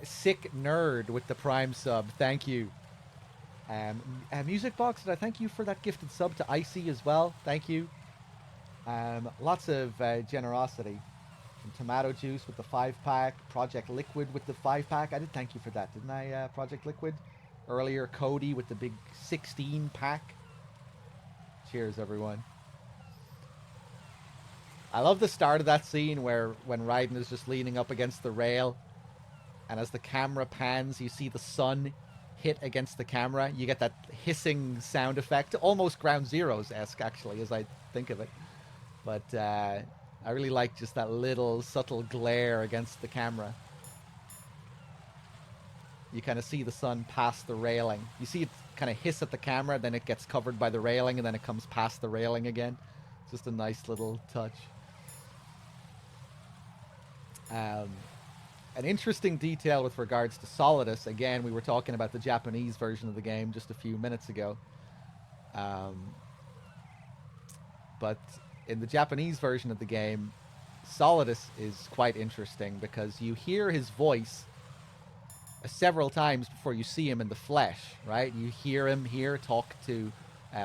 Sick Nerd with the Prime sub. Thank you. Music Box, did I thank you for that gifted sub to Icy as well? Thank you. Lots of generosity. And Tomato Juice with the 5 pack. Project Liquid with the 5 pack. I did thank you for that, didn't I, Project Liquid? Earlier, Cody with the big 16 pack. Cheers, everyone. I love the start of that scene where when Raiden is just leaning up against the rail, and as the camera pans, you see the sun hit against the camera. You get that hissing sound effect, almost Ground Zeroes-esque, actually, as I think of it. But I really like just that little subtle glare against the camera. You kind of see the sun past the railing. You see it kind of hiss at the camera, then it gets covered by the railing, and then it comes past the railing again. It's just a nice little touch. An interesting detail with regards to Solidus. Again, we were talking about the Japanese version of the game just a few minutes ago. But in the Japanese version of the game, Solidus is quite interesting because you hear his voice several times before you see him in the flesh, right? You hear him here talk to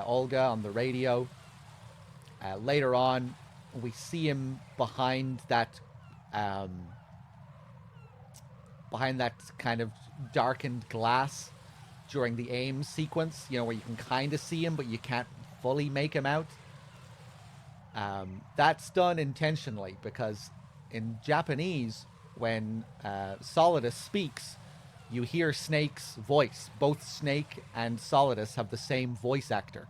Olga on the radio. Later on, we see him behind that kind of darkened glass during the aim sequence, you know, where you can kind of see him, but you can't fully make him out. That's done intentionally because in Japanese, when Solidus speaks, you hear Snake's voice. Both Snake and Solidus have the same voice actor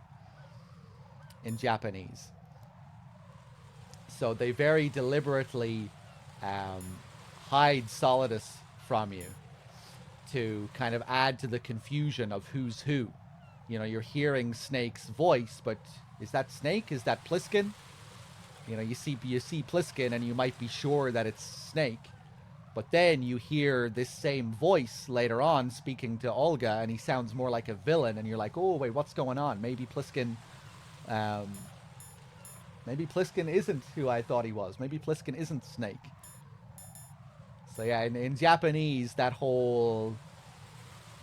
in Japanese. So they very deliberately hide Solidus from you to kind of add to the confusion of who's who. You know, you're hearing Snake's voice, but is that Snake? Is that Pliskin? You know, you see Pliskin and you might be sure that it's Snake. But then you hear this same voice later on speaking to Olga, and he sounds more like a villain, and you're like, oh, wait, what's going on? Maybe Pliskin isn't who I thought he was. Maybe Pliskin isn't Snake. So yeah, in Japanese, that whole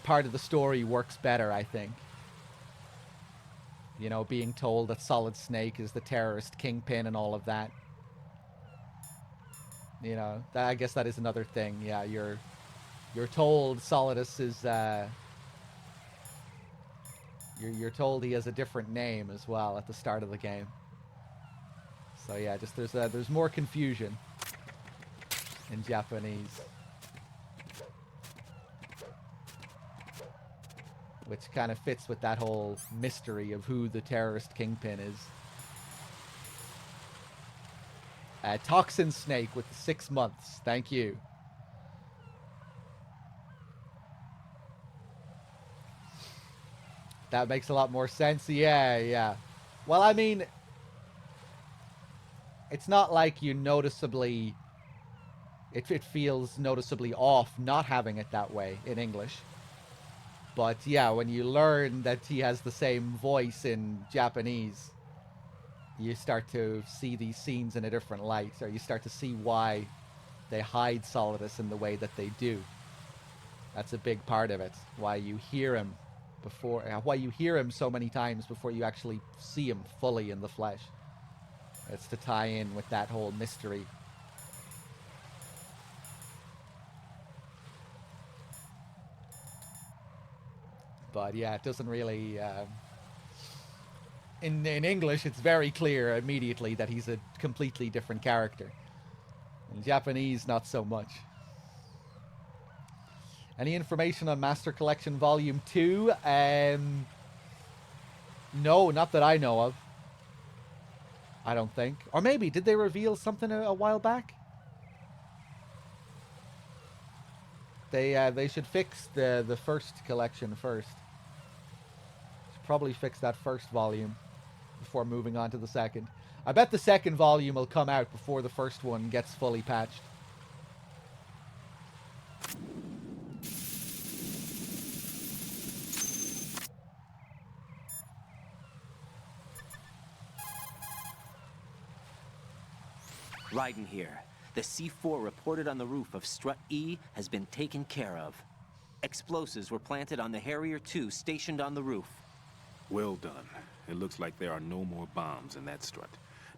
part of the story works better, I think. You know, being told that Solid Snake is the terrorist kingpin and all of that. You know, I guess that is another thing. Yeah, you're told Solidus is you're told he has a different name as well at the start of the game. So yeah, just there's more confusion in Japanese, which kind of fits with that whole mystery of who the terrorist kingpin is. Toxin Snake with the 6 months. Thank you. That makes a lot more sense. Yeah, yeah. Well, I mean, it's not like you noticeably... It feels noticeably off not having it that way in English. But yeah, when you learn that he has the same voice in Japanese, you start to see these scenes in a different light, or you start to see why they hide Solidus in the way that they do. That's a big part of it. Why you hear him so many times before you actually see him fully in the flesh. It's to tie in with that whole mystery. But yeah, it doesn't really... In English, it's very clear immediately that he's a completely different character. In Japanese, not so much. Any information on Master Collection Volume 2? No, not that I know of. I don't think. Or maybe, did they reveal something a while back? They should fix the first collection first. Should probably fix that first volume before moving on to the second. I bet the second volume will come out before the first one gets fully patched. Raiden here. The C4 reported on the roof of Strut E has been taken care of. Explosives were planted on the Harrier 2 stationed on the roof. Well done. It looks like there are no more bombs in that strut.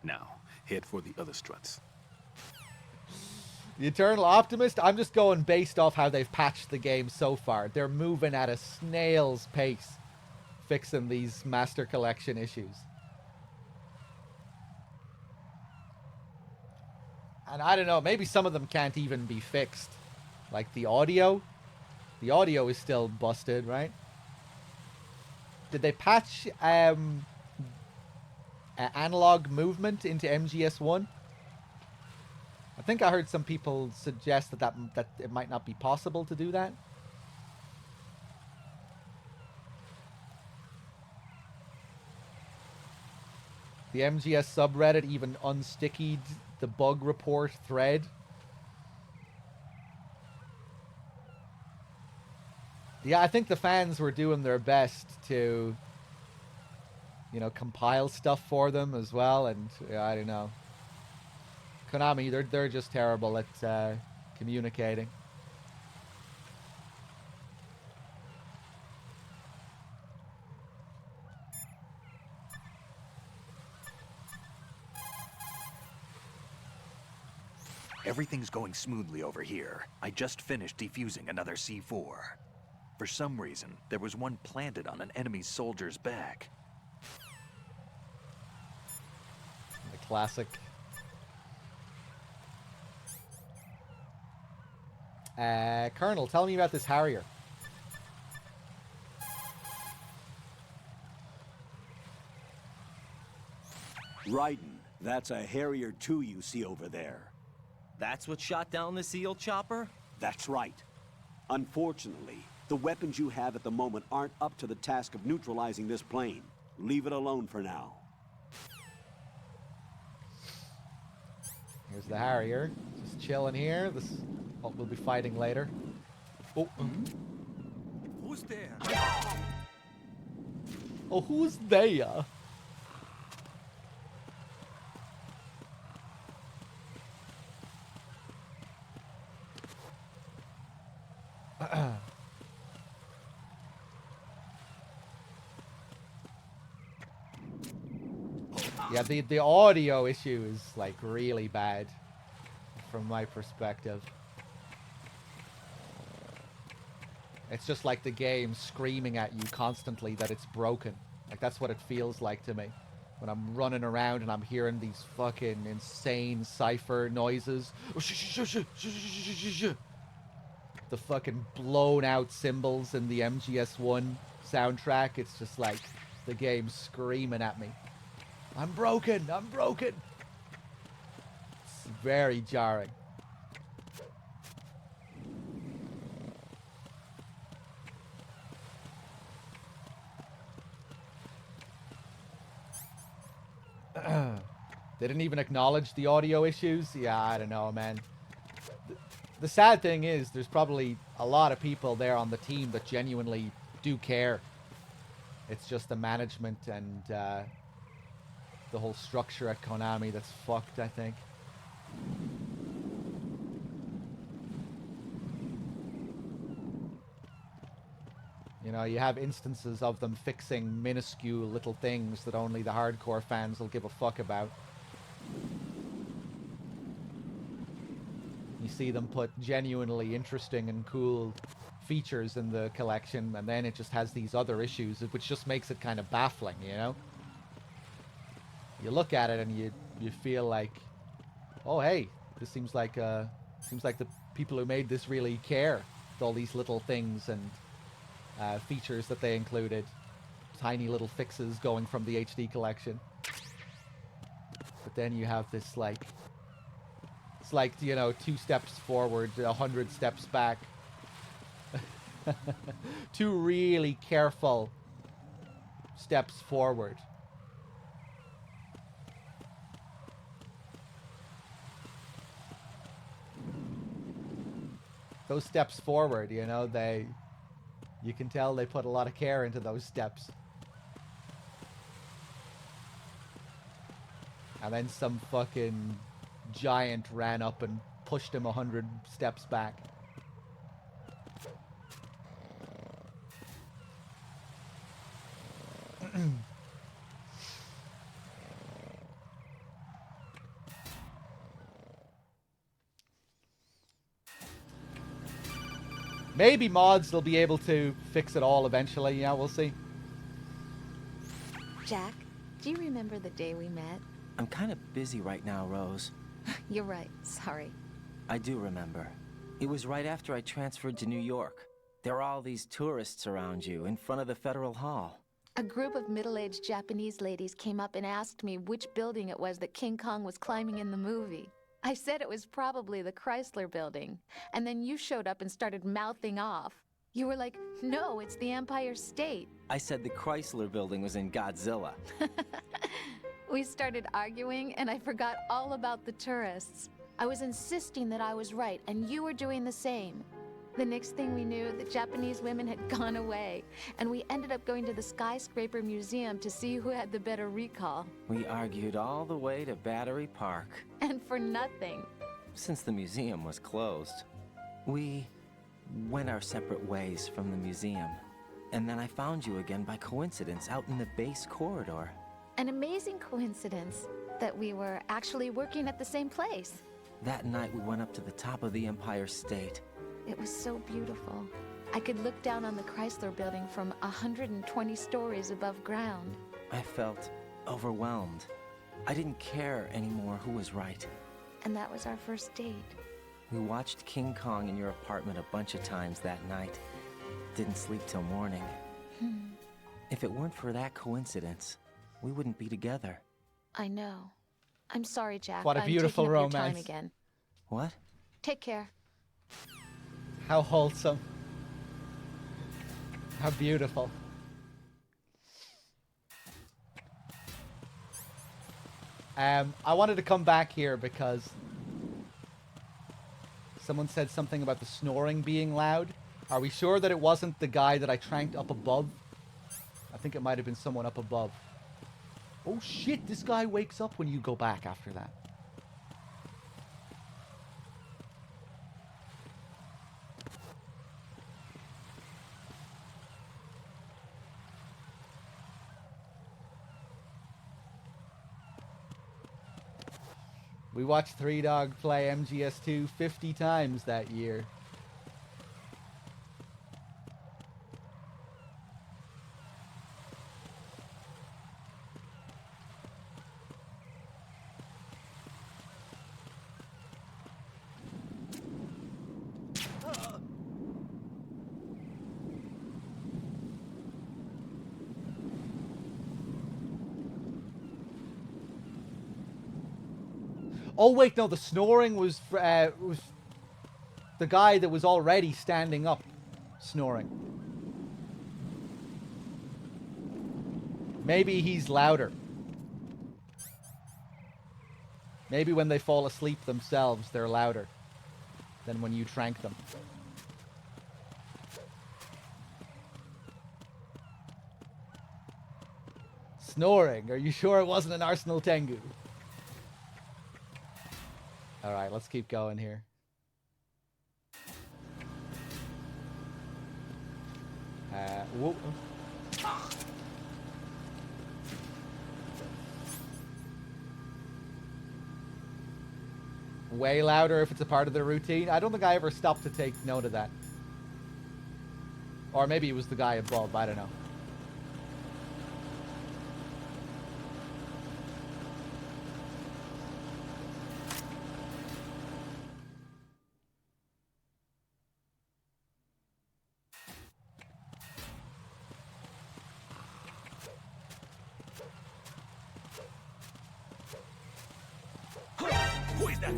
Now, head for the other struts. The Eternal Optimist, I'm just going based off how they've patched the game so far. They're moving at a snail's pace, fixing these Master Collection issues. And I don't know, maybe some of them can't even be fixed. Like the audio. The audio is still busted, right? Did they patch analog movement into MGS1? I think I heard some people suggest that it might not be possible to do that. The MGS subreddit even unstickied the bug report thread. Yeah, I think the fans were doing their best to, you know, compile stuff for them as well, and I don't know. Konami, they're just terrible at communicating. Everything's going smoothly over here. I just finished defusing another C4. For some reason, there was one planted on an enemy soldier's back. The classic. Colonel, tell me about this Harrier. Raiden, that's a Harrier 2 you see over there. That's what shot down the SEAL chopper? That's right. Unfortunately, the weapons you have at the moment aren't up to the task of neutralizing this plane. Leave it alone for now. Here's the Harrier. Just chilling here. This is what we'll be fighting later. Oh. Who's there? Oh, who's there? Yeah, the audio issue is like really bad from my perspective. It's just like the game screaming at you constantly that it's broken. Like that's what it feels like to me when I'm running around and I'm hearing these fucking insane cipher noises. The fucking blown out cymbals in the MGS1 soundtrack. It's just like the game screaming at me. I'm broken! I'm broken! It's very jarring. They didn't even acknowledge the audio issues? Yeah, I don't know, man. The sad thing is, there's probably a lot of people there on the team that genuinely do care. It's just the management and the whole structure at Konami that's fucked, I think. You know, you have instances of them fixing minuscule little things that only the hardcore fans will give a fuck about. You see them put genuinely interesting and cool features in the collection, and then it just has these other issues, which just makes it kind of baffling, you know? You look at it and you feel like, oh hey, this seems like the people who made this really care with all these little things and features that they included, tiny little fixes going from the HD collection. But then you have this like, it's like, you know, 2 steps forward, 100 steps back. 2 really careful steps forward. Those steps forward, you know, you can tell they put a lot of care into those steps. And then some fucking giant ran up and pushed him 100 steps back. Maybe mods will be able to fix it all eventually. Yeah, we'll see. Jack, do you remember the day we met? I'm kind of busy right now, Rose. You're right. Sorry. I do remember. It was right after I transferred to New York. There are all these tourists around you in front of the Federal Hall. A group of middle-aged Japanese ladies came up and asked me which building it was that King Kong was climbing in the movie. I said it was probably the Chrysler Building, and then you showed up and started mouthing off. You were like, no, it's the Empire State. I said the Chrysler Building was in Godzilla. We started arguing, and I forgot all about the tourists. I was insisting that I was right, and you were doing the same. The next thing we knew, the Japanese women had gone away, and we ended up going to the Skyscraper Museum to see who had the better recall. We argued all the way to Battery Park. And for nothing. Since the museum was closed, we went our separate ways from the museum. And then I found you again by coincidence out in the base corridor. An amazing coincidence that we were actually working at the same place. That night we went up to the top of the Empire State. It was so beautiful. I could look down on the Chrysler Building from 120 stories above ground. I felt overwhelmed. I didn't care anymore who was right. And that was our first date. We watched King Kong in your apartment a bunch of times that night. Didn't sleep till morning. If it weren't for that coincidence, we wouldn't be together. I know. I'm sorry, Jack. What a beautiful I'm taking up your time romance. again. What? Take care. How wholesome. How beautiful. I wanted to come back here because someone said something about the snoring being loud. Are we sure that it wasn't the guy that I tranked up above? I think it might have been someone up above. Oh shit, this guy wakes up when you go back after that. We watched Three Dog play MGS2 50 times that year. Oh wait, no, the snoring was the guy that was already standing up snoring. Maybe he's louder. Maybe when they fall asleep themselves, they're louder than when you trank them. Snoring. Are you sure it wasn't an Arsenal Tengu? Alright, let's keep going here. Whoa. Way louder if it's a part of the routine. I don't think I ever stopped to take note of that. Or maybe it was the guy above, I don't know.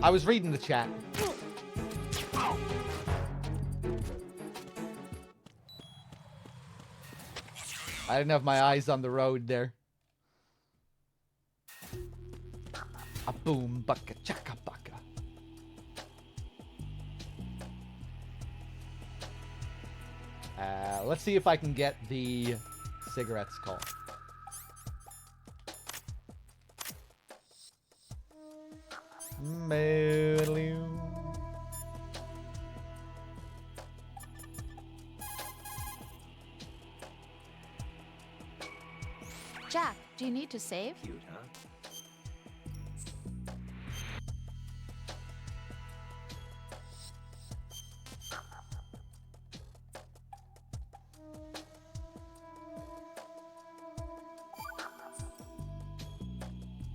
I was reading the chat. I didn't have my eyes on the road there. A boom baka chaka baka. Let's see if I can get the cigarettes call. Jack, do you need to save? Cute, huh?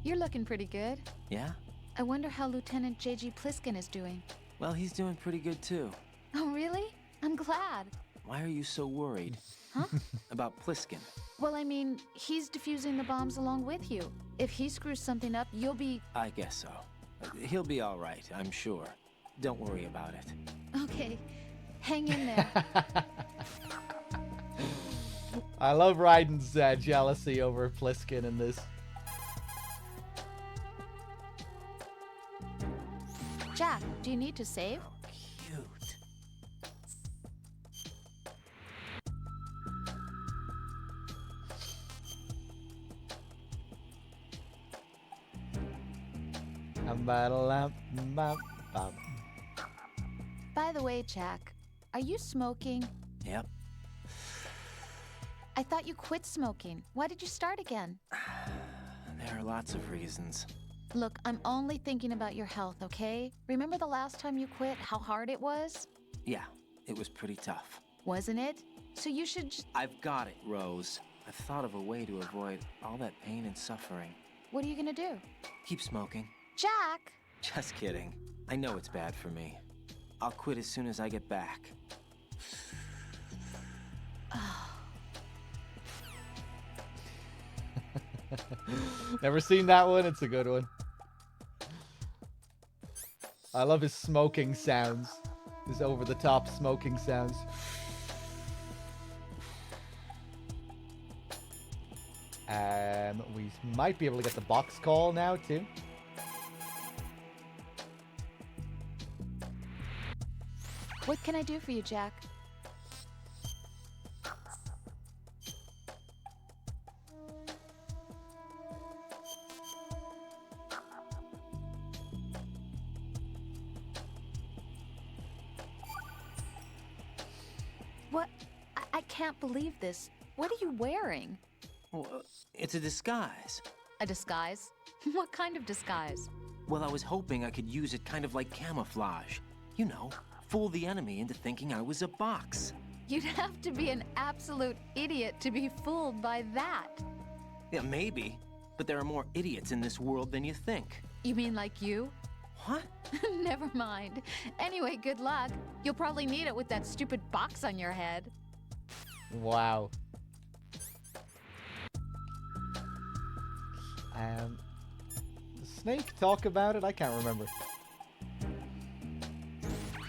You're looking pretty good. Yeah? I wonder how Lieutenant J.G. Pliskin is doing. Well, he's doing pretty good too. Oh, really? I'm glad. Why are you so worried? Huh? About Pliskin? Well, I mean, he's defusing the bombs along with you. If he screws something up, you'll be... I guess so. He'll be all right, I'm sure. Don't worry about it. Okay. Hang in there. I love Raiden's jealousy over Pliskin in this. Jack, do you need to save? Oh, cute. By the way, Jack, are you smoking? Yep. I thought you quit smoking. Why did you start again? There are lots of reasons. Look, I'm only thinking about your health, okay? Remember the last time you quit, how hard it was? Yeah, it was pretty tough. Wasn't it? So you should I've got it, Rose. I've thought of a way to avoid all that pain and suffering. What are you gonna do? Keep smoking. Jack! Just kidding. I know it's bad for me. I'll quit as soon as I get back. Never seen that one. It's a good one. I love his smoking sounds. His over-the-top smoking sounds. We might be able to get the box call now, too. What can I do for you, Jack? What? I can't believe this. What are you wearing? Well, it's a disguise. A disguise? What kind of disguise? Well, I was hoping I could use it kind of like camouflage. You know, fool the enemy into thinking I was a box. You'd have to be an absolute idiot to be fooled by that. Yeah, maybe. But there are more idiots in this world than you think. You mean like you? What? Never mind. Anyway, good luck. You'll probably need it with that stupid box on your head. Wow. Does Snake talk about it? I can't remember.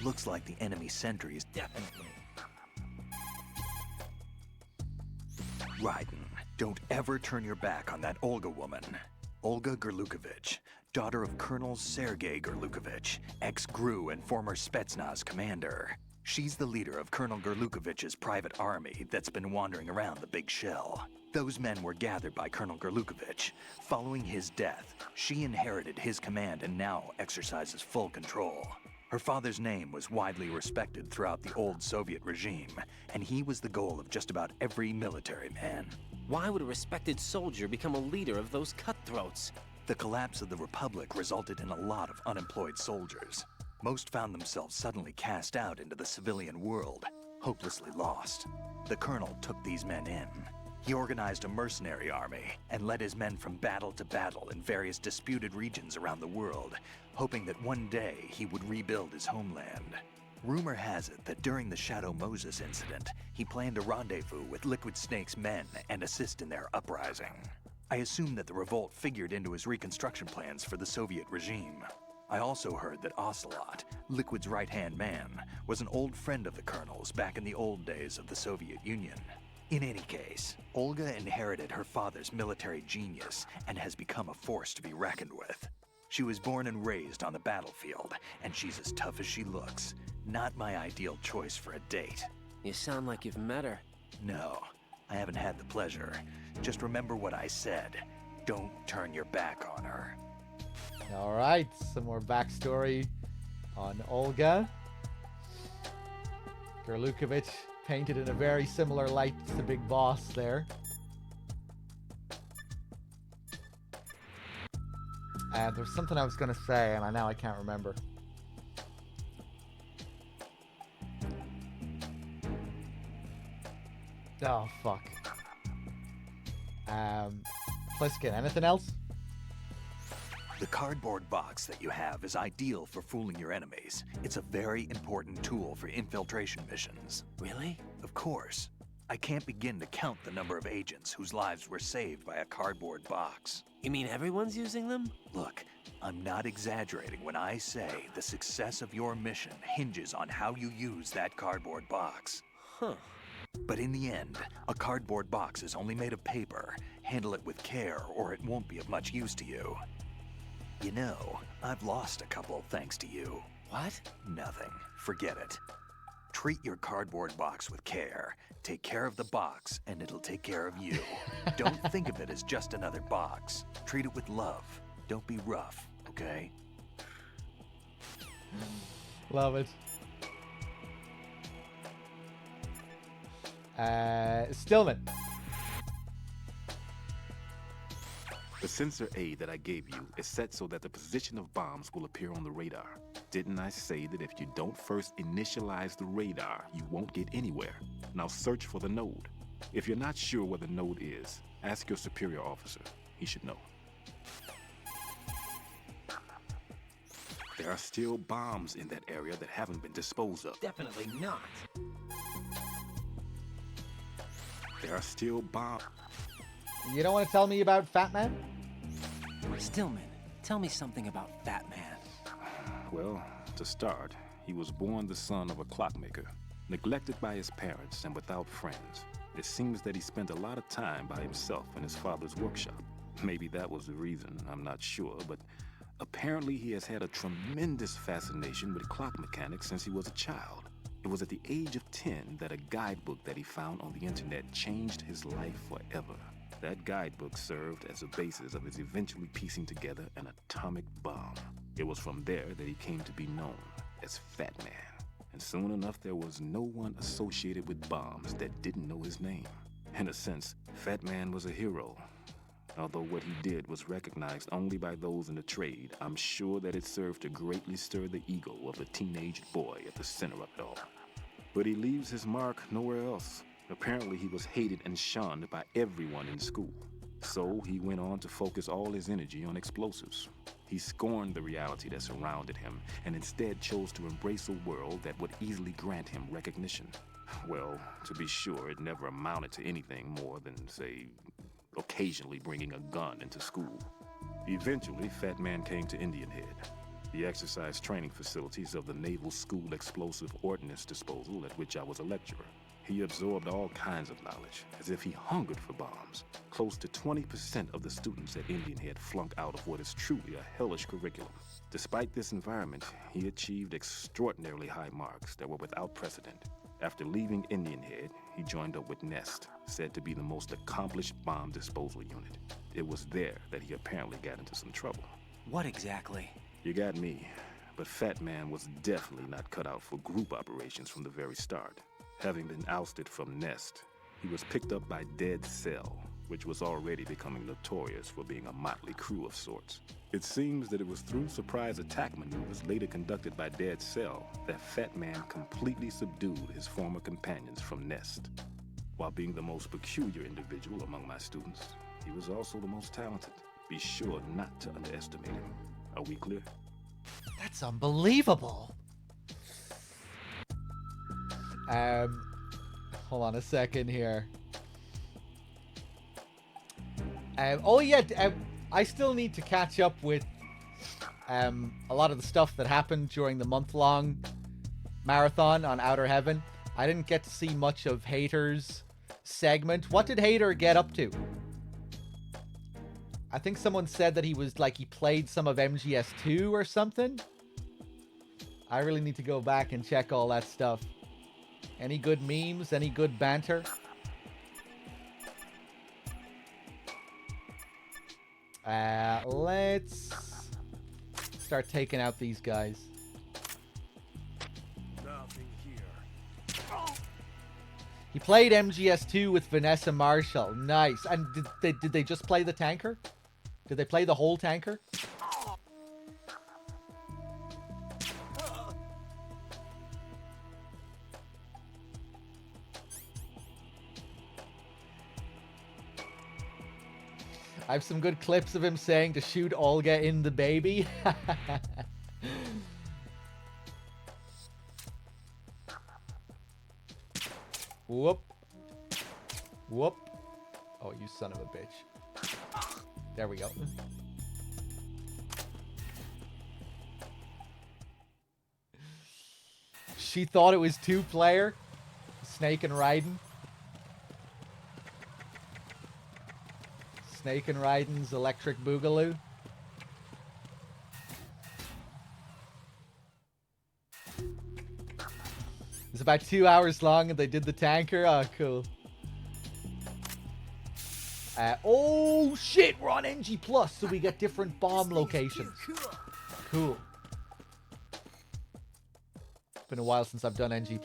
Looks like the enemy sentry is definitely... Raiden, don't ever turn your back on that Olga woman. Olga Gurlukovich, daughter of Colonel Sergei Gurlukovich, ex-GRU and former Spetsnaz commander. She's the leader of Colonel Gurlukovich's private army that's been wandering around the Big Shell. Those men were gathered by Colonel Gurlukovich. Following his death, she inherited his command and now exercises full control. Her father's name was widely respected throughout the old Soviet regime, and he was the goal of just about every military man. Why would a respected soldier become a leader of those cutthroats? The collapse of the Republic resulted in a lot of unemployed soldiers. Most found themselves suddenly cast out into the civilian world, hopelessly lost. The colonel took these men in. He organized a mercenary army and led his men from battle to battle in various disputed regions around the world, hoping that one day he would rebuild his homeland. Rumor has it that during the Shadow Moses incident, he planned a rendezvous with Liquid Snake's men and assist in their uprising. I assume that the revolt figured into his reconstruction plans for the Soviet regime. I also heard that Ocelot, Liquid's right-hand man, was an old friend of the Colonel's back in the old days of the Soviet Union. In any case, Olga inherited her father's military genius and has become a force to be reckoned with. She was born and raised on the battlefield, and she's as tough as she looks. Not my ideal choice for a date. You sound like you've met her. No, I haven't had the pleasure. Just remember what I said. Don't turn your back on her. All right, some more backstory on Olga. Gerlukovich painted in a very similar light to the big boss there. There's something I was going to say, and now I can't remember. Oh, fuck. Pliskin, anything else? The cardboard box that you have is ideal for fooling your enemies. It's a very important tool for infiltration missions. Really? Of course. I can't begin to count the number of agents whose lives were saved by a cardboard box. You mean everyone's using them? Look, I'm not exaggerating when I say the success of your mission hinges on how you use that cardboard box. Huh. But in the end, a cardboard box is only made of paper. Handle it with care, or it won't be of much use to you. You know, I've lost a couple thanks to you. What? Nothing. Forget it. Treat your cardboard box with care. Take care of the box, and it'll take care of you. Don't think of it as just another box. Treat it with love. Don't be rough, okay? Love it. Stillman. The sensor aid that I gave you is set so that the position of bombs will appear on the radar. Didn't I say that if you don't first initialize the radar, you won't get anywhere? Now search for the node. If you're not sure where the node is, ask your superior officer. He should know. There are still bombs in that area that haven't been disposed of. Definitely not. There are still bombs. You don't want to tell me about Fat Man? Stillman, tell me something about Fat Man. Well, to start, he was born the son of a clockmaker, neglected by his parents and without friends. It seems that he spent a lot of time by himself in his father's workshop. Maybe that was the reason, I'm not sure, but apparently he has had a tremendous fascination with clock mechanics since he was a child. It was at the age of 10 that a guidebook that he found on the internet changed his life forever. That guidebook served as a basis of his eventually piecing together an atomic bomb. It was from there that he came to be known as Fat Man. And soon enough, there was no one associated with bombs that didn't know his name. In a sense, Fat Man was a hero. Although what he did was recognized only by those in the trade, I'm sure that it served to greatly stir the ego of the teenage boy at the center of it all. But he leaves his mark nowhere else. Apparently he was hated and shunned by everyone in school. So he went on to focus all his energy on explosives. He scorned the reality that surrounded him and instead chose to embrace a world that would easily grant him recognition. Well, to be sure, it never amounted to anything more than, say, occasionally bringing a gun into school. Eventually, Fat Man came to Indian Head, the exercise training facilities of the Naval School Explosive Ordnance Disposal at which I was a lecturer. He absorbed all kinds of knowledge, as if he hungered for bombs. Close to 20% of the students at Indian Head flunked out of what is truly a hellish curriculum. Despite this environment, he achieved extraordinarily high marks that were without precedent. After leaving Indian Head, he joined up with NEST, said to be the most accomplished bomb disposal unit. It was there that he apparently got into some trouble. What exactly? You got me, but Fat Man was definitely not cut out for group operations from the very start. Having been ousted from NEST, he was picked up by Dead Cell, which was already becoming notorious for being a motley crew of sorts. It seems that it was through surprise attack maneuvers later conducted by Dead Cell that Fat Man completely subdued his former companions from NEST. While being the most peculiar individual among my students, he was also the most talented. Be sure not to underestimate him. Are we clear? That's unbelievable. Hold on a second here. I still need to catch up with a lot of the stuff that happened during the month-long marathon on Outer Heaven. I didn't get to see much of Hater's segment. What did Hater get up to? I think someone said that he played some of MGS2 or something. I really need to go back and check all that stuff. Any good memes? Any good banter? Let's start taking out these guys. Nothing here. He played MGS2 with Vanessa Marshall. Nice. And did they just play the tanker? Did they play the whole tanker? I have some good clips of him saying to shoot Olga in the baby. Whoop. Whoop. Oh, you son of a bitch. There we go. She thought it was two-player. Snake and Raiden. Snake and Raiden's Electric Boogaloo. It's about 2 hours long and they did the tanker. Oh, cool. Oh, shit. We're on NG+, so we get different bomb locations. Cool. Been a while since I've done NG+.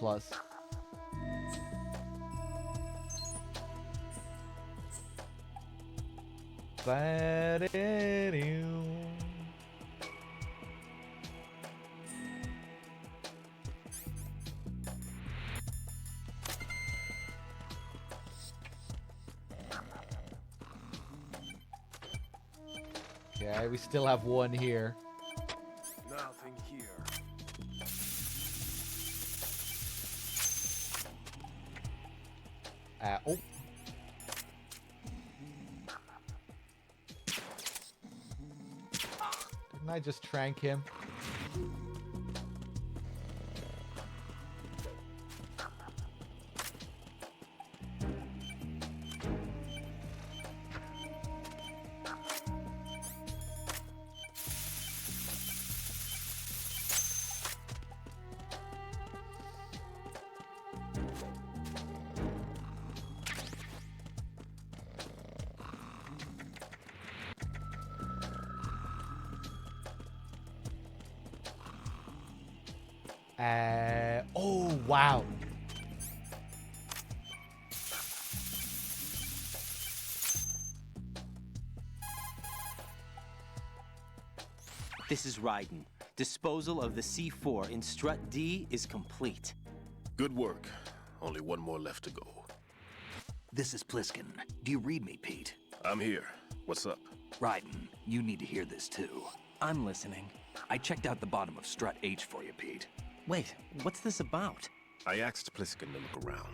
Okay, we still have one here. Nothing here. Oh. Didn't I just trank him? Oh, wow. This is Raiden. Disposal of the C4 in Strut D is complete. Good work. Only one more left to go. This is Pliskin. Do you read me, Pete? I'm here. What's up? Raiden, you need to hear this too. I'm listening. I checked out the bottom of Strut H for you, Pete. Wait, what's this about? I asked Pliskin to look around.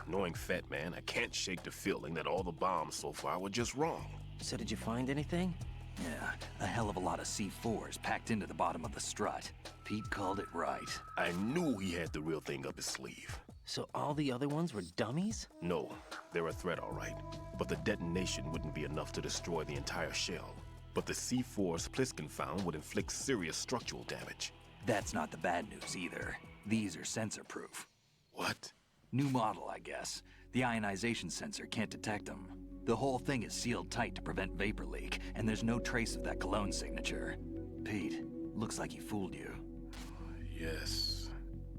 Knowing Fat Man, I can't shake the feeling that all the bombs so far were just wrong. So did you find anything? Yeah, a hell of a lot of C4s packed into the bottom of the strut. Pete called it right. I knew he had the real thing up his sleeve. So all the other ones were dummies? No, they're a threat, all right. But the detonation wouldn't be enough to destroy the entire shell. But the C4s Pliskin found would inflict serious structural damage. That's not the bad news either. These are sensor-proof. What? New model, I guess. The ionization sensor can't detect them. The whole thing is sealed tight to prevent vapor leak, and there's no trace of that cologne signature. Pete, looks like he fooled you. Yes.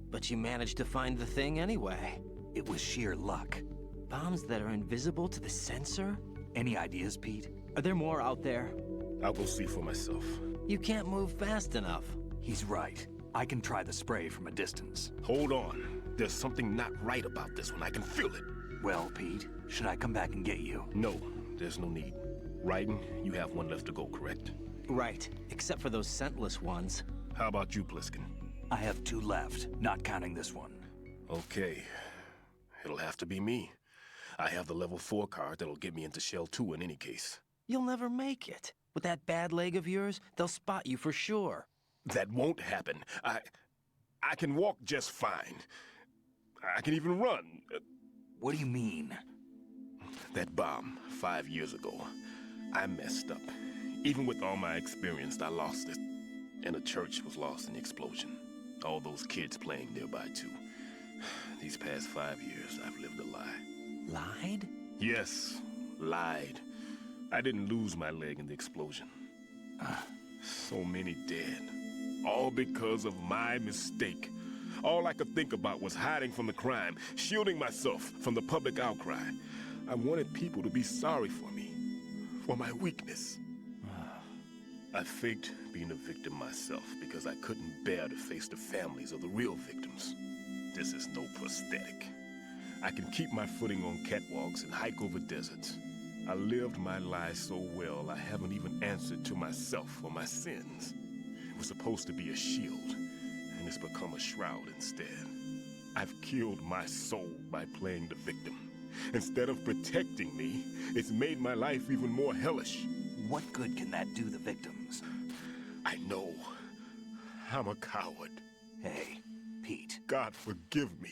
But you managed to find the thing anyway. It was sheer luck. Bombs that are invisible to the sensor? Any ideas, Pete? Are there more out there? I'll go see for myself. You can't move fast enough. He's right. I can try the spray from a distance. Hold on. There's something not right about this one. I can feel it. Well, Pete, should I come back and get you? No, there's no need. Raiden, you have one left to go, correct? Right, except for those scentless ones. How about you, Pliskin? I have 2 left, not counting this one. Okay. It'll have to be me. I have the level 4 card that'll get me into Shell 2 in any case. You'll never make it. With that bad leg of yours, they'll spot you for sure. That won't happen. I can walk just fine. I can even run. What do you mean? That bomb 5 years ago, I messed up. Even with all my experience, I lost it. And the church was lost in the explosion. All those kids playing nearby too. These past 5 years, I've lived a lie. Lied? Yes, lied. I didn't lose my leg in the explosion. So many dead. All because of my mistake. All I could think about was hiding from the crime, shielding myself from the public outcry. I wanted people to be sorry for me, for my weakness. I faked being a victim myself because I couldn't bear to face the families of the real victims. This is no prosthetic. I can keep my footing on catwalks and hike over deserts. I lived my life so well I haven't even answered to myself for my sins. It was supposed to be a shield, and it's become a shroud instead. I've killed my soul by playing the victim. Instead of protecting me, it's made my life even more hellish. What good can that do the victims? I know. I'm a coward. Hey, Pete. God forgive me.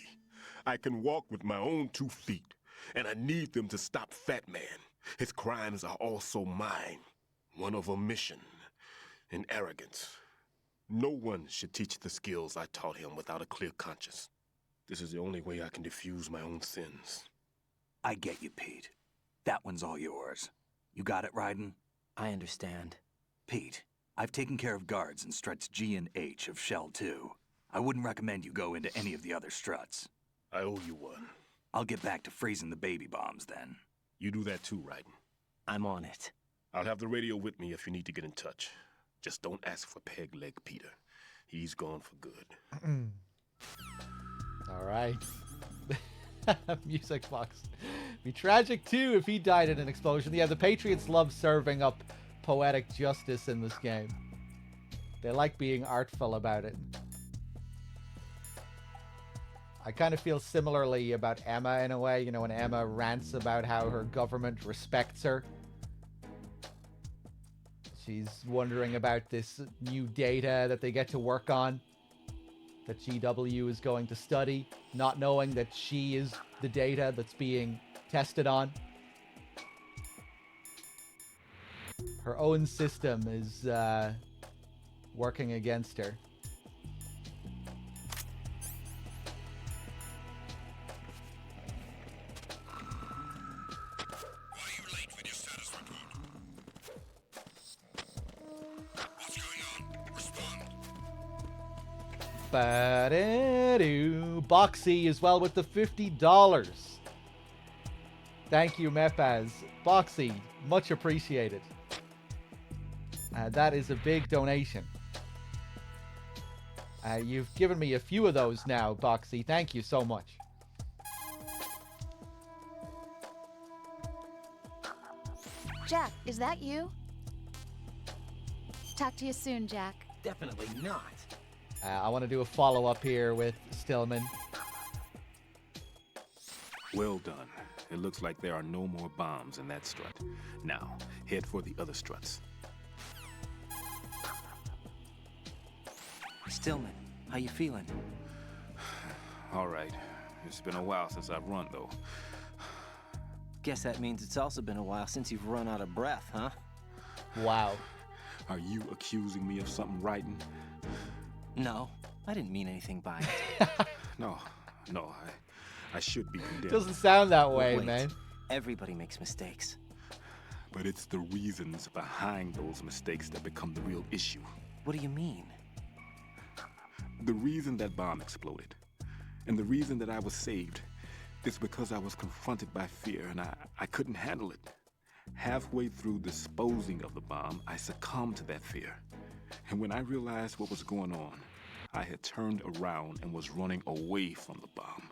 I can walk with my own 2 feet, and I need them to stop Fat Man. His crimes are also mine. One of omission and arrogance. No one should teach the skills I taught him without a clear conscience. This is the only way I can diffuse my own sins. I get you, Pete. That one's all yours. You got it, Raiden? I understand. Pete, I've taken care of guards in struts G and H of Shell 2. I wouldn't recommend you go into any of the other struts. I owe you one. I'll get back to freezing the baby bombs then. You do that too, Raiden. I'm on it. I'll have the radio with me if you need to get in touch. Just don't ask for Peg Leg Peter. He's gone for good. All right. Music box. Be tragic too if he died in an explosion. Yeah, the Patriots love serving up poetic justice in this game. They like being artful about it. I kind of feel similarly about Emma in a way, you know, when Emma rants about how her government respects her. She's wondering about this new data that they get to work on, that GW is going to study, not knowing that she is the data that's being tested on. Her own system is working against her. Ba-da-doo. Boxy as well with the $50. Thank you, Mepaz. Boxy, much appreciated. That is a big donation. You've given me a few of those now, Boxy. Thank you so much. Jack, is that you? Talk to you soon, Jack. Definitely not. I want to do a follow-up here with Stillman. Well done. It looks like there are no more bombs in that strut. Now, head for the other struts. Stillman, how you feeling? All right. It's been a while since I've run, though. Guess that means it's also been a while since you've run out of breath, huh? Wow. Are you accusing me of something, Raiden? No, I didn't mean anything by it. No, I should be condemned. Doesn't sound that way, Wait, man. everybody makes mistakes. But it's the reasons behind those mistakes that become the real issue. What do you mean? The reason that bomb exploded, and the reason that I was saved, is because I was confronted by fear and I couldn't handle it. Halfway through disposing of the bomb, I succumbed to that fear. And when I realized what was going on, I had turned around and was running away from the bomb.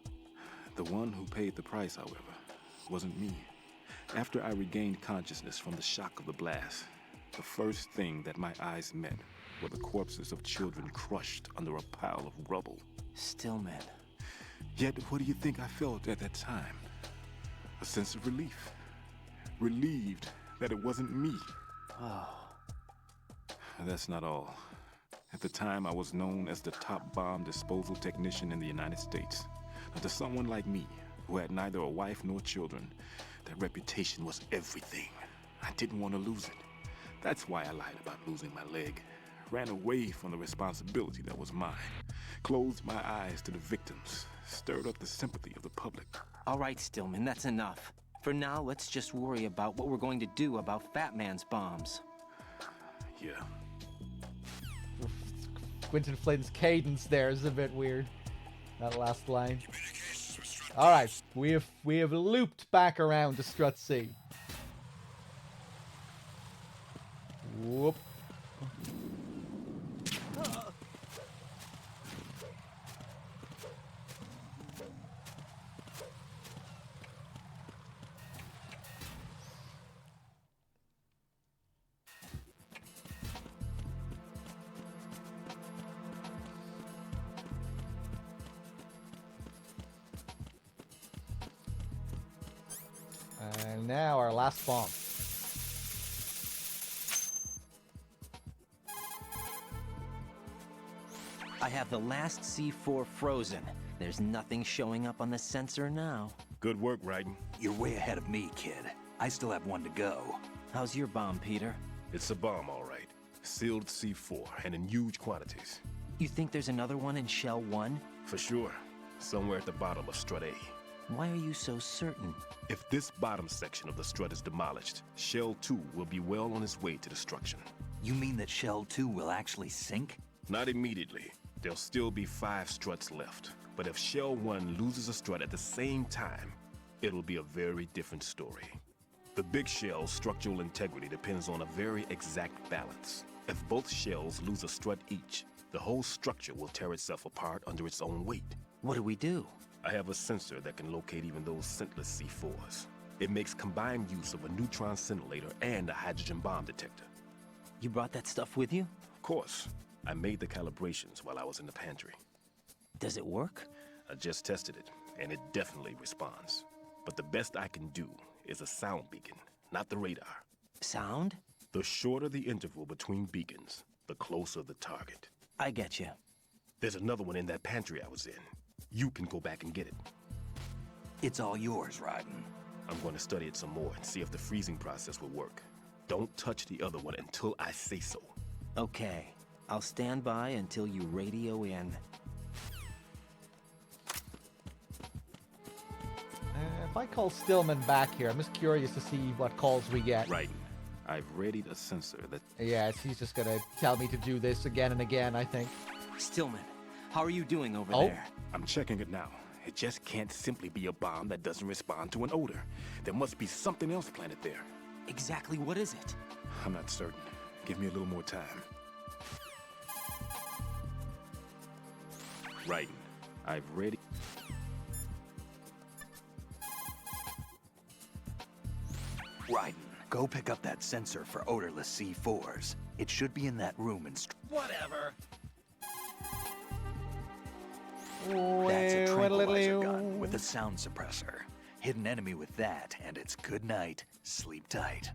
The one who paid the price, however, wasn't me. After I regained consciousness from the shock of the blast, the first thing that my eyes met were the corpses of children crushed under a pile of rubble. Stillman. Yet, what do you think I felt at that time? A sense of relief. Relieved that it wasn't me. Oh. That's not all. At the time, I was known as the top bomb disposal technician in the United States. Now, to someone like me, who had neither a wife nor children, that reputation was everything. I didn't want to lose it. That's why I lied about losing my leg. Ran away from the responsibility that was mine. Closed my eyes to the victims. Stirred up the sympathy of the public. All right, Stillman, that's enough. For now, let's just worry about what we're going to do about Fat Man's bombs. Yeah. Quentin Flynn's cadence there is a bit weird. That last line. All right, we have looped back around to Strut C. Whoop. And now our last bomb. I have the last C4 frozen. There's nothing showing up on the sensor now. Good work, Raiden. You're way ahead of me, kid. I still have one to go. How's your bomb, Peter? It's a bomb, all right. Sealed C4, and in huge quantities. You think there's another one in Shell 1? For sure. Somewhere at the bottom of Strut A. Why are you so certain? If this bottom section of the strut is demolished, Shell 2 will be well on its way to destruction. You mean that Shell 2 will actually sink? Not immediately. There'll still be 5 struts left. But if Shell 1 loses a strut at the same time, it'll be a very different story. The big shell's structural integrity depends on a very exact balance. If both shells lose a strut each, the whole structure will tear itself apart under its own weight. What do we do? I have a sensor that can locate even those scentless C4s. It makes combined use of a neutron scintillator and a hydrogen bomb detector. You brought that stuff with you? Of course. I made the calibrations while I was in the pantry. Does it work? I just tested it, and it definitely responds. But the best I can do is a sound beacon, not the radar. Sound? The shorter the interval between beacons, the closer the target. I get you. There's another one in that pantry I was in. You can go back and get it. It's all yours, Raiden. I'm going to study it some more and see if the freezing process will work. Don't touch the other one until I say so. Okay. I'll stand by until you radio in. If I call Stillman back here, I'm just curious to see what calls we get. Raiden, I've readied a sensor that... Yes, he's just gonna tell me to do this again and again, I think. Stillman, how are you doing over Oh. there? I'm checking it now. It just can't simply be a bomb that doesn't respond to an odor. There must be something else planted there. Exactly what is it? I'm not certain. Give me a little more time. Raiden, I've ready... Raiden, go pick up that sensor for odorless C4s. It should be in that room in... Whatever. That's a tranquilizer gun with a sound suppressor. Hit an enemy with that, and it's good night, sleep tight.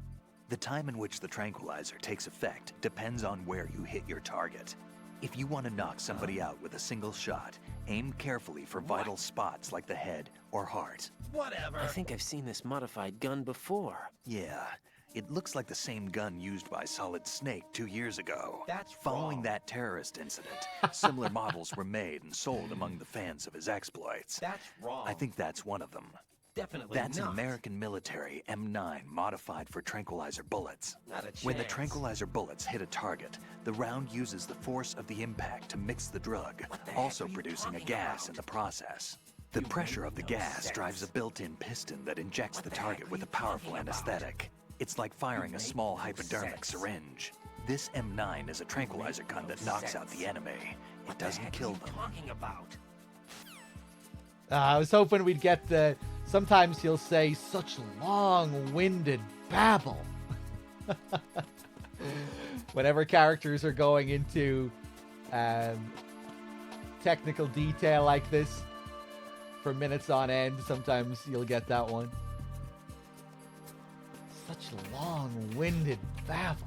The time in which the tranquilizer takes effect depends on where you hit your target. If you want to knock somebody out with a single shot, aim carefully for vital spots like the head or heart. Whatever. I think I've seen this modified gun before. Yeah, it looks like the same gun used by Solid Snake 2 years ago. That's Following wrong. that terrorist incident, similar models were made and sold among the fans of his exploits. That's wrong. I think that's one of them. Definitely That's an not. American military M9 modified for tranquilizer bullets. Not a chance. When the tranquilizer bullets hit a target, the round uses the force of the impact to mix the drug, the heck also are you producing a talking gas about? in the process. The pressure of the no gas sense. drives a built-in piston that injects the the target heck are with a you powerful talking about? anesthetic. It's like firing a make small no hypodermic sense. syringe. This M9 is a tranquilizer gun that knocks out the enemy. It doesn't kill them. Talking about? I was hoping we'd get the... Sometimes he'll say such long-winded babble. Whenever characters are going into technical detail like this for minutes on end, sometimes you'll get that one. Such long-winded babble.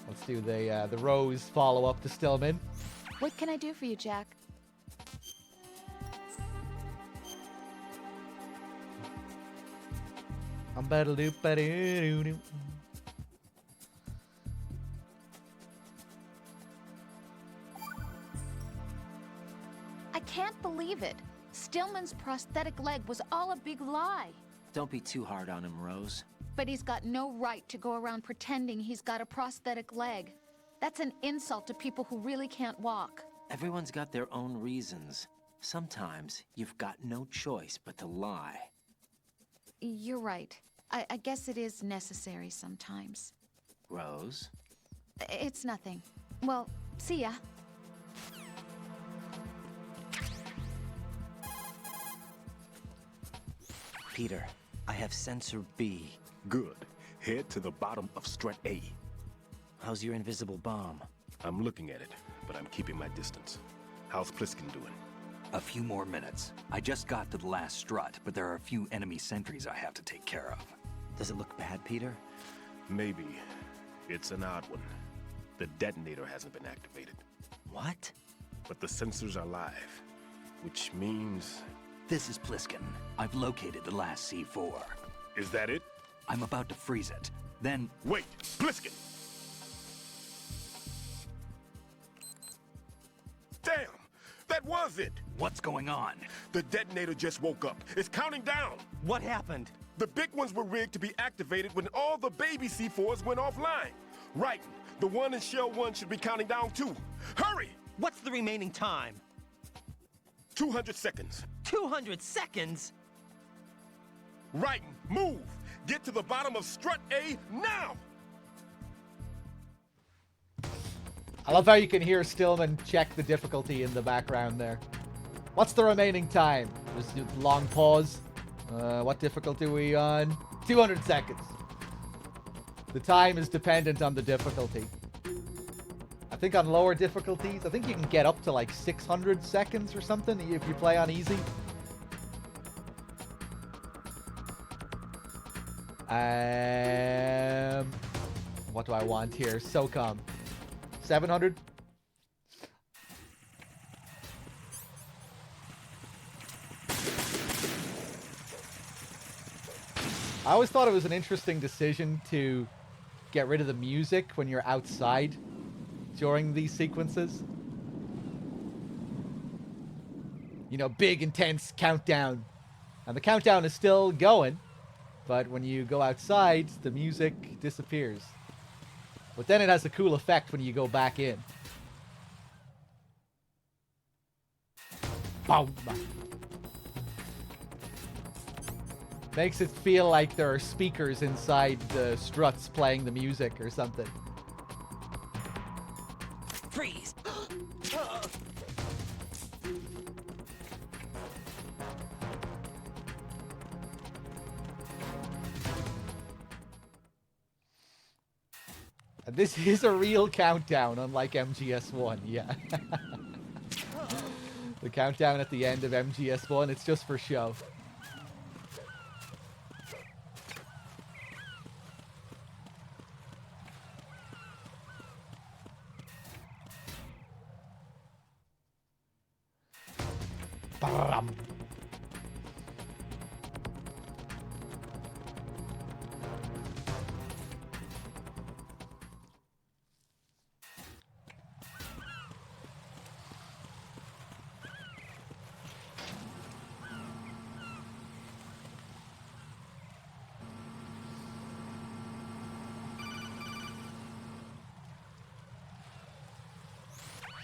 Let's do the Rose follow-up to Stillman. What can I do for you, Jack? I can't believe it. Stillman's prosthetic leg was all a big lie. Don't be too hard on him, Rose. But he's got no right to go around pretending he's got a prosthetic leg. That's an insult to people who really can't walk. Everyone's got their own reasons. Sometimes you've got no choice but to lie. You're right. I guess it is necessary sometimes. Rose? It's nothing. Well, see ya. Peter, I have sensor B. Good. Head to the bottom of strut A. How's your invisible bomb? I'm looking at it, but I'm keeping my distance. How's Pliskin doing? A few more minutes. I just got to the last strut, but there are a few enemy sentries I have to take care of. Does it look bad, Peter? Maybe. It's an odd one. The detonator hasn't been activated. What? But the sensors are live, which means... This is Pliskin. I've located the last C4. Is that it? I'm about to freeze it. Then... Wait! Pliskin! Damn! That was it! What's going on? The detonator just woke up. It's counting down! What happened? The big ones were rigged to be activated when all the baby C4s went offline. Right. The one in Shell 1 should be counting down too. Hurry! What's the remaining time? 200 seconds. 200 seconds? Right. Move! Get to the bottom of strut A now! I love how you can hear Stillman check the difficulty in the background there. What's the remaining time? Just a long pause. What difficulty are we on? 200 seconds. The time is dependent on the difficulty. I think on lower difficulties, I think you can get up to like 600 seconds or something if you play on easy. What do I want here? SOCOM. 700? I always thought it was an interesting decision to get rid of the music when you're outside during these sequences. You know, big, intense countdown. And the countdown is still going, but when you go outside, the music disappears. But then it has a cool effect when you go back in. Boom. Makes it feel like there are speakers inside the struts playing the music or something. Freeze! And this is a real countdown, unlike MGS1, yeah. The countdown at the end of MGS1, it's just for show. Bam.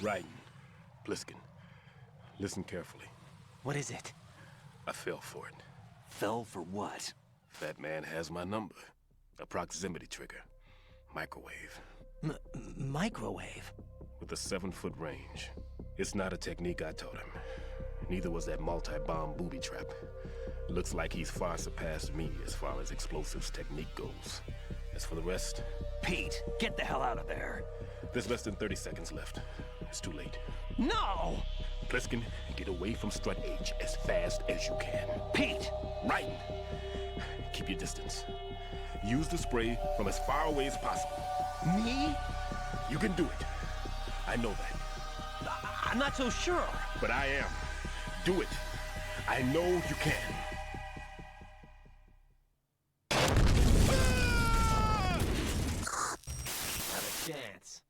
Raiden, Pliskin, listen carefully. What is it? I fell for it. Fell for what? Fat man has my number. A proximity trigger. Microwave. Microwave? With a 7-foot range. It's not a technique I taught him. Neither was that multi-bomb booby trap. Looks like he's far surpassed me as far as explosives technique goes. As for the rest... Pete, get the hell out of there. There's less than 30 seconds left. It's too late. No! Pliskin, get away from Strut H as fast as you can. Pete! Raiden, keep your distance. Use the spray from as far away as possible. Me? You can do it. I know that. I'm not so sure. But I am. Do it. I know you can. Not a chance.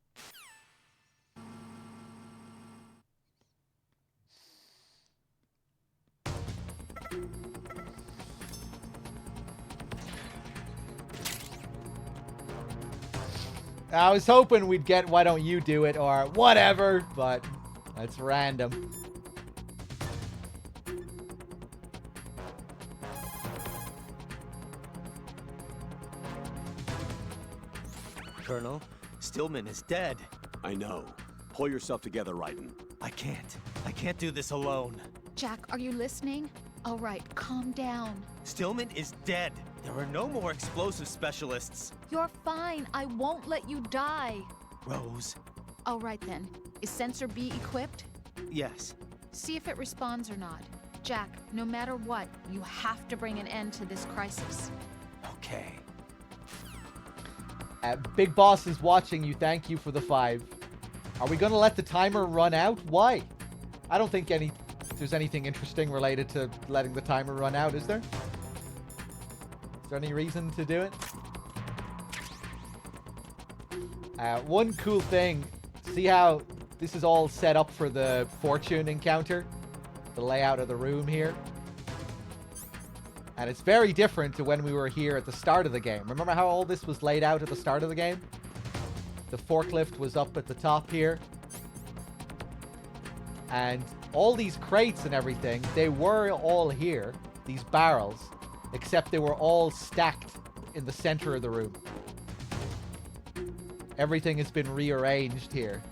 I was hoping we'd get why don't you do it or whatever, but that's random. Colonel, Stillman is dead. I know. Pull yourself together, Raiden. I can't. I can't do this alone. Jack, are you listening? All right, calm down. Stillman is dead. There are no more explosive specialists. You're fine. I won't let you die. Rose. All right then. Is Sensor B equipped? Yes. See if it responds or not. Jack, no matter what, you have to bring an end to this crisis. Okay. Big Boss is watching you. Thank you for the 5. Are we going to let the timer run out? Why? I don't think there's anything interesting related to letting the timer run out, is there? Is there any reason to do it? One cool thing, see how this is all set up for the fortune encounter? The layout of the room here. And it's very different to when we were here at the start of the game. Remember how all this was laid out at the start of the game? The forklift was up at the top here. And all these crates and everything, they were all here, these barrels, except they were all stacked in the center of the room. Everything has been rearranged here.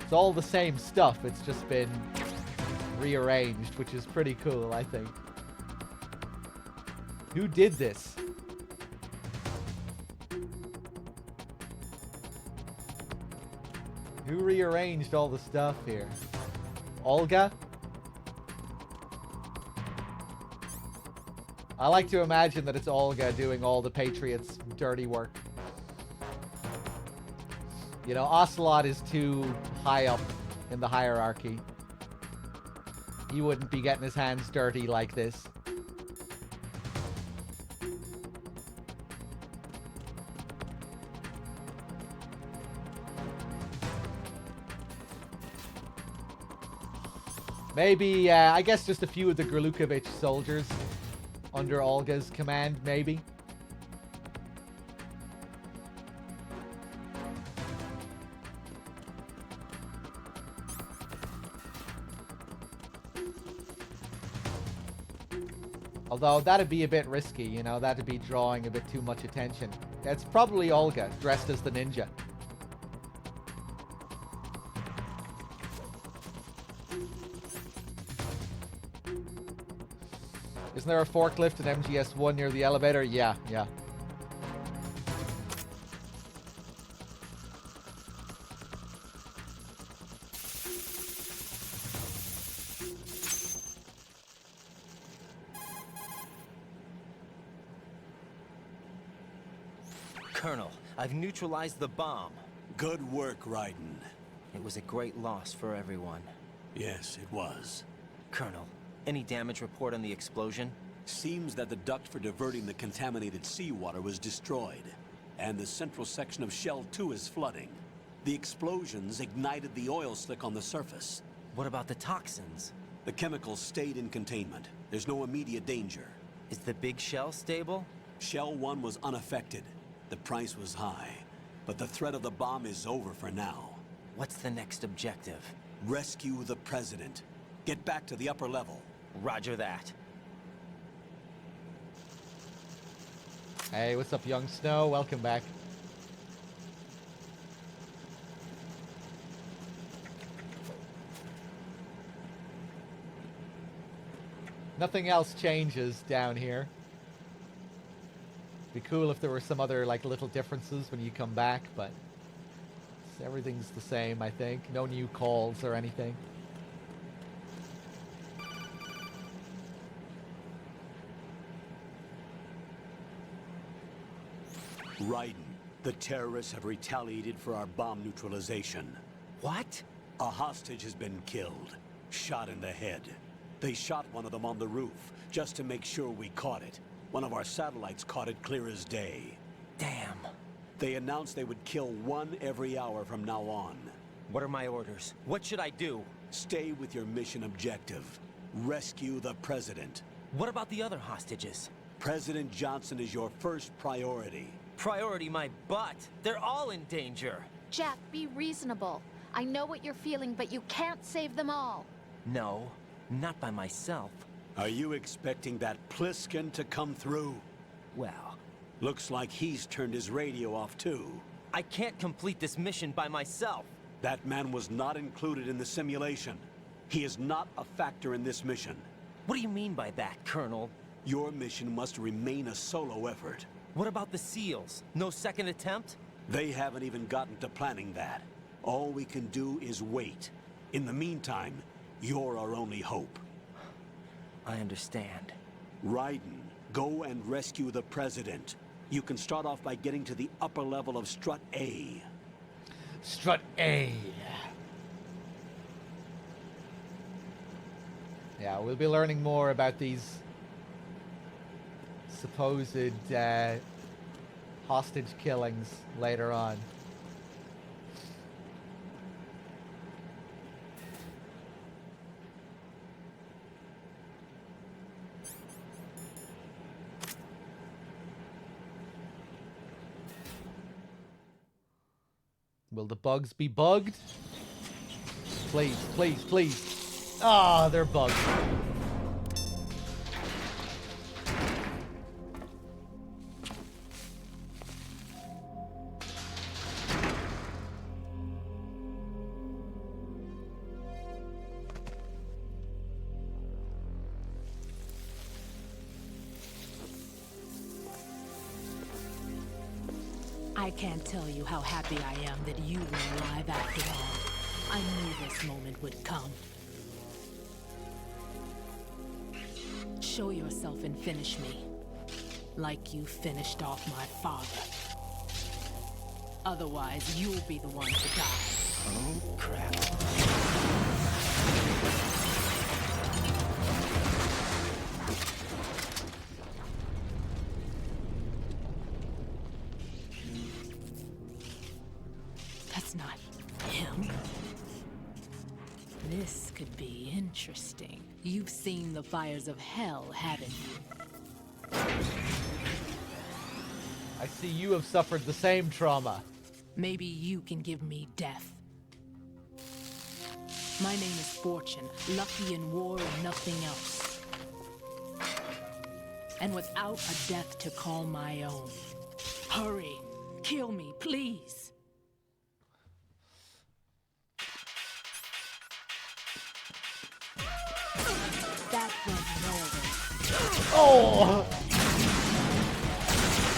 It's all the same stuff, it's just been rearranged, which is pretty cool, I think. Who did this? Who rearranged all the stuff here? Olga? I like to imagine that it's Olga doing all the Patriots' dirty work. You know, Ocelot is too high up in the hierarchy. He wouldn't be getting his hands dirty like this. Maybe, I guess just a few of the Grlukovich soldiers under Olga's command, maybe. Although that'd be a bit risky, you know, that'd be drawing a bit too much attention. It's probably Olga, dressed as the ninja. Isn't there a forklift in MGS1 near the elevator? Yeah. Colonel, I've neutralized the bomb. Good work, Raiden. It was a great loss for everyone. Yes, it was. Colonel, any damage report on the explosion? Seems that the duct for diverting the contaminated seawater was destroyed, and the central section of Shell 2 is flooding. The explosions ignited the oil slick on the surface. What about the toxins? The chemicals stayed in containment. There's no immediate danger. Is the big shell stable? Shell 1 was unaffected. The price was high, but the threat of the bomb is over for now. What's the next objective? Rescue the President. Get back to the upper level. Roger that. Hey, what's up, young Snow? Welcome back. Nothing else changes down here. Be cool if there were some other like little differences when you come back, but everything's the same, I think. No new calls or anything. Raiden, the terrorists have retaliated for our bomb neutralization. What? A hostage has been killed, shot in the head. They shot one of them on the roof, just to make sure we caught it. One of our satellites caught it clear as day. Damn. They announced they would kill one every hour from now on. What are my orders? What should I do? Stay with your mission objective. Rescue the President. What about the other hostages? President Johnson is your first priority. Priority my butt. They're all in danger. Jack, be reasonable. I know what you're feeling, but you can't save them all. No, not by myself. Are you expecting that Pliskin to come through? Well, Looks like he's turned his radio off too. I can't complete this mission by myself. That man was not included in the simulation. He is not a factor in this mission. What do you mean by that, Colonel? Your mission must remain a solo effort. What about the SEALs? No second attempt? They haven't even gotten to planning that. All we can do is wait. In the meantime, you're our only hope. I understand. Raiden, go and rescue the President. You can start off by getting to the upper level of Strut A. Strut A. Yeah, we'll be learning more about these supposed hostage killings later on. Will the bugs be bugged? Please, please, please. Ah, they're bugged. I can't tell you how happy I am that you were alive after all. I knew this moment would come. Show yourself and finish me. Like you finished off my father. Otherwise, you'll be the one to die. Oh, crap. That's not him. This could be interesting. You've seen the fires of hell, haven't you? I see you have suffered the same trauma. Maybe you can give me death. My name is Fortune, lucky in war and nothing else. And without a death to call my own. Hurry, kill me, please. That went nowhere. Oh!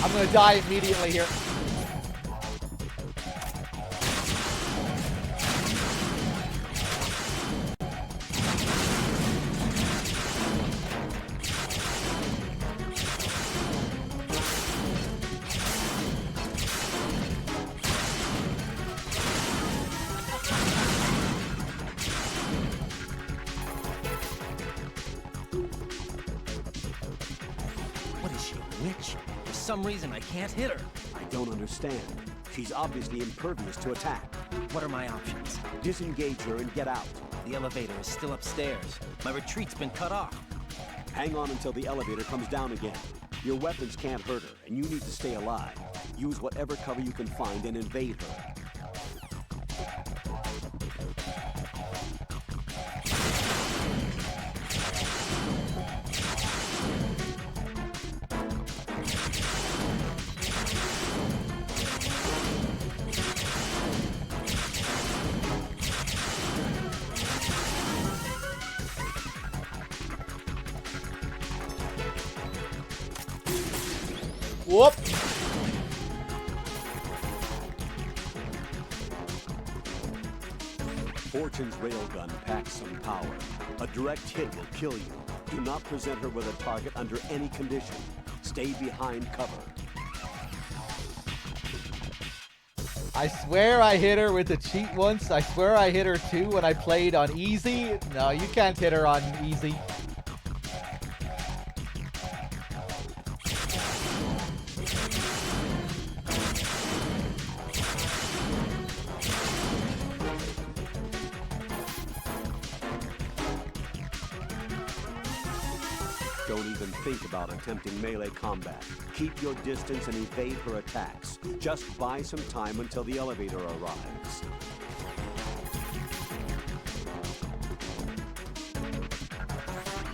I'm gonna die immediately here. What is she, a witch? For some reason, I can't hit her. I don't understand. She's obviously impervious to attack. What are my options? Disengage her and get out. The elevator is still upstairs. My retreat's been cut off. Hang on until the elevator comes down again. Your weapons can't hurt her, and you need to stay alive. Use whatever cover you can find and invade her. Whoop! Fortune's railgun packs some power. A direct hit will kill you. Do not present her with a target under any condition. Stay behind cover. I swear I hit her with a cheat once. I swear I hit her too when I played on easy. No, you can't hit her on easy. Don't even think about attempting melee combat. Keep your distance and evade her attacks. Just buy some time until the elevator arrives.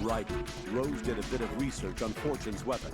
Right. Rose did a bit of research on Fortune's weapon.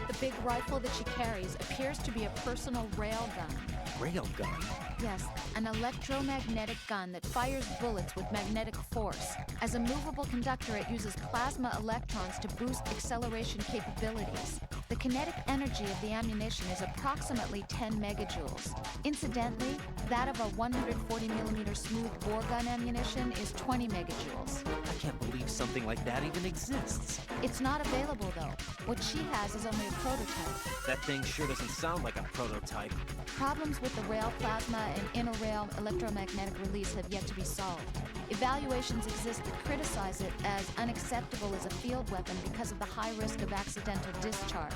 The big rifle that she carries appears to be a personal railgun. Railgun? Yes, an electromagnetic gun that fires bullets with magnetic force. As a movable conductor, it uses plasma electrons to boost acceleration capabilities. The kinetic energy of the ammunition is approximately 10 megajoules. Incidentally, that of a 140mm smooth bore gun ammunition is 20 megajoules. I can't believe something like that even exists. It's not available, though. What she has is only a prototype. That thing sure doesn't sound like a prototype. Problems with the rail plasma and inter-rail electromagnetic release have yet to be solved. Evaluations exist that criticize it as unacceptable as a field weapon because of the high risk of accidental discharge.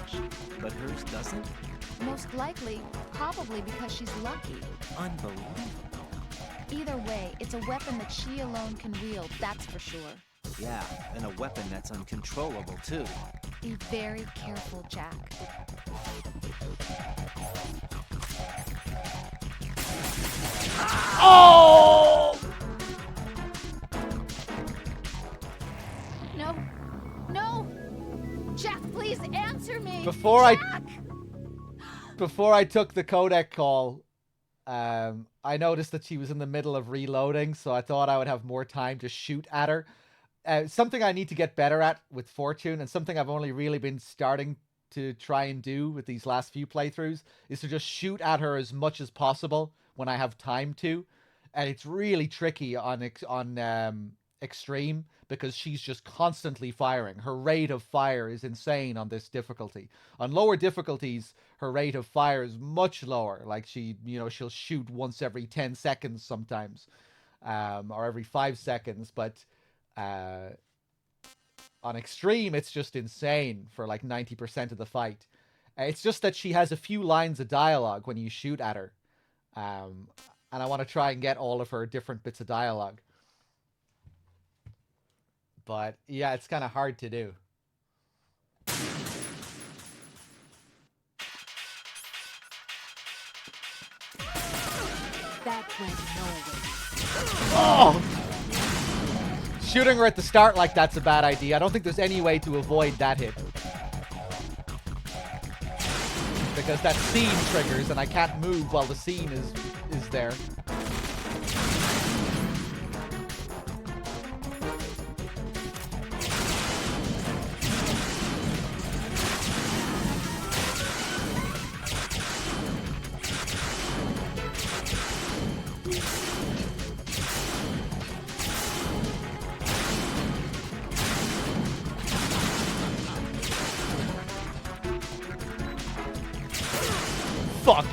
But hers doesn't? Most likely, probably because she's lucky. Unbelievable. Either way, it's a weapon that she alone can wield, that's for sure. Yeah, and a weapon that's uncontrollable, too. Be very careful, Jack. Oh! No. No! Jack, please answer me! Before Jack! I took the codec call, I noticed that she was in the middle of reloading, so I thought I would have more time to shoot at her. Something I need to get better at with Fortune, and something I've only really been starting to try and do with these last few playthroughs, is to just shoot at her as much as possible when I have time to. And it's really tricky on Extreme, because she's just constantly firing. Her rate of fire is insane on this difficulty. On lower difficulties, her rate of fire is much lower. Like she'll shoot once every 10 seconds sometimes, or every 5 seconds. But on Extreme, it's just insane for like 90% of the fight. It's just that she has a few lines of dialogue when you shoot at her. And I want to try and get all of her different bits of dialogue. But yeah, it's kind of hard to do. That went nowhere. Oh! Shooting her at the start like that's a bad idea. I don't think there's any way to avoid that hit. Because that scene triggers and I can't move while the scene is there. Fuck.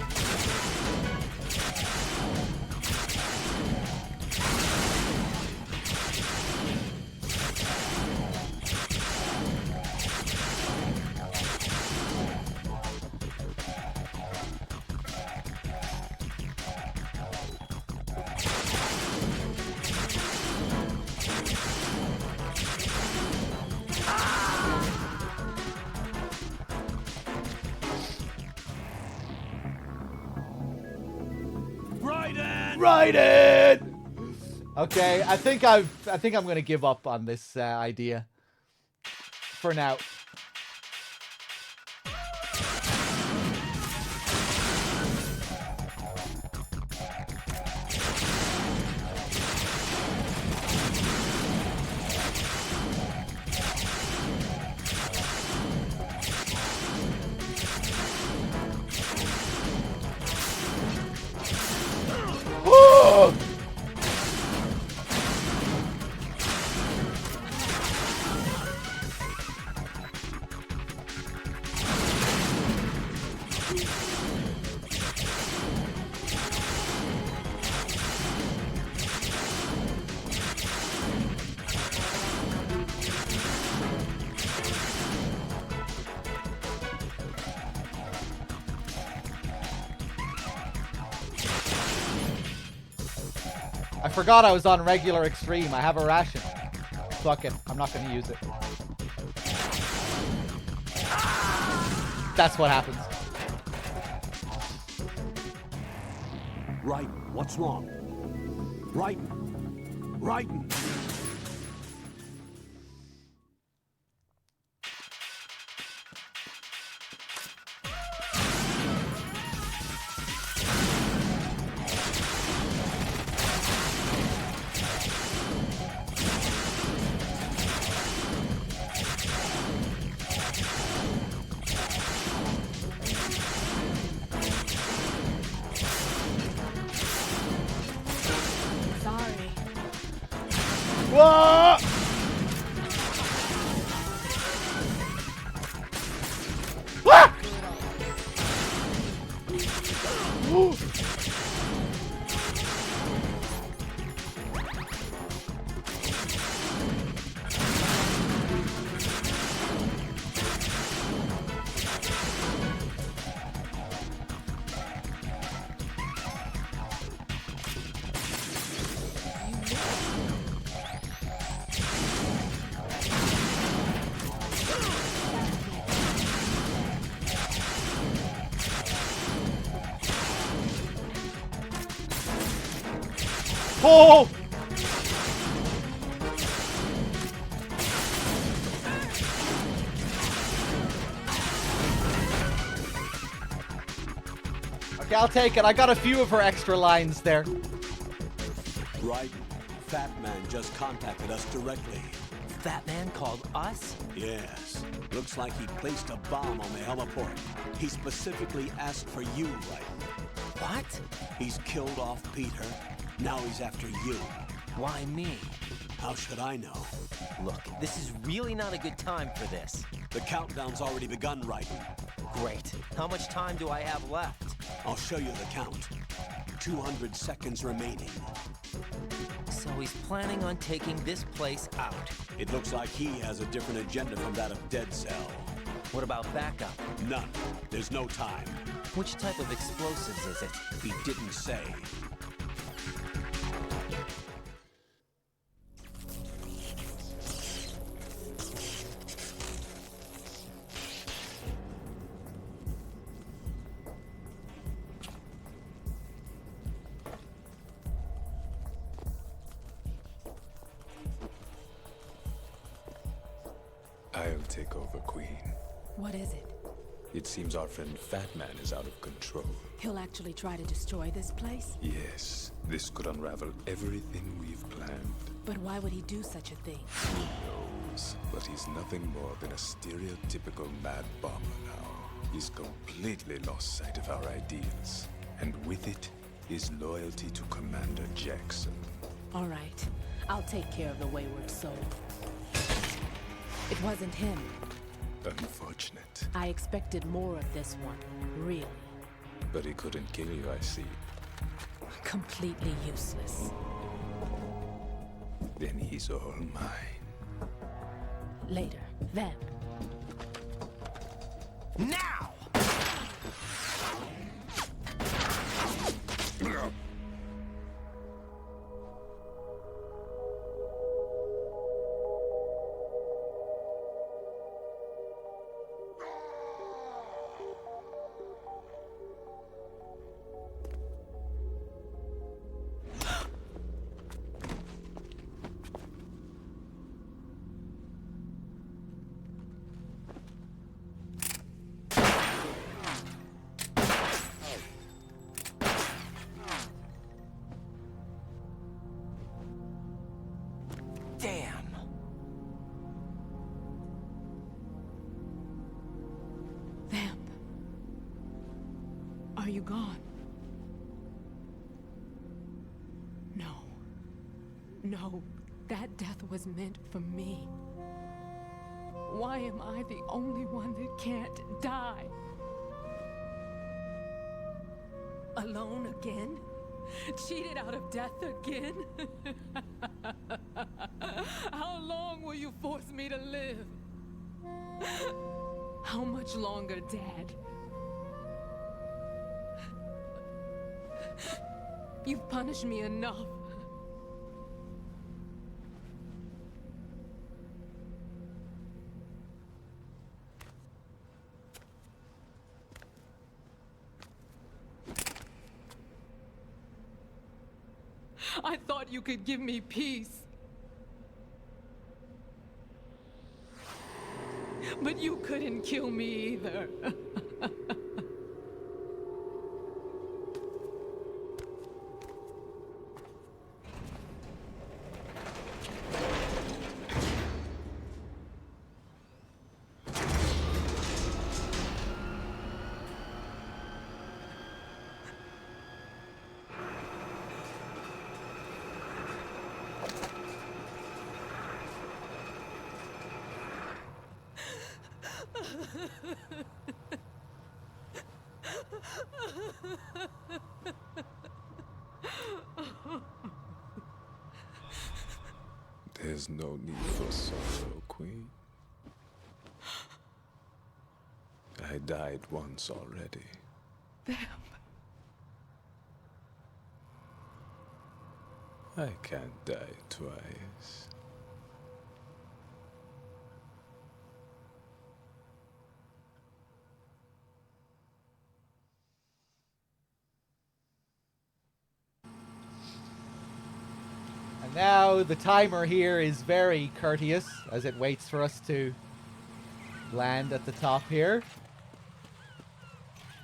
Raiden! Okay, I think I'm gonna give up on this idea for now. I forgot I was on regular Extreme. I have a ration. Fuck it. I'm not going to use it. That's what happens. Raiden, what's wrong? Raiden! Raiden! Sorry. Whoa! Ah! Ooh. Oh! Okay, I'll take it. I got a few of her extra lines there. Raiden, Fat Man just contacted us directly. Fat Man called us? Yes. Looks like he placed a bomb on the heliport. He specifically asked for you, Raiden. What? He's killed off Peter. Now he's after you. Why me? How should I know? Look, this is really not a good time for this. The countdown's already begun, Raiden. Great. How much time do I have left? I'll show you the count. 200 seconds remaining. So he's planning on taking this place out. It looks like he has a different agenda from that of Dead Cell. What about backup? None. There's no time. Which type of explosives is it? He didn't say. I'll take over, Queen. What is it? It seems our friend Fat Man is out of control. He'll actually try to destroy this place? Yes, this could unravel everything we've planned. But why would he do such a thing? Who knows? But he's nothing more than a stereotypical mad bomber now. He's completely lost sight of our ideals. And with it, his loyalty to Commander Jackson. All right. I'll take care of the wayward soul. It wasn't him. Unfortunate. I expected more of this one. Really. But he couldn't kill you, I see. Completely useless. Then he's all mine. Later. Then. Now! Damn. Vamp. Are you gone? No. No. That death was meant for me. Why am I the only one that can't die? Alone again? Cheated out of death again? How long will you force me to live? How much longer, Dad? You've punished me enough. I thought you could give me peace. But you couldn't kill me either. There's no need for sorrow, Queen. I died once already. Them. I can't die twice. And now the timer here is very courteous as it waits for us to land at the top here.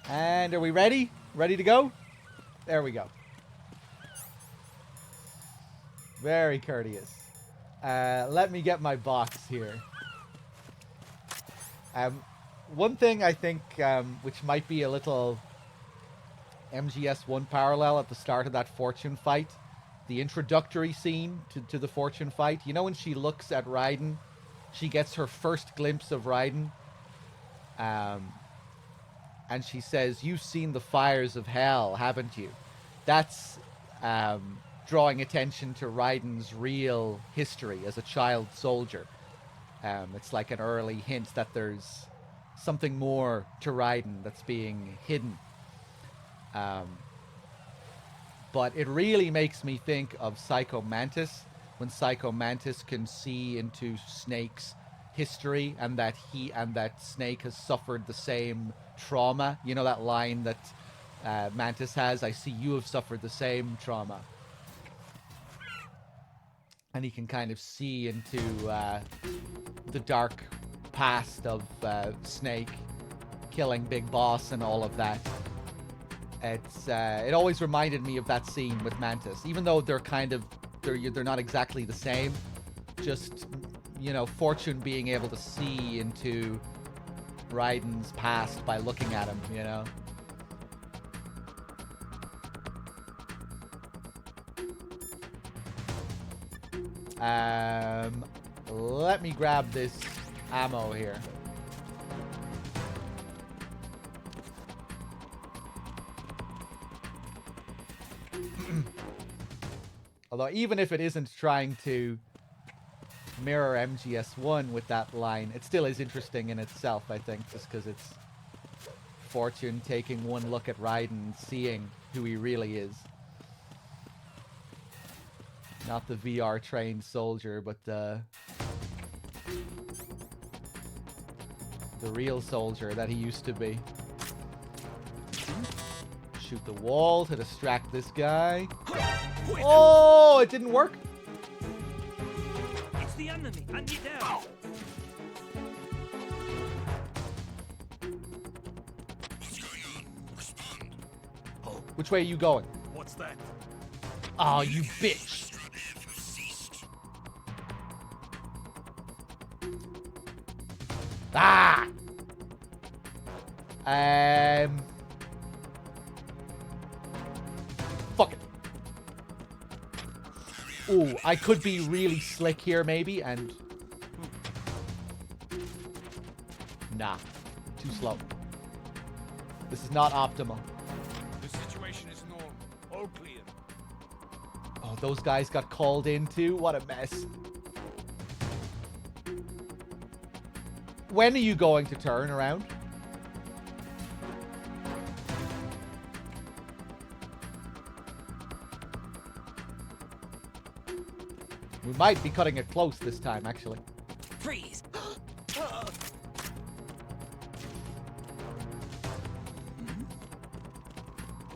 And are we ready? Ready to go? There we go. Very courteous. Let me get my box here. One thing I think which might be a little MGS1 parallel at the start of that fortune fight, the introductory scene to the fortune fight. You know when she looks at Raiden, she gets her first glimpse of Raiden, and she says, "You've seen the fires of hell, haven't you?" That's drawing attention to Raiden's real history as a child soldier. It's like an early hint that there's something more to Raiden that's being hidden. But it really makes me think of Psycho Mantis, when Psycho Mantis can see into Snake's history and that Snake has suffered the same trauma. You know that line that Mantis has, "I see you have suffered the same trauma." And he can kind of see into the dark past of Snake killing Big Boss and all of that. It always reminded me of that scene with Mantis, even though they're not exactly the same. Just, you know, Fortune being able to see into Raiden's past by looking at him, you know. Let me grab this ammo here. Although even if it isn't trying to mirror MGS1 with that line, it still is interesting in itself, I think, just because it's Fortune taking one look at Raiden and seeing who he really is. Not the VR-trained soldier, but the real soldier that he used to be. Shoot the wall to distract this guy. Oh, it didn't work. It's the enemy. Hand it down. What's going on? Respond. Oh. Which way are you going? What's that? Oh, you bitch. Ah! Fuck it. Ooh, I could be really slick here, maybe, and... Nah. Too slow. This is not optimal. The situation is normal. All clear. Oh, those guys got called in too? What a mess. When are you going to turn around? We might be cutting it close this time, actually. Freeze.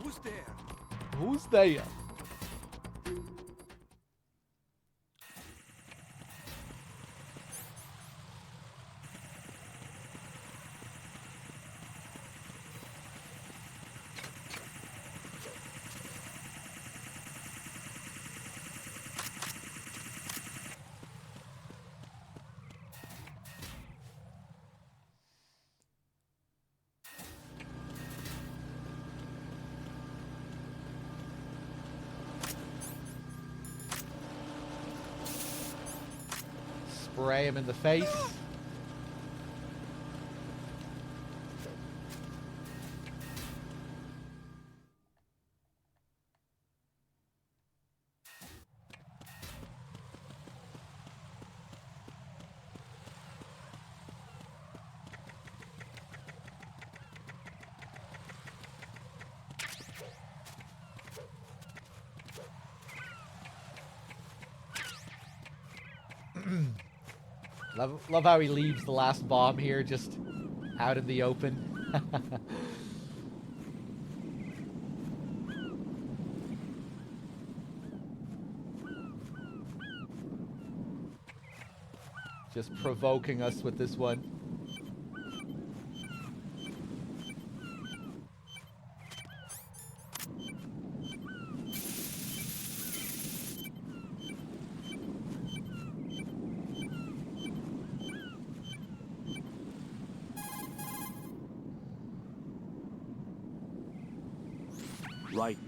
Who's there? Who's there? spray him in the face. Love how he leaves the last bomb here, just out in the open. Just provoking us with this one. Right.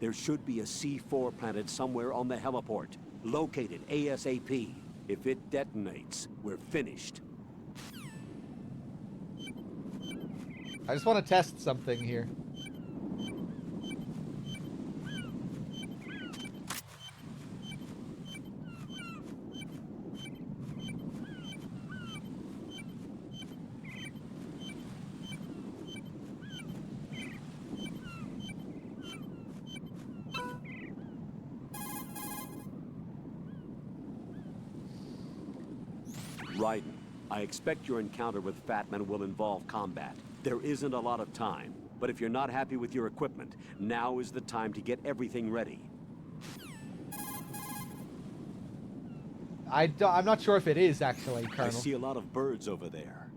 There should be a C4 planted somewhere on the heliport. Locate it ASAP. If it detonates, we're finished. I just want to test something here. Raiden, I expect your encounter with Fatman will involve combat. There isn't a lot of time, but if you're not happy with your equipment, now is the time to get everything ready. I'm not sure if it is, actually, Colonel. I see a lot of birds over there.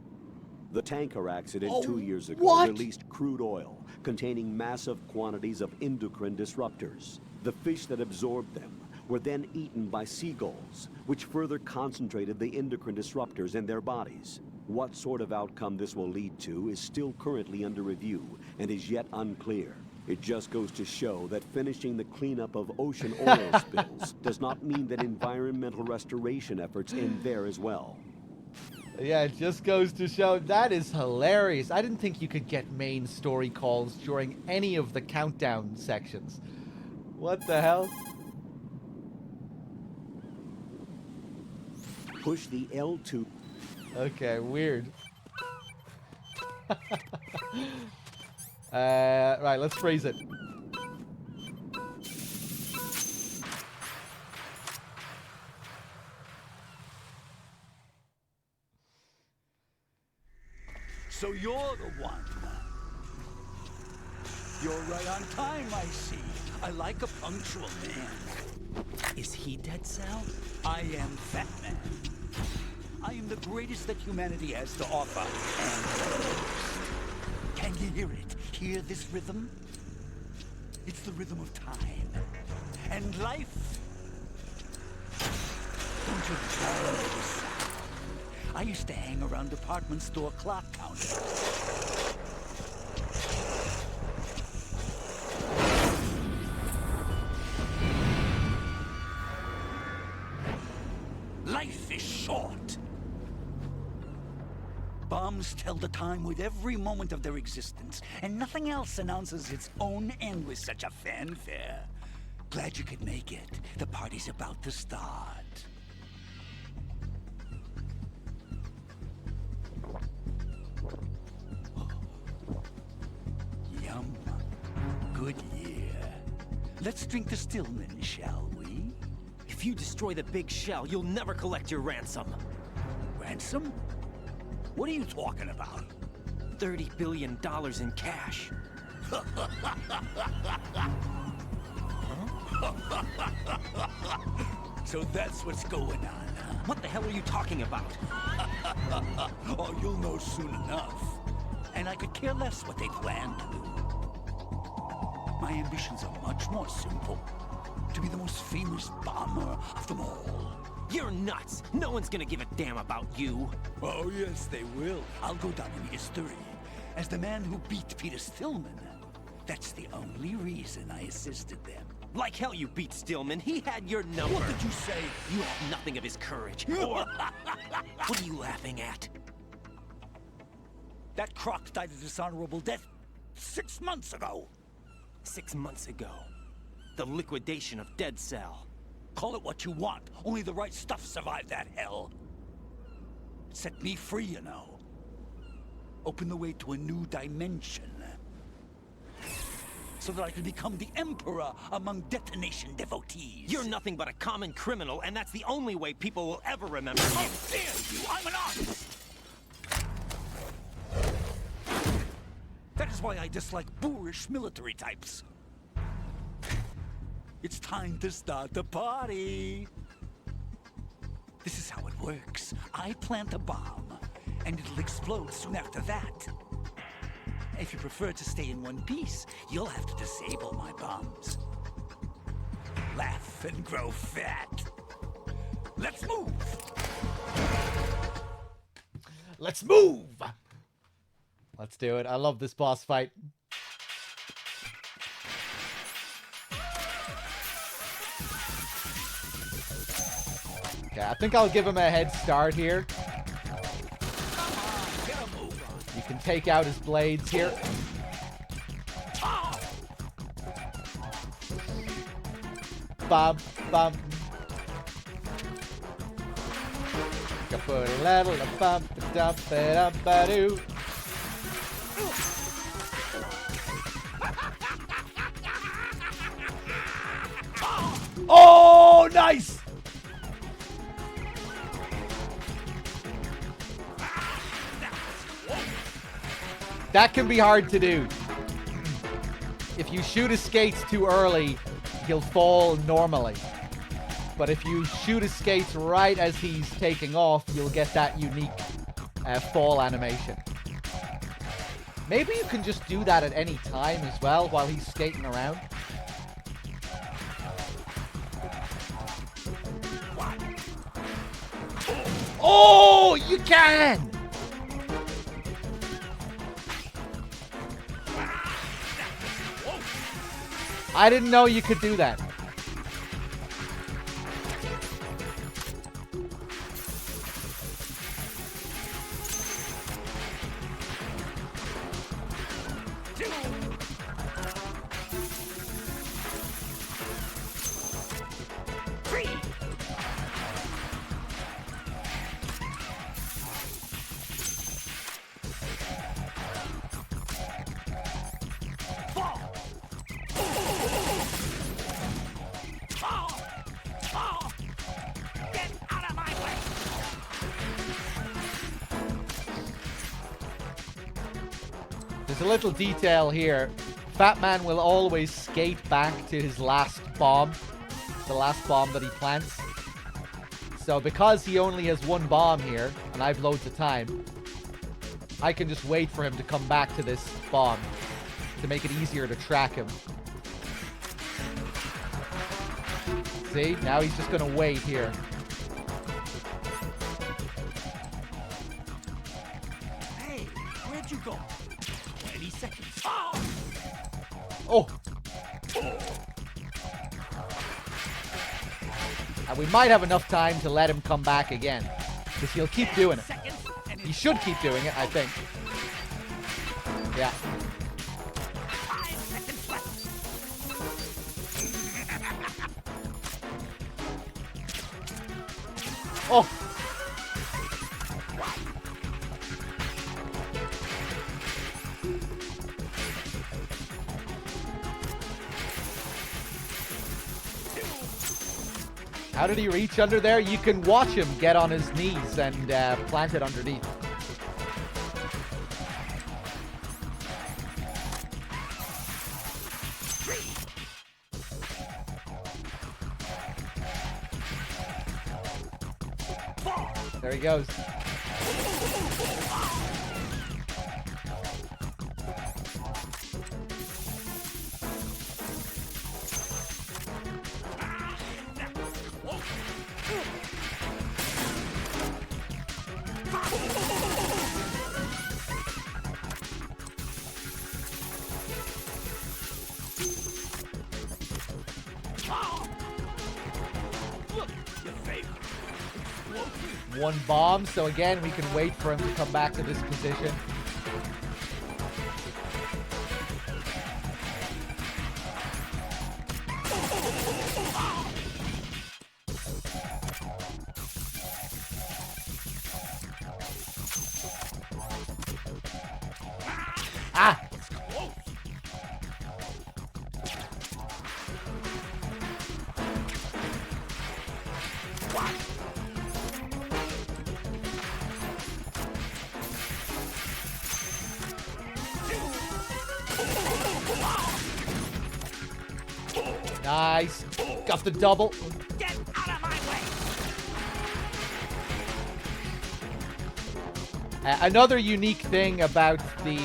The tanker accident 2 years ago what? released crude oil containing massive quantities of endocrine disruptors. The fish that absorbed them were then eaten by seagulls, which further concentrated the endocrine disruptors in their bodies. What sort of outcome this will lead to is still currently under review and is yet unclear. It just goes to show that finishing the cleanup of ocean oil spills does not mean that environmental restoration efforts end there as well. Yeah, it just goes to show. That is hilarious. I didn't think you could get main story calls during any of the countdown sections. What the hell? Push the L2. Okay, weird. Right, let's freeze it. So you're the one. You're right on time, I see. I like a punctual man. Is he dead, Sal? I am Fat Man. I am the greatest that humanity has to offer. And can you hear it? Hear this rhythm? It's the rhythm of time. And life. Don't you dare make this sound. I used to hang around department store clock counters. Life is short. Bombs tell the time with every moment of their existence, and nothing else announces its own end with such a fanfare. Glad you could make it. The party's about to start. Yum. Good year. Let's drink to Stillman, shall we? If you destroy the big shell, you'll never collect your ransom. Ransom? What are you talking about? $30 billion in cash. So that's what's going on, huh? What the hell are you talking about? Oh, you'll know soon enough. And I could care less what they plan to do. My ambitions are much more simple. To be the most famous bomber of them all. You're nuts! No one's gonna give a damn about you. Oh, yes, they will. I'll go down in history as the man who beat Peter Stillman. That's the only reason I assisted them. Like hell you beat Stillman. He had your number. What did you say? You have nothing of his courage. Or... What are you laughing at? That Croc died a dishonorable death 6 months ago. 6 months ago. The liquidation of Dead Cell. Call it what you want. Only the right stuff survived that hell. It set me free, you know. Opened the way to a new dimension. So that I could become the Emperor among detonation devotees. You're nothing but a common criminal, and that's the only way people will ever remember you. How dare you! I'm an artist! That is why I dislike boorish military types. It's time to start the party. This is how it works. I plant a bomb, and it'll explode soon after that. If you prefer to stay in one piece, you'll have to disable my bombs. Laugh and grow fat. Let's move! Let's move! Let's do it. I love this boss fight. Okay, I think I'll give him a head start here. You can take out his blades here. Bum, bum. Ka-ba-da-la-la-bum-ba-dum-ba-dum-ba-doo. Oh, nice! That can be hard to do. If you shoot his skates too early, he'll fall normally. But if you shoot his skates right as he's taking off, you'll get that unique fall animation. Maybe you can just do that at any time as well while he's skating around. Oh, you can! I didn't know you could do that. There's a little detail here. Fat Man will always skate back to his last bomb. The last bomb that he plants. So because he only has one bomb here, and I've loads of time, I can just wait for him to come back to this bomb to make it easier to track him. See? Now he's just going to wait here. Hey, where'd you go? 20 seconds. Oh! And we might have enough time to let him come back again. Because he'll keep doing it. He should keep doing it, I think. Yeah. Oh! How did he reach under there? You can watch him get on his knees and plant it underneath. There he goes. one bomb, so again, we can wait for him to come back to this position. Ah! Nice. Got the double. Get out of my way! Another unique thing about the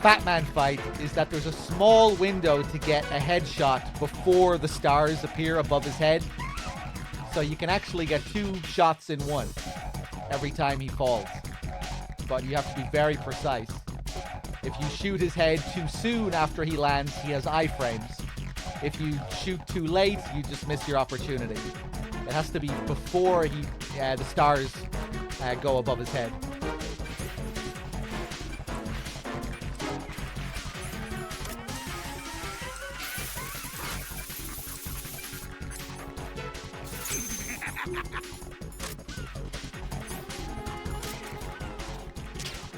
Fat Man fight is that there's a small window to get a headshot before the stars appear above his head. So you can actually get 2 shots in one every time he falls. But you have to be very precise. If you shoot his head too soon after he lands, he has iframes. If you shoot too late, you just miss your opportunity. It has to be before the stars go above his head.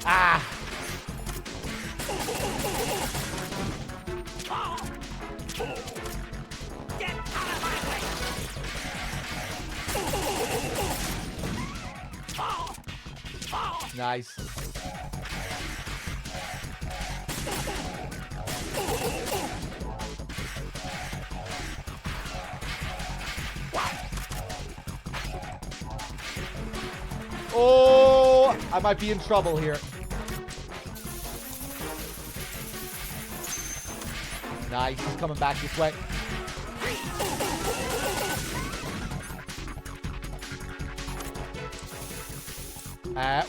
Ah! Get out of my way! Nice. Oh, I might be in trouble here. Nice, he's coming back this way.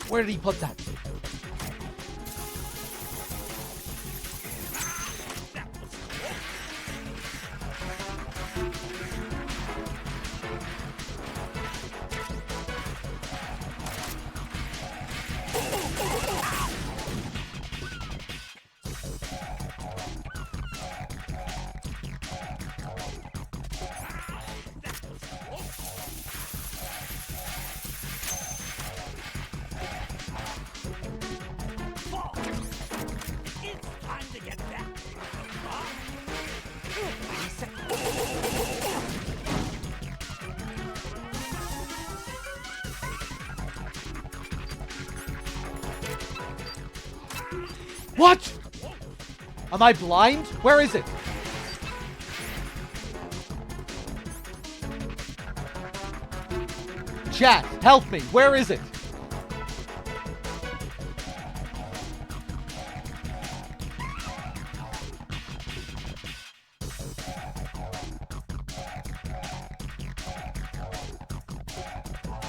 Where did he put that? What? Am I blind? Where is it? Chat, help me. Where is it?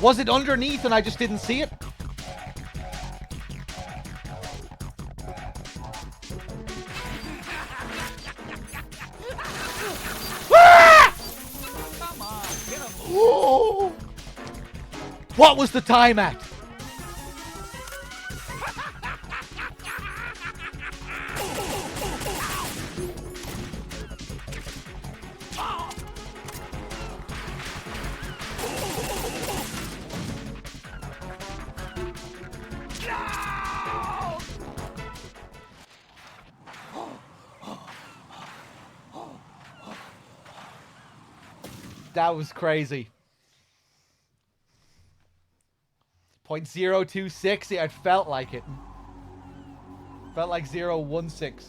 Was it underneath and I just didn't see it? Whoa! What was the time at? That was crazy. 0.026. It felt like it. Felt like 0.16.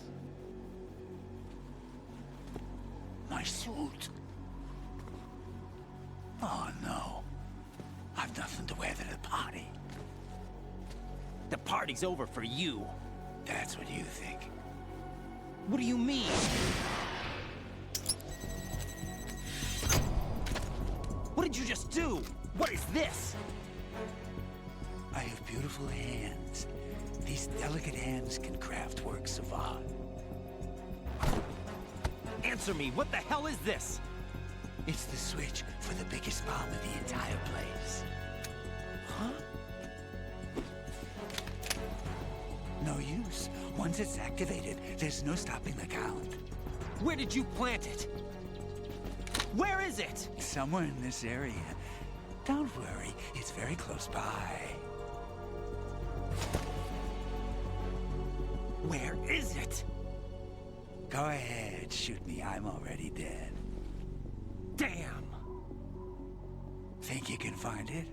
My suit. Oh no. I've nothing to wear to the party. The party's over for you. That's what you think. What do you mean? What did you just do? What is this? I have beautiful hands. These delicate hands can craft works of art. Answer me, what the hell is this? It's the switch for the biggest bomb in the entire place. Once it's activated, there's no stopping the count. Where did you plant it? Where is it? Somewhere in this area. Don't worry, it's very close by. Where is it? Go ahead, shoot me. I'm already dead. Damn! Think you can find it?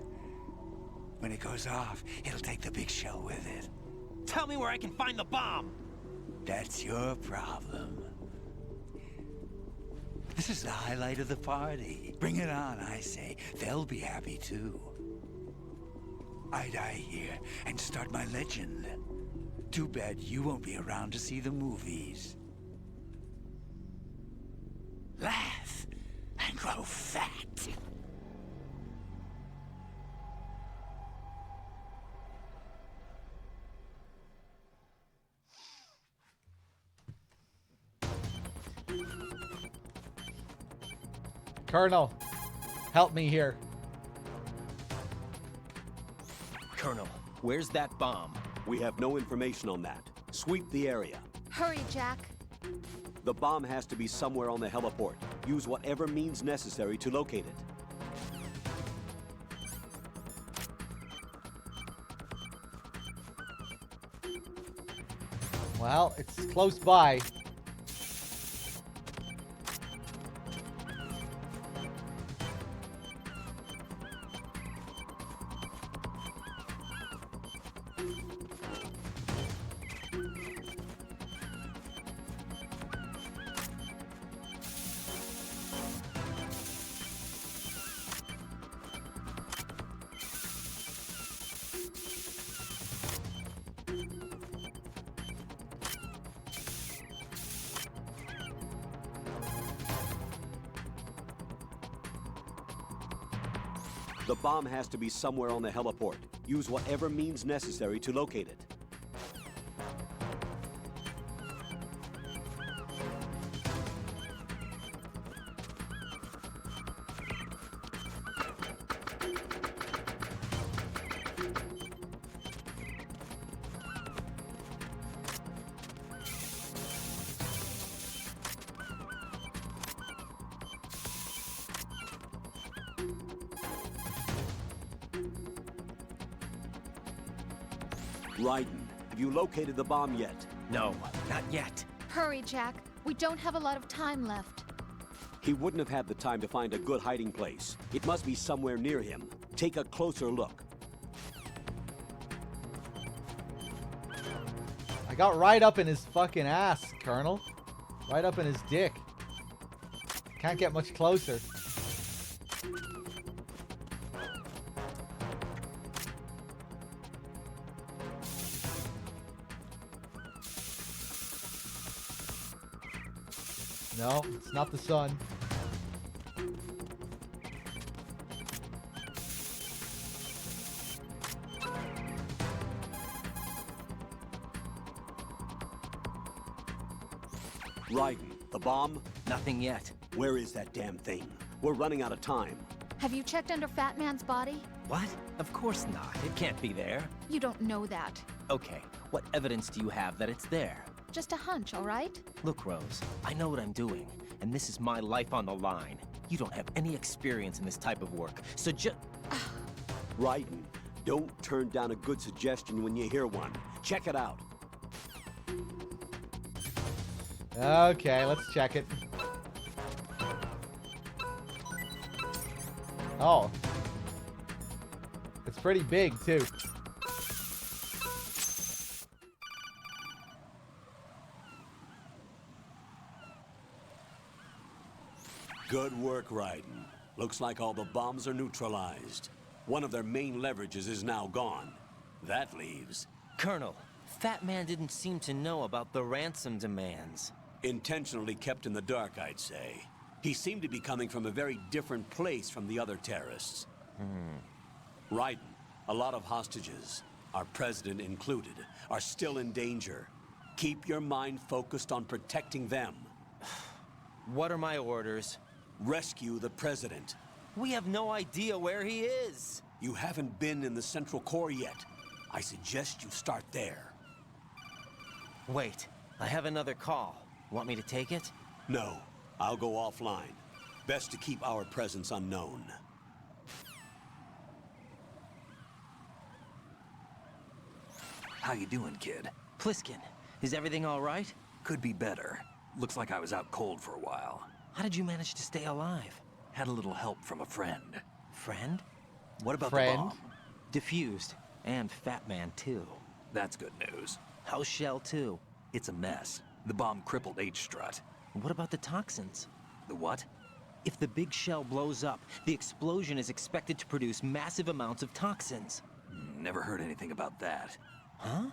When it goes off, it'll take the big show with it. Tell me where I can find the bomb! That's your problem. This is the highlight of the party. Bring it on, I say. They'll be happy too. I die here and start my legend. Too bad you won't be around to see the movies. Laugh and grow fat. Colonel, help me here. Colonel, where's that bomb? We have no information on that. Sweep the area. Hurry, Jack. The bomb has to be somewhere on the heliport. Use whatever means necessary to locate it. Well, it's close by. The bomb has to be somewhere on the heliport. Use whatever means necessary to locate it. Raiden, have you located the bomb yet? No, not yet. Hurry, Jack. We don't have a lot of time left. He wouldn't have had the time to find a good hiding place. It must be somewhere near him. Take a closer look. I got right up in his fucking ass, Colonel. Right up in his dick. Can't get much closer. No, it's not the sun. Raiden, the bomb? Nothing yet. Where is that damn thing? We're running out of time. Have you checked under Fat Man's body? What? Of course not. It can't be there. You don't know that. Okay, what evidence do you have that it's there? Just a hunch, all right? Look, Rose, I know what I'm doing, and this is my life on the line. You don't have any experience in this type of work, so just... Raiden, don't turn down a good suggestion when you hear one. Check it out. Okay, let's check it. Oh. It's pretty big, too. Good work, Raiden. Looks like all the bombs are neutralized. One of their main leverages is now gone. That leaves... Colonel, Fat Man didn't seem to know about the ransom demands. Intentionally kept in the dark, I'd say. He seemed to be coming from a very different place from the other terrorists. Raiden, a lot of hostages, our president included, are still in danger. Keep your mind focused on protecting them. What are my orders? Rescue the president. We have no idea where he is. You haven't been in the Central Core yet. I suggest you start there. Wait, I have another call. Want me to take it? No, I'll go offline. Best to keep our presence unknown. How you doing, kid? Pliskin, is everything all right? Could be better. Looks like I was out cold for a while. How did you manage to stay alive? Had a little help from a friend. Friend? What about Friend? the bomb? Diffused. And Fat Man, too. That's good news. How's Shell, too? It's a mess. The bomb crippled H-Strut. What about the toxins? The what? If the big shell blows up, the explosion is expected to produce massive amounts of toxins. Never heard anything about that. Huh?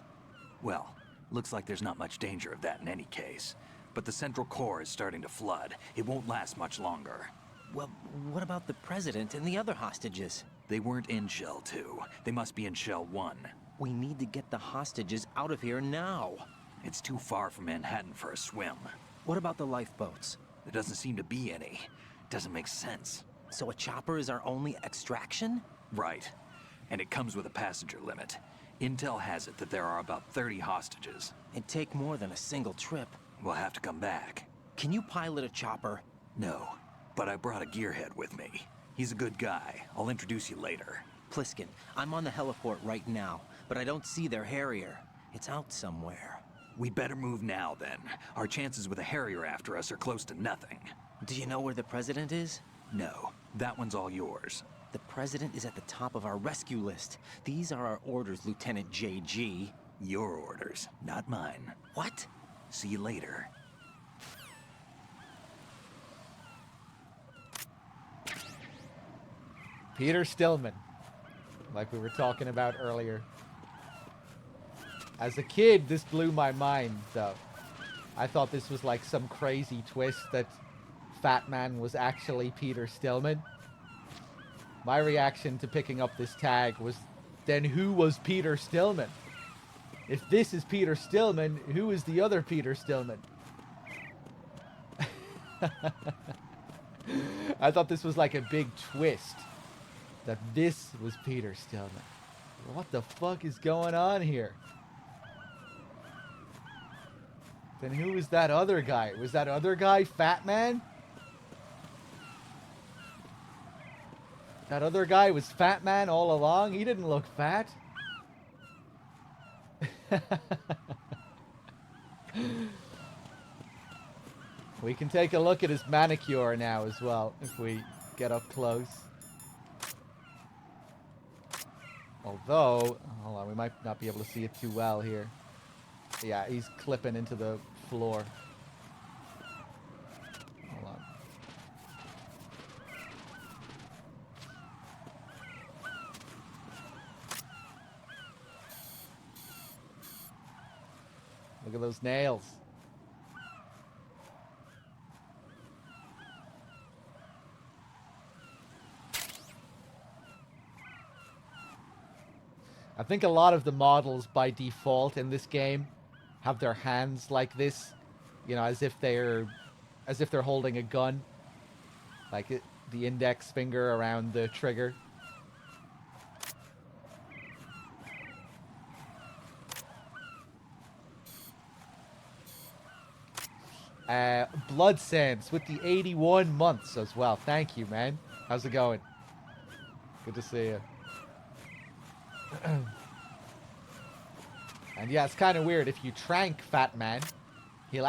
Well, looks like there's not much danger of that in any case. But the central core is starting to flood. It won't last much longer. Well, what about the president and the other hostages? They weren't in Shell 2. They must be in Shell 1. We need to get the hostages out of here now. It's too far from Manhattan for a swim. What about the lifeboats? There doesn't seem to be any. Doesn't make sense. So a chopper is our only extraction? Right. And it comes with a passenger limit. Intel has it that there are about 30 hostages. It'd take more than a single trip. We'll have to come back. Can you pilot a chopper? No, but I brought a gearhead with me. He's a good guy. I'll introduce you later. Pliskin, I'm on the heliport right now, but I don't see their Harrier. It's out somewhere. We better move now, then. Our chances with a Harrier after us are close to nothing. Do you know where the president is? No, that one's all yours. The president is at the top of our rescue list. These are our orders, Lieutenant JG. Your orders, not mine. What? See you later. Peter Stillman, like we were talking about earlier. As a kid, this blew my mind, though. I thought this was like some crazy twist that Fat Man was actually Peter Stillman. My reaction to picking up this tag was, then who was Peter Stillman? If this is Peter Stillman, who is the other Peter Stillman? I thought this was like a big twist, that this was Peter Stillman. What the fuck is going on here? Then who was that other guy? Was that other guy Fat Man? That other guy was Fat Man all along? He didn't look fat. We can take a look at his manicure now as well, if we get up close. Although, hold on, we might not be able to see it too well here. Yeah, he's clipping into the floor. Hold on. Look at those nails. I think a lot of the models by default in this game have their hands like this, you know, as if they're holding a gun, like the index finger around the trigger. Blood Sands with the 81 months as well. Thank you, man. How's it going? Good to see you. And yeah, it's kind of weird. If you trank Fat Man, he'll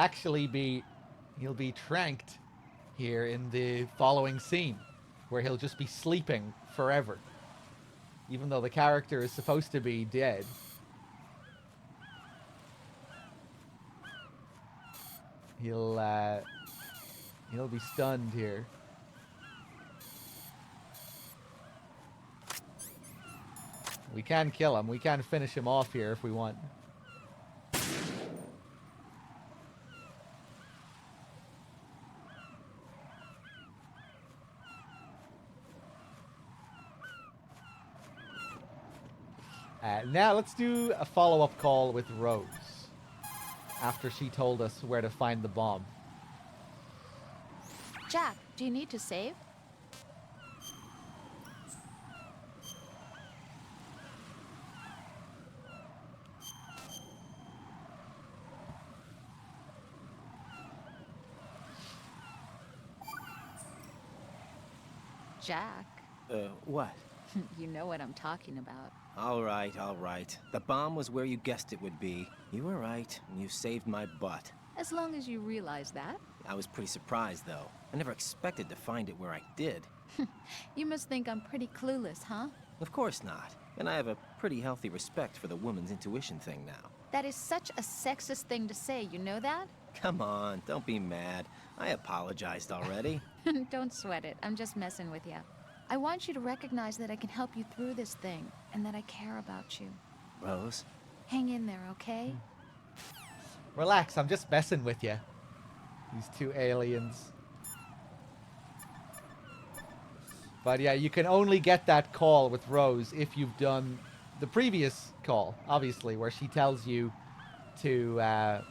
be tranked here in the following scene, where he'll just be sleeping forever, even though the character is supposed to be dead. He'll be stunned here. We can kill him. We can finish him off here if we want. Now let's do a follow-up call with Rose after she told us where to find the bomb. Jack, do you need to save? Jack. What? You know what I'm talking about. All right, all right. The bomb was where you guessed it would be. You were right, and you saved my butt. As long as you realize that. I was pretty surprised, though. I never expected to find it where I did. You must think I'm pretty clueless, huh? Of course not. And I have a pretty healthy respect for the woman's intuition thing now. That is such a sexist thing to say, you know that? Come on, don't be mad. I apologized already. Don't sweat it. I'm just messing with you. I want you to recognize that I can help you through this thing, and that I care about you. Rose? Hang in there, okay? Relax, I'm just messing with you. These two aliens. But yeah, you can only get that call with Rose if you've done the previous call, obviously, where she tells you to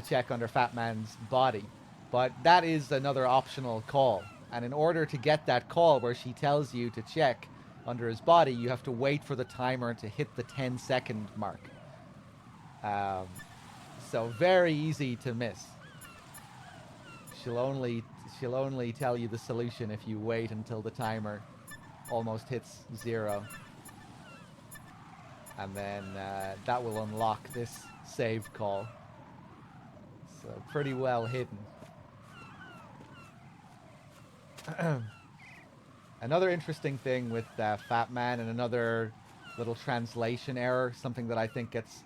check under Fat Man's body. But that is another optional call. And in order to get that call where she tells you to check under his body, you have to wait for the timer to hit the 10-second mark. So very easy to miss. She'll only tell you the solution if you wait until the timer almost hits 0. And then that will unlock this save call. So pretty well hidden. Another interesting thing with Fat Man, and another little translation error, something that I think gets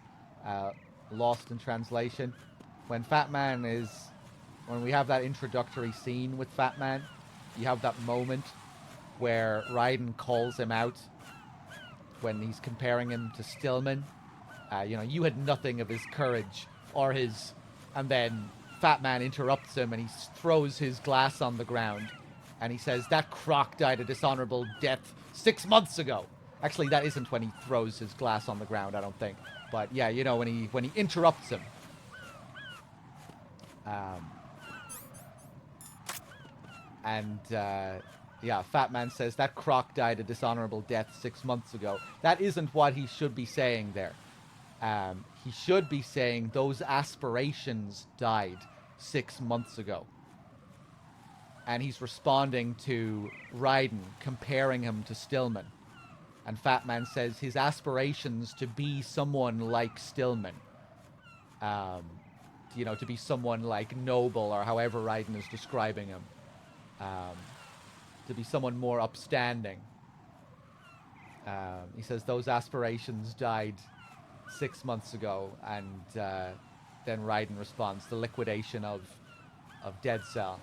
lost in translation. When we have that introductory scene with Fat Man, you have that moment where Raiden calls him out when he's comparing him to Stillman. You had nothing of his courage or his... And then Fat Man interrupts him and he throws his glass on the ground. And he says, that croc died a dishonorable death 6 months ago. Actually, that isn't when he throws his glass on the ground, I don't think. But yeah, when he interrupts him. Fat Man says, that croc died a dishonorable death 6 months ago. That isn't what he should be saying there. He should be saying, those aspirations died 6 months ago. And he's responding to Raiden, comparing him to Stillman. And Fat Man says his aspirations to be someone like Stillman. To be someone like Noble, or however Raiden is describing him. To be someone more upstanding. He says those aspirations died 6 months ago. And then Raiden responds, the liquidation of Dead Cell.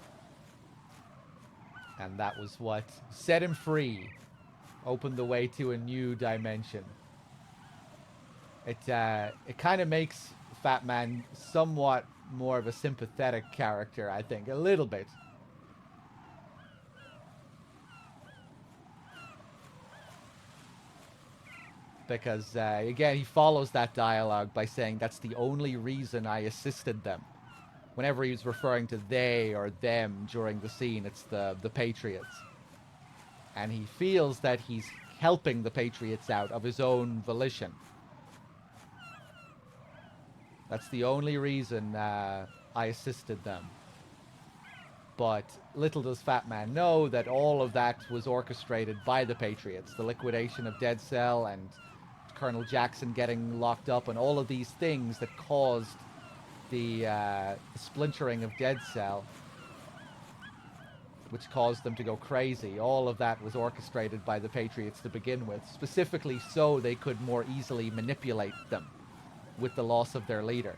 And that was what set him free, opened the way to a new dimension. It kind of makes Fat Man somewhat more of a sympathetic character, I think, a little bit. Because, again, he follows that dialogue by saying, that's the only reason I assisted them. Whenever he's referring to they or them during the scene, it's the Patriots. And he feels that he's helping the Patriots out of his own volition. That's the only reason I assisted them. But little does Fat Man know that all of that was orchestrated by the Patriots. The liquidation of Dead Cell and Colonel Jackson getting locked up and all of these things that caused the splintering of Dead Cell, which caused them to go crazy. All of that was orchestrated by the Patriots to begin with, specifically so they could more easily manipulate them with the loss of their leader.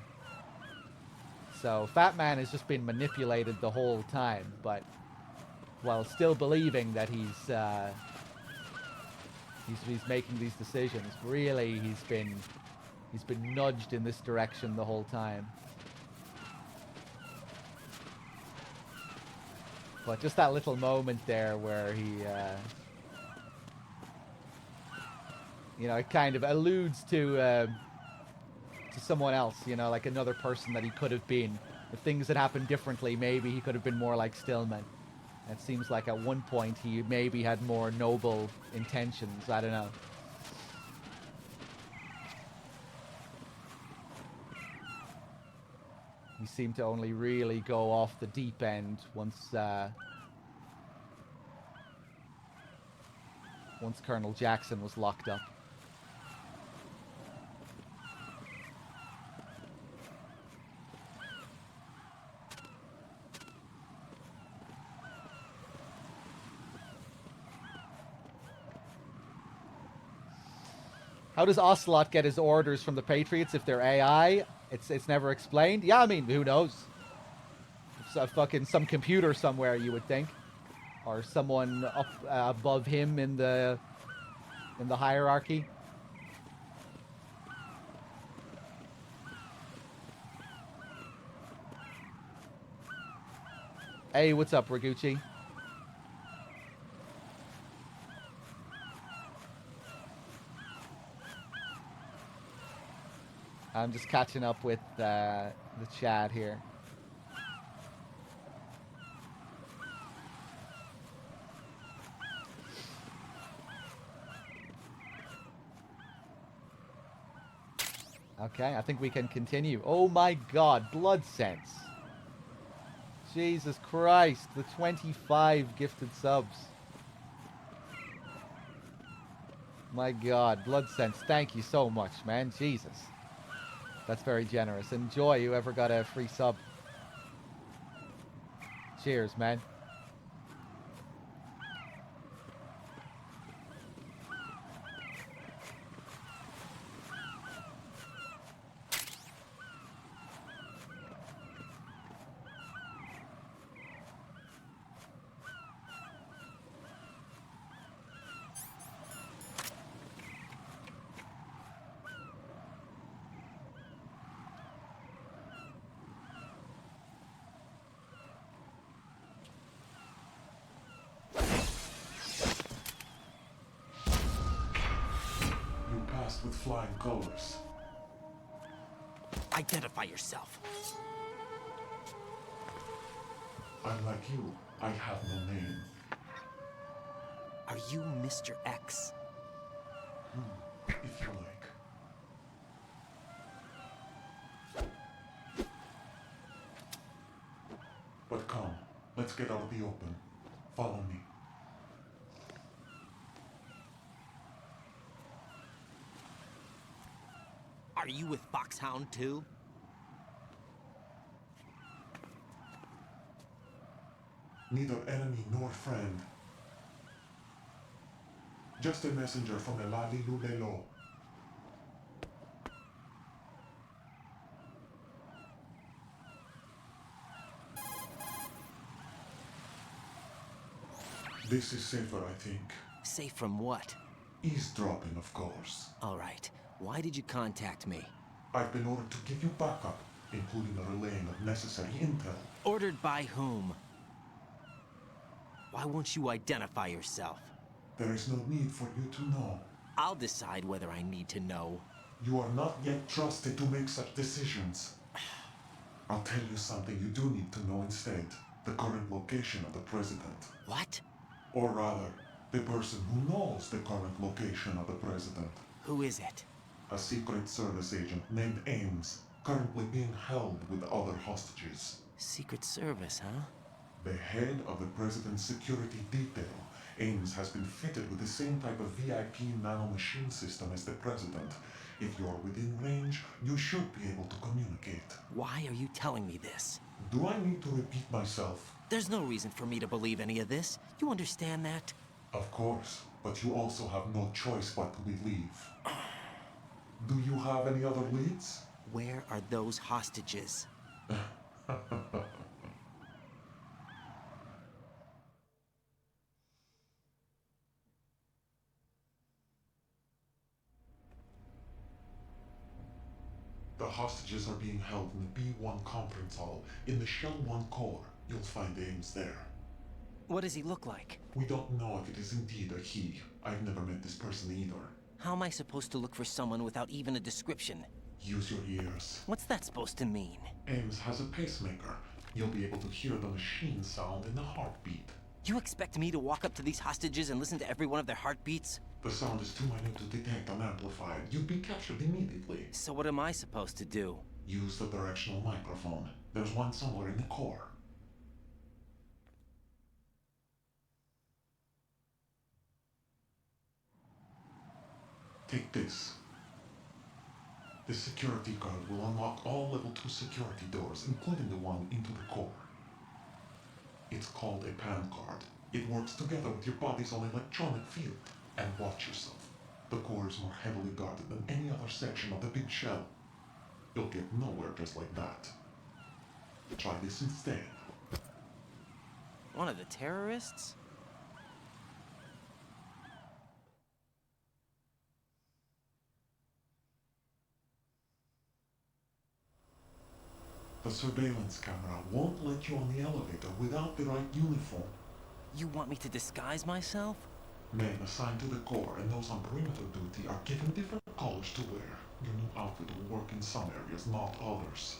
So Fat Man has just been manipulated the whole time, but while still believing that he's making these decisions, really he's been nudged in this direction the whole time. But just that little moment there where he, it kind of alludes to someone else, like another person that he could have been. If things had happened differently, maybe he could have been more like Stillman. It seems like at one point he maybe had more noble intentions. I don't know. He seemed to only really go off the deep end once once Colonel Jackson was locked up. How does Ocelot get his orders from the Patriots if they're AI? It's never explained. Yeah, I mean, who knows? It's fucking some computer somewhere, you would think, or someone up above him in the hierarchy. Hey, what's up, Raguchi? I'm just catching up with the chat here. Okay, I think we can continue. Oh my god, Blood Sense. Jesus Christ, the 25 gifted subs. My god, Blood Sense, thank you so much, man. Jesus. That's very generous. Enjoy whoever got a free sub. Cheers, man. With flying colors. Identify yourself. Unlike you, I have no name. Are you Mr. X? If you like. But come, let's get out of the open. Follow me. Are you with Foxhound too? Neither enemy nor friend. Just a messenger from Elali Lulelo. This is safer, I think. Safe from what? Eavesdropping, of course. All right. Why did you contact me? I've been ordered to give you backup, including the relaying of necessary intel. Ordered by whom? Why won't you identify yourself? There is no need for you to know. I'll decide whether I need to know. You are not yet trusted to make such decisions. I'll tell you something you do need to know instead. The current location of the president. What? Or rather, the person who knows the current location of the president. Who is it? A Secret Service agent named Ames, currently being held with other hostages. Secret Service, huh? The head of the president's security detail, Ames has been fitted with the same type of VIP nanomachine system as the president. If you're within range, you should be able to communicate. Why are you telling me this? Do I need to repeat myself? There's no reason for me to believe any of this. You understand that? Of course, but you also have no choice but to believe. Do you have any other leads? Where are those hostages? The hostages are being held in the B1 conference hall. In the Shell 1 core, you'll find Ames there. What does he look like? We don't know if it is indeed a he. I've never met this person either. How am I supposed to look for someone without even a description? Use your ears. What's that supposed to mean? Ames has a pacemaker. You'll be able to hear the machine sound in the heartbeat. You expect me to walk up to these hostages and listen to every one of their heartbeats? The sound is too minute to detect unamplified. You'd be captured immediately. So what am I supposed to do? Use the directional microphone. There's one somewhere in the core. Take this. The security card will unlock all level 2 security doors, including the one into the core. It's called a PAN card. It works together with your body's own electronic field. And watch yourself. The core is more heavily guarded than any other section of the big shell. You'll get nowhere just like that. Try this instead. One of the terrorists? The surveillance camera won't let you on the elevator without the right uniform. You want me to disguise myself? Men assigned to the core and those on perimeter duty are given different colors to wear. Your new outfit will work in some areas, not others.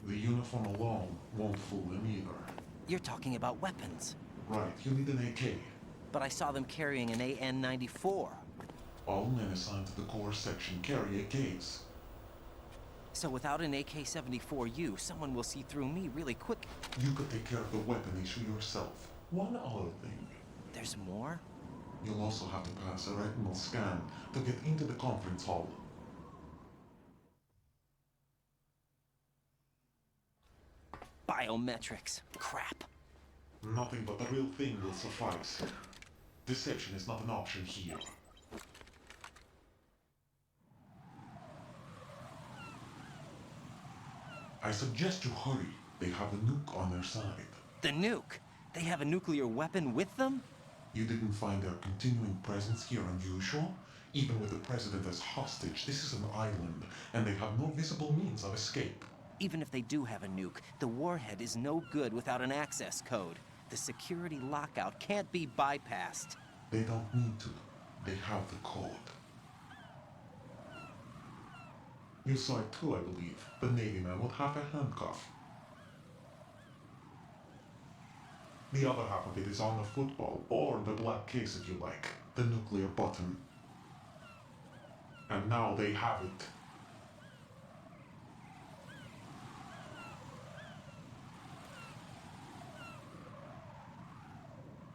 The uniform alone won't fool them either. You're talking about weapons. Right, you need an AK. But I saw them carrying an AN-94. All men assigned to the core section carry AKs. So without an AK-74U, someone will see through me really quick. You could take care of the weapon issue yourself. One other thing. There's more? You'll also have to pass a retinal scan to get into the conference hall. Biometrics. Crap. Nothing but the real thing will suffice. Deception is not an option here. I suggest you hurry. They have a nuke on their side. The nuke? They have a nuclear weapon with them? You didn't find their continuing presence here unusual? Even with the president as hostage, this is an island, and they have no visible means of escape. Even if they do have a nuke, the warhead is no good without an access code. The security lockout can't be bypassed. They don't need to. They have the code. You saw it too, I believe. The Navy man with half a handcuff. The other half of it is on the football, or the black case if you like. The nuclear button. And now they have it.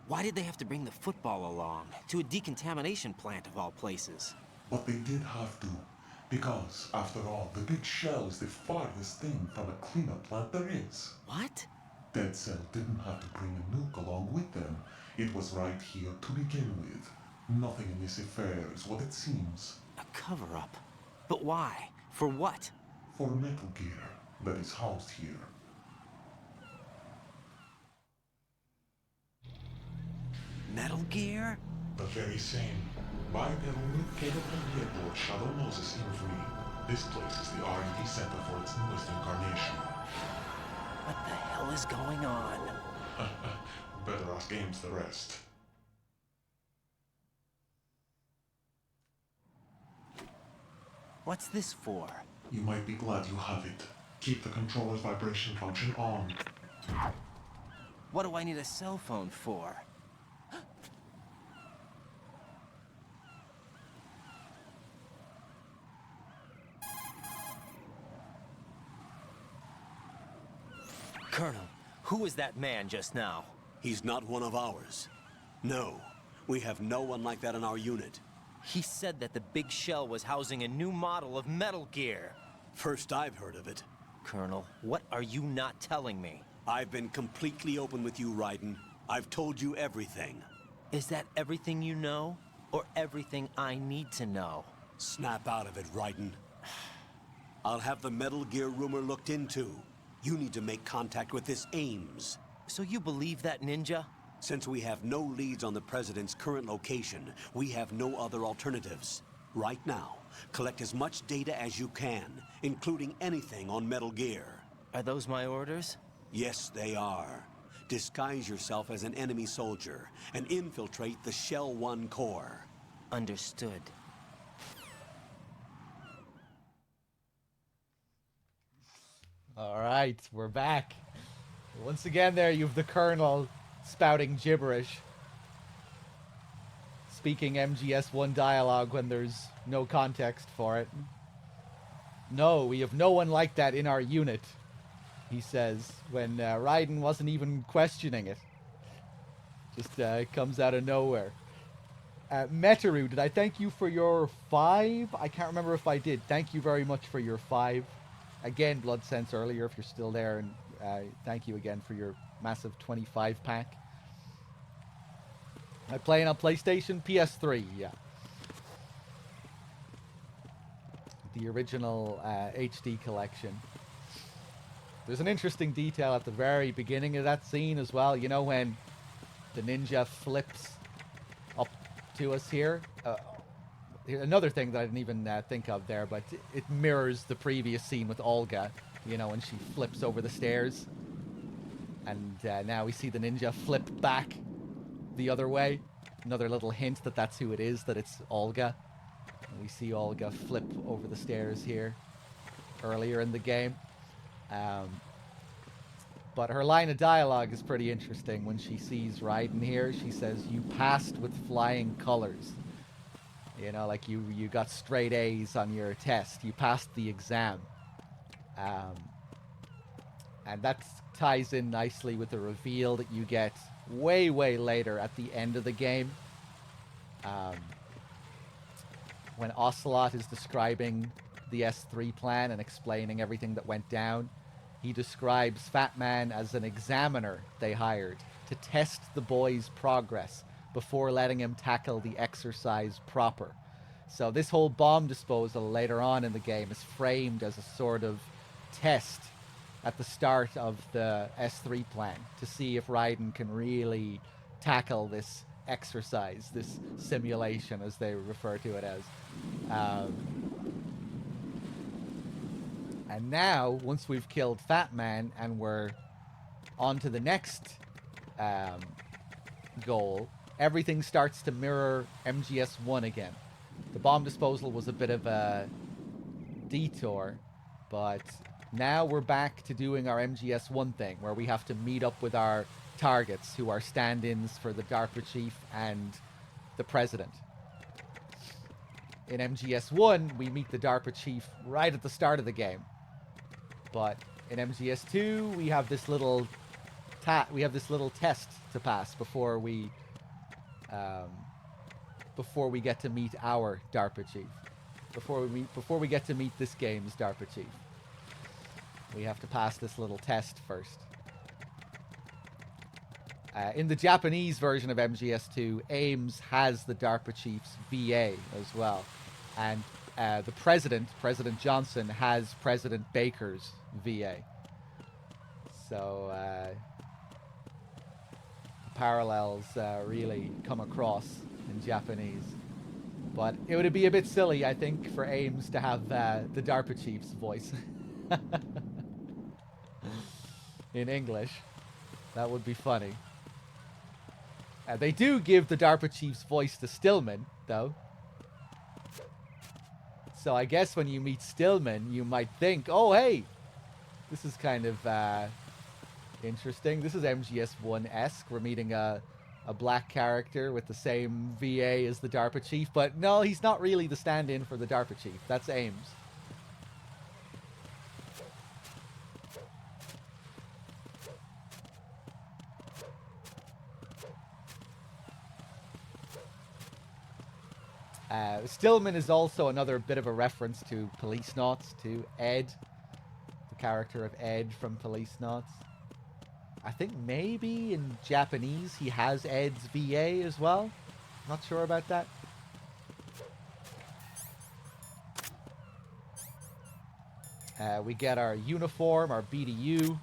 Why did they have to bring the football along? To a decontamination plant of all places. But they did have to. Because, after all, the big shell is the farthest thing from a cleanup plant there is. What? Dead Cell didn't have to bring a nuke along with them. It was right here to begin with. Nothing in this affair is what it seems. A cover-up? But why? For what? For Metal Gear that is housed here. Metal Gear? The very same. Bipedal nuke cable from the airport Shadow Moses infamy. This place is the R&D center for its newest incarnation. What the hell is going on? Better ask Ames the rest. What's this for? You might be glad you have it. Keep the controller's vibration function on. What do I need a cell phone for? Colonel, who was that man just now? He's not one of ours. No, we have no one like that in our unit. He said that the big shell was housing a new model of Metal Gear. First I've heard of it. Colonel, what are you not telling me? I've been completely open with you, Raiden. I've told you everything. Is that everything you know? Or everything I need to know? Snap out of it, Raiden. I'll have the Metal Gear rumor looked into. You need to make contact with this Ames. So you believe that ninja? Since we have no leads on the President's current location, we have no other alternatives. Right now, collect as much data as you can, including anything on Metal Gear. Are those my orders? Yes, they are. Disguise yourself as an enemy soldier and infiltrate the Shell 1 core. Understood. All right, we're back. Once again there, you've the Colonel spouting gibberish. Speaking MGS1 dialogue when there's no context for it. No, we have no one like that in our unit, he says, when Raiden wasn't even questioning it. Just comes out of nowhere. Metaru, did I thank you for your 5? I can't remember if I did. Thank you very much for your 5. Again, Blood Sense earlier, if you're still there, and thank you again for your massive 25 pack. I playing on PlayStation, PS3, yeah. The original HD collection. There's an interesting detail at the very beginning of that scene as well. You know when the ninja flips up to us here? Another thing that I didn't even think of there, but it mirrors the previous scene with Olga. You know, when she flips over the stairs. And now we see the ninja flip back the other way. Another little hint that that's who it is, that it's Olga. And we see Olga flip over the stairs here earlier in the game. But her line of dialogue is pretty interesting. When she sees Raiden here, she says, "You passed with flying colors." You know, like you got straight A's on your test. You passed the exam. And that ties in nicely with the reveal that you get way, way later at the end of the game. When Ocelot is describing the S3 plan and explaining everything that went down, he describes Fat Man as an examiner they hired to test the boy's progress before letting him tackle the exercise proper. So this whole bomb disposal later on in the game is framed as a sort of test at the start of the S3 plan to see if Raiden can really tackle this exercise, this simulation, as they refer to it as. And now, once we've killed Fat Man and we're on to the next goal, everything starts to mirror MGS1 again. The bomb disposal was a bit of a detour, but now we're back to doing our MGS1 thing, where we have to meet up with our targets, who are stand-ins for the DARPA chief and the president. In MGS1, we meet the DARPA chief right at the start of the game. But in MGS2, we have this little test to pass before we get to meet our DARPA chief. Before we get to meet this game's DARPA chief. We have to pass this little test first. In the Japanese version of MGS2, Ames has the DARPA chief's VA as well. And the President Johnson, has President Baker's VA. So parallels really come across in Japanese. But it would be a bit silly, I think, for Ames to have the DARPA chief's voice in English. That would be funny. They do give the DARPA chief's voice to Stillman, though. So I guess when you meet Stillman, you might think, oh, hey, this is kind of interesting. This is MGS1-esque. We're meeting a black character with the same VA as the DARPA chief. But no, he's not really the stand-in for the DARPA chief. That's Ames. Stillman is also another bit of a reference to Policenauts, to Ed, the character of Ed from Policenauts. I think maybe in Japanese he has Ed's VA as well. Not sure about that. We get our uniform, our BDU.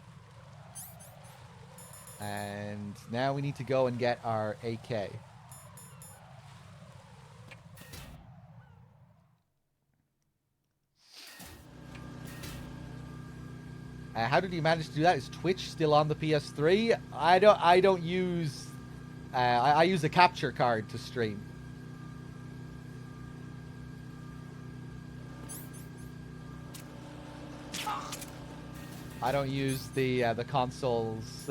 And now we need to go and get our AK. How did you manage to do that? Is Twitch still on the PS3? I don't use... I use a capture card to stream. I don't use the console's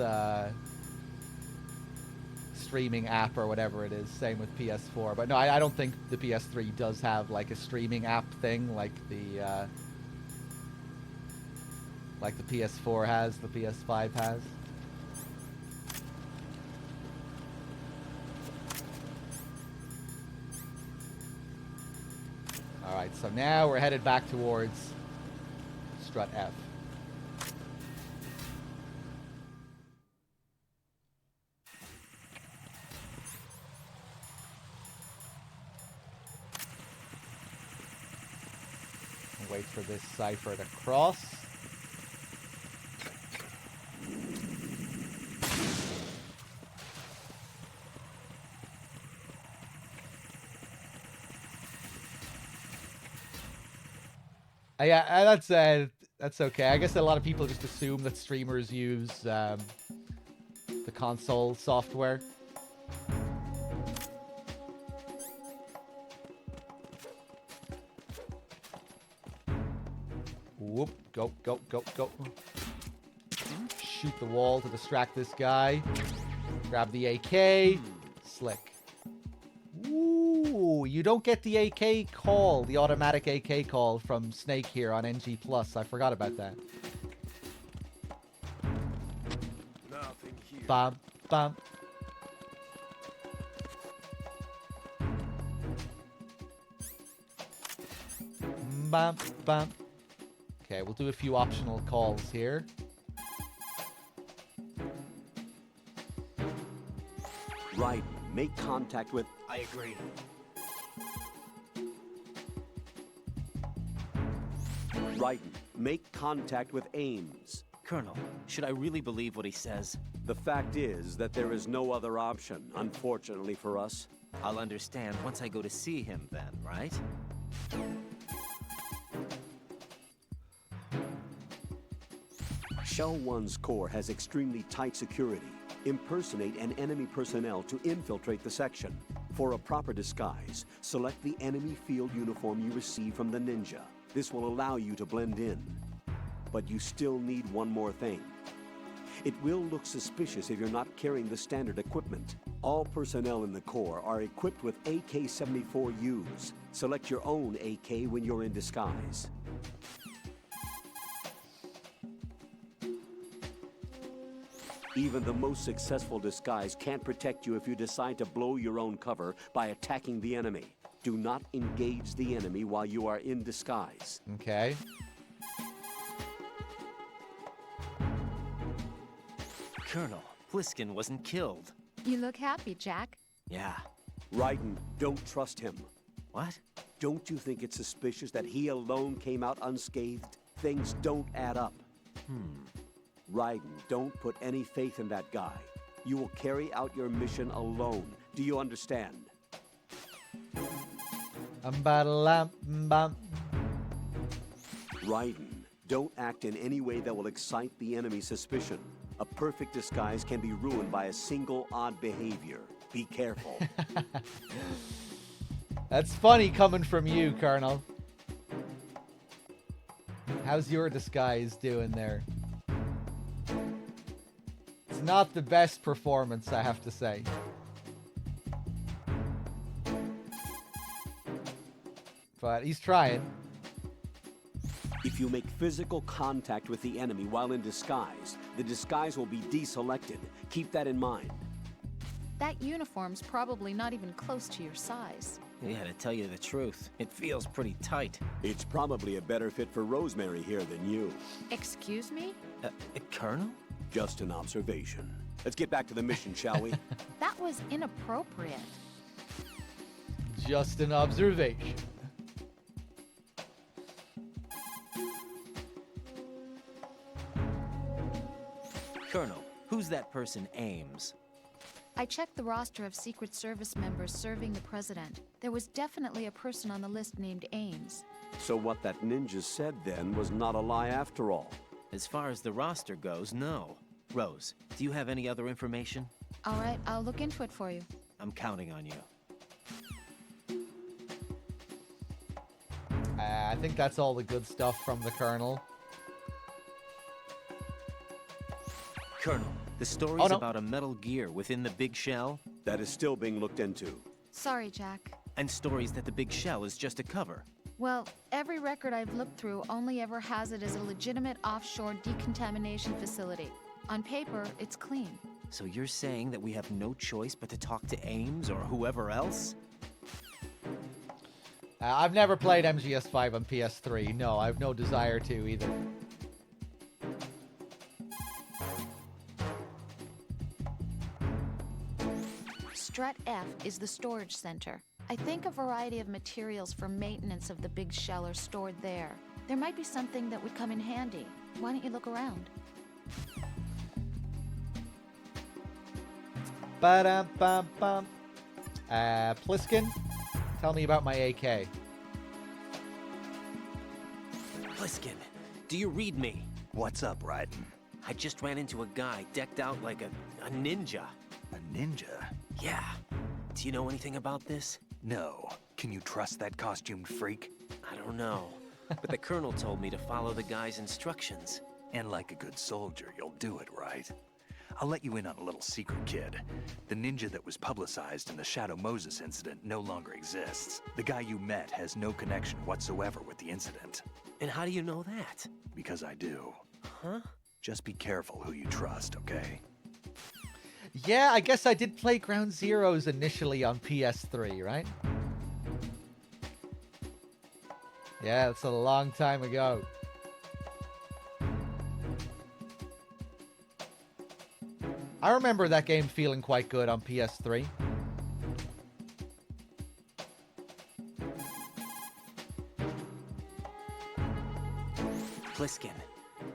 streaming app or whatever it is. Same with PS4. But no, I don't think the PS3 does have like a streaming app thing like the PS4 has, the PS5 has. All right, so now we're headed back towards strut F. Wait for this cipher to cross. Yeah, that's okay. I guess a lot of people just assume that streamers use the console software. Whoop, go, go, go, go. Shoot the wall to distract this guy. Grab the AK. Slick. Ooh, you don't get the AK call, the automatic AK call from Snake here on NG+. I forgot about that. Nothing here. Bam, bam. Bam, bam. Okay, we'll do a few optional calls here. Right, make contact with... I agree. Raiden, make contact with Ames. Colonel, should I really believe what he says? The fact is that there is no other option, unfortunately for us. I'll understand once I go to see him then, right? Shell 1's core has extremely tight security. Impersonate an enemy personnel to infiltrate the section. For a proper disguise, select the enemy field uniform you receive from the ninja. This will allow you to blend in. But you still need one more thing. It will look suspicious if you're not carrying the standard equipment. All personnel in the Corps are equipped with AK-74Us. Select your own AK when you're in disguise. Even the most successful disguise can't protect you if you decide to blow your own cover by attacking the enemy. Do not engage the enemy while you are in disguise. Okay. Colonel, Pliskin wasn't killed. You look happy, Jack. Yeah. Raiden, don't trust him. What? Don't you think it's suspicious that he alone came out unscathed? Things don't add up. Raiden, don't put any faith in that guy. You will carry out your mission alone. Do you understand? Raiden, don't act in any way that will excite the enemy's suspicion. A perfect disguise can be ruined by a single odd behavior. Be careful. That's funny coming from you, Colonel. How's your disguise doing there? It's not the best performance, I have to say. But he's trying. If you make physical contact with the enemy while in disguise, the disguise will be deselected. Keep that in mind. That uniform's probably not even close to your size. Yeah, to tell you the truth, it feels pretty tight. It's probably a better fit for Rosemary here than you. Excuse me? Colonel? Just an observation. Let's get back to the mission, shall we? That was inappropriate. Just an observation. Colonel, who's that person, Ames? I checked the roster of Secret Service members serving the president. There was definitely a person on the list named Ames. So what that ninja said then was not a lie after all. As far as the roster goes, no. Rose, do you have any other information? All right, I'll look into it for you. I'm counting on you. I think that's all the good stuff from the Colonel. Colonel, the story's about a Metal Gear within the Big Shell? That is still being looked into. Sorry, Jack. And stories that the Big Shell is just a cover. Well, every record I've looked through only ever has it as a legitimate offshore decontamination facility. On paper, it's clean. So you're saying that we have no choice but to talk to Ames or whoever else? I've never played MGS5 on PS3. No, I have no desire to either. Strut F is the storage center. I think a variety of materials for maintenance of the big shell are stored there. There might be something that would come in handy. Why don't you look around? Ba-dum-bum-bum. Pliskin, tell me about my AK. Pliskin, do you read me? What's up, Raiden? I just ran into a guy decked out like a ninja. A ninja? Yeah. Do you know anything about this? No. Can you trust that costumed freak? I don't know. But the Colonel told me to follow the guy's instructions. And like a good soldier, you'll do it, right? I'll let you in on a little secret, kid. The ninja that was publicized in the Shadow Moses incident no longer exists. The guy you met has no connection whatsoever with the incident. And how do you know that? Because I do. Huh? Just be careful who you trust, okay? Yeah, I guess I did play Ground Zeroes initially on PS3, right? Yeah, it's a long time ago. I remember that game feeling quite good on PS3. Pliskin,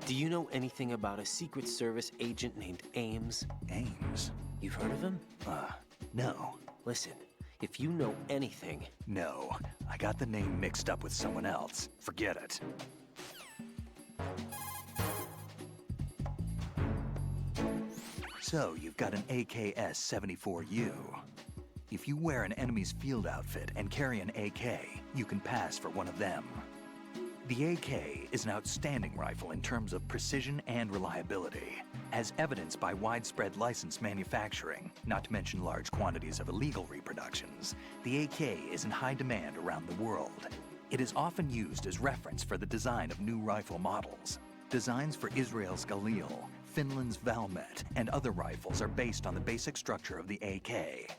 do you know anything about a Secret Service agent named Ames? Ames? You've heard of him? No. Listen, if you know anything... No. I got the name mixed up with someone else. Forget it. So, you've got an AKS-74U. If you wear an enemy's field outfit and carry an AK, you can pass for one of them. The AK is an outstanding rifle in terms of precision and reliability, as evidenced by widespread licensed manufacturing, not to mention large quantities of illegal reproductions. The AK is in high demand around the world. It is often used as reference for the design of new rifle models. Designs for Israel's Galil, Finland's Valmet, and other rifles are based on the basic structure of the AK.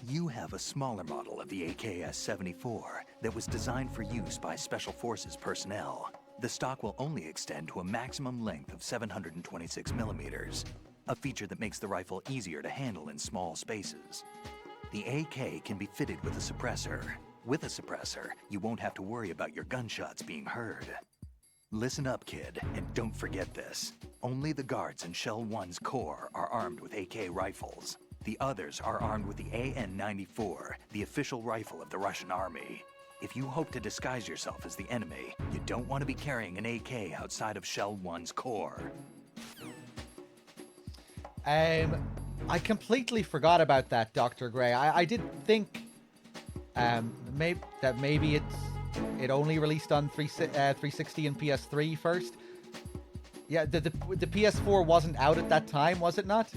You have a smaller model of the AKS-74 that was designed for use by Special Forces personnel. The stock will only extend to a maximum length of 726 millimeters, a feature that makes the rifle easier to handle in small spaces. The AK can be fitted with a suppressor. With a suppressor, you won't have to worry about your gunshots being heard. Listen up, kid, and don't forget this. Only the guards in Shell 1's Corps are armed with AK rifles. The others are armed with the AN-94, the official rifle of the Russian army. If you hope to disguise yourself as the enemy, you don't want to be carrying an AK outside of Shell 1's Corps. I completely forgot about that, Dr. Gray. I did think maybe it only released on 360 and PS3 first. Yeah, the PS4 wasn't out at that time, was it not?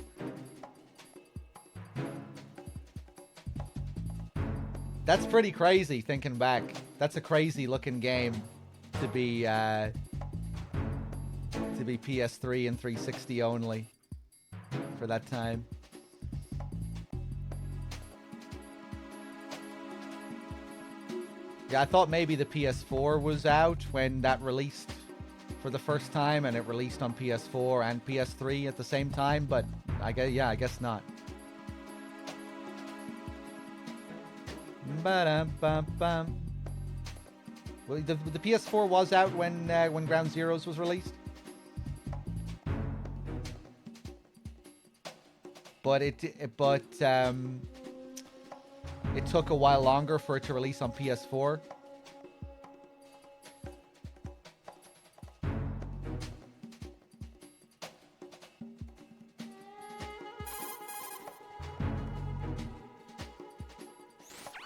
That's pretty crazy thinking back. That's a crazy looking game to be PS3 and 360 only for that time. Yeah, I thought maybe the PS4 was out when that released for the first time, and it released on PS4 and PS3 at the same time, but I guess not. Ba-dum-bum-bum. Well, the PS4 was out when Ground Zeroes was released, but it took a while longer for it to release on PS4.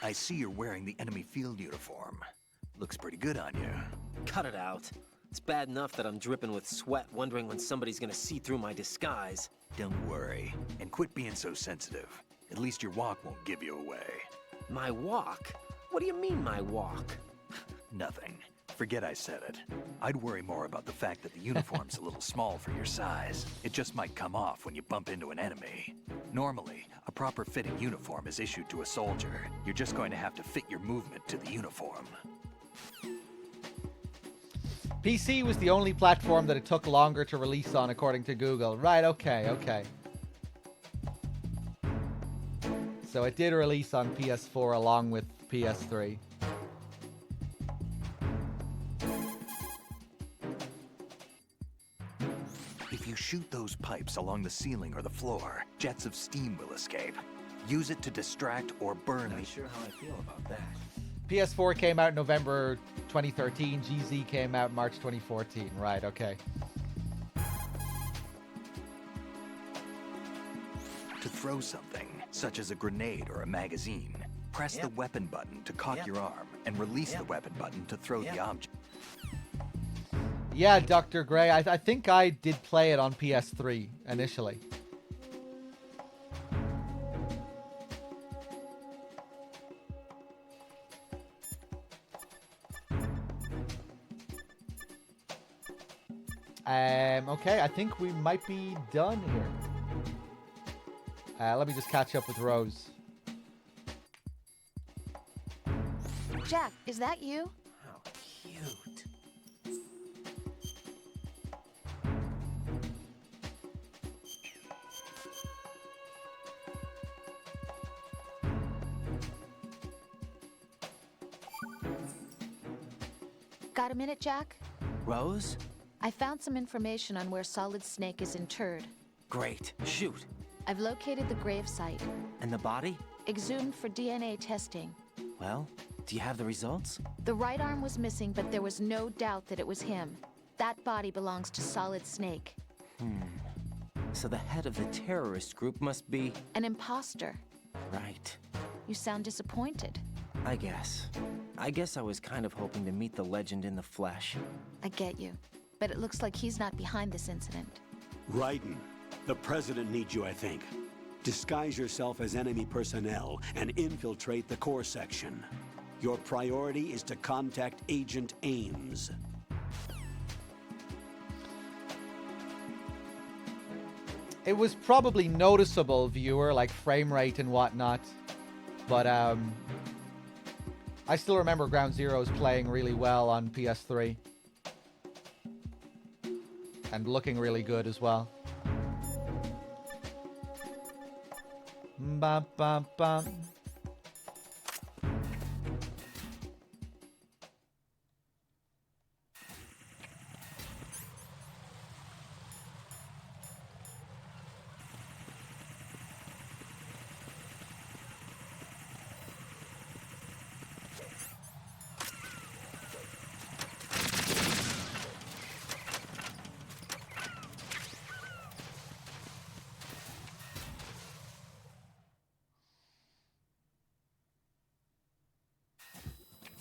I see you're wearing the enemy field uniform. Looks pretty good on you. Cut it out. It's bad enough that I'm dripping with sweat, wondering when somebody's gonna see through my disguise. Don't worry, and quit being so sensitive. At least your walk won't give you away. My walk? What do you mean, my walk? Nothing. Forget I said it. I'd worry more about the fact that the uniform's a little small for your size. It just might come off when you bump into an enemy. Normally, a proper fitting uniform is issued to a soldier. You're just going to have to fit your movement to the uniform. PC was the only platform that it took longer to release on, according to Google. Right, okay. So it did release on PS4 along with PS3. If you shoot those pipes along the ceiling or the floor, jets of steam will escape. Use it to distract or burn Not sure how I feel about that. PS4 came out November 2013. GZ came out March 2014. Right, okay. To throw something, such as a grenade or a magazine, press the weapon button to cock your arm and release the weapon button to throw the object. Yeah, Dr. Gray, I think I did play it on PS3 initially. Okay, I think we might be done here. Let me just catch up with Rose. Jack, is that you? How cute. Got a minute, Jack? Rose? I found some information on where Solid Snake is interred. Great. Shoot. I've located the grave site. And the body? Exhumed for DNA testing. Well, do you have the results? The right arm was missing, but there was no doubt that it was him. That body belongs to Solid Snake. So the head of the terrorist group must be... An imposter. Right. You sound disappointed. I guess I was kind of hoping to meet the legend in the flesh. I get you. But it looks like he's not behind this incident. Raiden, the president needs you, I think. Disguise yourself as enemy personnel and infiltrate the core section. Your priority is to contact Agent Ames. It was probably noticeable, viewer, like frame rate and whatnot. But I still remember Ground Zeroes playing really well on PS3. And looking really good as well. Bum, bum, bum.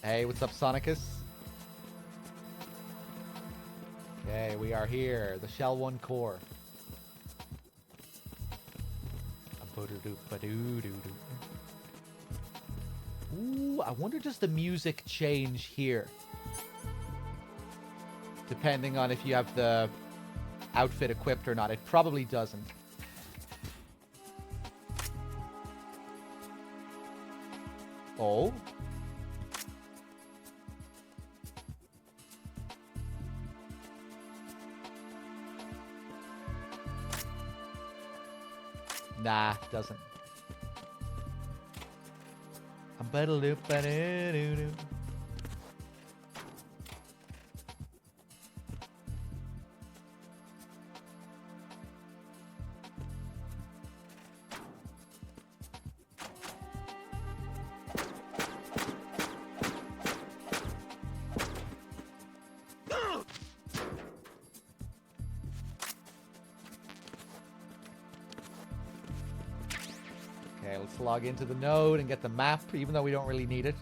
Hey, what's up, Sonicus? Okay, we are here. The Shell 1 core. Ooh, I wonder, does the music change here? Depending on if you have the outfit equipped or not. It probably doesn't. Oh? Nah, doesn't. Okay, let's log into the node and get the map, even though we don't really need it.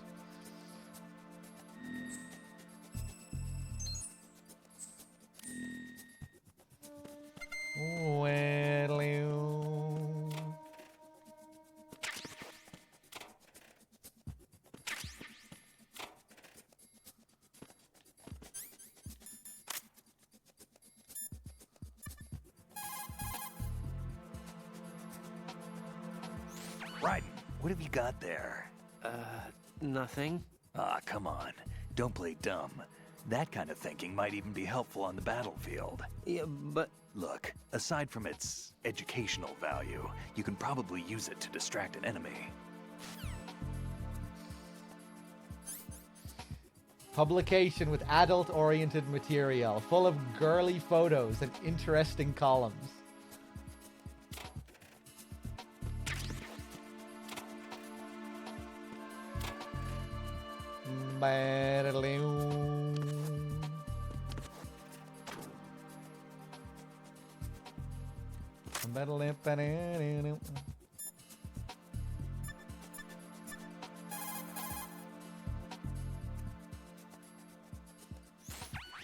Raiden, what have you got there? Nothing. Ah, come on. Don't play dumb. That kind of thinking might even be helpful on the battlefield. Yeah, but... Look, aside from its educational value, you can probably use it to distract an enemy. Publication with adult-oriented material, full of girly photos and interesting columns.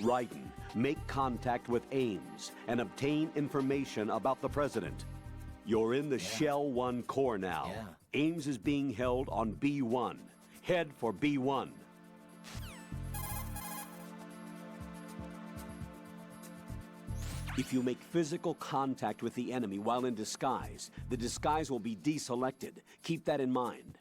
Raiden, make contact with Ames and obtain information about the president. You're in the Shell 1 core now. Ames is being held on B1. Head for B1. If you make physical contact with the enemy while in disguise, the disguise will be deselected. Keep that in mind.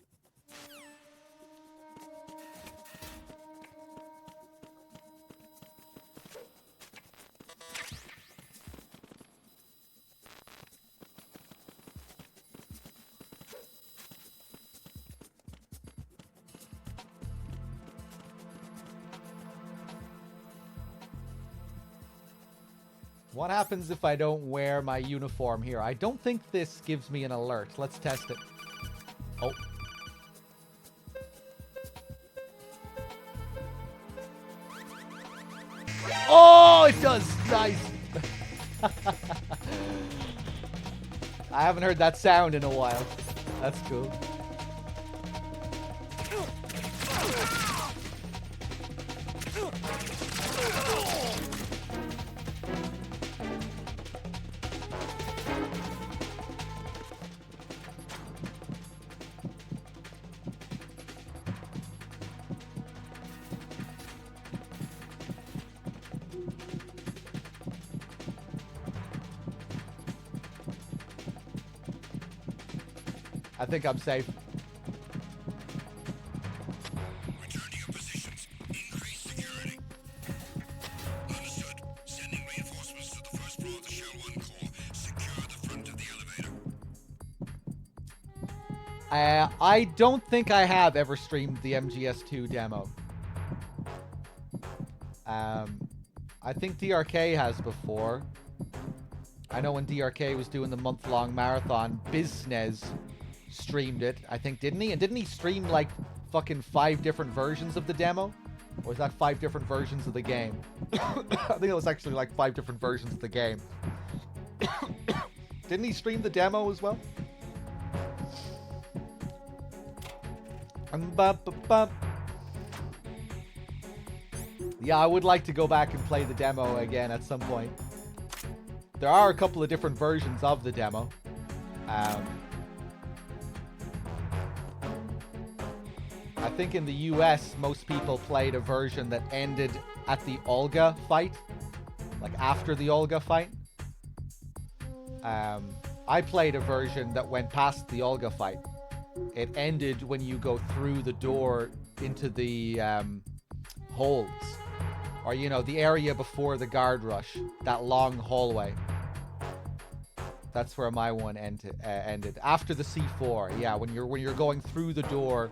What happens if I don't wear my uniform here? I don't think this gives me an alert. Let's test it. Oh. Oh, it does! Nice! I haven't heard that sound in a while. That's cool. I think I'm safe. Return to your positions. Increase security. Understood. Sending reinforcements to the first floor of the Shell 1 core. Secure the front of the elevator. I don't think I have ever streamed the MGS2 demo. I think DRK has before. I know when DRK was doing the month-long marathon, Biznez streamed it, I think, didn't he? And didn't he stream like fucking 5 different versions of the demo? Or was that 5 different versions of the game? I think it was actually like 5 different versions of the game. Didn't he stream the demo as well? Yeah, I would like to go back and play the demo again at some point. There are a couple of different versions of the demo. I think in the US, most people played a version that ended at the Olga fight. Like after the Olga fight. I played a version that went past the Olga fight. It ended when you go through the door into the holds. Or, you know, the area before the guard rush. That long hallway. That's where my one ended. After the C4. Yeah, when you're going through the door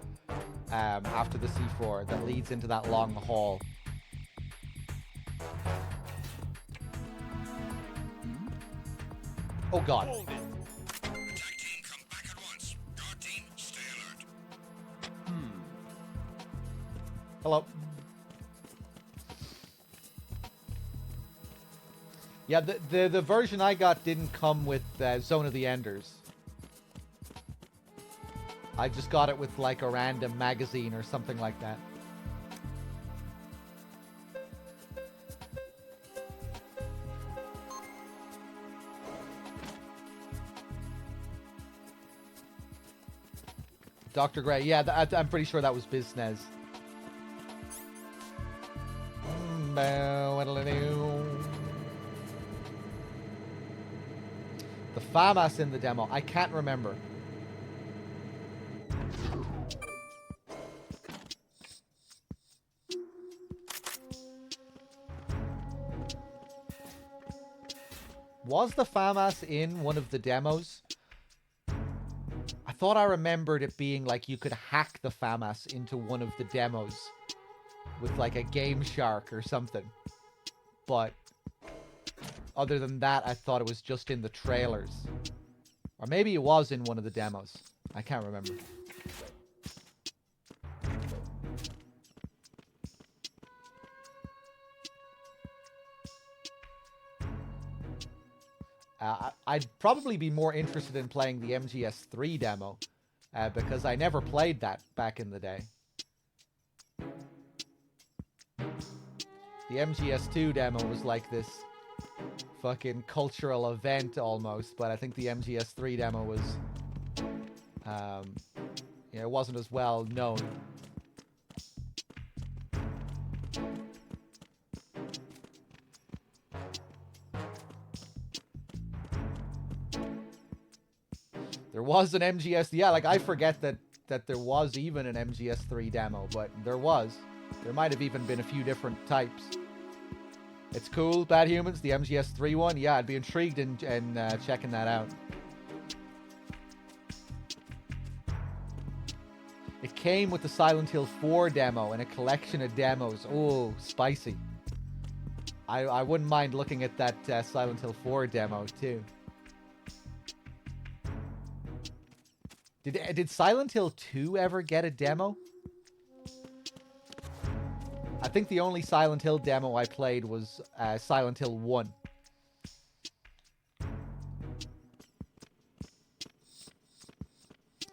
after the C4 that leads into that long hall. Oh god. Attack team, come back at once. Guard team, stay alert. Hello. Yeah, the version I got didn't come with Zone of the Enders. I just got it with like a random magazine or something like that. Dr. Gray, yeah, I'm pretty sure that was Biznez. The FAMAS in the demo, I can't remember. Was the FAMAS in one of the demos? I thought I remembered it being like you could hack the FAMAS into one of the demos with like a Game Shark or something. But other than that, I thought it was just in the trailers. Or maybe it was in one of the demos. I can't remember. I'd probably be more interested in playing the MGS3 demo, because I never played that back in the day. The MGS2 demo was like this fucking cultural event almost, but I think the MGS3 demo was, it wasn't as well known. There was an MGS, yeah, like I forget that there was even an MGS3 demo, but there was. There might have even been a few different types. It's cool, Bad Humans, the MGS3 one. Yeah, I'd be intrigued in checking that out. It came with the Silent Hill 4 demo and a collection of demos. Oh, spicy. I wouldn't mind looking at that Silent Hill 4 demo too. Did Silent Hill 2 ever get a demo? I think the only Silent Hill demo I played was Silent Hill 1.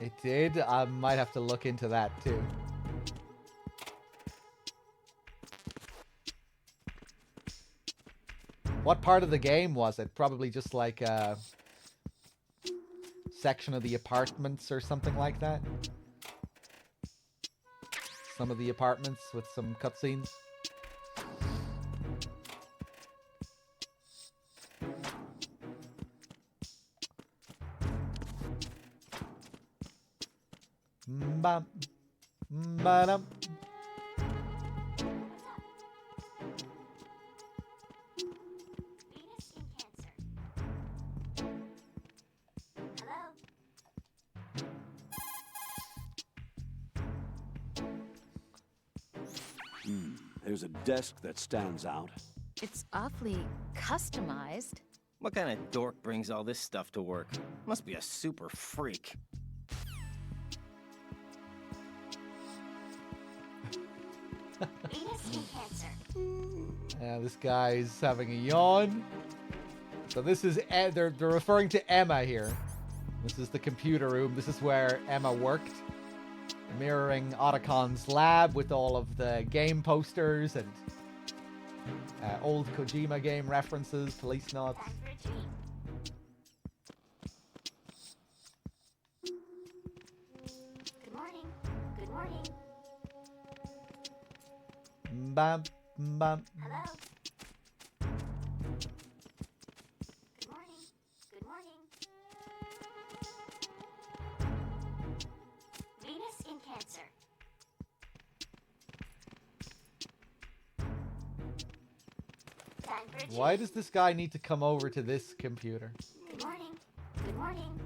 It did? I might have to look into that too. What part of the game was it? Probably just like a section of the apartments or something like that. Some of the apartments with some cutscenes. Bam, ba-dum. There's a desk that stands out. It's awfully customized. What kind of dork brings all this stuff to work? Must be a super freak. Yeah, this guy's having a yawn. So this is, they're referring to Emma here. This is the computer room. This is where Emma worked. Mirroring Otacon's lab with all of the game posters and old Kojima game references, police notes. Good morning. Good morning. Bam, bam. Hello. Good morning. Good morning. Venus in Cancer. Time for a Why change. does this guy need to come over to this computer? Good morning. Good morning.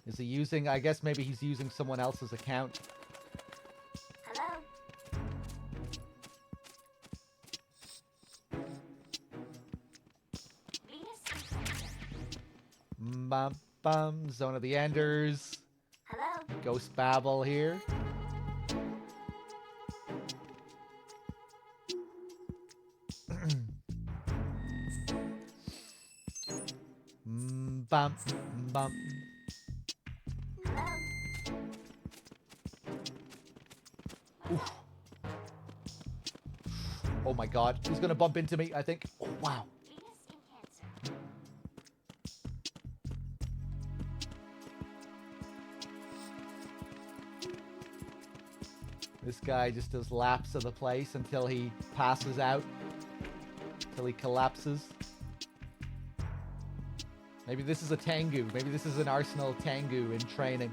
Is he using, I guess maybe he's using someone else's account. Hello. Venus in Cancer. Bam, bam. Zone of the Enders. Hello. Ghost Babel here. Bam, bam. Oof. Oh my god, he's gonna bump into me, I think. Oh wow. This guy just does laps of the place until he passes out. Until he collapses. Maybe this is a Tengu. Maybe this is an Arsenal Tengu in training.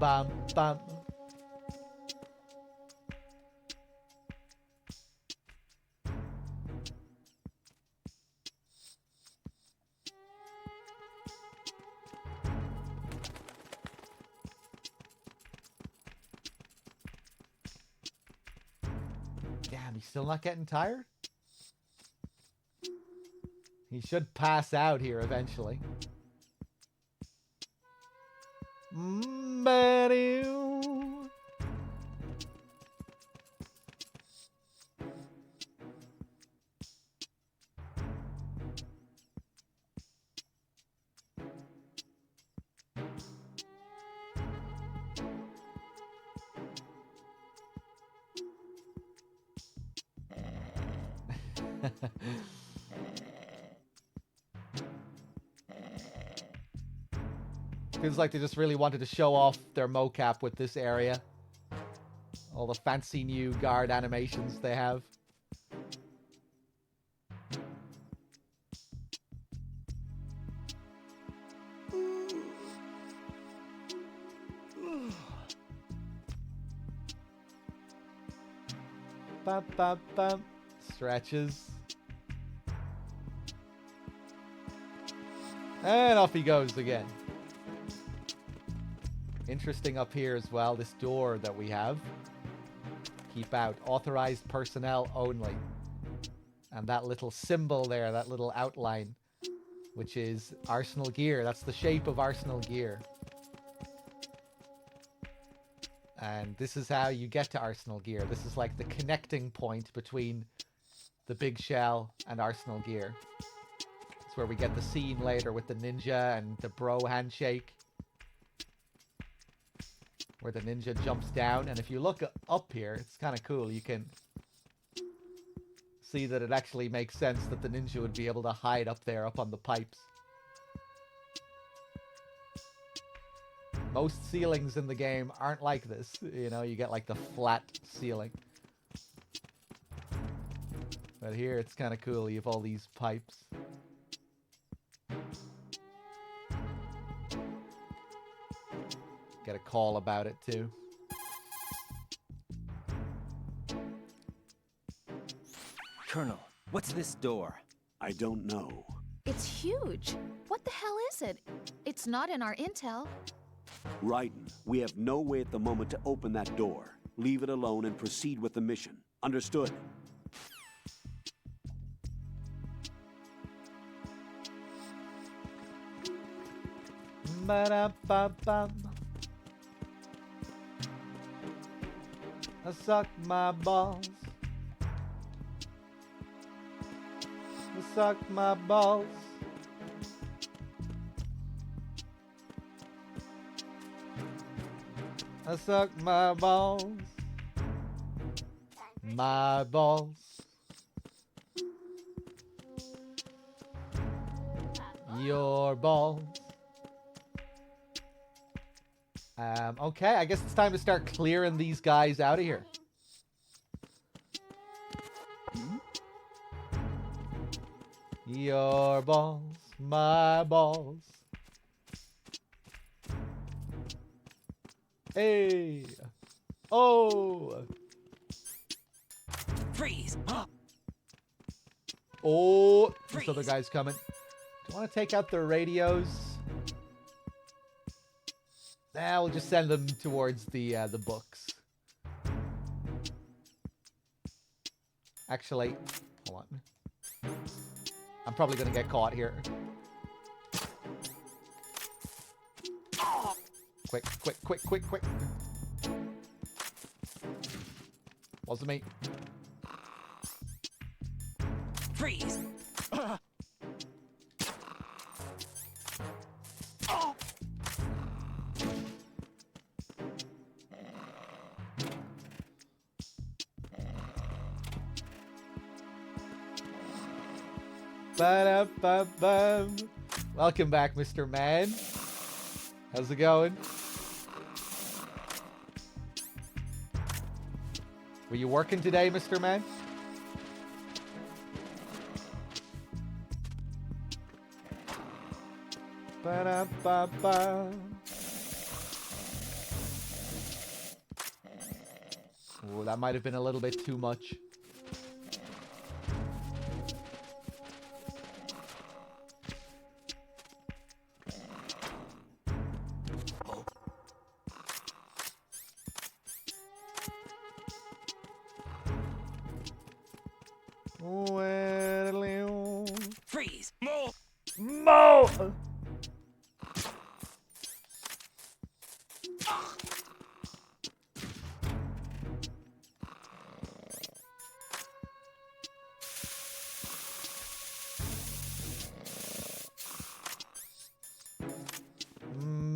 bam, bam. Damn, he's still not getting tired? He should pass out here eventually. Ba-doo. Feels like they just really wanted to show off their mocap with this area. All the fancy new guard animations they have. Bum, bum, bum. Stretches. And off he goes again. Interesting up here as well, this door that we have. Keep out. Authorized personnel only. And that little symbol there, that little outline, which is Arsenal gear. That's the shape of Arsenal gear. And this is how you get to Arsenal gear. This is like the connecting point between the big shell and Arsenal gear. It's where we get the scene later with the ninja and the bro handshake. Where the ninja jumps down. And if you look up here, it's kind of cool. You can see that it actually makes sense that the ninja would be able to hide up there, up on the pipes. Most ceilings in the game aren't like this. You know, you get like the flat ceiling. But here it's kind of cool. You have all these pipes. Get a call about it too. Colonel, what's this door? I don't know. It's huge. What the hell is it? It's not in our intel. Raiden, we have no way at the moment to open that door. Leave it alone and proceed with the mission. Understood? Ba-da-ba-bum. I suck my balls. I suck my balls. I suck my balls. My balls. Your balls. Okay, I guess it's time to start clearing these guys out of here. Your balls, my balls. Hey! Oh! Freeze! Oh! This other guy's coming. Do you want to take out their radios? Nah, we'll just send them towards the books. Actually, hold on. I'm probably gonna get caught here. Quick, quick, quick, quick, quick. Wasn't me. Freeze! Ba-da-ba-bum. Welcome back, Mr. Man. How's it going? Were you working today, Mr. Man? Ba-da-ba-ba. Oh, that might have been a little bit too much. Freeze! Mo!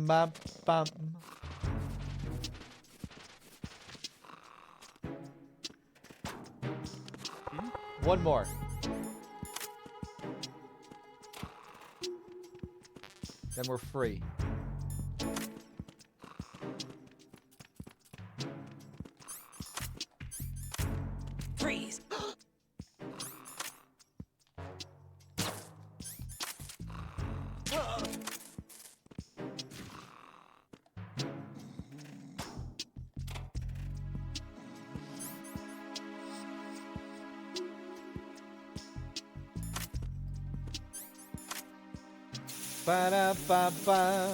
Bum, bum. One more. Then we're free. Freeze! Ba-da-ba-ba.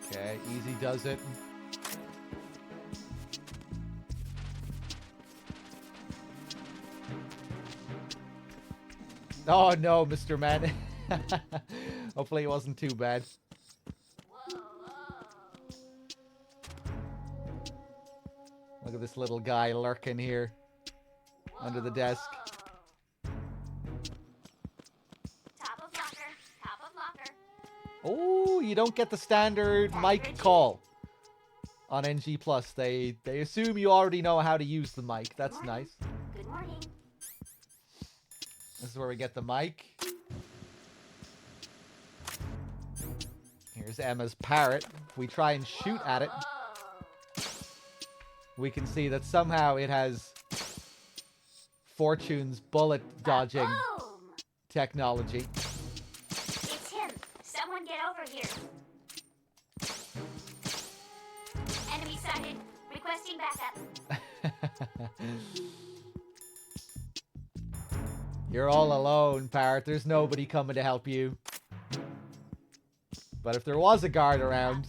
Okay, easy does it. Oh no, Mr. Man. Hopefully it wasn't too bad. Look at this little guy lurking here under the desk. Oh, you don't get the standard mic call on NG+. They assume you already know how to use the mic. That's nice. Good morning. This is where we get the mic. Here's Emma's parrot. If we try and shoot at it, we can see that somehow it has Fortune's bullet dodging technology. It's him. Someone get over here. Enemy sighted. Requesting backup. You're all alone, parrot. There's nobody coming to help you. But if there was a guard around,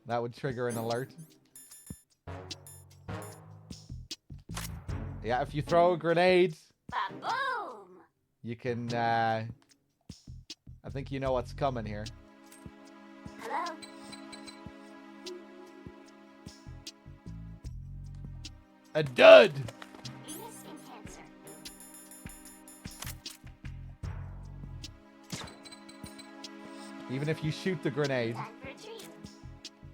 that would trigger an alert. Yeah, if you throw a grenade, Ba-boom! you can, I think you know what's coming here. Hello? A dud! Venus in Cancer. Even if you shoot the grenade. Time for a treat.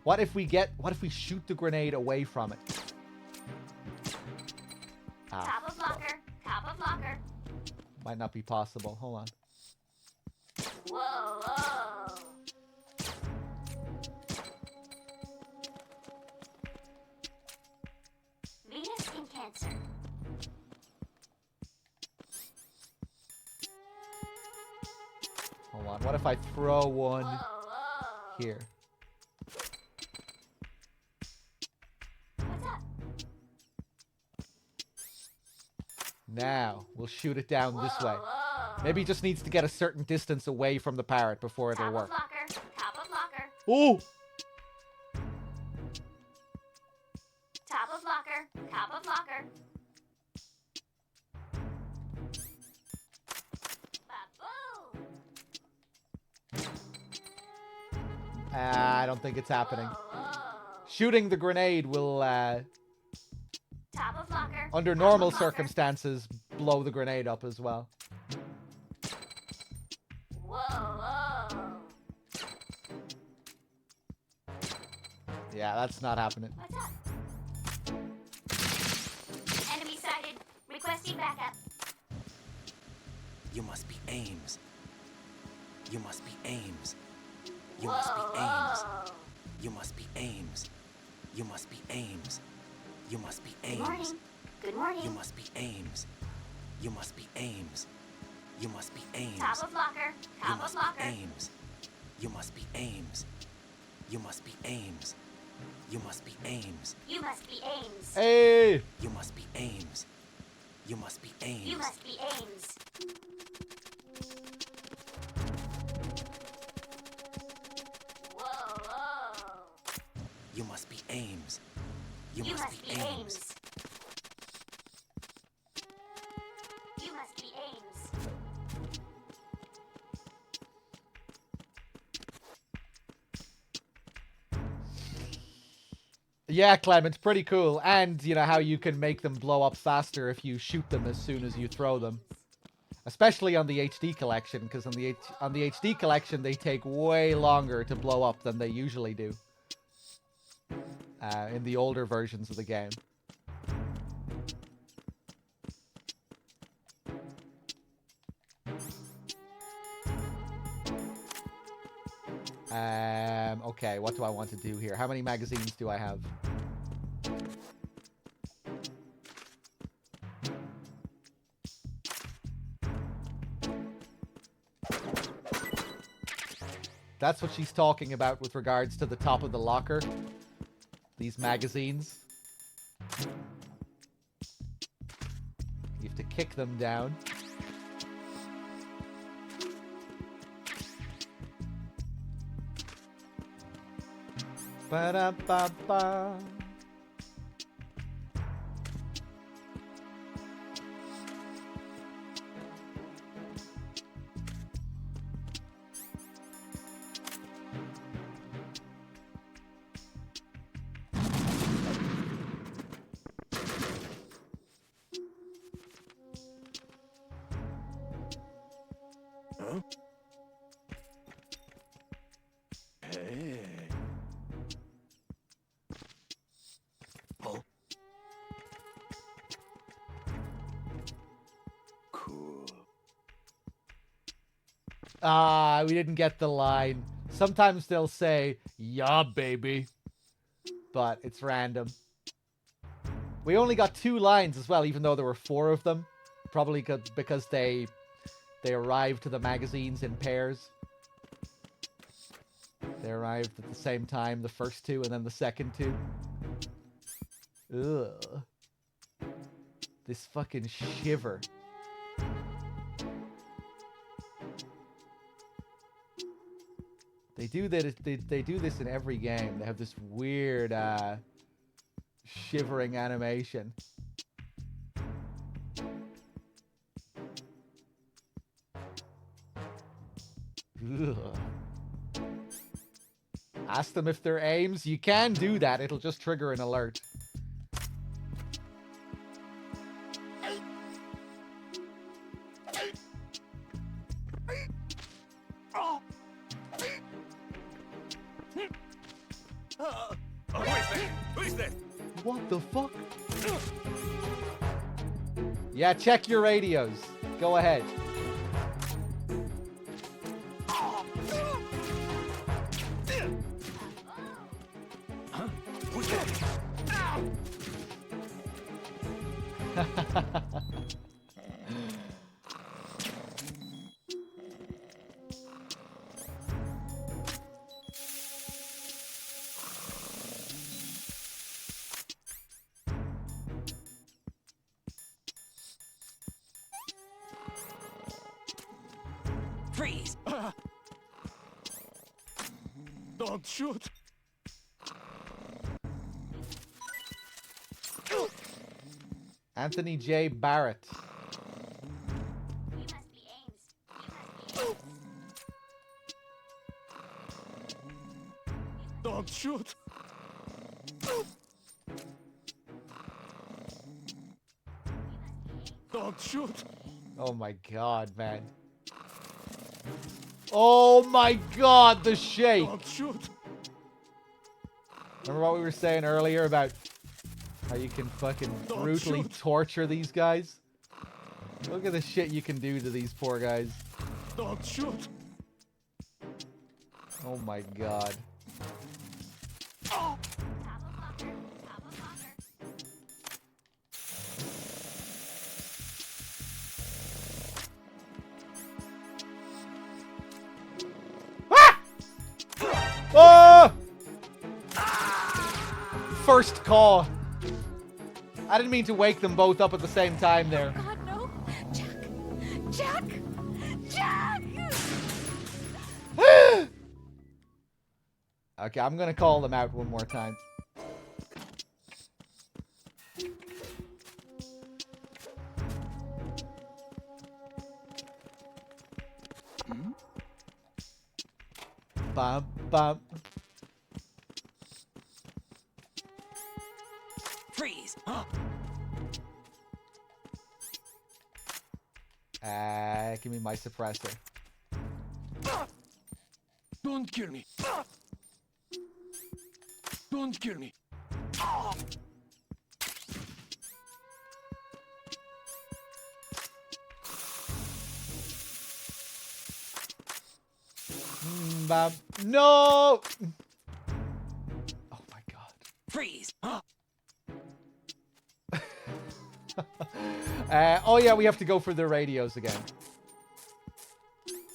What if we shoot the grenade away from it? Ah, Top of locker. Top of locker. might not be possible. Hold on. Whoa, whoa. Venus in Cancer. Hold on. What if I throw one Whoa, whoa. here? What's up? Now, we'll shoot it down this way. Whoa. Maybe it just needs to get a certain distance away from the parrot before it'll Top work. of locker. Top of locker. Oh! Top of locker. Top of locker. Ba-boom! I don't think it's happening. Whoa. Shooting the grenade will, Top of locker. under Top normal of locker. circumstances, blow the grenade up as well. Whoa, whoa. Yeah, that's not happening. What's up? Enemy sighted. Requesting backup. You must be Ames. You must be Ames. You Whoa, must be Ames. whoa. You must be Ames. You must be Ames. You must be Good Ames. morning. Good morning. You must be Ames. You must be Ames. You must be Ames. Top of locker. You Top must of locker. be Ames. You must be Ames. You must be Ames. You must be Ames. You must be Ames. Hey! You must be Ames. You must be Ames. You must be Ames. Whoa, whoa. You must be Ames. You You must be Ames. You must be Ames. Yeah, Clem, it's pretty cool. And, you know, how you can make them blow up faster if you shoot them as soon as you throw them. Especially on the HD collection, because on the HD collection, they take way longer to blow up than they usually do. In the older versions of the game. Okay, what do I want to do here? How many magazines do I have? That's what she's talking about with regards to the top of the locker. These magazines. You have to kick them down. Ba-da-ba-ba. Huh? Hey. Oh. Cool. Ah, we didn't get the line. Sometimes they'll say, "Yeah, baby," but it's random. We only got 2 lines as well, even though there were 4 of them. Probably because they arrived to the magazines in pairs. They arrived at the same time, the first 2 and then the second 2. Ugh. This fucking shiver. They do that. They do this in every game. They have this weird shivering animation. Ugh. Ask them if they're Ames. You can do that. It'll just trigger an alert. Who is that? What the fuck? Yeah, check your radios. Go ahead. Huh? Who's that? Freeze! Don't shoot! Anthony J. Barrett. Don't shoot! Don't shoot! Oh my god, man. Oh my god, the shake! Don't shoot! Remember what we were saying earlier about how you can fucking brutally torture these guys? Look at the shit you can do to these poor guys. Don't shoot! Oh my god. Ah! first call. I didn't mean to wake them both up at the same time there. God, no. Jack! Jack! Okay, I'm gonna call them out one more time. Bum, bum. Freeze! Give me my suppressor. Don't kill me. Don't kill me. Bum. No! Oh my god. Freeze! Oh yeah, we have to go for the radios again.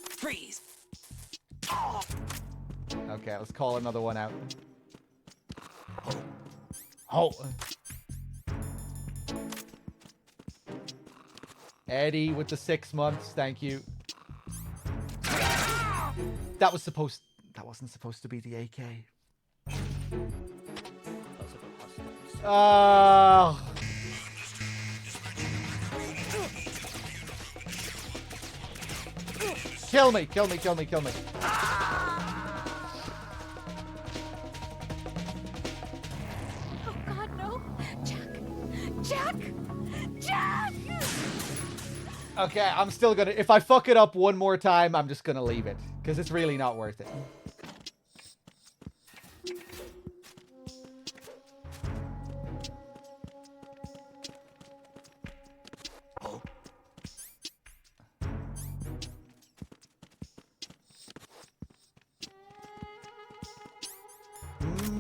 Freeze! Okay, let's call another one out. Oh. Eddie with the 6 months, thank you. That wasn't supposed to be the AK. Kill me, kill me, kill me, kill me. Oh God, no! Jack! Jack! Okay, I'm still gonna... If I fuck it up one more time, I'm just gonna leave it. Because it's really not worth it.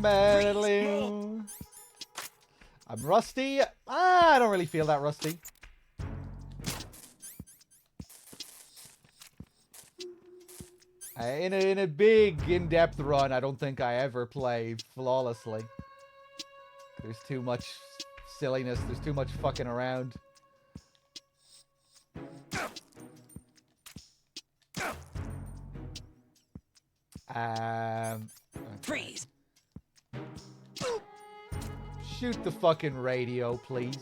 Battling. I'm rusty. I don't really feel that rusty. In a big, in-depth run, I don't think I ever play flawlessly. There's too much silliness. There's too much fucking around. Freeze! Shoot the fucking radio, please.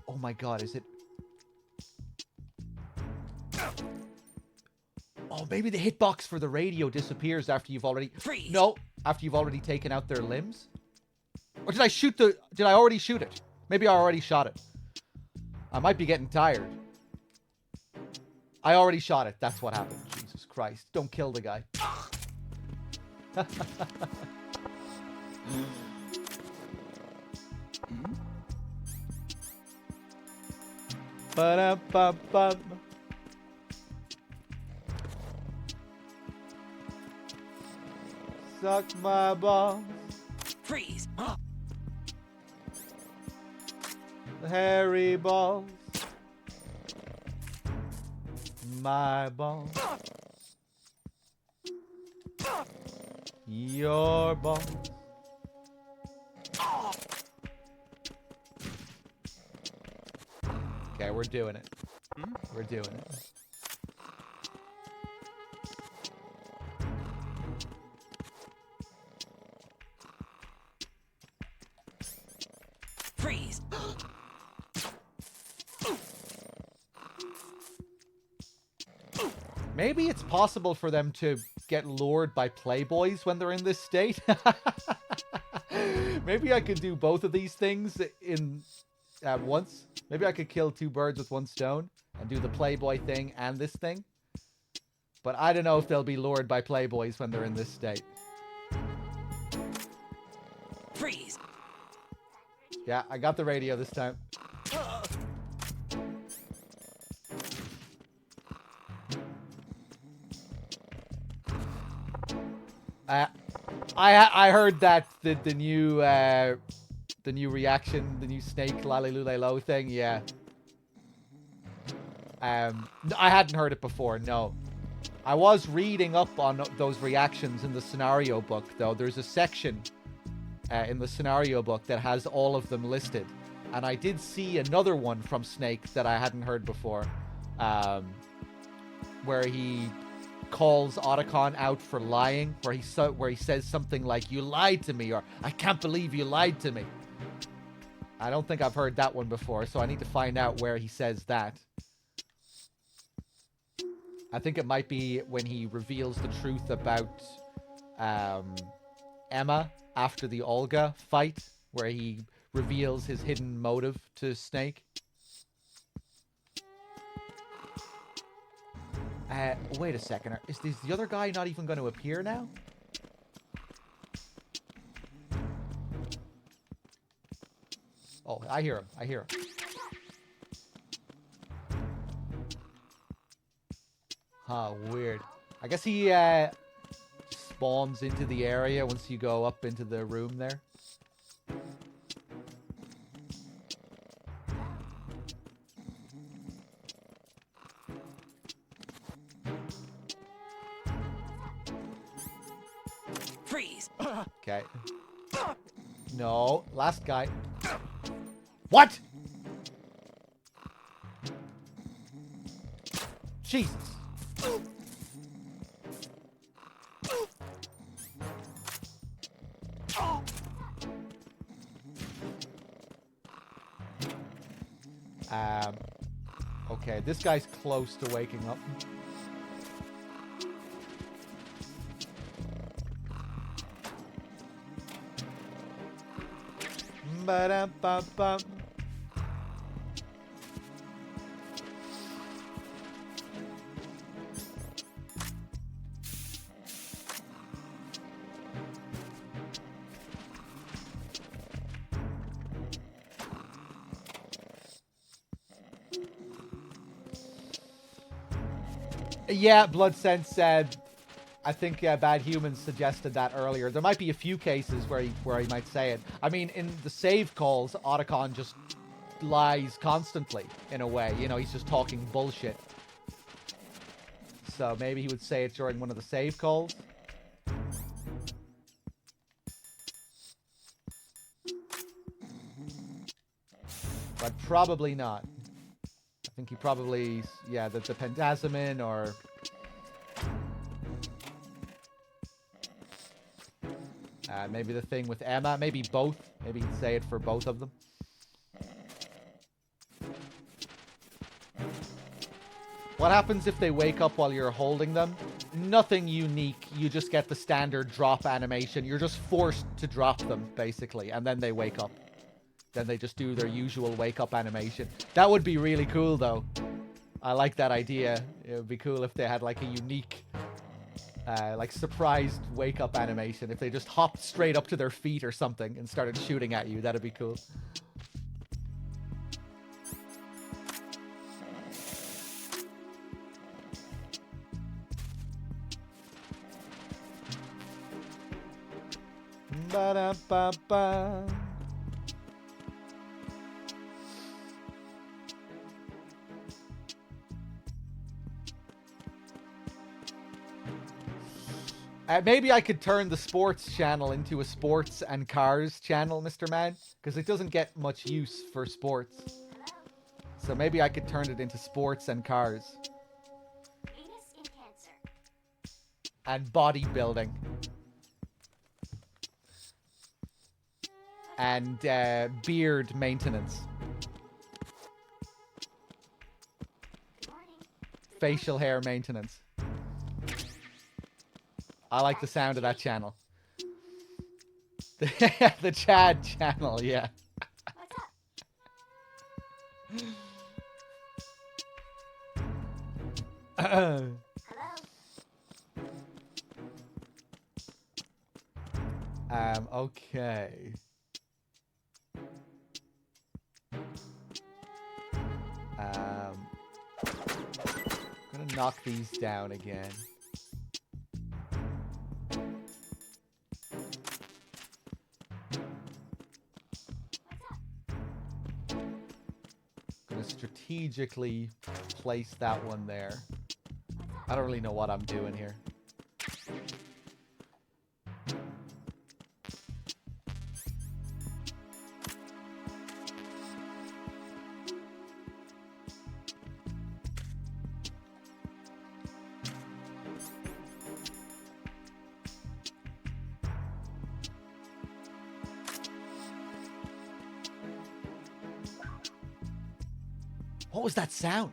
Oh my god, is it... Oh, maybe the hitbox for the radio disappears after you've already... Freeze! No, after you've already taken out their limbs? Or did I shoot the... Did I already shoot it? Maybe I already shot it. I might be getting tired. I already shot it. That's what happened. Jesus Christ. Don't kill the guy. Ba-da-ba-ba. Suck my balls. Freeze! The hairy balls. My balls. Your balls. Okay, we're doing it. We're doing it. Freeze! Maybe it's possible for them to get lured by playboys when they're in this state. Maybe I could do both of these things in at once. Maybe I could kill two birds with one stone and do the playboy thing and this thing. But I don't know if they'll be lured by playboys when they're in this state. Freeze! Yeah, I got the radio this time. I heard that the new reaction, the new snake lale lule lo thing. Yeah. I hadn't heard it before. No, I was reading up on those reactions in the scenario book though. There's a section in the scenario book that has all of them listed. And I did see another one from Snake that I hadn't heard before, where he calls Otacon out for lying, where he says something like, "You lied to me," or "I can't believe you lied to me." I don't think I've heard that one before, so I need to find out where he says that. I think it might be when he reveals the truth about Emma after the Olga fight, where he reveals his hidden motive to Snake. Wait a second. Is the other guy not even going to appear now? Oh, I hear him. I hear him. Huh, weird. I guess he spawns into the area once you go up into the room there. Freeze! Okay. No, last guy. What? Jesus. Okay, this guy's close to waking up. Ba-dum-bum-bum. Yeah, Bloodsense said, I think Bad Humans suggested that earlier. There might be a few cases where he might say it. I mean, in the save calls, Otacon just lies constantly, in a way. You know, he's just talking bullshit. So maybe he would say it during one of the save calls. But probably not. I think he probably, yeah, the Pentasamin or... maybe the thing with Emma, maybe both. Maybe he'd say it for both of them. What happens if they wake up while you're holding them? Nothing unique. You just get the standard drop animation. You're just forced to drop them, basically, and then they wake up. Then they just do their usual wake-up animation. That would be really cool, though. I like that idea. It would be cool if they had, like, a unique, like, surprised wake-up animation. If they just hopped straight up to their feet or something and started shooting at you, that'd be cool. Ba-da-ba-ba. Maybe I could turn the sports channel into a sports and cars channel, Mr. Man, because it doesn't get much use for sports. So maybe I could turn it into sports and cars. And bodybuilding. And beard maintenance. Facial hair maintenance. I like the sound of that channel. The Chad channel, yeah. Hello? Okay. I'm gonna knock these down again. Gonna strategically place that one there. I don't really know what I'm doing here. What was that sound?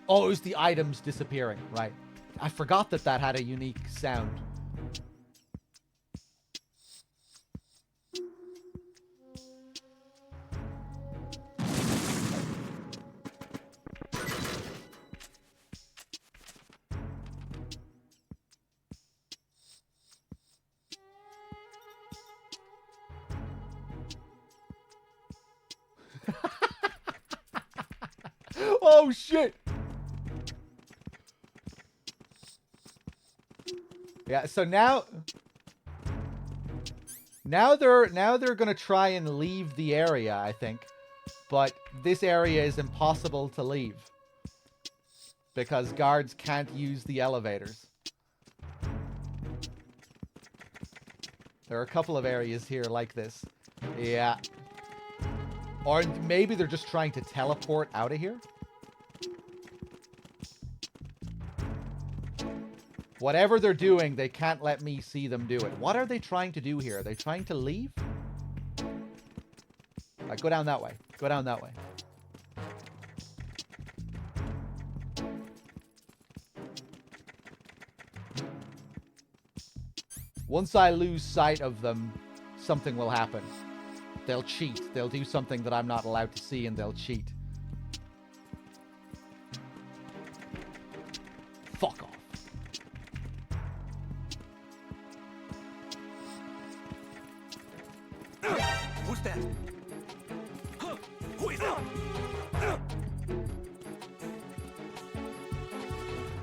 Oh, it was the items disappearing. Right. I forgot that that had a unique sound. Oh shit! Yeah, so now they're gonna try and leave the area, I think. But this area is impossible to leave. Because guards can't use the elevators. There are a couple of areas here like this. Yeah. Or maybe they're just trying to teleport out of here? Whatever they're doing, they can't let me see them do it. What are they trying to do here? Are they trying to leave? Alright, go down that way. Go down that way. Once I lose sight of them, something will happen. They'll cheat. They'll do something that I'm not allowed to see and they'll cheat. Fuck off. Who's that? Who is that?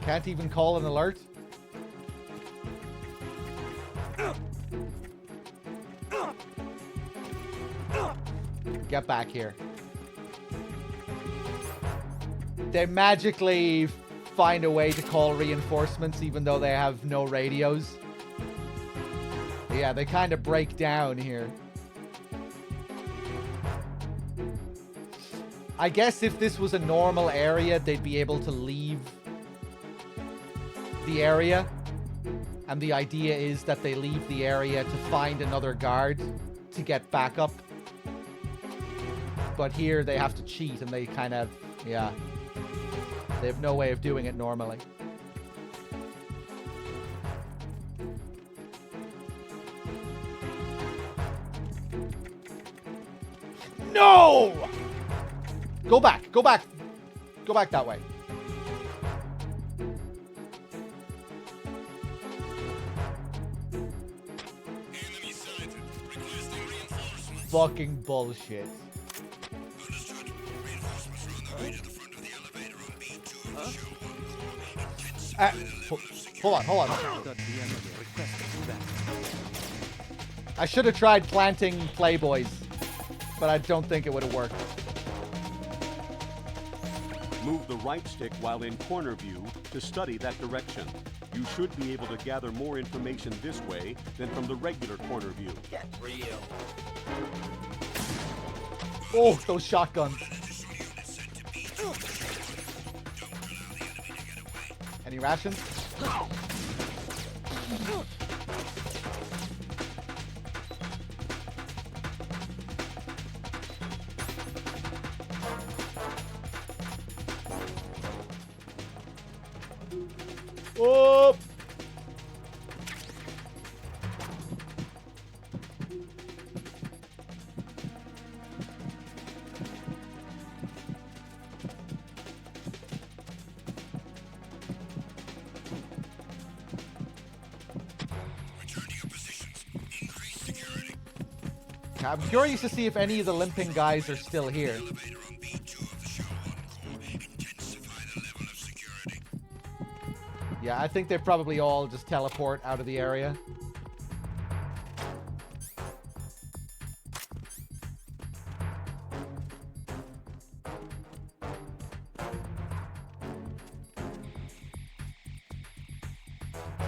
Can't even call an alert? Get back here. They magically find a way to call reinforcements even though they have no radios. Yeah, they kind of break down here. I guess if this was a normal area, they'd be able to leave the area. And the idea is that they leave the area to find another guard to get back up. But here they have to cheat and they kind of, yeah. They have no way of doing it normally. No! Go back, go back. Go back that way. Fucking bullshit. Hold on. I should have tried planting Playboys, but I don't think it would have worked. Move the right stick while in corner view to study that direction. You should be able to gather more information this way than from the regular corner view. Get real. Oh, those shotguns. Any rations? Oh! I'm curious to see if any of the limping guys are still here. Yeah, I think they probably all just teleport out of the area.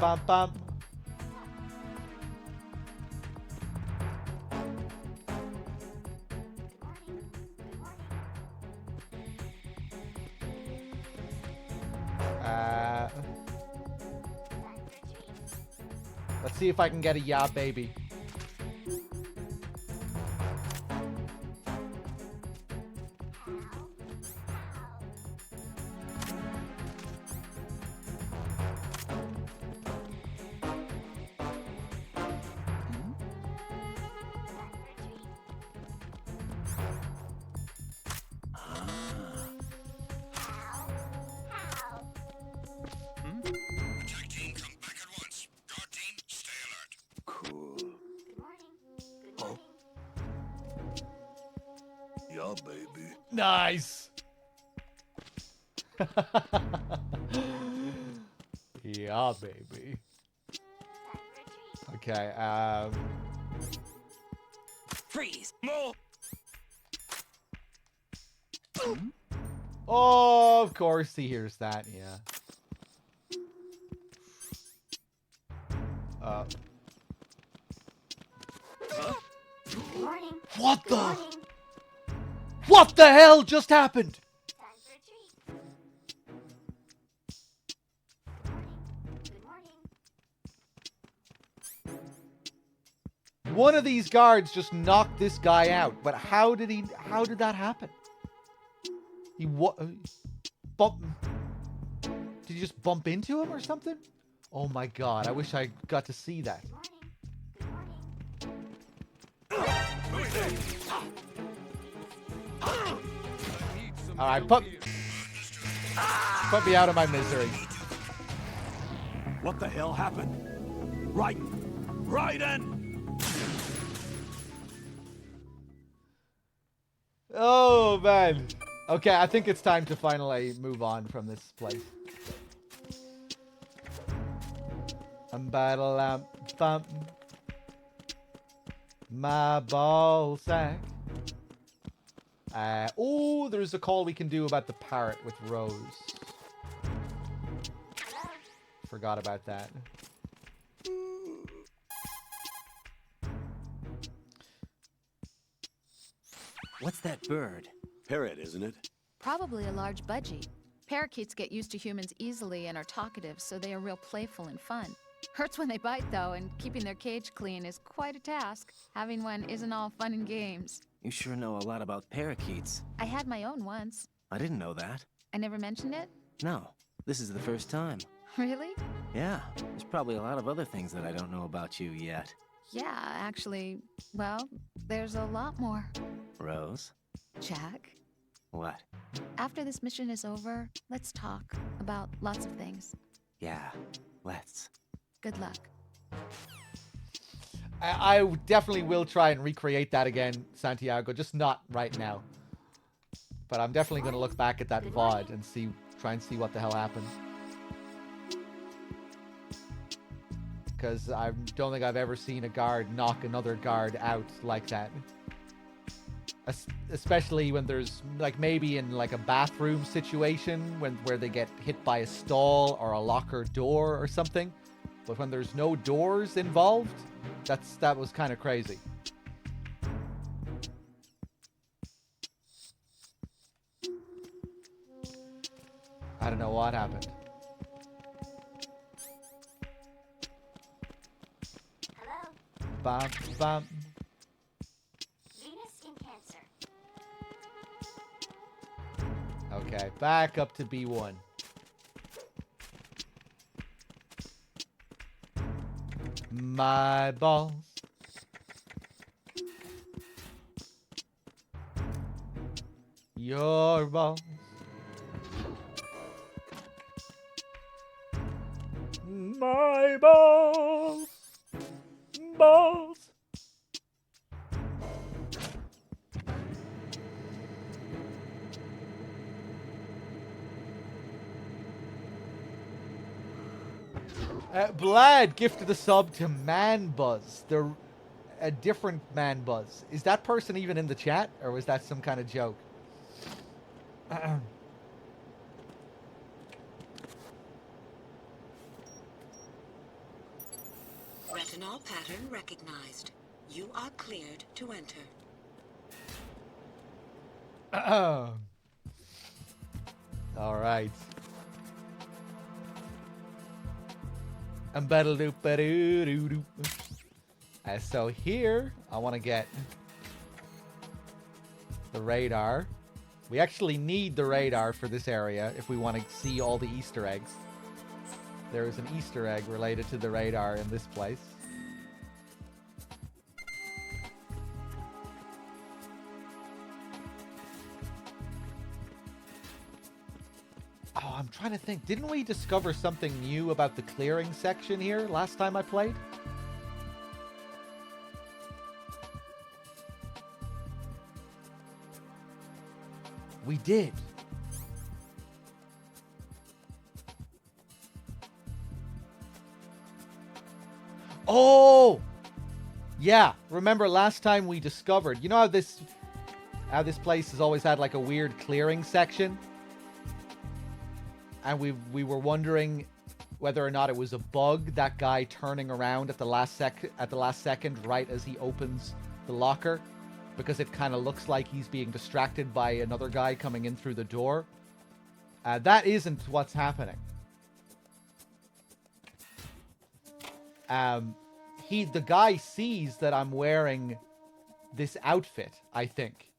Bum bum. Let's see if I can get a yeah baby. Nice. Yeah, baby. Okay, Freeze! More! Oh, of course he hears that, yeah. Good morning. What Good the? morning. What the hell just happened? Time for a treat. Good morning. One of these guards just knocked this guy out, but how did that happen? He bump. Did you just bump into him or something? Oh my god, I wish I got to see that. Alright, put me out of my misery. What the hell happened? Raiden! Oh man. Okay, I think it's time to finally move on from this place. Battle bump my ball sack. Oh, there's a call we can do about the parrot with Rose. Forgot about that. What's that bird? Parrot, isn't it? Probably a large budgie. Parakeets get used to humans easily and are talkative, so they are real playful and fun. Hurts when they bite, though, and keeping their cage clean is quite a task. Having one isn't all fun and games. You sure know a lot about parakeets. I had my own once. I didn't know that. I never mentioned it? No, this is the first time. Really? Yeah, there's probably a lot of other things that I don't know about you yet. Yeah, actually, well, there's a lot more. Rose? Jack, What? after this mission is over, let's talk about lots of things. Yeah, let's. Good luck. I definitely will try and recreate that again, Santiago, just not right now. But I'm definitely going to look back at that VOD and try and see what the hell happened. Because I don't think I've ever seen a guard knock another guard out like that. Especially when there's, like, maybe in, like, a bathroom situation where they get hit by a stall or a locker door or something. But when there's no doors involved, that was kind of crazy. I don't know what happened. Hello. Bum, bum. Venus skin cancer. Okay, back up to B1. My balls. Your balls. My balls. Balls. Blad gifted a sub to Man Buzz. They're a different Man Buzz. Is that person even in the chat, or was that some kind of joke? Retinol pattern recognized. You are cleared to enter. All right. So here, I want to get the radar. We actually need the radar for this area if we want to see all the Easter eggs. There is an Easter egg related to the radar in this place. Oh, I'm trying to think. Didn't we discover something new about the clearing section here last time I played? We did. Oh! Yeah, remember last time we discovered, you know how this place has always had like a weird clearing section? And we were wondering whether or not it was a bug, that guy turning around at the last second right as he opens the locker, because it kind of looks like he's being distracted by another guy coming in through the door. That isn't what's happening. The guy sees that I'm wearing this outfit, I think.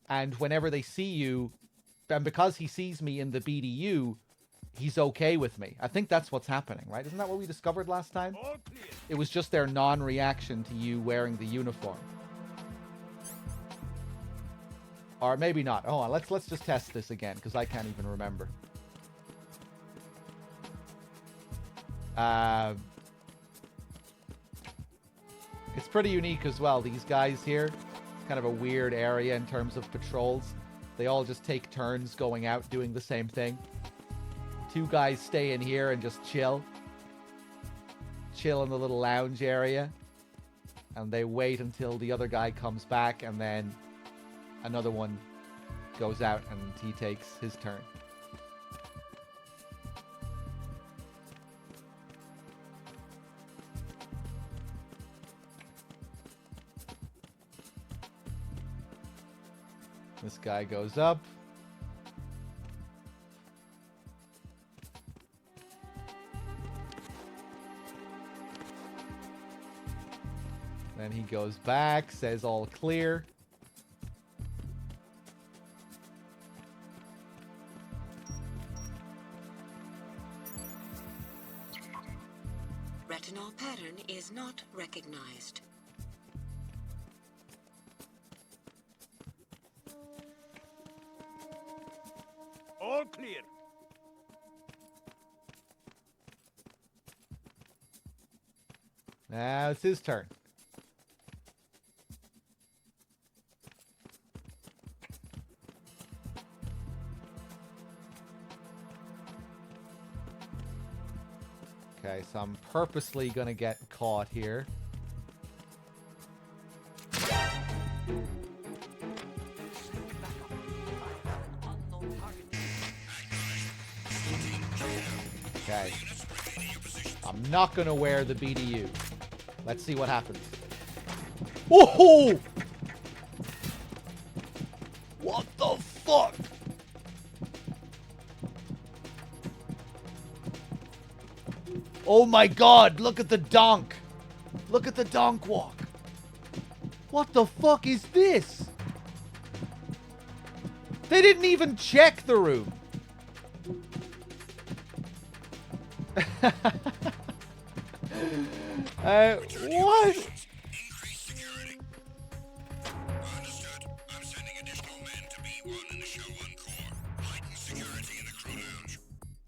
And whenever they see you, and because he sees me in the BDU, he's okay with me. I think that's what's happening, right? Isn't that what we discovered last time? It was just their non-reaction to you wearing the uniform. Or maybe not. Hold on, let's just test this again, because I can't even remember. It's pretty unique as well, these guys here. It's kind of a weird area in terms of patrols. They all just take turns going out doing the same thing. 2 guys stay in here and just chill. Chill in the little lounge area. And they wait until the other guy comes back, and then another one goes out and he takes his turn. This guy goes up. Then he goes back, says all clear. Retinol pattern is not recognized. All clear. Now it's his turn. Okay, so I'm purposely gonna get caught here. Okay. I'm not gonna wear the BDU. Let's see what happens. Whoa! What the fuck? Oh my god, look at the donk. Look at the donk walk. What the fuck is this? They didn't even check the room. What?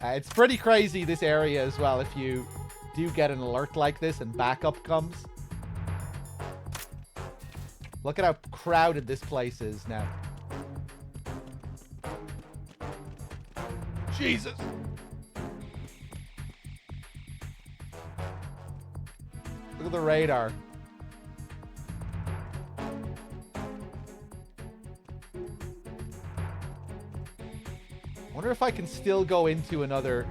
It's pretty crazy, this area as well, if you do get an alert like this and backup comes. Look at how crowded this place is now. Jesus! Look at the radar. I wonder if I can still go into another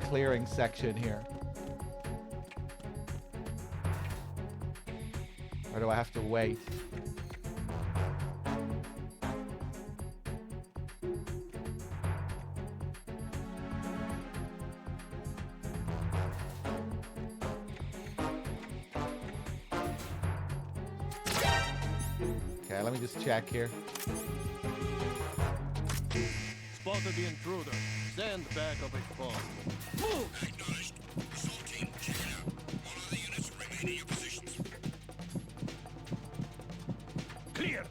clearing section here. Or do I have to wait? Okay, let me just check here. Spotted the intruder. Stand back of exposed. Move! Acknowledged. Assault team, check it out. All other units remain in your positions. Clear.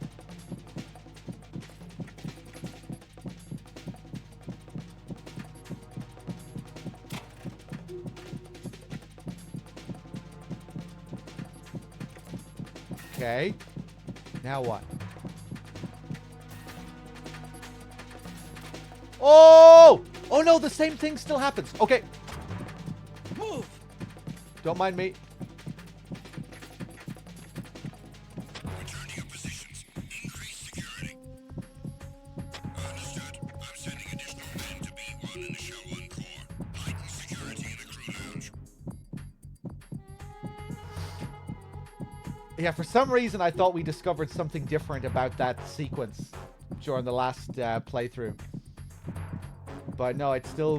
Okay. Now what? Oh! Oh no, the same thing still happens. Okay. Move! Don't mind me. Return to your positions. Increase security. Understood. I'm sending additional men to B1 and the Show 1 core. Heighten security in the crew lounge. Yeah, for some reason I thought we discovered something different about that sequence during the last playthrough. But no, it still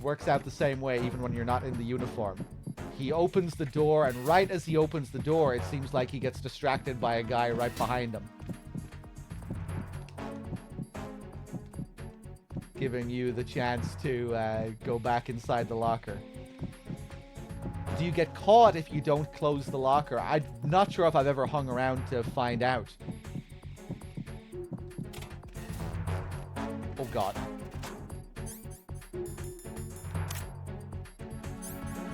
works out the same way even when you're not in the uniform. He opens the door, and right as he opens the door, it seems like he gets distracted by a guy right behind him. Giving you the chance to go back inside the locker. Do you get caught if you don't close the locker? I'm not sure if I've ever hung around to find out. Oh god.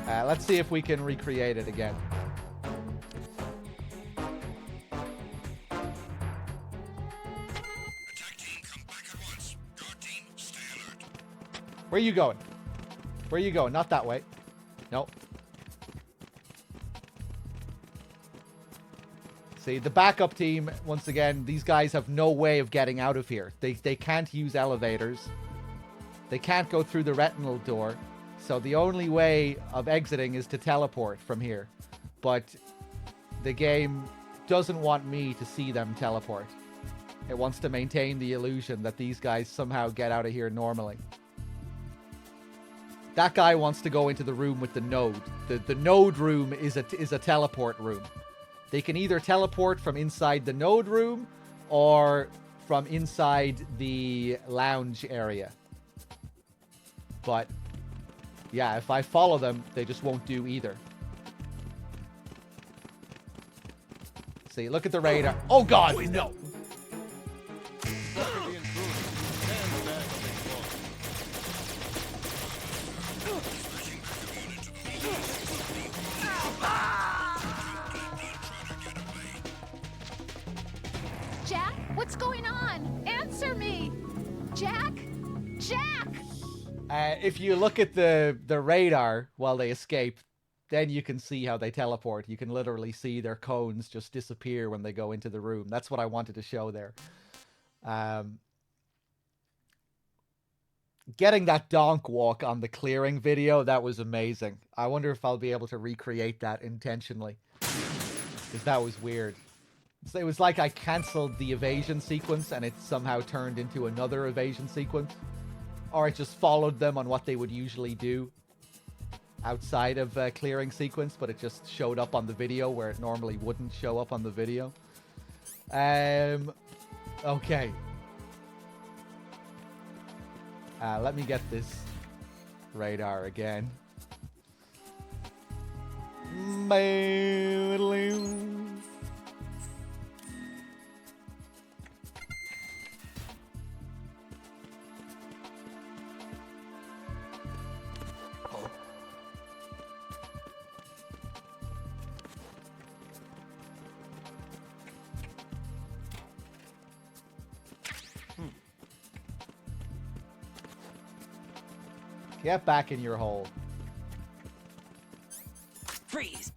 Let's see if we can recreate it again. Attack team, come back at once. Guard team, stay alert. Where are you going? Where are you going? Not that way. Nope. See, the backup team, once again, these guys have no way of getting out of here. They can't use elevators. They can't go through the retinal door. So the only way of exiting is to teleport from here. But the game doesn't want me to see them teleport. It wants to maintain the illusion that these guys somehow get out of here normally. That guy wants to go into the room with the node. The node room is a teleport room. They can either teleport from inside the node room or from inside the lounge area. But yeah, if I follow them, they just won't do either. See, look at the radar. Oh god, no! Stalker the intruder. Stand back of Jack, what's going on? Answer me! Jack? Jack! If you look at the radar while they escape, then you can see how they teleport. You can literally see their cones just disappear when they go into the room. That's what I wanted to show there. Getting that donk walk on the clearing video, that was amazing. I wonder if I'll be able to recreate that intentionally. Because that was weird. So it was like I cancelled the evasion sequence and it somehow turned into another evasion sequence. Or it just followed them on what they would usually do outside of clearing sequence, but it just showed up on the video where it normally wouldn't show up on the video. Okay. Let me get this radar again. Get back in your hole. Freeze!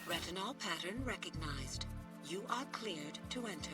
Retinol pattern recognized. You are cleared to enter.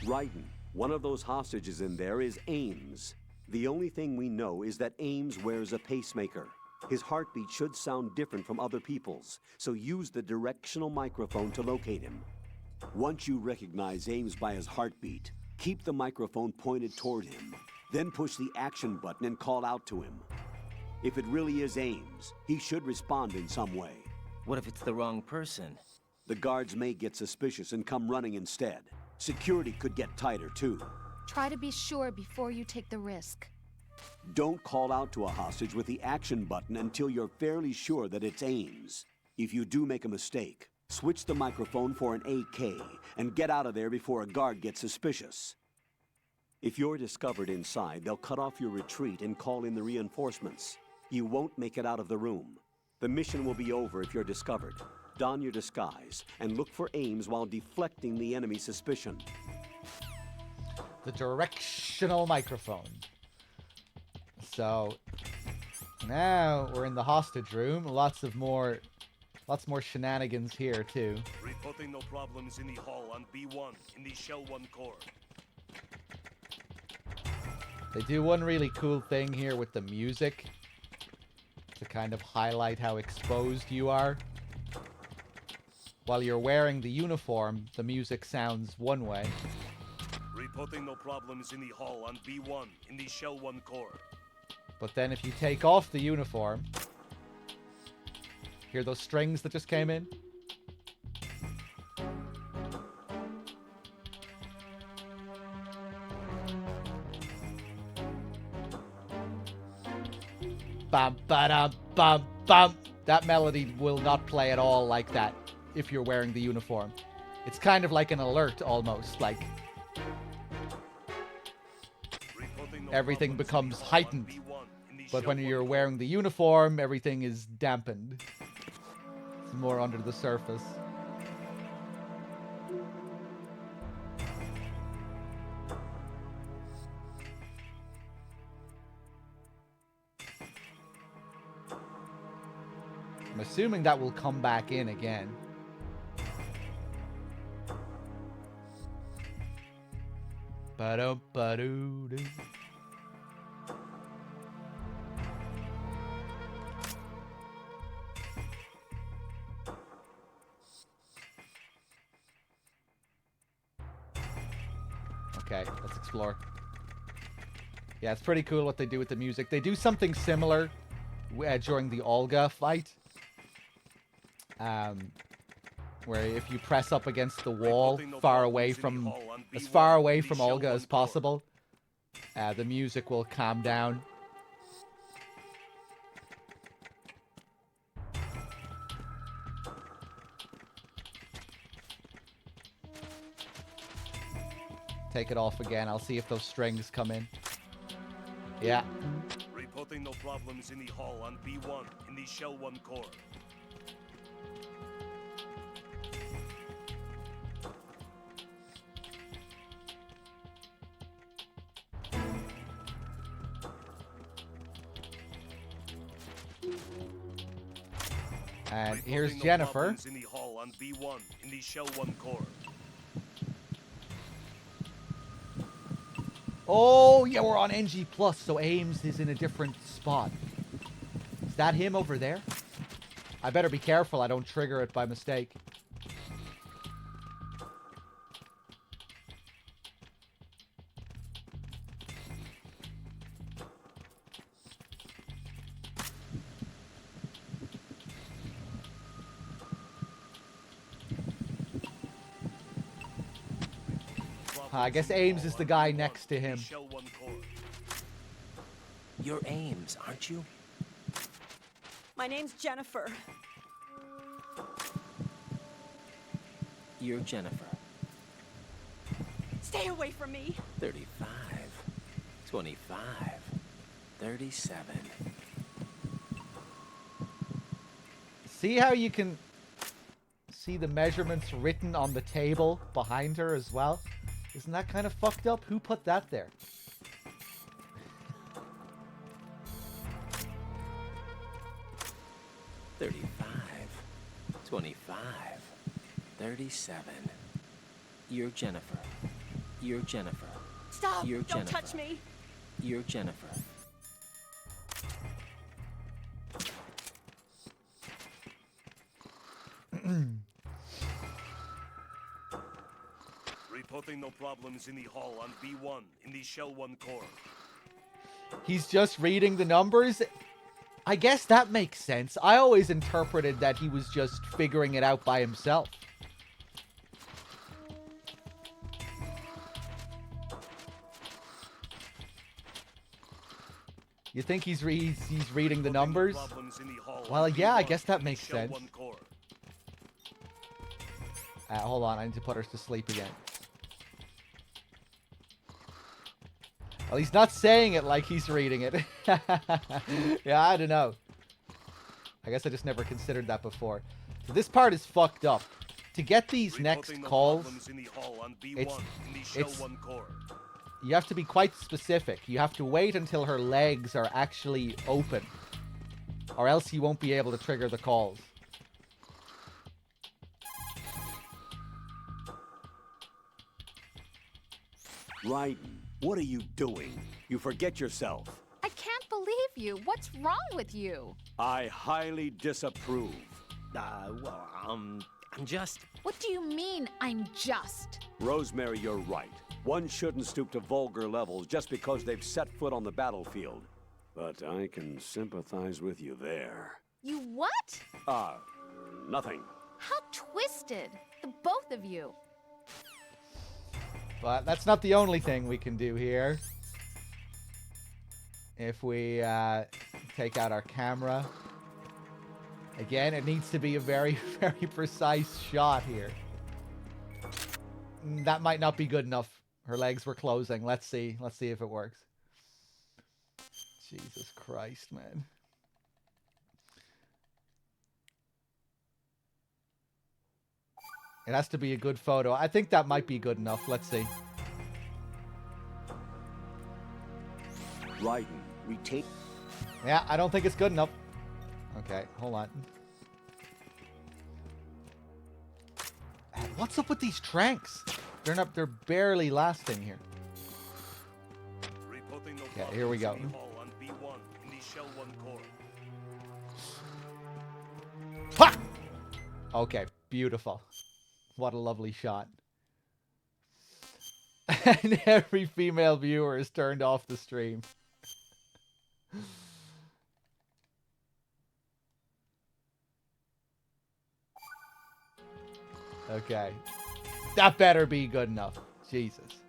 Raiden, one of those hostages in there is Ames. The only thing we know is that Ames wears a pacemaker. His heartbeat should sound different from other people's, so use the directional microphone to locate him. Once you recognize Ames by his heartbeat, keep the microphone pointed toward him. Then push the action button and call out to him. If it really is Ames, he should respond in some way. What if it's the wrong person? The guards may get suspicious and come running instead. Security could get tighter, too. Try to be sure before you take the risk. Don't call out to a hostage with the action button until you're fairly sure that it's Ames. If you do make a mistake, switch the microphone for an AK and get out of there before a guard gets suspicious. If you're discovered inside, they'll cut off your retreat and call in the reinforcements. You won't make it out of the room. The mission will be over if you're discovered. Don your disguise and look for Ames while deflecting the enemy's suspicion. The directional microphone. So now we're in the hostage room. Lots more shenanigans here too. Reporting no problems in the hall on B1 in the Shell 1 core. They do one really cool thing here with the music to kind of highlight how exposed you are. While you're wearing the uniform, the music sounds one way. Reporting no problems in the hall on B1 in the Shell 1 core. But then if you take off the uniform, hear those strings that just came in? Bum ba bum bum. That melody will not play at all like that if you're wearing the uniform. It's kind of like an alert almost, like everything becomes heightened. But when you're wearing the uniform, everything is dampened. It's more under the surface. I'm assuming that will come back in again. Ba-dum-ba-doo-doo. Okay, let's explore. Yeah, it's pretty cool what they do with the music. They do something similar during the Olga fight. Where if you press up against the wall as far away from Olga as possible, the music will calm down. Take it off again. I'll see if those strings come in. Yeah. Reporting no problems in the hall on B1 in the Shell 1 core. And here's Jennifer. In the hall on B1 in the Shell 1 core. Oh, yeah, we're on NG+, so Ames is in a different spot. Is that him over there? I better be careful I don't trigger it by mistake. I guess Ames is the guy next to him. You're Ames, aren't you? My name's Jennifer. You're Jennifer. Stay away from me. 35, 25, 37. See how you can see the measurements written on the table behind her as well? Isn't that kind of fucked up? Who put that there? $35, 25, 37. You're Jennifer. You're Jennifer. Stop! You're Don't Jennifer. touch me! You're Jennifer. Reporting no problems in the hall on B1 in the Shell 1 core. He's just reading the numbers. I guess that makes sense. I always interpreted that he was just figuring it out by himself. You think he's reading the numbers? Well, yeah, I guess that makes sense. Hold on, I need to put her to sleep again. Well, he's not saying it like he's reading it. Yeah, I don't know. I guess I just never considered that before. So this part is fucked up. To get these next calls, it's you have to be quite specific. You have to wait until her legs are actually open, or else you won't be able to trigger the calls. Raiden, what are you doing? You forget yourself. I can't believe you. What's wrong with you? I highly disapprove. I'm just... What do you mean, I'm just? Rosemary, you're right. One shouldn't stoop to vulgar levels just because they've set foot on the battlefield. But I can sympathize with you there. You what? Nothing. How twisted. The both of you. But that's not the only thing we can do here. If we take out our camera. Again, it needs to be a very, very precise shot here. That might not be good enough. Her legs were closing. Let's see. Let's see if it works. Jesus Christ, man. It has to be a good photo. I think that might be good enough. Let's see. Raiden, we take... Yeah, I don't think it's good enough. Okay, hold on. What's up with these tranks? They're barely lasting here. Yeah, here we go. Ha! Okay, beautiful. What a lovely shot. And every female viewer is turned off the stream. Okay. That better be good enough. Jesus.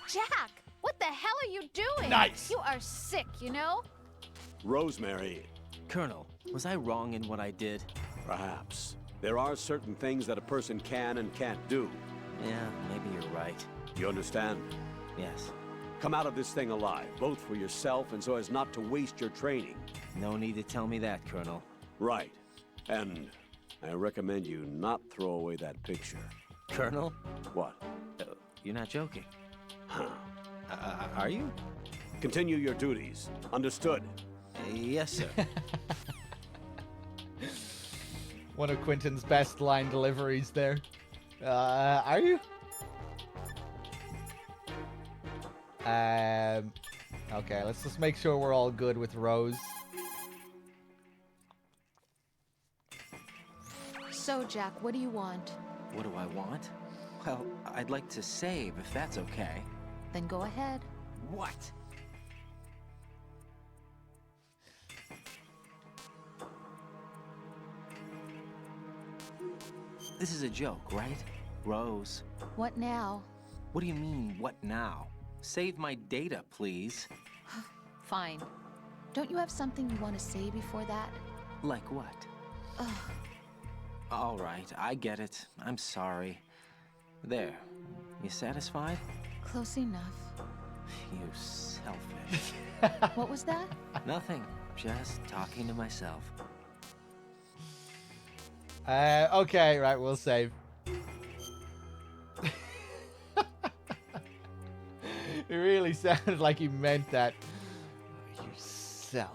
Jack, what the hell are you doing? Nice. You are sick, you know? Rosemary. Colonel, was I wrong in what I did? Perhaps. There are certain things that a person can and can't do. Yeah, maybe you're right. You understand? Yes. Come out of this thing alive, both for yourself and so as not to waste your training. No need to tell me that, Colonel. Right. And I recommend you not throw away that picture. Colonel? What? You're not joking. Huh. Are you? Continue your duties. Understood? Yes, sir. One of Quentin's best line deliveries there. Are you? Okay, let's just make sure we're all good with Rose. So, Jack, what do you want? What do I want? Well, I'd like to save, if that's okay. Then go ahead. What? This is a joke, right? Rose. What now? What do you mean, what now? Save my data, please. Fine. Don't you have something you want to say before that? Like what? Ugh. All right, I get it. I'm sorry. There. You satisfied? Close enough. You selfish. What was that? Nothing. Just talking to myself. Okay, right, we'll save. It really sounded like he meant that. You selfish.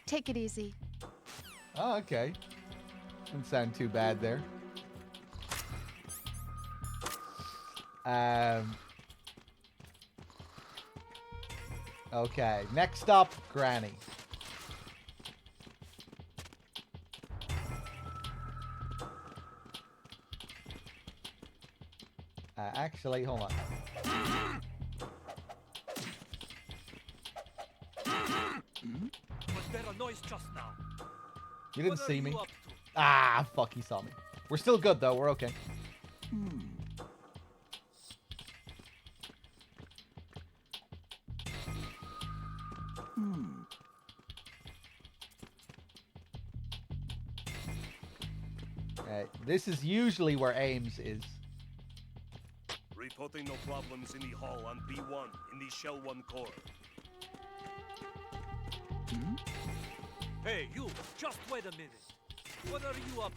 Take it easy. Oh, okay. Didn't sound too bad there. Okay, next up, Granny. Actually, hold on. Was there a noise just now? You didn't What are see me. you up to? Ah, fuck, he saw me. We're still good, though. We're okay. This is usually where Ames is. Reporting no problems in the hall on B1 in the Shell 1 core. Hey, you! Just wait a minute. What are you up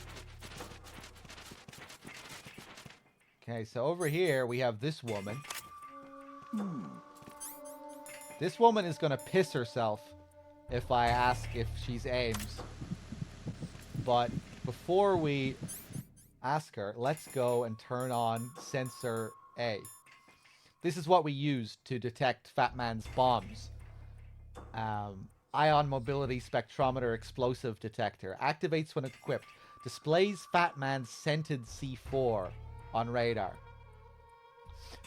to? Okay, so over here we have this woman. This woman is gonna piss herself if I ask if she's Ames. But before we ask her, let's go and turn on sensor A. This is what we use to detect Fat Man's bombs. Ion mobility spectrometer explosive detector. Activates when equipped. Displays Fat Man's scented C4 on radar.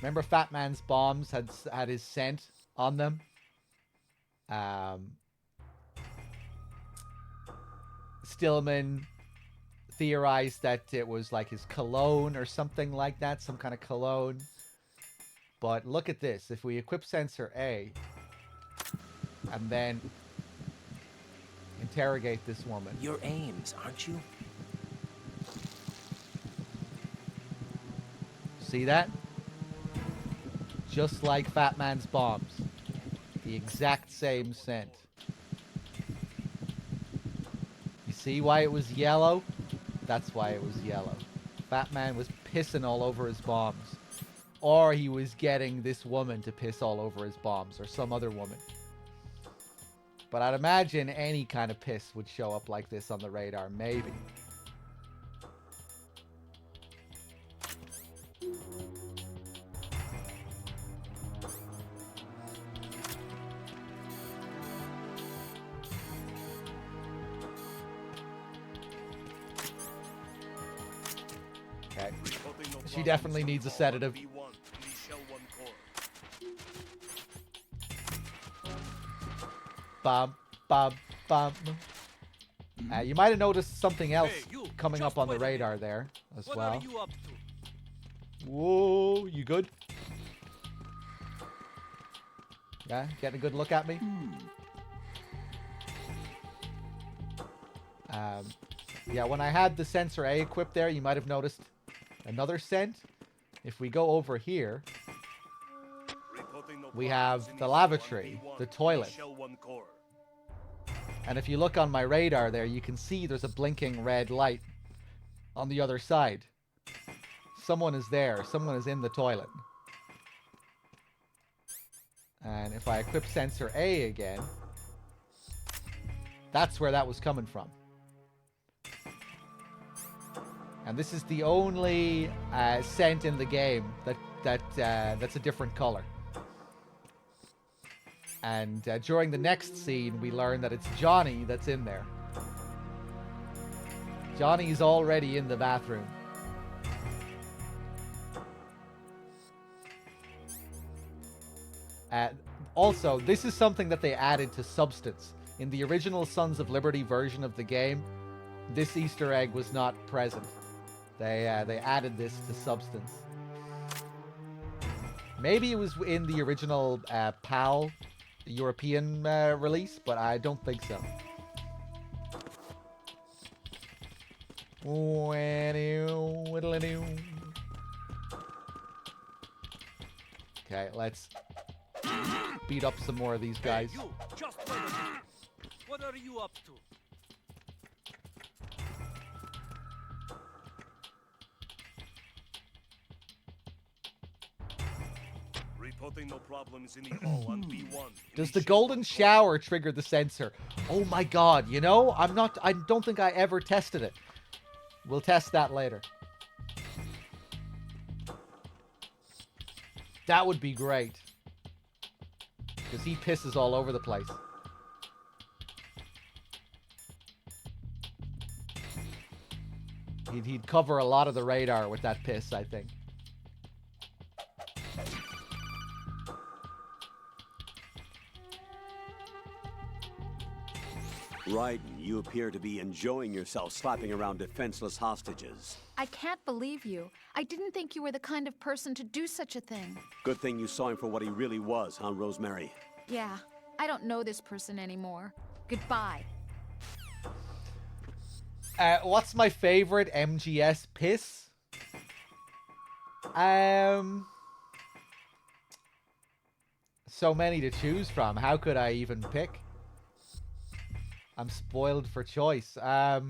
Remember Fat Man's bombs had his scent on them? Stillman theorized that it was like his cologne or something like that, some kind of cologne. But look at this. If we equip sensor A and then interrogate this woman. You're Ames, aren't you? See that? Just like Fat Man's bombs. The exact same scent. You see why it was yellow? That's why it was yellow. Fat Man was pissing all over his bombs. Or he was getting this woman to piss all over his bombs. Or some other woman. But I'd imagine any kind of piss would show up like this on the radar. Maybe. Okay. She definitely needs a sedative. Bum, bum, bum. You might have noticed something else coming up on the radar there as well. What are you up to? Whoa, you good? Yeah, getting a good look at me? Yeah, when I had the sensor A equipped there, you might have noticed another scent. If we go over here, we have the lavatory, the toilet. And if you look on my radar there, you can see there's a blinking red light on the other side. Someone is there. Someone is in the toilet. And if I equip sensor A again, that's where that was coming from. And this is the only scent in the game that's a different color. And during the next scene, we learn that it's Johnny that's in there. Johnny's already in the bathroom. Also, this is something that they added to Substance. In the original Sons of Liberty version of the game, this Easter egg was not present. They added this to Substance. Maybe it was in the original PAL European release, but I don't think so. Okay, let's beat up some more of these guys. Hey, you! Just wait a minute. What are you up to? Reporting no problems in the hall on B1. Does the golden shower trigger the sensor? Oh my god, you know, I don't think I ever tested it. We'll test that later. That would be great. because he pisses all over the place. He'd cover a lot of the radar with that piss, I think. Raiden, you appear to be enjoying yourself slapping around defenseless hostages. I can't believe you. I didn't think you were the kind of person to do such a thing. Good thing you saw him for what he really was, huh, Rosemary? Yeah, I don't know this person anymore. Goodbye. What's my favorite MGS piss? So many to choose from. How could I even pick? I'm spoiled for choice. I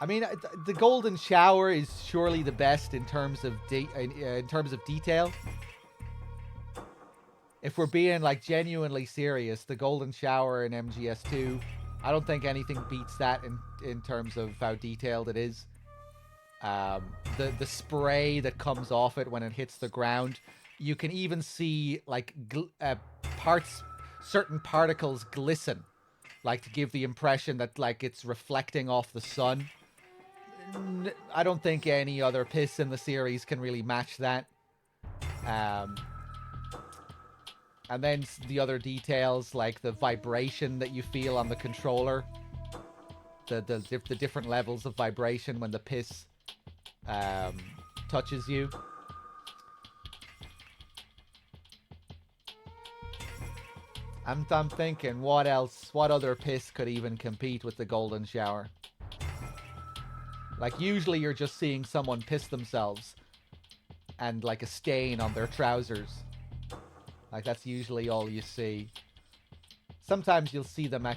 mean, the Golden Shower is surely the best in terms of detail. If we're being like genuinely serious, the Golden Shower in MGS2, I don't think anything beats that in terms of how detailed it is. The spray that comes off it when it hits the ground, you can even see like certain particles glisten, like to give the impression that like it's reflecting off the sun. I don't think any other piss in the series can really match that. And then the other details, like the vibration that you feel on the controller, the different levels of vibration when the piss touches you. I'm thinking, what else? What other piss could even compete with the Golden Shower? Like, usually you're just seeing someone piss themselves and like a stain on their trousers. Like, that's usually all you see. Sometimes you'll see them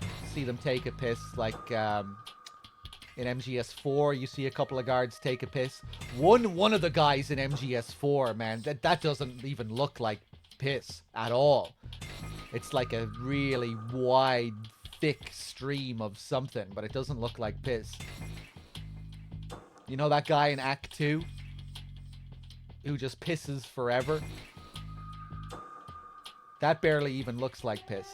take a piss, like in MGS4, you see a couple of guards take a piss. One of the guys in MGS4, man, that doesn't even look like piss at all. It's like a really wide, thick stream of something, but it doesn't look like piss. You know that guy in Act 2? Who just pisses forever? That barely even looks like piss.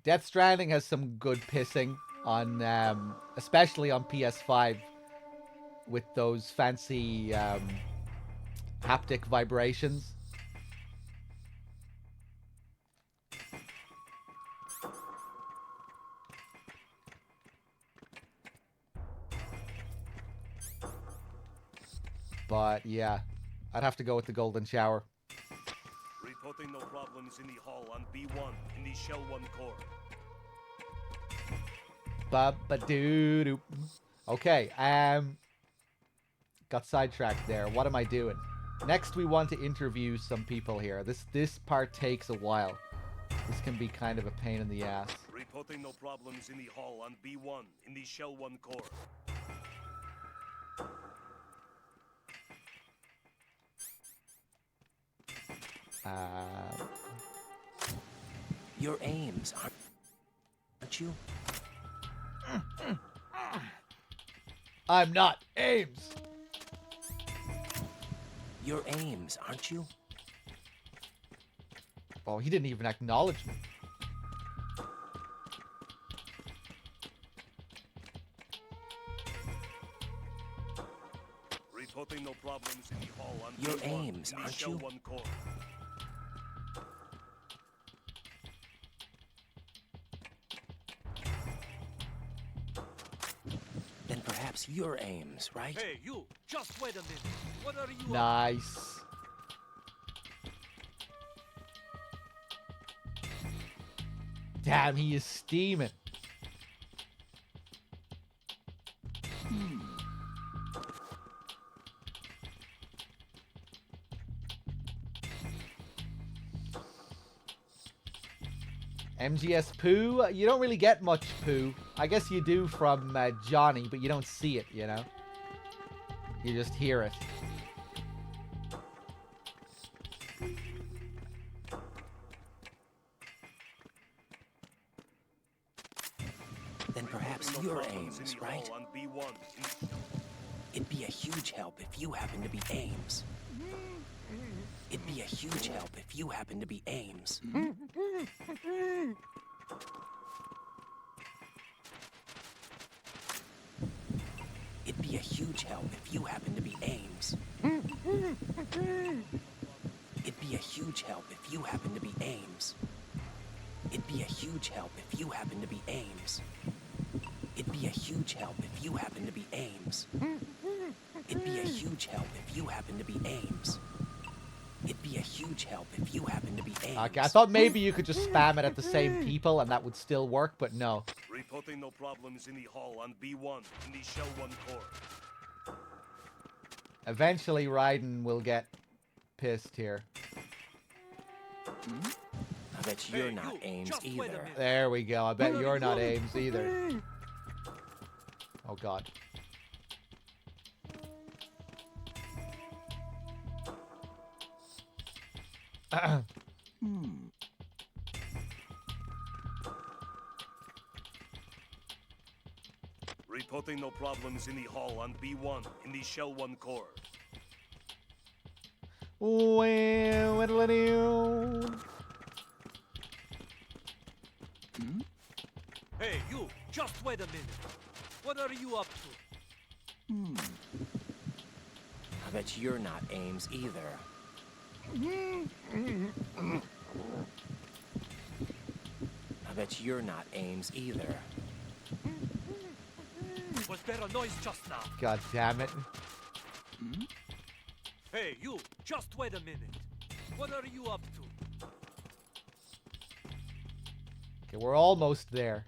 Death Stranding has some good pissing on, especially on PS5, with those fancy haptic vibrations. But yeah, I'd have to go with the Golden Shower. Reporting no problems in the hall on B1 in the Shell 1 core. Ba-ba-doo-doo. Okay, got sidetracked there. What am I doing? Next, we want to interview some people here. This part takes a while. This can be kind of a pain in the ass. Reporting no problems in the hall on B1 in the Shell 1 core. Your aims, aren't you? I'm not Ames. Your aims, aren't you? Oh, he didn't even acknowledge me. Reporting no problems in the hall on Your B1 aims, in the aren't Shell you? 1 core. Then perhaps your aims, right? Hey, you! Just wait a minute. What are you? Nice. Damn, he is steaming. MGS poo? You don't really get much poo. I guess you do from Johnny, but you don't see it, you know? You just hear it. then perhaps you're Ames, right? It'd be a huge help if you happen to be Ames. It'd be a huge help if you happen to be Ames. It'd be a huge help if you happen to be Ames. It'd be a huge help if you happen to be Ames. It'd be a huge help if you happen to be Ames. It'd be a huge help if you happen to be Ames. It'd be a huge help if you happen to be Ames. It'd be a huge help if you happen to be Ames. Okay, I thought maybe you could just spam it at the same people and that would still work, but no. Reporting no problems in the hall on B1 in the Shell 1 core. Eventually, Raiden will get pissed here. I bet you're not Ames either. There we go. I bet you're not Ames either. Oh, God. Reporting no problems in the hall on B1 in the Shell 1 core. Hey, you! Just wait a minute. What are you up to? I bet you're not Ames either. I bet you're not Ames either. Was there a noise just now? God damn it. Hey, you! Just wait a minute. What are you up to? Okay, we're almost there.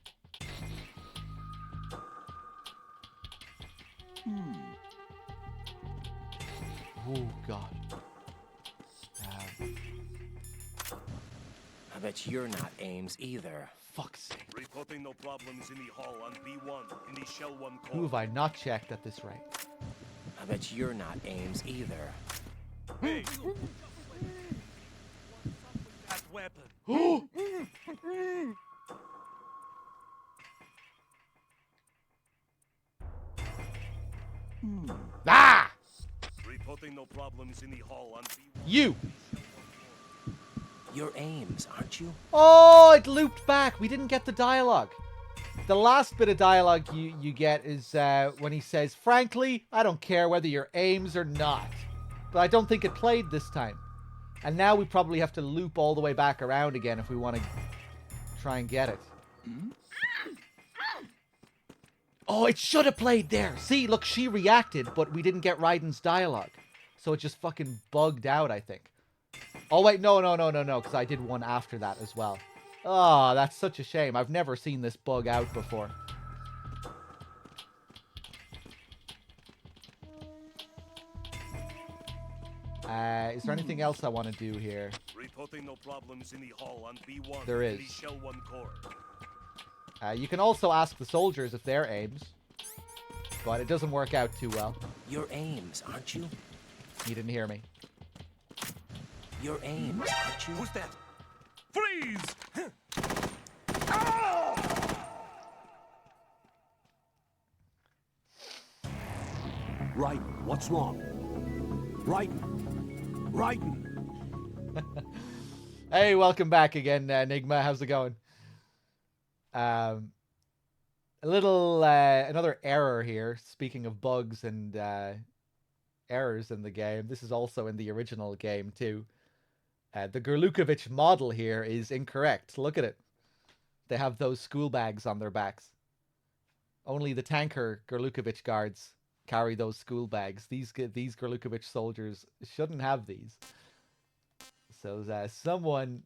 Oh, God. I bet you're not Ames either. Fuck's sake. Reporting no problems in the hall on B1 in the Shell 1 core. Who have I not checked at this rate? I bet you're not Ames either. Hey, you! What's up with that weapon? Ah! Reporting no problems in the hall on B1. You! You're Ames, aren't you? Oh, it looped back. We didn't get the dialogue. The last bit of dialogue you get is when he says, frankly, I don't care whether you're Ames or not. But I don't think it played this time. And now we probably have to loop all the way back around again if we want to try and get it. Oh, it should have played there. See, look, she reacted, but we didn't get Raiden's dialogue. So it just fucking bugged out, I think. Oh, wait, no, because I did one after that as well. Oh, that's such a shame. I've never seen this bug out before. Is there anything else I want to do here? Reporting no problems in the hall on B1 There in is. the Shell 1 core. You can also ask the soldiers if they're Ames. But it doesn't work out too well. You're Ames, aren't you? You didn't hear me. You're Ames, aren't you? Who's that? Freeze! Raiden, what's wrong? Raiden! Raiden! Hey, welcome back again, Enigma. How's it going? Another error here. Speaking of bugs and errors in the game, this is also in the original game too. The Gurlukovich model here is incorrect. Look at it. They have those school bags on their backs. Only the tanker Gurlukovich guards carry those school bags. These Gurlukovich soldiers shouldn't have these. So someone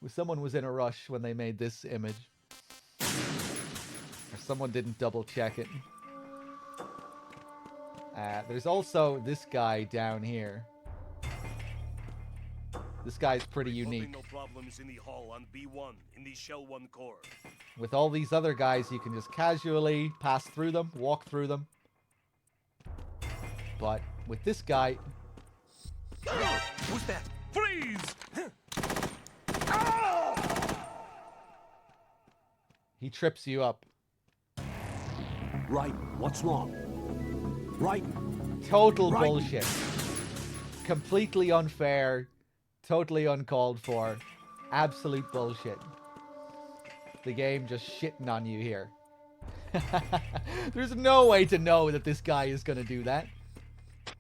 was in a rush when they made this image. Or someone didn't double check it. There's also this guy down here. This guy's pretty unique. No problems in the hall on B1 in the Shell 1 core. With all these other guys, you can just casually pass through them, walk through them. But with this guy... Who's that? Freeze! He trips you up. Right, what's wrong? Right. Total Right. bullshit. Completely unfair. Totally uncalled for. Absolute bullshit. The game just shitting on you here. There's no way to know that this guy is going to do that.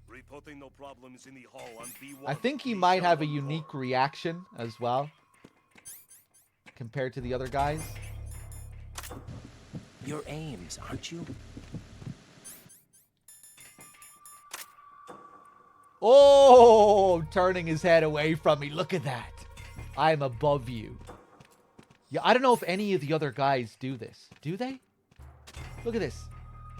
Reporting no problems in the hall on B1. I think he might have a unique reaction as well. Compared to the other guys. You're Ames, aren't you? Oh, turning his head away from me. Look at that. I'm above you. Yeah, I don't know if any of the other guys do this. Do they? Look at this.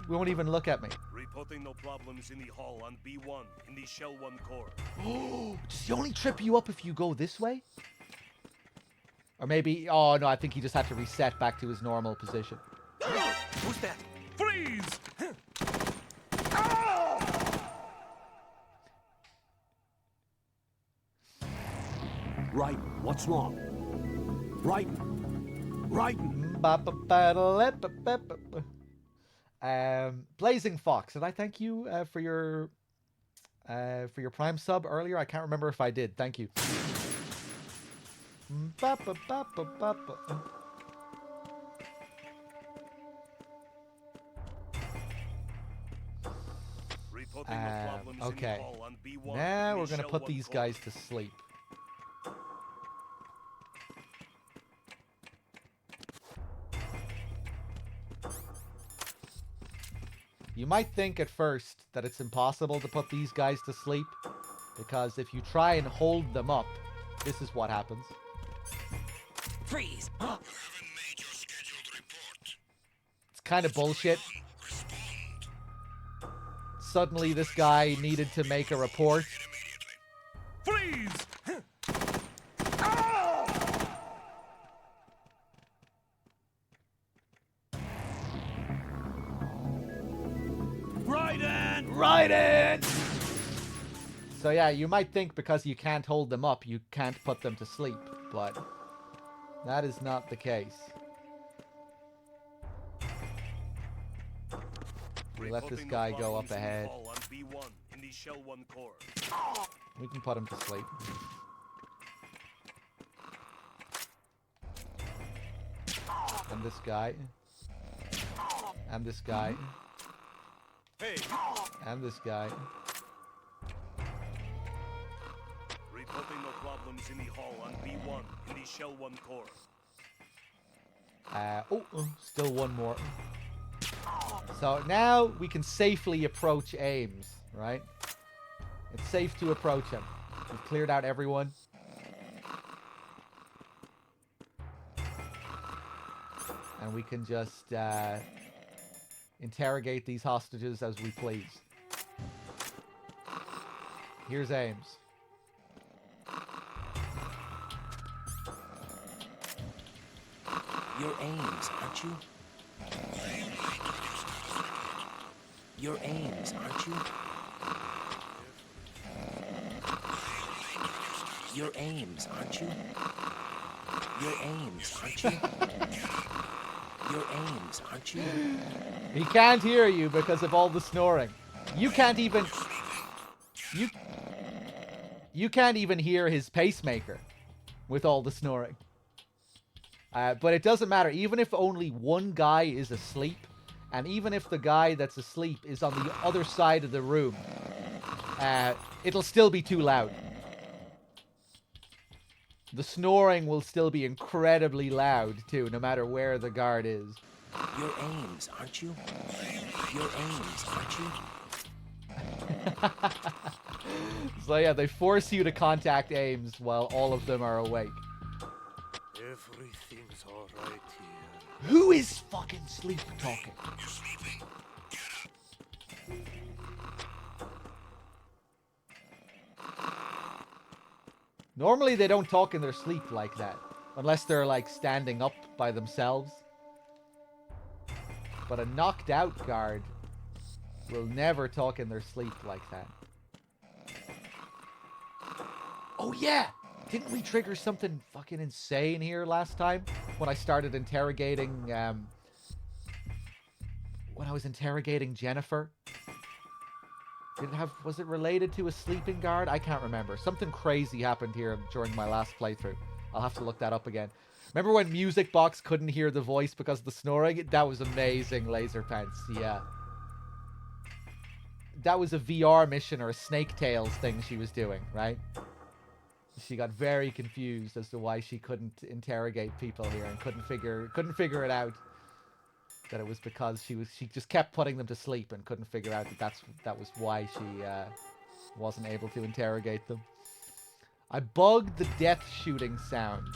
We won't even look at me. Reporting no problems in the hall on B1 in the Shell 1 core. Oh, does he only trip you up if you go this way? Or maybe... Oh, no, I think he just had to reset back to his normal position. Who's that? Freeze! Right, what's wrong? Right. Right. Blazing Fox, did I thank you for your Prime sub earlier? I can't remember if I did. Thank you. Okay. Now we're gonna put these guys to sleep. You might think at first that it's impossible to put these guys to sleep, because if you try and hold them up, this is what happens. Freeze! It's kind of bullshit. Suddenly this guy needed to make a report. Freeze! Right in! So yeah, you might think because you can't hold them up, you can't put them to sleep, but that is not the case. We let this guy go up ahead. We can put him to sleep. And this guy. And this guy. And this guy. Reporting no problems in the hall on B1 in the Shell 1 core. Still one more. So now we can safely approach Ames, right? It's safe to approach him. We've cleared out everyone. And we can just interrogate these hostages as we please. Here's Ames. You're Ames, aren't you? You're Ames, aren't you? You're Ames, aren't you? You're Ames, aren't you? You're Ames, aren't you? He can't hear you because of all the snoring. You can't even... You can't even hear his pacemaker with all the snoring. But it doesn't matter. Even if only one guy is asleep, and even if the guy that's asleep is on the other side of the room, it'll still be too loud. The snoring will still be incredibly loud, too, no matter where the guard is. You're Ames, aren't you? You're Ames, aren't you? So yeah, they force you to contact Ames while all of them are awake. Everything's alright here. Who is fucking sleep talking? Normally they don't talk in their sleep like that. Unless they're like standing up by themselves. But a knocked out guard will never talk in their sleep like that. Oh yeah! Didn't we trigger something fucking insane here last time? When I started interrogating when I was interrogating Jennifer. Was it related to a sleeping guard? I can't remember. Something crazy happened here during my last playthrough. I'll have to look that up again. Remember when Music Box couldn't hear the voice because of the snoring? That was amazing, Laserpants. Yeah. That was a VR mission or a Snake Tales thing she was doing, right? She got very confused as to why she couldn't interrogate people here and couldn't figure it out. That it was because she just kept putting them to sleep and couldn't figure out that was why she wasn't able to interrogate them. I bugged the death shooting sound.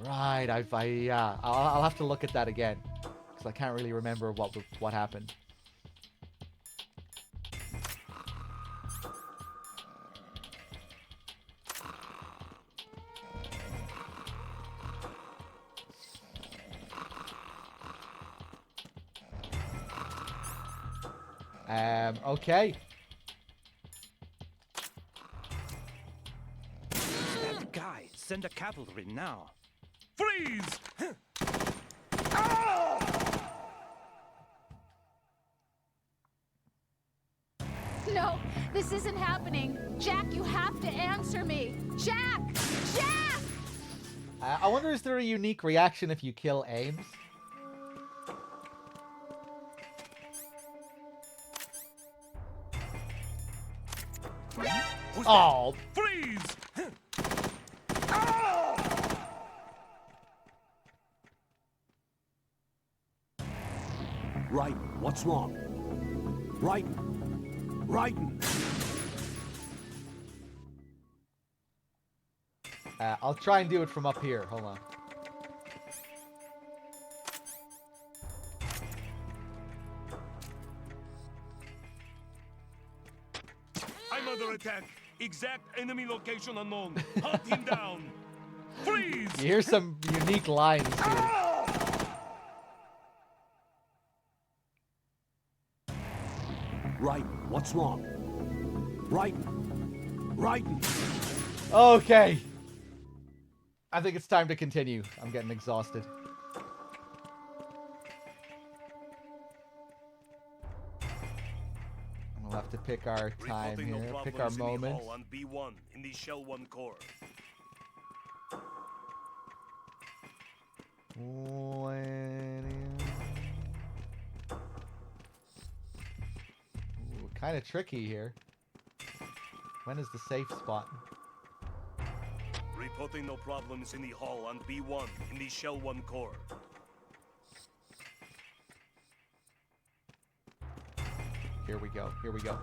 Right, I'll have to look at that again because I can't really remember what happened. Okay. That guy, send a cavalry now. Freeze! No, this isn't happening. Jack, you have to answer me. Jack! Jack! I wonder, is there a unique reaction if you kill Ames? Oh, freeze! Raiden, what's wrong? Raiden! Raiden! I'll try and do it from up here. Hold on. I'm under attack. Exact enemy location unknown. Hunt him down. Freeze! You hear some unique lines here. Raiden, what's wrong? Raiden! Raiden! Okay. I think it's time to continue. I'm getting exhausted. We'll have to pick our time Reporting here, no pick our problems in the moment. hull on B1 in the Shell 1 core. Kind of tricky here. When is the safe spot? Reporting no problems in the hull on B1 in the Shell 1 core. Here we go. Here we go.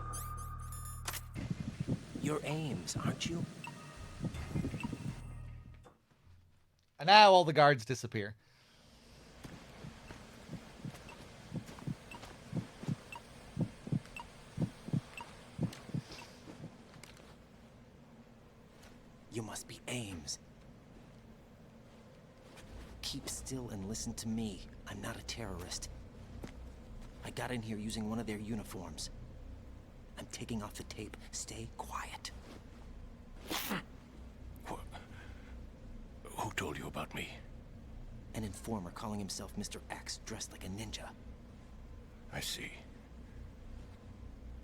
You're Ames, aren't you? And now all the guards disappear. You must be Ames. Keep still and listen to me. I'm not a terrorist. I got in here using one of their uniforms. I'm taking off the tape. Stay quiet. Who told you about me? An informer calling himself Mr. X, dressed like a ninja. I see.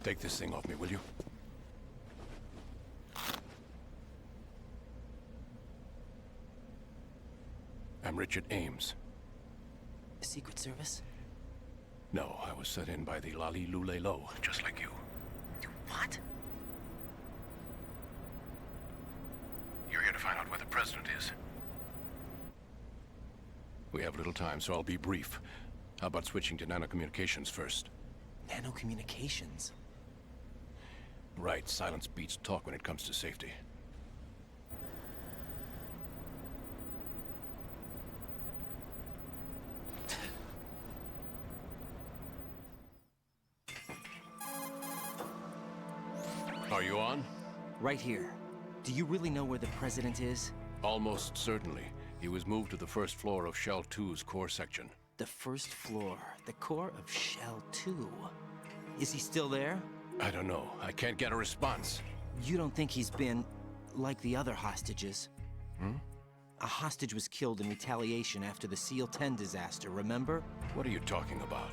Take this thing off me, will you? I'm Richard Ames. Secret Service? No, I was set in by the Lali Lule Lo, just like you. What? You're here to find out where the president is. We have little time, so I'll be brief. How about switching to nanocommunications first? Nanocommunications? Right, silence beats talk when it comes to safety. Are you on? Right here. Do you really know where the president is? Almost certainly. He was moved to the first floor of Shell 2's core section. The first floor. The core of Shell 2. Is he still there? I don't know. I can't get a response. You don't think he's been like the other hostages? A hostage was killed in retaliation after the SEAL 10 disaster, remember? What are you talking about?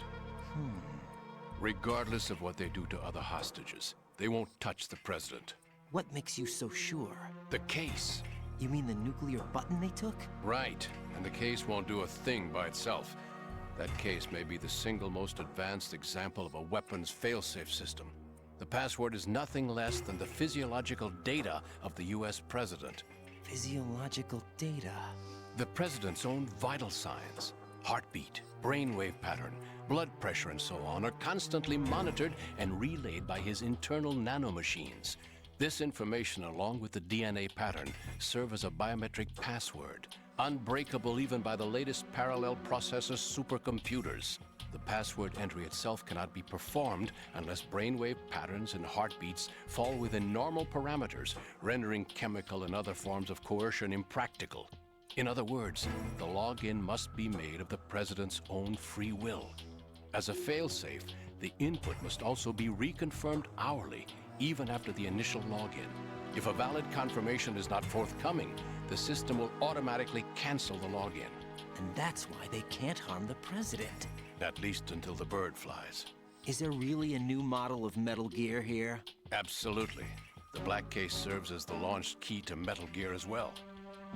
Regardless of what they do to other hostages, they won't touch the president. What makes you so sure? The case. You mean the nuclear button they took? Right, and the case won't do a thing by itself. That case may be the single most advanced example of a weapons failsafe system. The password is nothing less than the physiological data of the US president. Physiological data? The president's own vital signs, heartbeat, brainwave pattern, blood pressure and so on are constantly monitored and relayed by his internal nanomachines. This information, along with the DNA pattern, serve as a biometric password, unbreakable even by the latest parallel processor supercomputers. The password entry itself cannot be performed unless brainwave patterns and heartbeats fall within normal parameters, rendering chemical and other forms of coercion impractical. In other words, the login must be made of the president's own free will. As a failsafe, the input must also be reconfirmed hourly, even after the initial login. If a valid confirmation is not forthcoming, the system will automatically cancel the login. And that's why they can't harm the president. At least until the bird flies. Is there really a new model of Metal Gear here? Absolutely. The black case serves as the launch key to Metal Gear as well.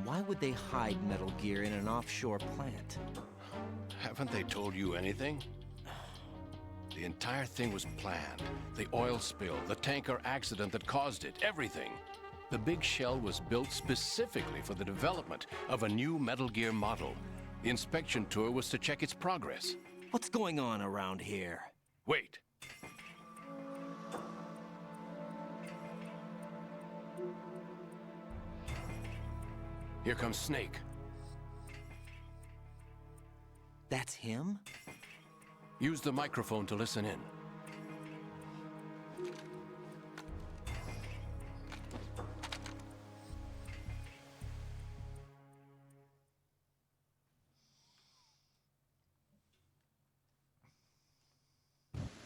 Why would they hide Metal Gear in an offshore plant? Haven't they told you anything? The entire thing was planned. The oil spill, the tanker accident that caused it, everything. The big shell was built specifically for the development of a new Metal Gear model. The inspection tour was to check its progress. What's going on around here? Wait. Here comes Snake. That's him? Use the microphone to listen in.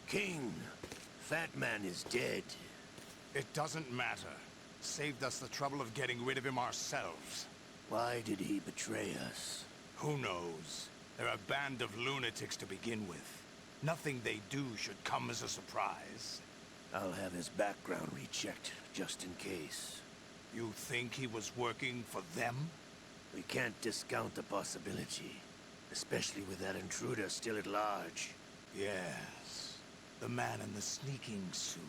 King, Fat Man is dead. It doesn't matter. Saved us the trouble of getting rid of him ourselves. Why did he betray us? Who knows? They're a band of lunatics to begin with. Nothing they do should come as a surprise. I'll have his background rechecked, just in case. You think he was working for them? We can't discount the possibility, especially with that intruder still at large. Yes, the man in the sneaking suit.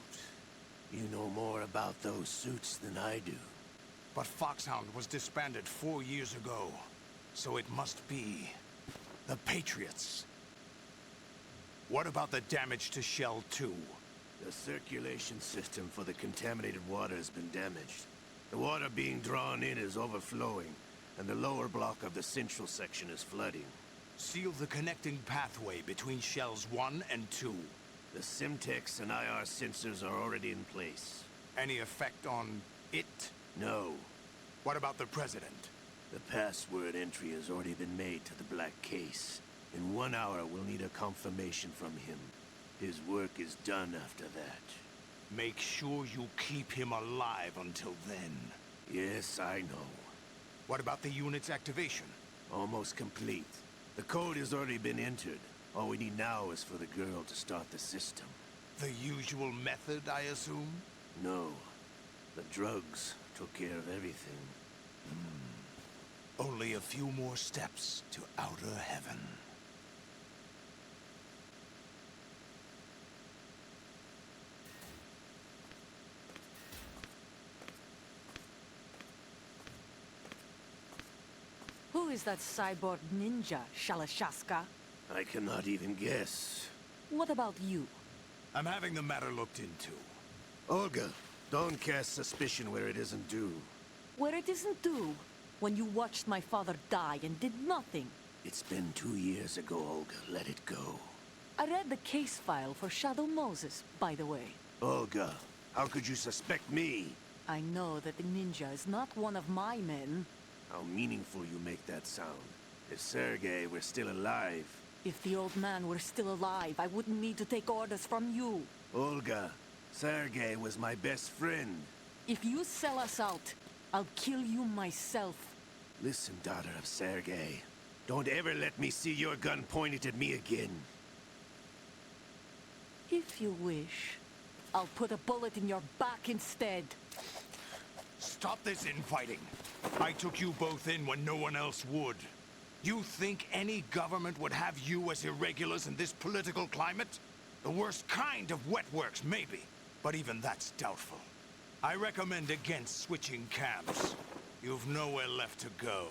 You know more about those suits than I do. But Foxhound was disbanded 4 years ago, so it must be the Patriots. What about the damage to Shell 2? The circulation system for the contaminated water has been damaged. The water being drawn in is overflowing, and the lower block of the central section is flooding. Seal the connecting pathway between Shells 1 and 2. The Simtex and IR sensors are already in place. Any effect on it? No. What about the President? The password entry has already been made to the black case. In 1 hour, we'll need a confirmation from him. His work is done after that. Make sure you keep him alive until then. Yes, I know. What about the unit's activation? Almost complete. The code has already been entered. All we need now is for the girl to start the system. The usual method, I assume? No. The drugs took care of everything. Only a few more steps to outer heaven. Who is that cyborg ninja, Shalashaska? I cannot even guess. What about you? I'm having the matter looked into. Olga, don't cast suspicion where it isn't due. Where it isn't due? When you watched my father die and did nothing. It's been 2 years ago, Olga. Let it go. I read the case file for Shadow Moses, by the way. Olga, how could you suspect me? I know that the ninja is not one of my men. How meaningful you make that sound. If Sergei were still alive... If the old man were still alive, I wouldn't need to take orders from you. Olga, Sergei was my best friend. If you sell us out, I'll kill you myself. Listen, daughter of Sergei. Don't ever let me see your gun pointed at me again. If you wish, I'll put a bullet in your back instead. Stop this infighting. I took you both in when no one else would. You think any government would have you as irregulars in this political climate? The worst kind of wet works, maybe. But even that's doubtful. I recommend against switching camps. You've nowhere left to go.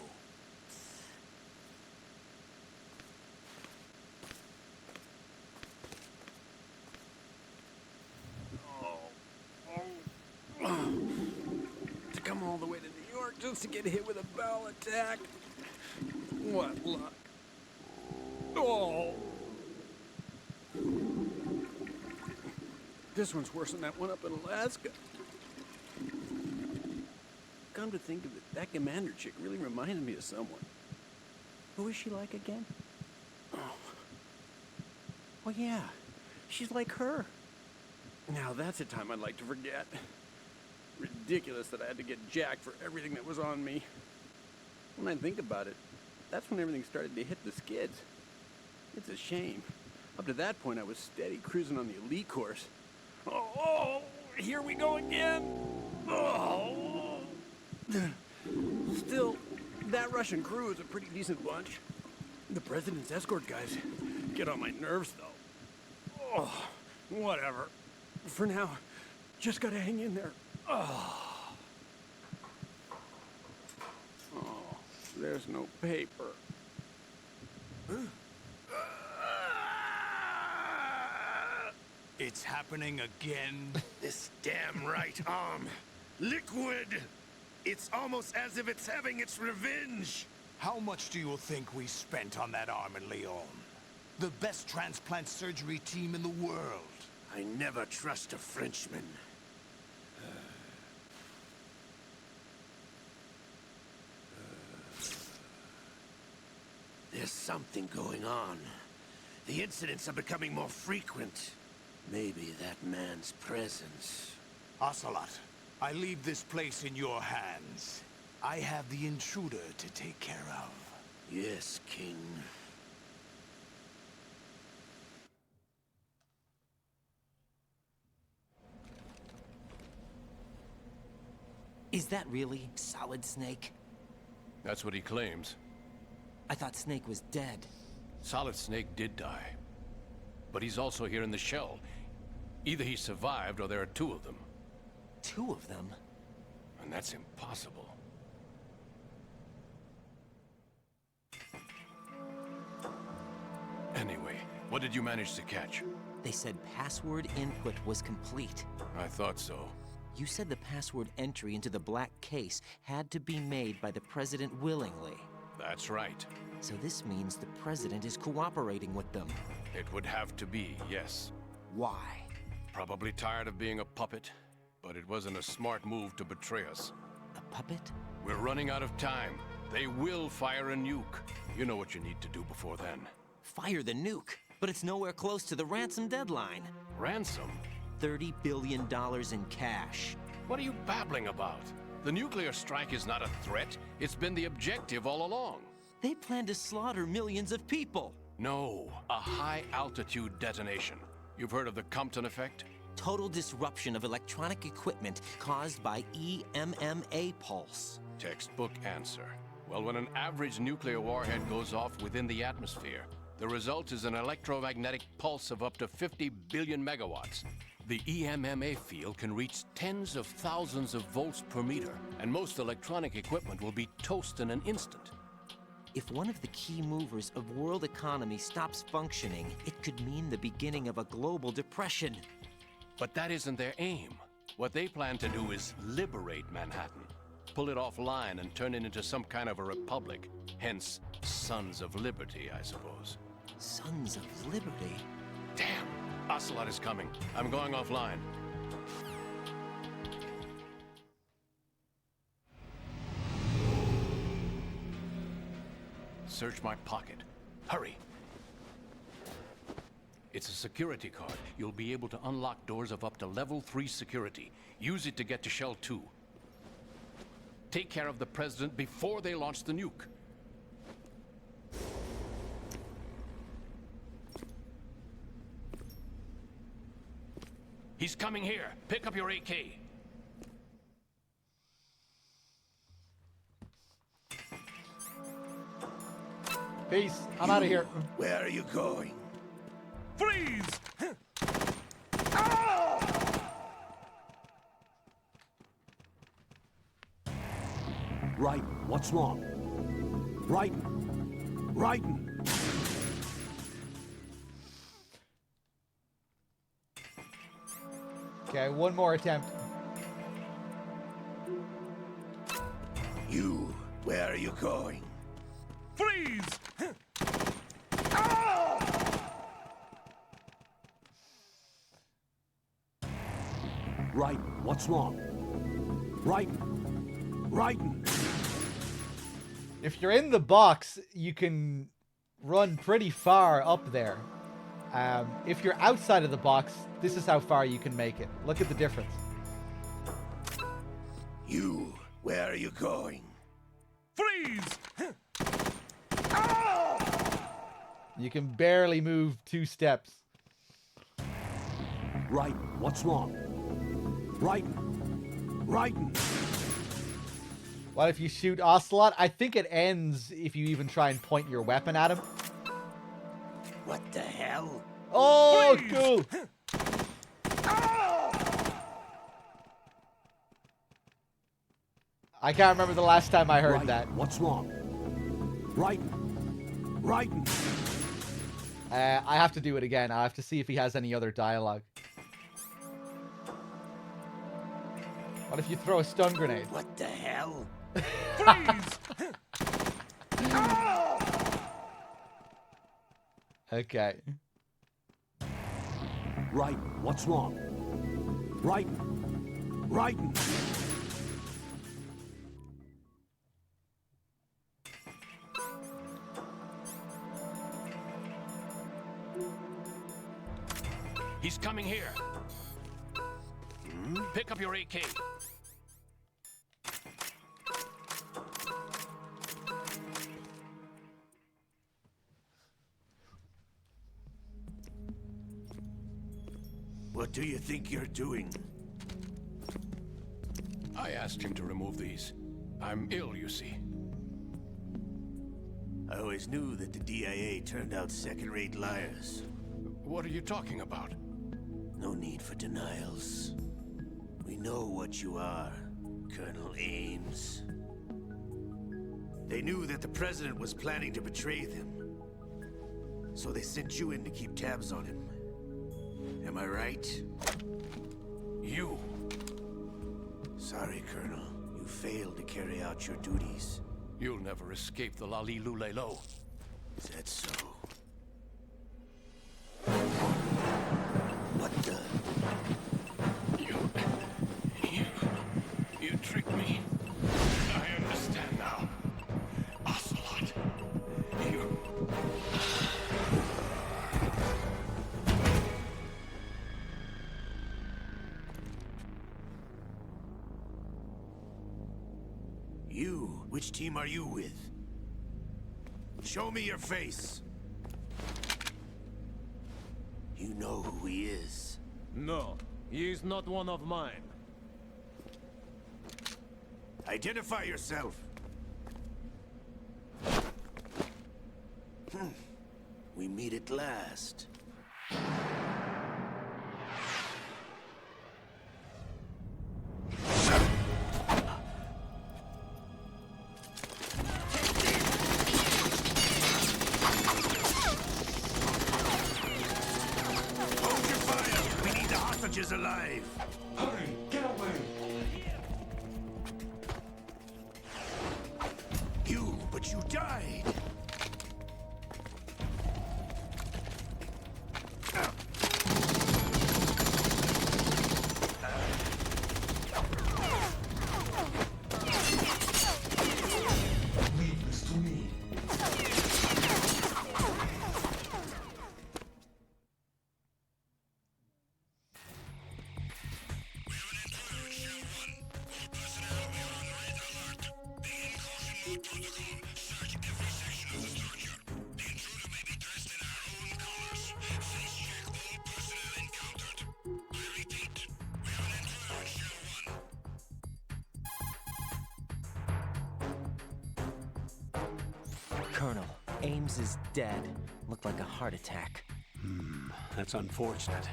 To come all the way to New York just to get hit with a bowel attack. What luck. Oh. This one's worse than that one up in Alaska. Come to think of it, that commander chick really reminds me of someone. Who is she like again? Oh yeah, she's like her. Now that's a time I'd like to forget. Ridiculous that I had to get jacked for everything that was on me. When I think about it, that's when everything started to hit the skids. It's a shame. Up to that point, I was steady cruising on the elite course. Oh, here we go again. Oh. Still, that Russian crew is a pretty decent bunch. The president's escort guys get on my nerves, though. Oh, whatever. For now, just gotta hang in there. Oh, there's no paper. It's happening again. This damn right arm. Liquid! It's almost as if it's having its revenge. How much do you think we spent on that arm in Lyon? The best transplant surgery team in the world. I never trust a Frenchman. There's something going on. The incidents are becoming more frequent. Maybe that man's presence. Ocelot, I leave this place in your hands. I have the intruder to take care of. Yes, King. Is that really Solid Snake? That's what he claims. I thought Snake was dead. Solid Snake did die. But he's also here in the shell. Either he survived or there are two of them. Two of them? And that's impossible. Anyway, what did you manage to catch? They said password input was complete. I thought so. You said the password entry into the black case had to be made by the president willingly. That's right. So this means the president is cooperating with them. It would have to be, yes. Why? Probably tired of being a puppet, but it wasn't a smart move to betray us. A puppet? We're running out of time. They will fire a nuke. You know what you need to do before then. Fire the nuke? But it's nowhere close to the ransom deadline. Ransom? $30 billion in cash. What are you babbling about? The nuclear strike is not a threat. It's been the objective all along. They plan to slaughter millions of people. No, a high-altitude detonation. You've heard of the Compton effect? Total disruption of electronic equipment caused by EMMA pulse. Textbook answer. Well, when an average nuclear warhead goes off within the atmosphere, the result is an electromagnetic pulse of up to 50 billion megawatts. The EMMA field can reach tens of thousands of volts per meter, and most electronic equipment will be toast in an instant. If one of the key movers of world economy stops functioning, it could mean the beginning of a global depression. But that isn't their aim. What they plan to do is liberate Manhattan. Pull it offline and turn it into some kind of a republic. Hence, Sons of Liberty, I suppose. Sons of Liberty? Damn! Ocelot is coming. I'm going offline. Search my pocket. Hurry! It's a security card. You'll be able to unlock doors of up to level 3 security. Use it to get to Shell 2. take care of the president before they launch the nuke. He's coming here. Pick up your AK. Peace. I'm out of here. Where are you going? Freeze! Raiden, what's wrong? Raiden! Raiden! Okay, one more attempt. You, where are you going? Freeze! Raiden, what's wrong? Raiden! Raiden! If you're in the box, you can run pretty far up there. If you're outside of the box, this is how far you can make it. Look at the difference. You, where are you going? Freeze! You can barely move 2 steps. Raiden, what's wrong? Raiden! Raiden! What if you shoot Ocelot? I think it ends if you even try and point your weapon at him. What the hell? Oh, cool! I can't remember the last time I heard Raiden, that. what's wrong? Raiden! Raiden! I have to do it again. I have to see if he has any other dialogue. What if you throw a stun grenade? What the hell? Freeze! Okay. Raiden, what's wrong? Raiden! Raiden! He's coming here. Pick up your AK. What do you think you're doing? I asked him to remove these. I'm ill, you see. I always knew that the DIA turned out second-rate liars. What are you talking about? No need for denials. We know what you are, Colonel Ames. They knew that the President was planning to betray them. So they sent you in to keep tabs on him. Am I right? You. Sorry, Colonel. You failed to carry out your duties. You'll never escape the Lali Lulelo. Is that so? What the? You tricked me. I understand now. Ocelot. You... You? Which team are you with? Show me your face. You know who he is. No, he is not one of mine. Identify yourself. We meet at last. Hold your fire! We need the hostages alive! Hurry, get away! But you died! Leave this to me. Ames is dead. Looked like a heart attack. That's unfortunate.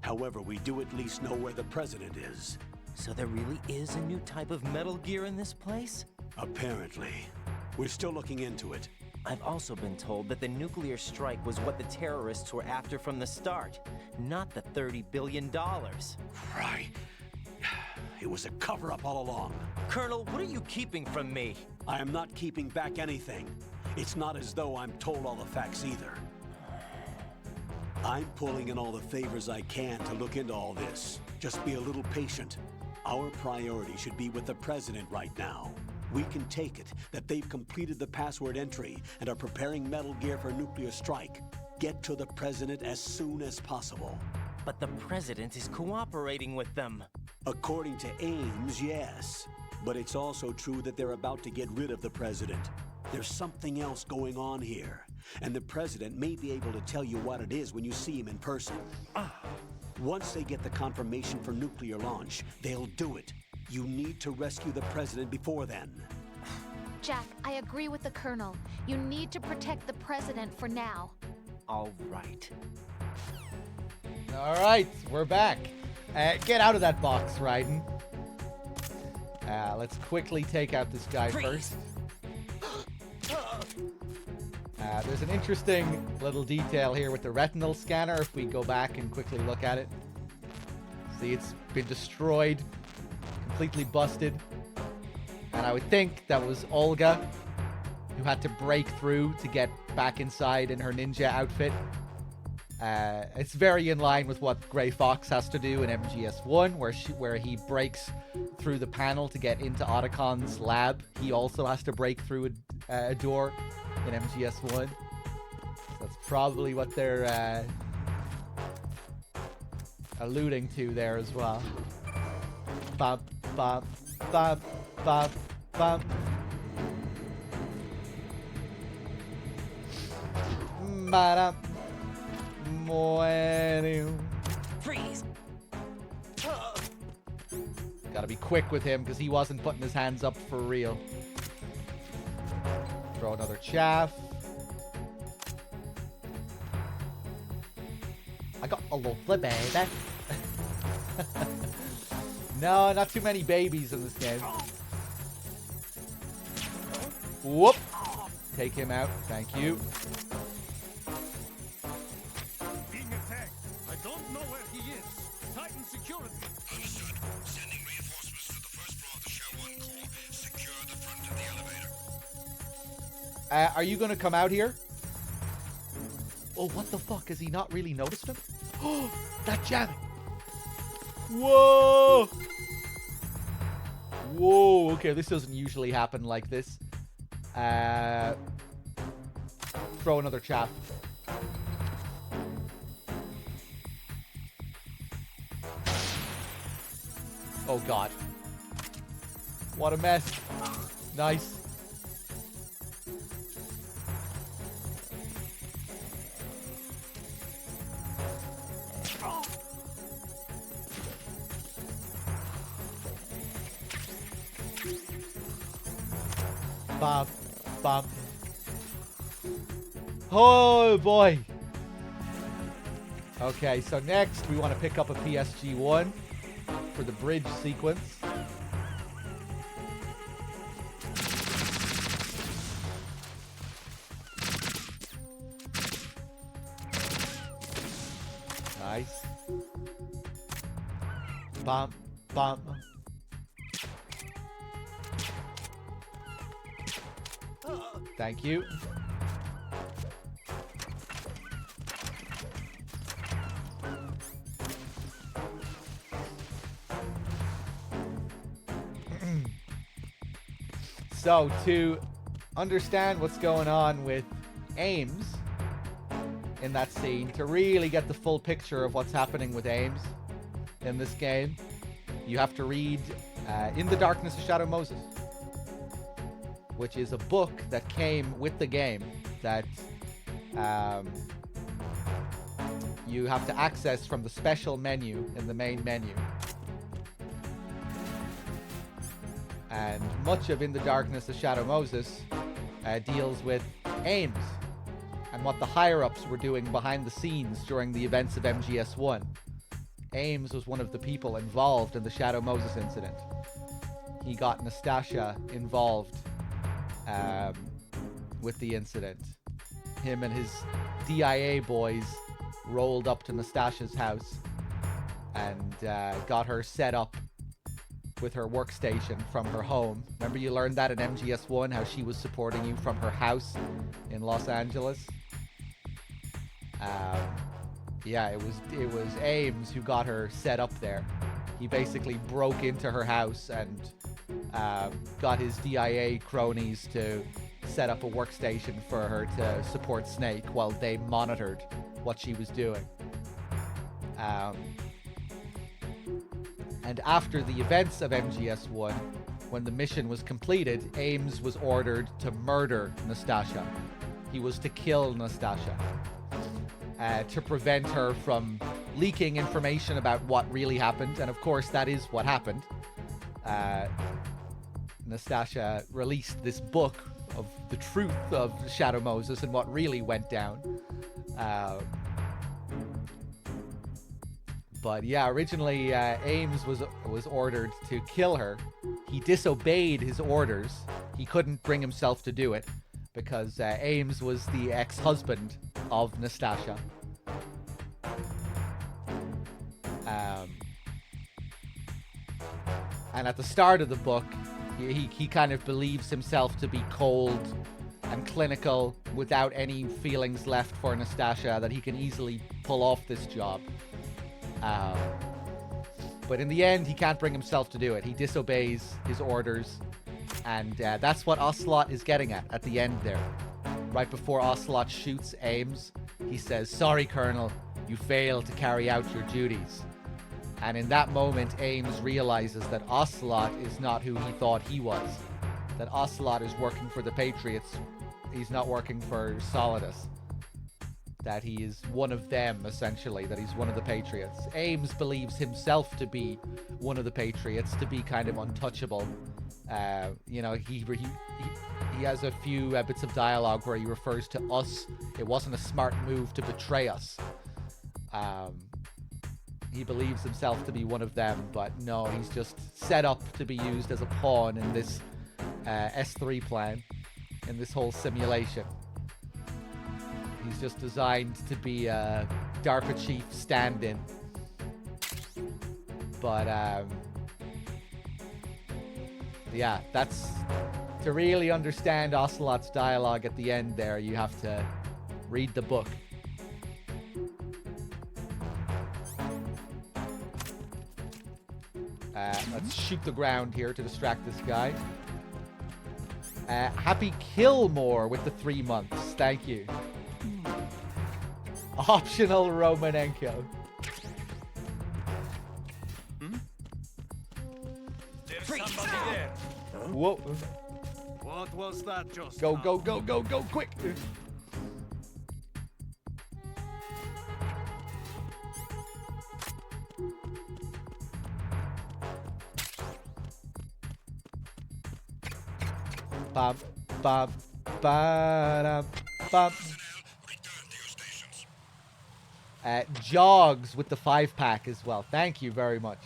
However, we do at least know where the president is. So there really is a new type of Metal Gear in this place? Apparently. We're still looking into it. I've also been told that the nuclear strike was what the terrorists were after from the start, not the $30 billion. Right. It was a cover-up all along. Colonel, what are you keeping from me? I am not keeping back anything. It's not as though I'm told all the facts either. I'm pulling in all the favors I can to look into all this. Just be a little patient. Our priority should be with the president right now. We can take it that they've completed the password entry and are preparing Metal Gear for nuclear strike. Get to the president as soon as possible. But the president is cooperating with them. According to Ames, yes. But it's also true that they're about to get rid of the president. There's something else going on here, and the president may be able to tell you what it is when you see him in person. Once they get the confirmation for nuclear launch, they'll do it. You need to rescue the president before then. Jack, I agree with the Colonel. You need to protect the president for now. All right. All right, we're back. Get out of that box, Raiden. Let's quickly take out this guy first. There's an interesting little detail here with the retinal scanner. If we go back and quickly look at it. See, it's been destroyed. Completely busted. And I would think that was Olga, who had to break through to get back inside in her ninja outfit. It's very in line with what Gray Fox has to do in MGS1, where he breaks through the panel to get into Otacon's lab. He also has to break through a door in MGS1. So that's probably what they're alluding to there as well. Bump, bump, bump, bump, bump. Ba-dum. Freeze! Gotta be quick with him because he wasn't putting his hands up for real. Throw another chaff. I got a lovely baby. No, not too many babies in this game. Whoop! Take him out. Thank you. Being attacked. I don't know where he is. Titan security. Understood. Sending reinforcements to the first floor of the Shell 1 core. Secure the front of the elevator. Are you gonna come out here? Oh, what the fuck? Has he not really noticed him? Oh, that jamming. Whoa! Whoa, okay, this doesn't usually happen like this. Throw another chaff. Oh god. What a mess. Nice. Bop, bop. Oh boy. Okay, so next we want to pick up a PSG-1 for the bridge sequence. Nice. Bump, bump. Thank you. So, to understand what's going on with Ames in that scene, to really get the full picture of what's happening with Ames in this game, you have to read In the Darkness of Shadow Moses, which is a book that came with the game that you have to access from the special menu in the main menu. And much of In the Darkness of Shadow Moses deals with Ames what the higher-ups were doing behind the scenes during the events of MGS1. Ames was one of the people involved in the Shadow Moses incident. He got Nastasha involved with the incident. Him and his DIA boys rolled up to Nastasha's house and got her set up with her workstation from her home. Remember you learned that in MGS1, how she was supporting you from her house in Los Angeles? Yeah, it was Ames who got her set up there. He basically broke into her house and got his DIA cronies to set up a workstation for her to support Snake while they monitored what she was doing. And after the events of MGS1, when the mission was completed, Ames was ordered to murder Nastasha. He was to kill Nastasha to prevent her from leaking information about what really happened. And of course, that is what happened. Nastasha released this book of the truth of Shadow Moses and what really went down. But yeah, originally Ames was ordered to kill her. He disobeyed his orders. He couldn't bring himself to do it because Ames was the ex-husband of Nastasha. And at the start of the book, he kind of believes himself to be cold and clinical without any feelings left for Nastasha, that he can easily pull off this job. But in the end, he can't bring himself to do it. He disobeys his orders. And that's what Ocelot is getting at the end there. Right before Ocelot shoots Ames, he says, "Sorry, Colonel, you failed to carry out your duties." And in that moment, Ames realizes that Ocelot is not who he thought he was. That Ocelot is working for the Patriots. He's not working for Solidus. That he is one of them, essentially. That he's one of the Patriots. Ames believes himself to be one of the Patriots, to be kind of untouchable. You know, he has a few bits of dialogue where he refers to us. It wasn't a smart move to betray us. He believes himself to be one of them, but no, he's just set up to be used as a pawn in this S3 plan, in this whole simulation. He's just designed to be a DARPA chief stand-in. But, yeah, that's... To really understand Ocelot's dialogue at the end there, you have to read the book. Let's shoot the ground here to distract this guy. Happy Killmore with the 3 months. Thank you. Optional Romanenko. There's somebody there. Huh? Whoa. What was that just Go, now? go, go, go, go, quick. Bum, bum, ba-dum, bum. Jogs with the 5-pack as well. Thank you very much.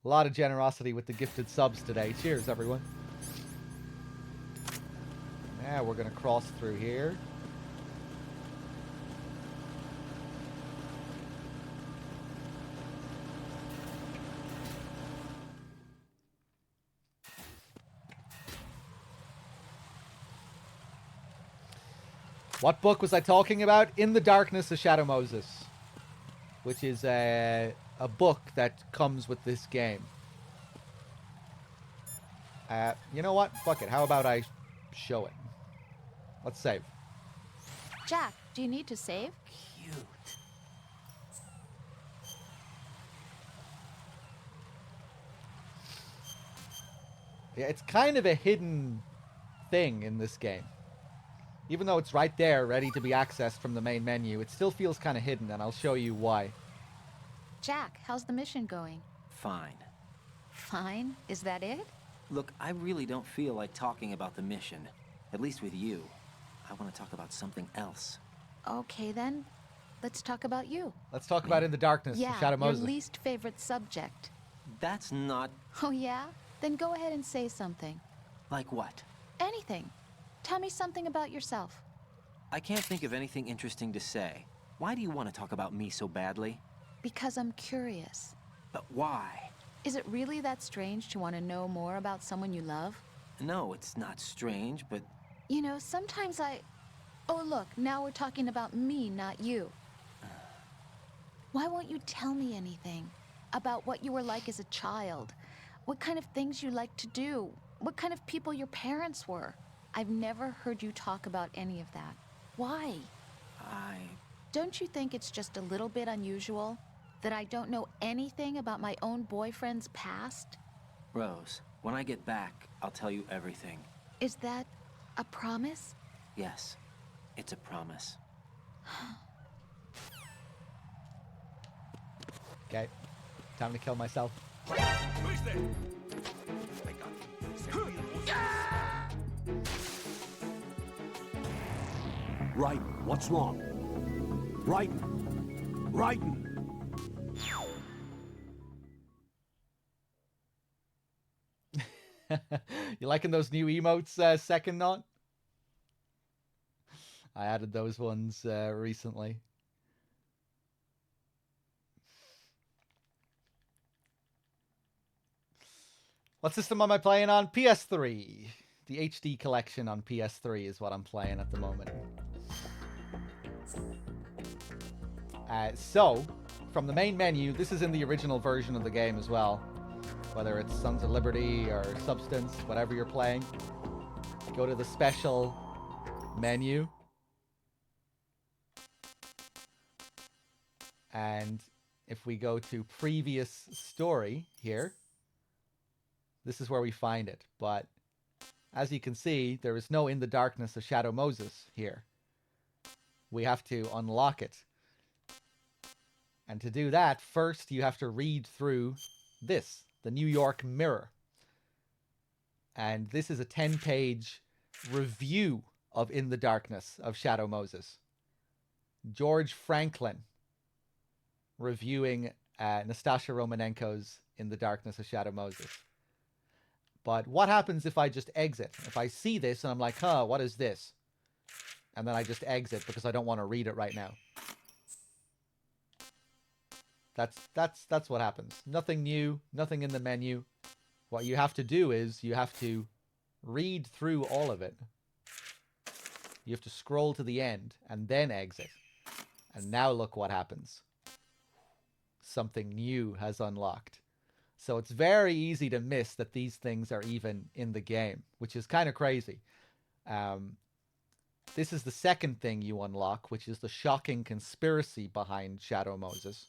A lot of generosity with the gifted subs today. Cheers, everyone. Now we're going to cross through here. What book was I talking about? In the Darkness of Shadow Moses, which is a book that comes with this game. You know what? Fuck it. How about I show it? Let's save. Jack, do you need to save? Cute. Yeah, it's kind of a hidden thing in this game. Even though it's right there, ready to be accessed from the main menu, it still feels kind of hidden, and I'll show you why. Jack, how's the mission going? Fine. Fine? Is that it? Look, I really don't feel like talking about the mission. At least with you. I want to talk about something else. Okay, then. Let's talk about you. Let's talk about In the Darkness, Yeah, Shadow your Moses. least favorite subject. That's not... Oh, yeah? Then go ahead and say something. Like what? Anything. Tell me something about yourself. I can't think of anything interesting to say. Why do you want to talk about me so badly? Because I'm curious. But why? Is it really that strange to want to know more about someone you love? No, it's not strange, but... You know, sometimes Oh, look, now we're talking about me, not you. Why won't you tell me anything? About what you were like as a child? What kind of things you liked to do? What kind of people your parents were? I've never heard you talk about any of that. Why? Don't you think it's just a little bit unusual that I don't know anything about my own boyfriend's past? Rose, when I get back, I'll tell you everything. Is that a promise? Yes, it's a promise. Okay, time to kill myself. Who's there? Raiden, what's wrong? Raiden! Raiden! You liking those new emotes, Second Not? I added those ones recently. What system am I playing on? PS3. The HD collection on PS3 is what I'm playing at the moment. So, from the main menu, this is in the original version of the game as well. Whether it's Sons of Liberty or Substance, whatever you're playing. Go to the special menu. And if we go to previous story here, this is where we find it. But as you can see, there is no In the Darkness of Shadow Moses here. We have to unlock it. And to do that, first you have to read through this, the New York Mirror. And this is a 10-page review of In the Darkness of Shadow Moses. George Franklin reviewing Nastasha Romanenko's In the Darkness of Shadow Moses. But what happens if I just exit? If I see this and I'm like, huh, what is this? And then I just exit because I don't want to read it right now. That's what happens. Nothing new, nothing in the menu. What you have to do is you have to read through all of it. You have to scroll to the end and then exit. And now look what happens. Something new has unlocked. So it's very easy to miss that these things are even in the game, which is kind of crazy. This is the second thing you unlock, which is the shocking conspiracy behind Shadow Moses.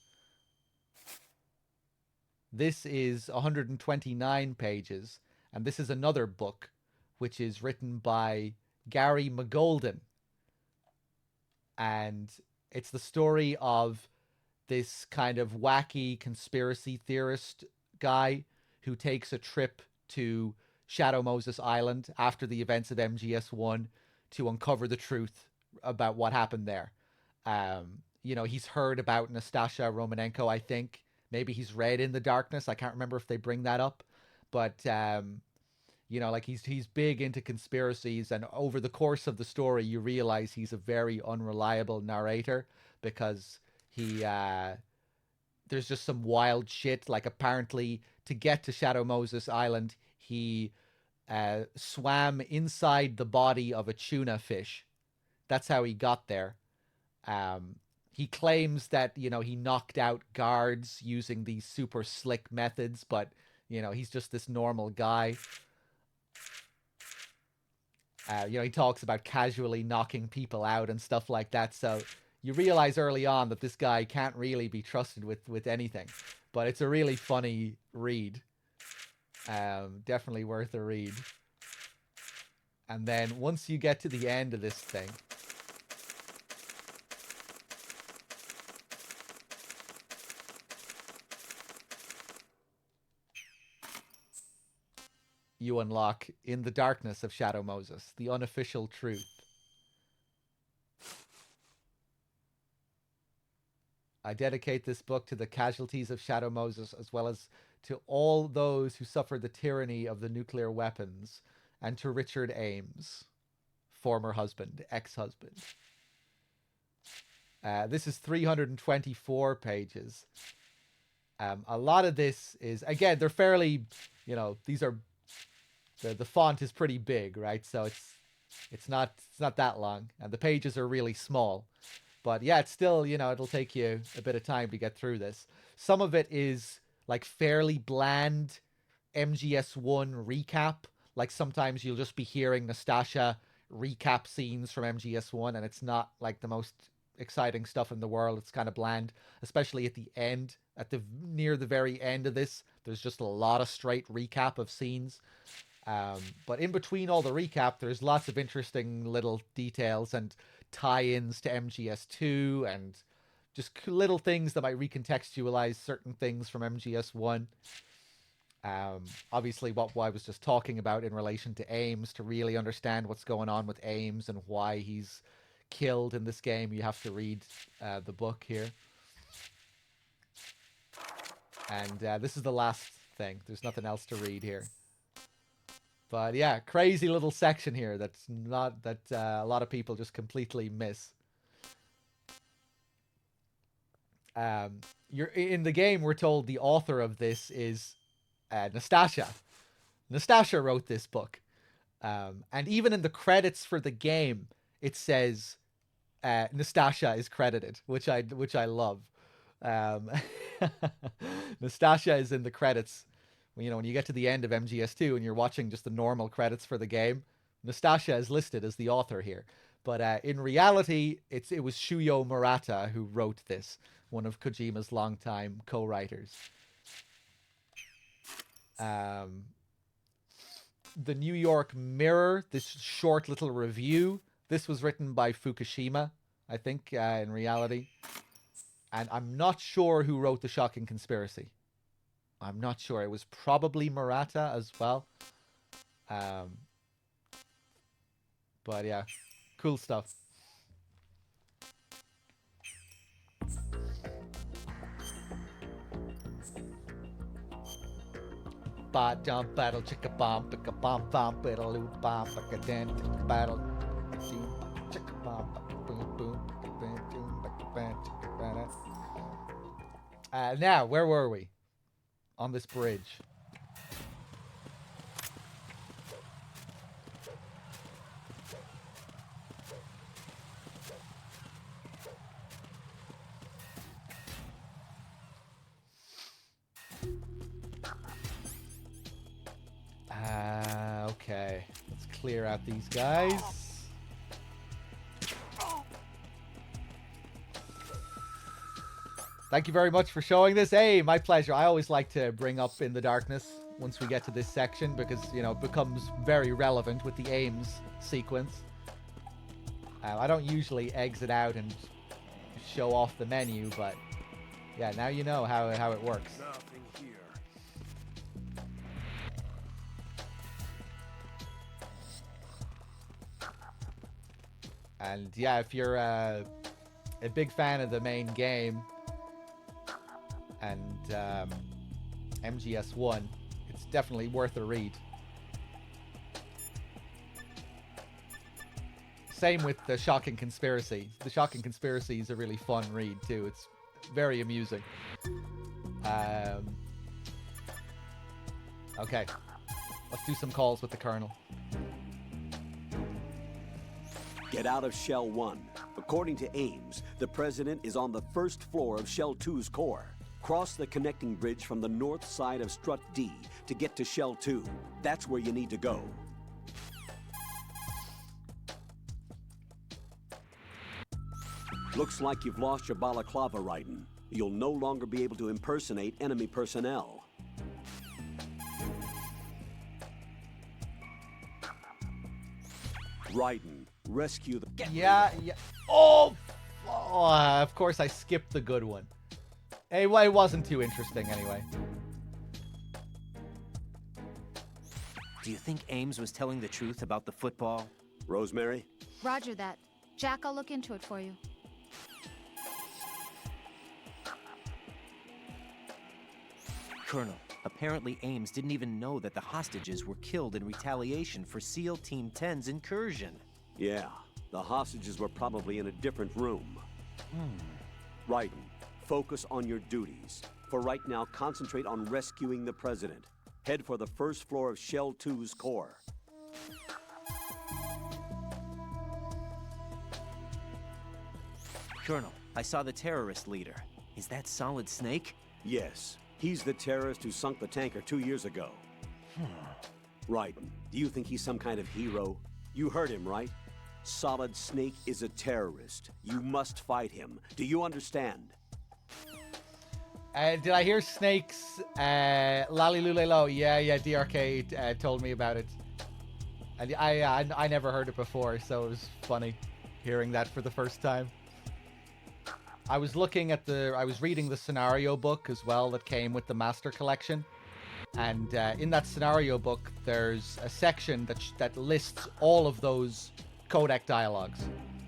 This is 129 pages, and this is another book, which is written by Gary McGolden. And it's the story of this kind of wacky conspiracy theorist guy who takes a trip to Shadow Moses Island after the events of MGS1 to uncover the truth about what happened there. You know, he's heard about Nastasha Romanenko, I think. Maybe he's read In the Darkness. I can't remember if they bring that up. But, you know, like he's big into conspiracies. And over the course of the story, you realize he's a very unreliable narrator because he... there's just some wild shit. Like apparently to get to Shadow Moses Island, he swam inside the body of a tuna fish. That's how he got there. He claims that, you know, he knocked out guards using these super slick methods, but, you know, he's just this normal guy. You know, he talks about casually knocking people out and stuff like that. So you realize early on that this guy can't really be trusted with anything. But it's a really funny read. Definitely worth a read. And then once you get to the end of this thing, you unlock in the darkness of Shadow Moses, the unofficial truth. I dedicate this book to the casualties of Shadow Moses, as well as to all those who suffered the tyranny of the nuclear weapons, and to Richard Ames, former husband, ex-husband. This is 324 pages. A lot of this is, again, they're fairly, you know, these are, the font is pretty big, right? So it's not that long, and the pages are really small. But yeah, it's still, you know, it'll take you a bit of time to get through this. Some of it is like fairly bland MGS1 recap. Like sometimes you'll just be hearing Nastasha recap scenes from MGS1, and it's not like the most exciting stuff in the world. It's kind of bland, especially at the end, near the very end of this. There's just a lot of straight recap of scenes. But in between all the recap, there's lots of interesting little details and tie-ins to MGS2 and just little things that might recontextualize certain things from MGS1. Obviously, what I was just talking about in relation to Ames, to really understand what's going on with Ames and why he's killed in this game, you have to read the book here. And this is the last thing. There's nothing else to read here. But yeah, crazy little section here that's not that a lot of people just completely miss. You're in the game. We're told the author of this is Nastasha. Nastasha wrote this book, and even in the credits for the game, it says Nastasha is credited, which I love. Nastasha is in the credits. You know, when you get to the end of MGS2 and you're watching just the normal credits for the game, Nastasha is listed as the author here. But in reality, it was Shuyo Murata who wrote this, one of Kojima's longtime co-writers. The New York Mirror, this short little review, this was written by Fukushima, I think, in reality. And I'm not sure who wrote The Shocking Conspiracy. I'm not sure. It was probably Murata as well. But yeah, cool stuff. Ba jump battle chicka bomb pick a bomb bomb battle loop bomb pick a den battle chicka bomb boom boom boom boom now where were we? On this bridge. Okay. Let's clear out these guys. Thank you very much for showing this. Hey, my pleasure. I always like to bring up In the Darkness once we get to this section because, you know, it becomes very relevant with the Ames sequence. I don't usually exit out and show off the menu, but yeah, now you know how it works. Nothing here. And yeah, if you're a big fan of the main game and MGS1, it's definitely worth a read. Same with The Shocking Conspiracy. The Shocking Conspiracy is a really fun read too. It's very amusing. Okay, let's do some calls with the Colonel. Get out of Shell 1. According to Ames, the President is on the first floor of Shell 2's core. Cross the connecting bridge from the north side of Strut D to get to Shell 2. That's where you need to go. Looks like you've lost your balaclava, Raiden. You'll no longer be able to impersonate enemy personnel. Raiden, rescue the... Yeah. Oh, of course I skipped the good one. Hey, well, it wasn't too interesting anyway. Do you think Ames was telling the truth about the football? Rosemary? Roger that. Jack, I'll look into it for you. Colonel, apparently Ames didn't even know that the hostages were killed in retaliation for SEAL Team 10's incursion. Yeah, the hostages were probably in a different room. Raiden, focus on your duties. For right now, concentrate on rescuing the President. Head for the first floor of Shell 2's core. Colonel, I saw the terrorist leader. Is that Solid Snake? Yes, he's the terrorist who sunk the tanker 2 years ago. Raiden, do you think he's some kind of hero? You heard him, right? Solid Snake is a terrorist. You must fight him. Do you understand? Did I hear Snake's Lally Lulelo? Yeah, DRK told me about it. And I never heard it before, so it was funny hearing that for the first time. I was reading the scenario book as well that came with the Master Collection. And in that scenario book, there's a section that lists all of those codec dialogues.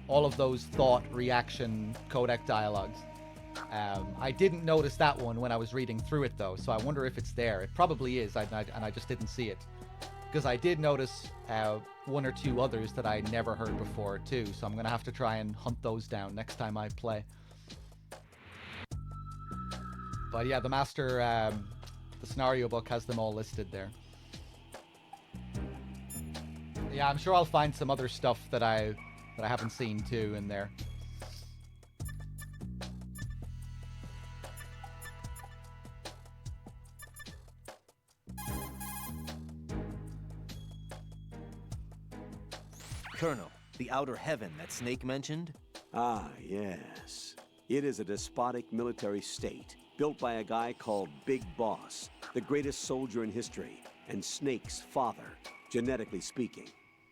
All of those thought, reaction, codec dialogues. I didn't notice that one when I was reading through it, though, so I wonder if it's there. It probably is, and I just didn't see it. Because I did notice one or two others that I never heard before, too, so I'm going to have to try and hunt those down next time I play. But yeah, the Master, the scenario book has them all listed there. Yeah, I'm sure I'll find some other stuff that I haven't seen, too, in there. Colonel, the Outer Heaven that Snake mentioned? Ah, yes. It is a despotic military state built by a guy called Big Boss, the greatest soldier in history, and Snake's father, genetically speaking.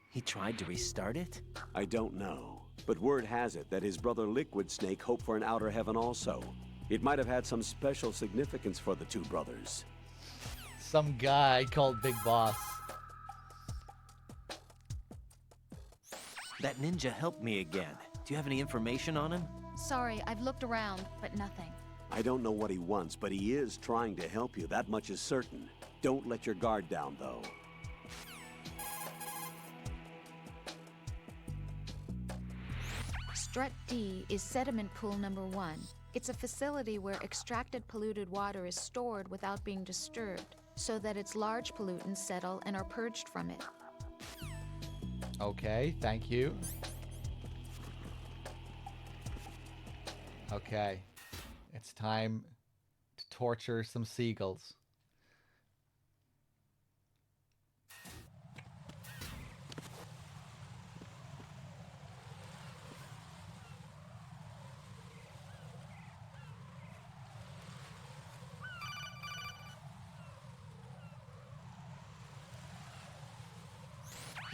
He tried to restart it? I don't know, but word has it that his brother Liquid Snake hoped for an Outer Heaven also. It might have had some special significance for the two brothers. Some guy called Big Boss. That ninja helped me again. Do you have any information on him? Sorry, I've looked around, but nothing. I don't know what he wants, but he is trying to help you. That much is certain. Don't let your guard down, though. Strut D is sediment pool number 1. It's a facility where extracted polluted water is stored without being disturbed, so that its large pollutants settle and are purged from it. Okay, thank you. Okay, it's time to torture some seagulls.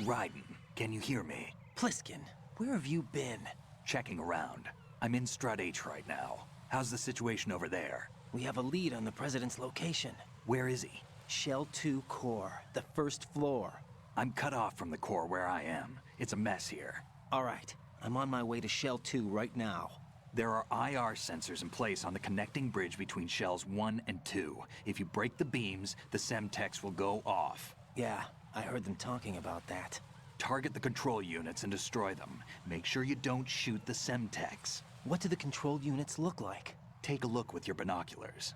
Raiden, can you hear me? Pliskin, where have you been? Checking around. I'm in Strut H right now. How's the situation over there? We have a lead on the President's location. Where is he? Shell 2 core, the first floor. I'm cut off from the core where I am. It's a mess here. All right, I'm on my way to Shell 2 right now. There are IR sensors in place on the connecting bridge between Shells 1 and 2. If you break the beams, the Semtex will go off. Yeah, I heard them talking about that. Target the control units and destroy them. Make sure you don't shoot the Semtex. What do the control units look like? Take a look with your binoculars.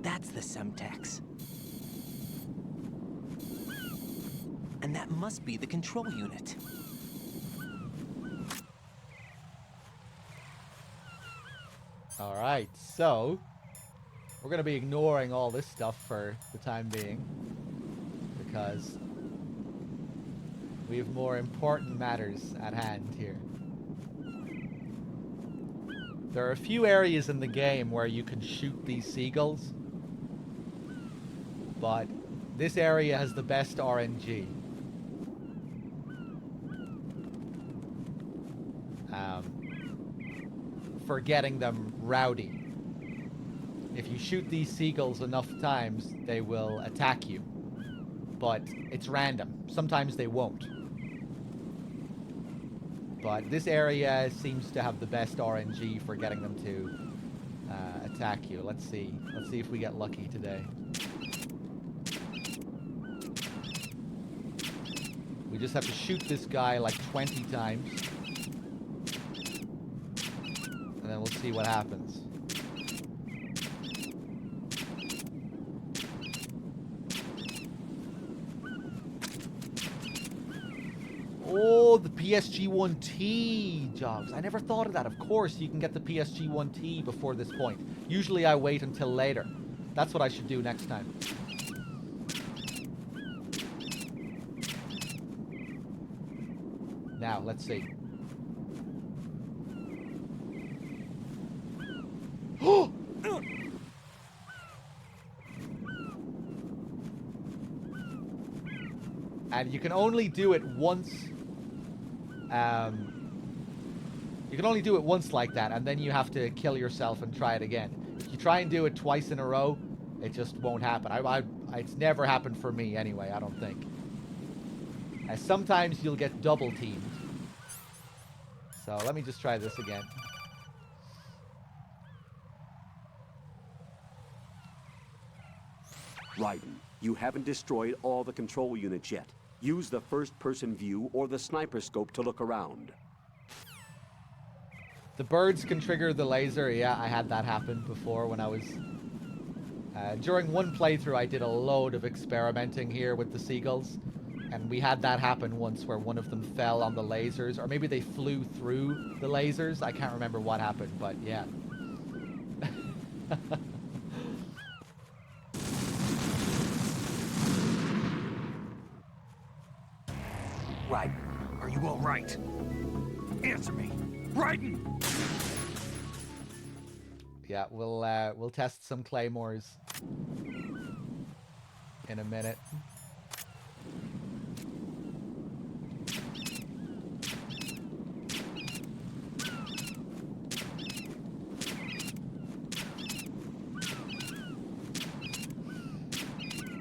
That's the Semtex. And that must be the control unit. All right, so we're going to be ignoring all this stuff for the time being because we have more important matters at hand here. There are a few areas in the game where you can shoot these seagulls, but this area has the best RNG. for getting them rowdy. If you shoot these seagulls enough times, they will attack you. But it's random. Sometimes they won't. But this area seems to have the best RNG for getting them to attack you. Let's see. Let's see if we get lucky today. We just have to shoot this guy like 20 times. And then we'll see what happens. Oh, the PSG-1T jobs. I never thought of that. Of course, you can get the PSG-1T before this point. Usually I wait until later. That's what I should do next time. Now, let's see. And you can only do it once. You can only do it once like that, and then you have to kill yourself and try it again. If you try and do it twice in a row, it just won't happen. It's never happened for me anyway, I don't think. Sometimes you'll get double teamed. So let me just try this again. Raiden, you haven't destroyed all the control units yet. Use the first-person view or the sniper scope to look around. The birds can trigger the laser. Yeah, I had that happen before when I was... during one playthrough, I did a load of experimenting here with the seagulls. And we had that happen once where one of them fell on the lasers. Or maybe they flew through the lasers. I can't remember what happened, but yeah. Raiden, are you all right? Answer me. Raiden! Yeah, we'll test some claymores in a minute.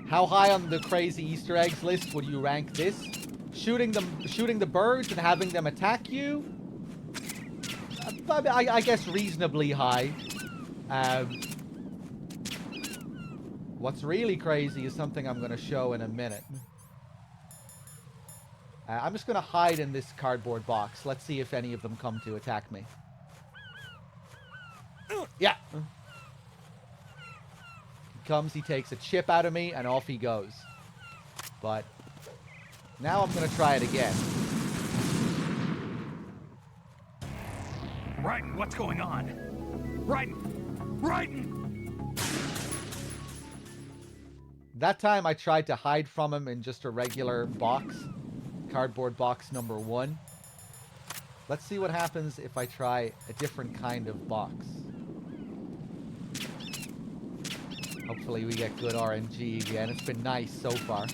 How high on the crazy Easter eggs list would you rank this? Shooting the birds and having them attack you? I guess reasonably high. What's really crazy is something I'm going to show in a minute. I'm just going to hide in this cardboard box. Let's see if any of them come to attack me. Yeah. He comes, he takes a chip out of me, and off he goes. But now I'm going to try it again. Raiden, what's going on? Raiden! Raiden! That time I tried to hide from him in just a regular box. Cardboard box number 1. Let's see what happens if I try a different kind of box. Hopefully we get good RNG again. It's been nice so far.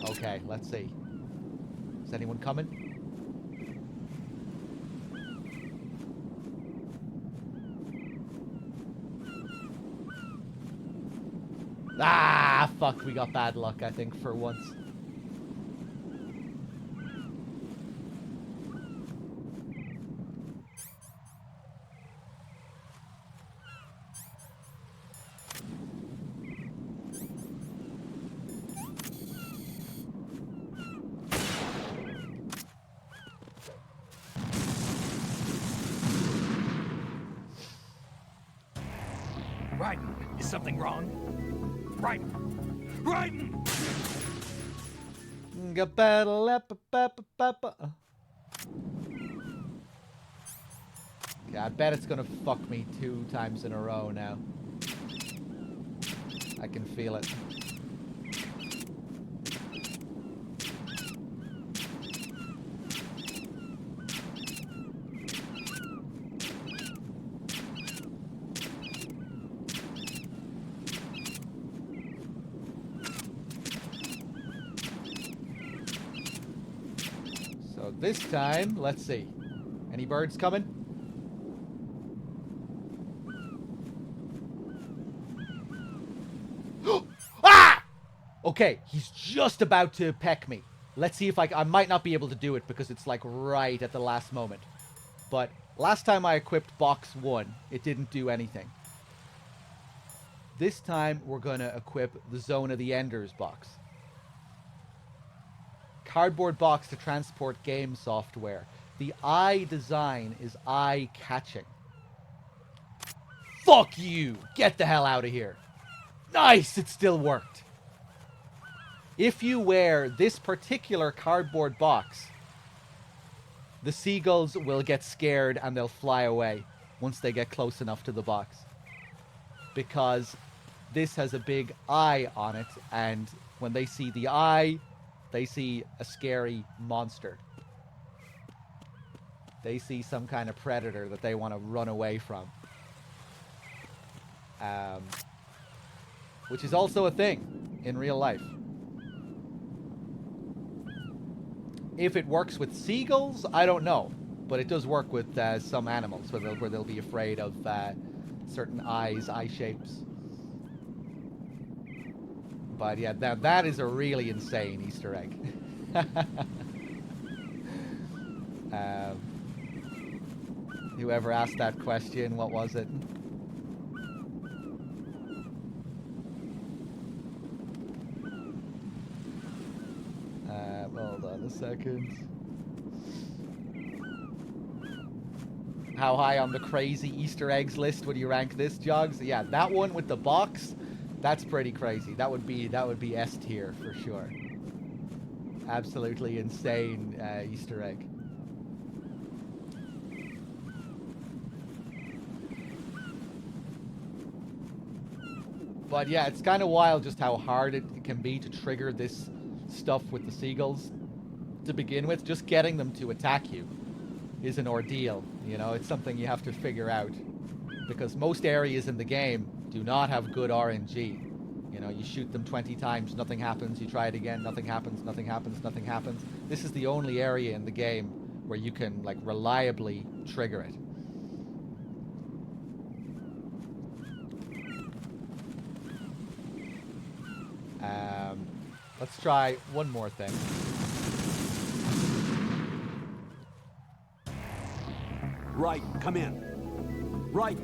Okay, let's see. Is anyone coming? Ah, fuck, we got bad luck, I think, for once. Raiden, is something wrong? Raiden! Raiden! Okay, I bet it's gonna fuck me 2 times in a row now. I can feel it. this time, let's see. Any birds coming? Ah! Okay, he's just about to peck me. Let's see if I might not be able to do it because it's like right at the last moment. But last time I equipped box 1, it didn't do anything. This time we're going to equip the Zone of the Enders box. Cardboard box to transport game software. The eye design is eye-catching. Fuck you! Get the hell out of here. Nice! It still worked. If you wear this particular cardboard box, the seagulls will get scared and they'll fly away once they get close enough to the box. Because this has a big eye on it, and when they see the eye, they see a scary monster. They see some kind of predator that they want to run away from. Which is also a thing in real life. If it works with seagulls, I don't know. But it does work with some animals where they'll be afraid of certain eye shapes. But yeah, that is a really insane Easter egg. Whoever asked that question, what was it? Hold on a second. How high on the crazy Easter eggs list would you rank this, Jogs? Yeah, that one with the box, that's pretty crazy. That would be S tier for sure. Absolutely insane Easter egg. But yeah, it's kind of wild just how hard it can be to trigger this stuff with the seagulls to begin with. Just getting them to attack you is an ordeal. You know, it's something you have to figure out. Because most areas in the game do not have good RNG. You know, you shoot them 20 times, nothing happens. You try it again, nothing happens, nothing happens, nothing happens. This is the only area in the game where you can, like, reliably trigger it. Let's try one more thing. Right, come in. Right,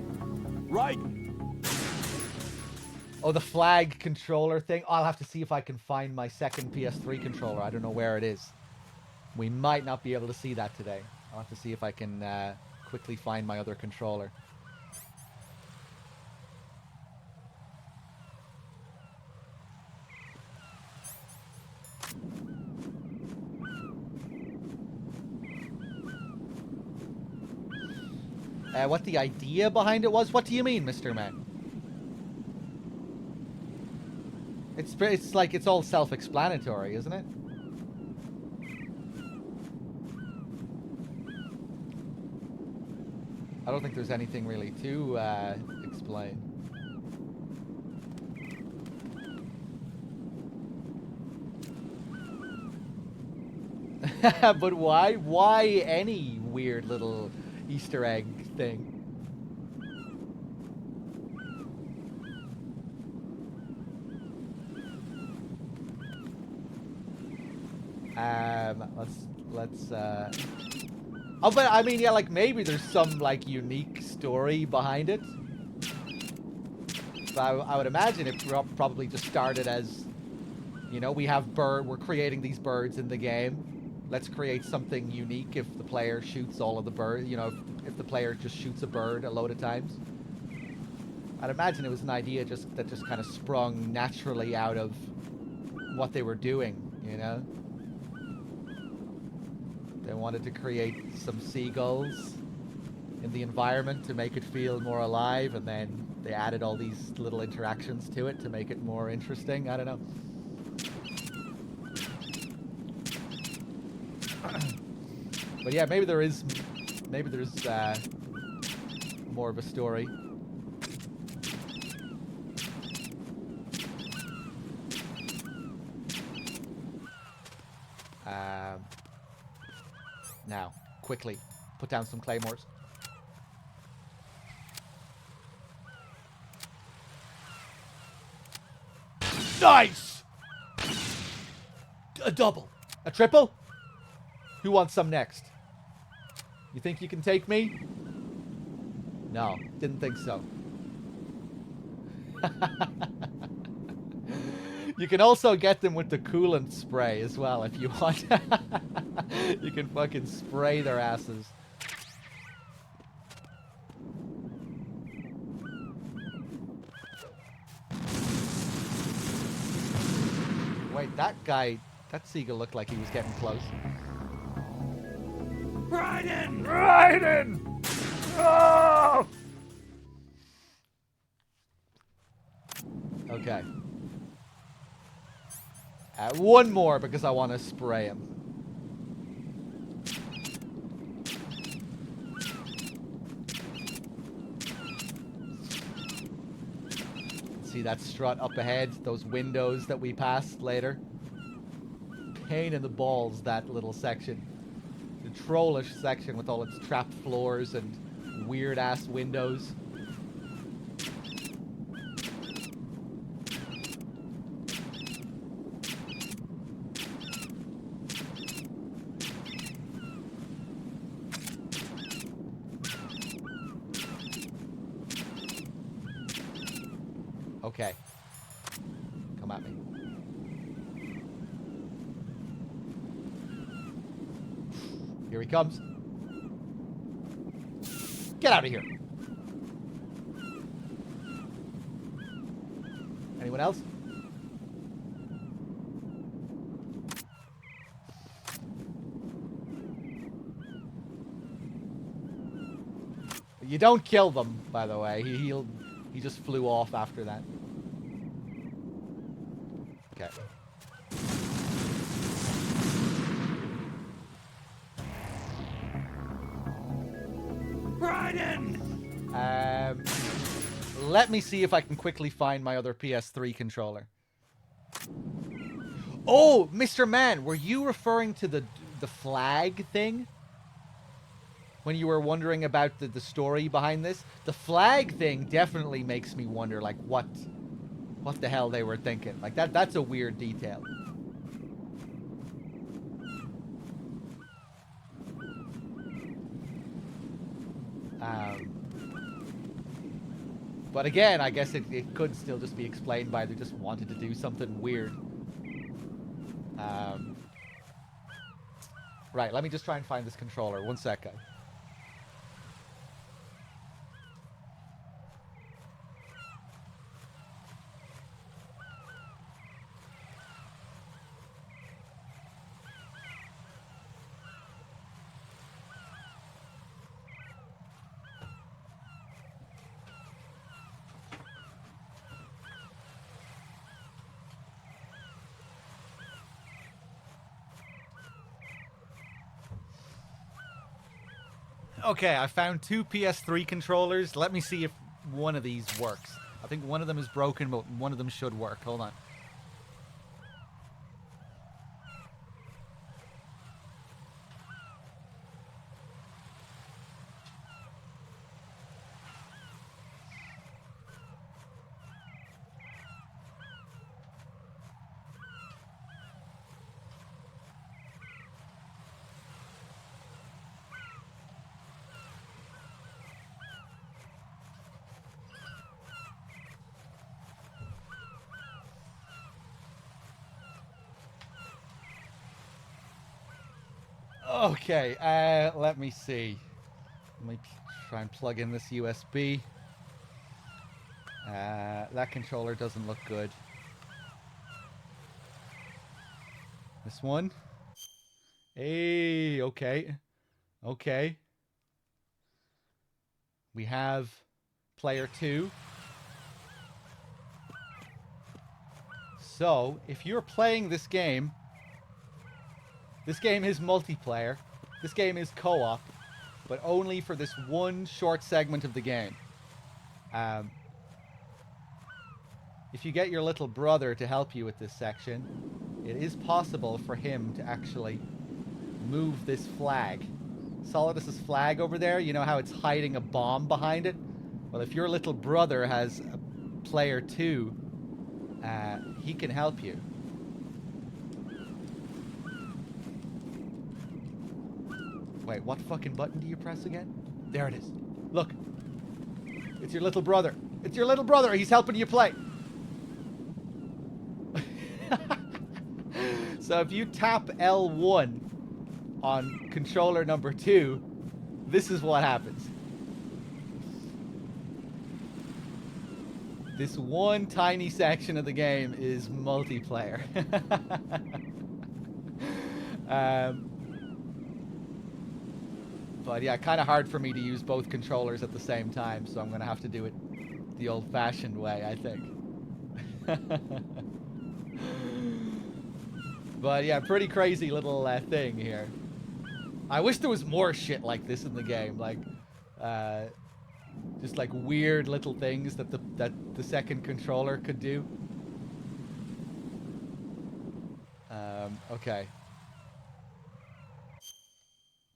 right. Oh, the flag controller thing. I'll have to see if I can find my second PS3 controller. I don't know where it is. We might not be able to see that today. I'll have to see if I can quickly find my other controller. What the idea behind it was? What do you mean, Mr. Man? It's like it's all self-explanatory, isn't it? I don't think there's anything really to explain. But why? Why any weird little Easter egg thing? Let's oh, but I mean, yeah, like maybe there's some like unique story behind it. But I would imagine it probably just started as, you know, we're creating these birds in the game. Let's create something unique if the player shoots all of the birds, you know, if the player just shoots a bird a load of times. I'd imagine it was an idea that just kind of sprung naturally out of what they were doing, you know? They wanted to create some seagulls in the environment to make it feel more alive, and then they added all these little interactions to it to make it more interesting. I don't know. But yeah, maybe there's more of a story. Now, quickly, put down some claymores. Nice! A double. A triple? Who wants some next? You think you can take me? No, didn't think so. You can also get them with the coolant spray as well if you want. You can fucking spray their asses. Wait, that guy, that seagull looked like he was getting close. Raiden! Raiden! Oh! Okay. One more because I want to spray him. See that strut up ahead? Those windows that we passed later? Pain in the balls, that little section. The trollish section with all its trapped floors and weird-ass windows. Okay. Come at me. Here he comes. Get out of here. Anyone else? You don't kill them, by the way. He just flew off after that. Okay. Raiden! Let me see if I can quickly find my other PS3 controller. Oh, Mr. Man, were you referring to the flag thing? When you were wondering about the story behind this? The flag thing definitely makes me wonder, like, what the hell they were thinking. Like, that's a weird detail. But again, I guess it could still just be explained by they just wanted to do something weird. Right, let me just try and find this controller. One second. Okay, I found two PS3 controllers. Let me see if one of these works. I think one of them is broken, but one of them should work. Hold on. Okay, let me see. Let me try and plug in this USB. That controller doesn't look good. This one? Hey, okay. Okay. We have player 2. So, if you're playing this game is multiplayer. This game is co-op, but only for this one short segment of the game. If you get your little brother to help you with this section, it is possible for him to actually move this flag. Solidus's flag over there, you know how it's hiding a bomb behind it? Well, if your little brother has a player 2, he can help you. Wait, what fucking button do you press again? There it is. Look. It's your little brother. It's your little brother. He's helping you play. So if you tap L1 on controller number 2, this is what happens. This one tiny section of the game is multiplayer. But yeah, kind of hard for me to use both controllers at the same time, so I'm going to have to do it the old-fashioned way, I think. But yeah, pretty crazy little thing here. I wish there was more shit like this in the game, like just like weird little things that the second controller could do. Okay.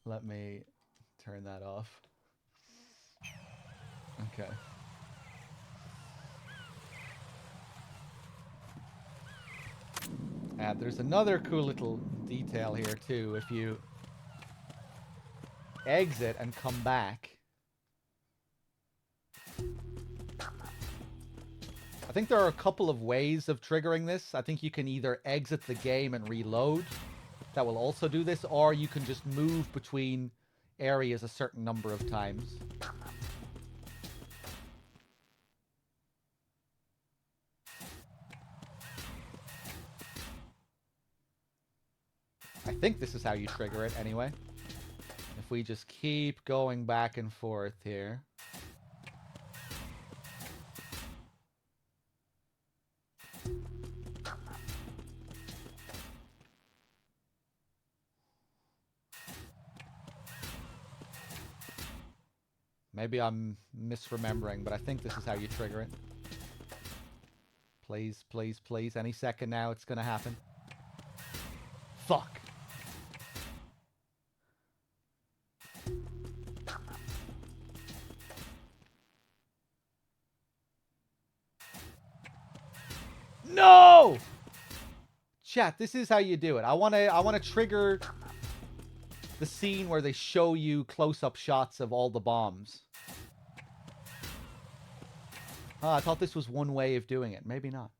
Let me turn that off. Okay. There's another cool little detail here too. If you exit and come back, I think there are a couple of ways of triggering this. I think you can either exit the game and reload. That will also do this, or you can just move between areas a certain number of times. I think this is how you trigger it anyway. If we just keep going back and forth here. Maybe I'm misremembering, but I think this is how you trigger it. Please, please, please. Any second now it's gonna happen. Fuck. No! Chat, this is how you do it. I wanna trigger the scene where they show you close-up shots of all the bombs. Oh, I thought this was one way of doing it. Maybe not.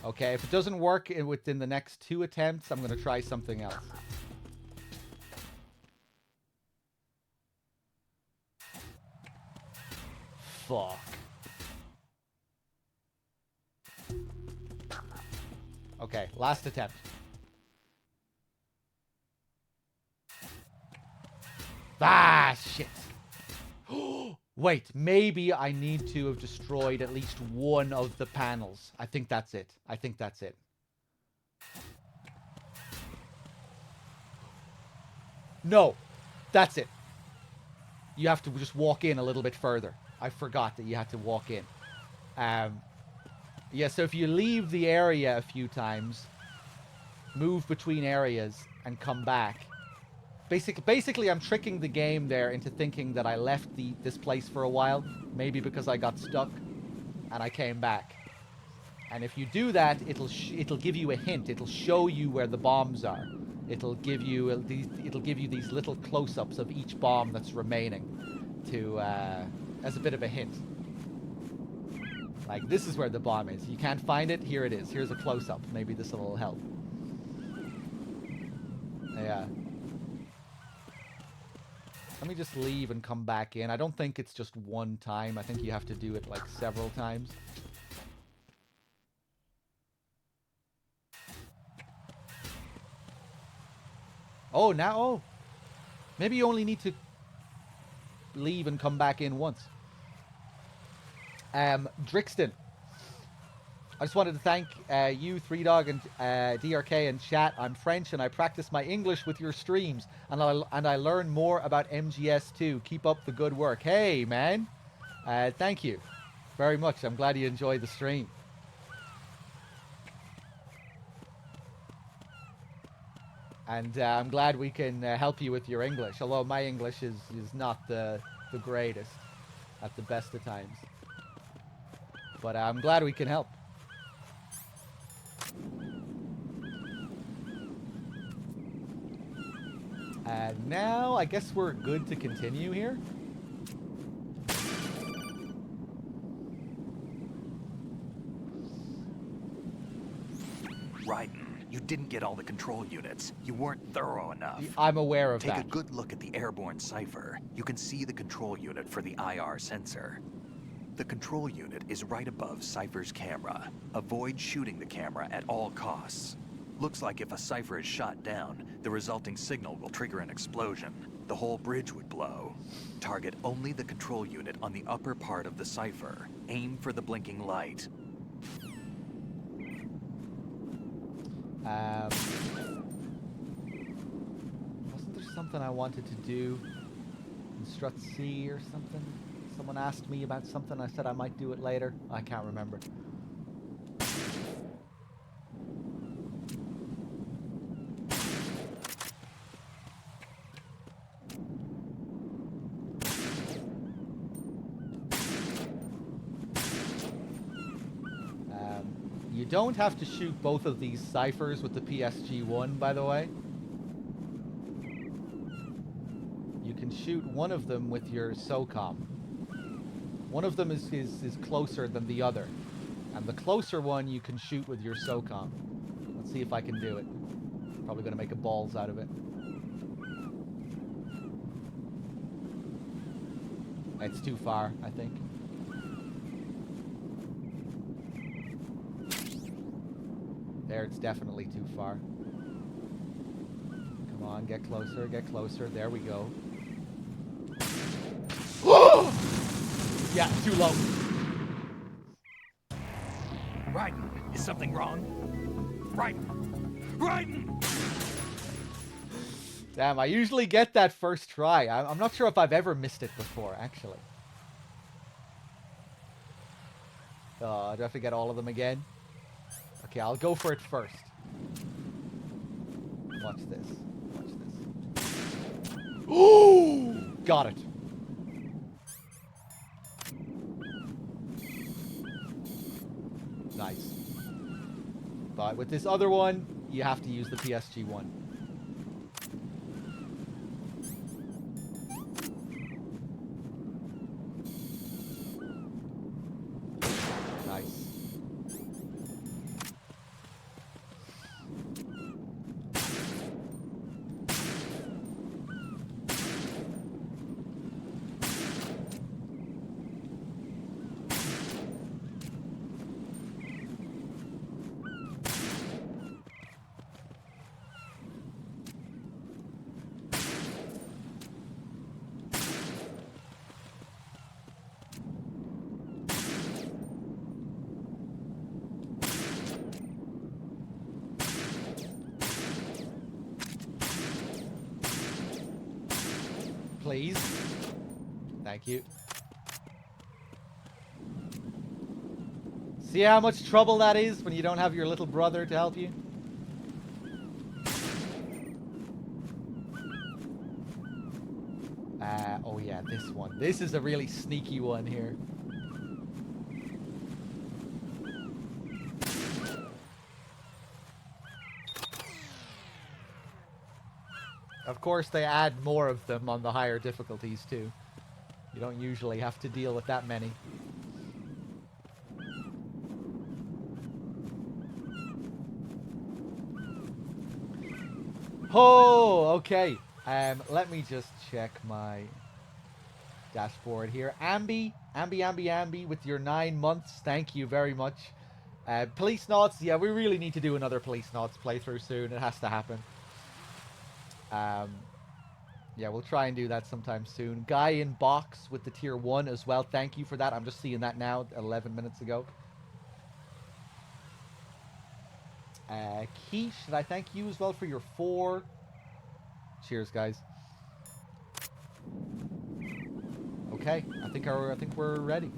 Okay, if it doesn't work within the next 2 attempts, I'm going to try something else. Fuck. Okay, last attempt. Ah, shit. Wait, maybe I need to have destroyed at least one of the panels. I think that's it. I think that's it. No, that's it. You have to just walk in a little bit further. I forgot that you had to walk in. Yeah, so if you leave the area a few times, move between areas, and come back. Basically, I'm tricking the game there into thinking that I left this place for a while, maybe because I got stuck, and I came back. And if you do that, it'll give you a hint. It'll show you where the bombs are. It'll give you these little close-ups of each bomb that's remaining, as a bit of a hint. Like, this is where the bomb is. You can't find it. Here it is. Here's a close-up. Maybe this will help. Yeah. Let me just leave and come back in. I don't think it's just one time. I think you have to do it like several times. Oh, now, oh. Maybe you only need to leave and come back in once. Drixton. I just wanted to thank you, 3Dog, and DRK and chat. I'm French, and I practice my English with your streams, and I learn more about MGS too. Keep up the good work. Hey, man. Thank you very much. I'm glad you enjoyed the stream. And I'm glad we can help you with your English, although my English is not the greatest at the best of times. But I'm glad we can help. And now I guess we're good to continue here. Raiden, you didn't get all the control units. You weren't thorough enough. I'm aware of that. that. Take a good look at the airborne cipher. You can see the control unit for the IR sensor. The control unit is right above Cypher's camera. Avoid shooting the camera at all costs. Looks like if a Cypher is shot down, the resulting signal will trigger an explosion. The whole bridge would blow. Target only the control unit on the upper part of the Cypher. Aim for the blinking light. Wasn't there something I wanted to do in Strut C or something? Someone asked me about something. I said I might do it later. I can't remember. You don't have to shoot both of these ciphers with the PSG-1, by the way. You can shoot one of them with your SOCOM. One of them is closer than the other. And the closer one you can shoot with your SOCOM. Let's see if I can do it. Probably going to make a balls out of it. It's too far, I think. There, it's definitely too far. Come on, get closer, get closer. There we go. Yeah, too low. Raiden, is something wrong? Raiden! Raiden! Damn, I usually get that first try. I'm not sure if I've ever missed it before, actually. Do I have to get all of them again? Okay, I'll go for it first. Watch this. Watch this. Ooh! Got it. Nice. But with this other one, you have to use the PSG-1. Nice. Please. Thank you. See how much trouble that is when you don't have your little brother to help you? Oh yeah, this one. This is a really sneaky one here. Of course, they add more of them on the higher difficulties, too. You don't usually have to deal with that many. Oh, okay. Let me just check my dashboard here. Ambi, with your 9 months. Thank you very much. Police Knots. Yeah, we really need to do another Police Knots playthrough soon. It has to happen. Yeah, we'll try and do that sometime soon. Guy in box with the tier 1 as well. Thank you for that. I'm just seeing that now, 11 minutes ago. Keish, should I thank you as well for your 4? Cheers, guys. Okay, I think we're ready.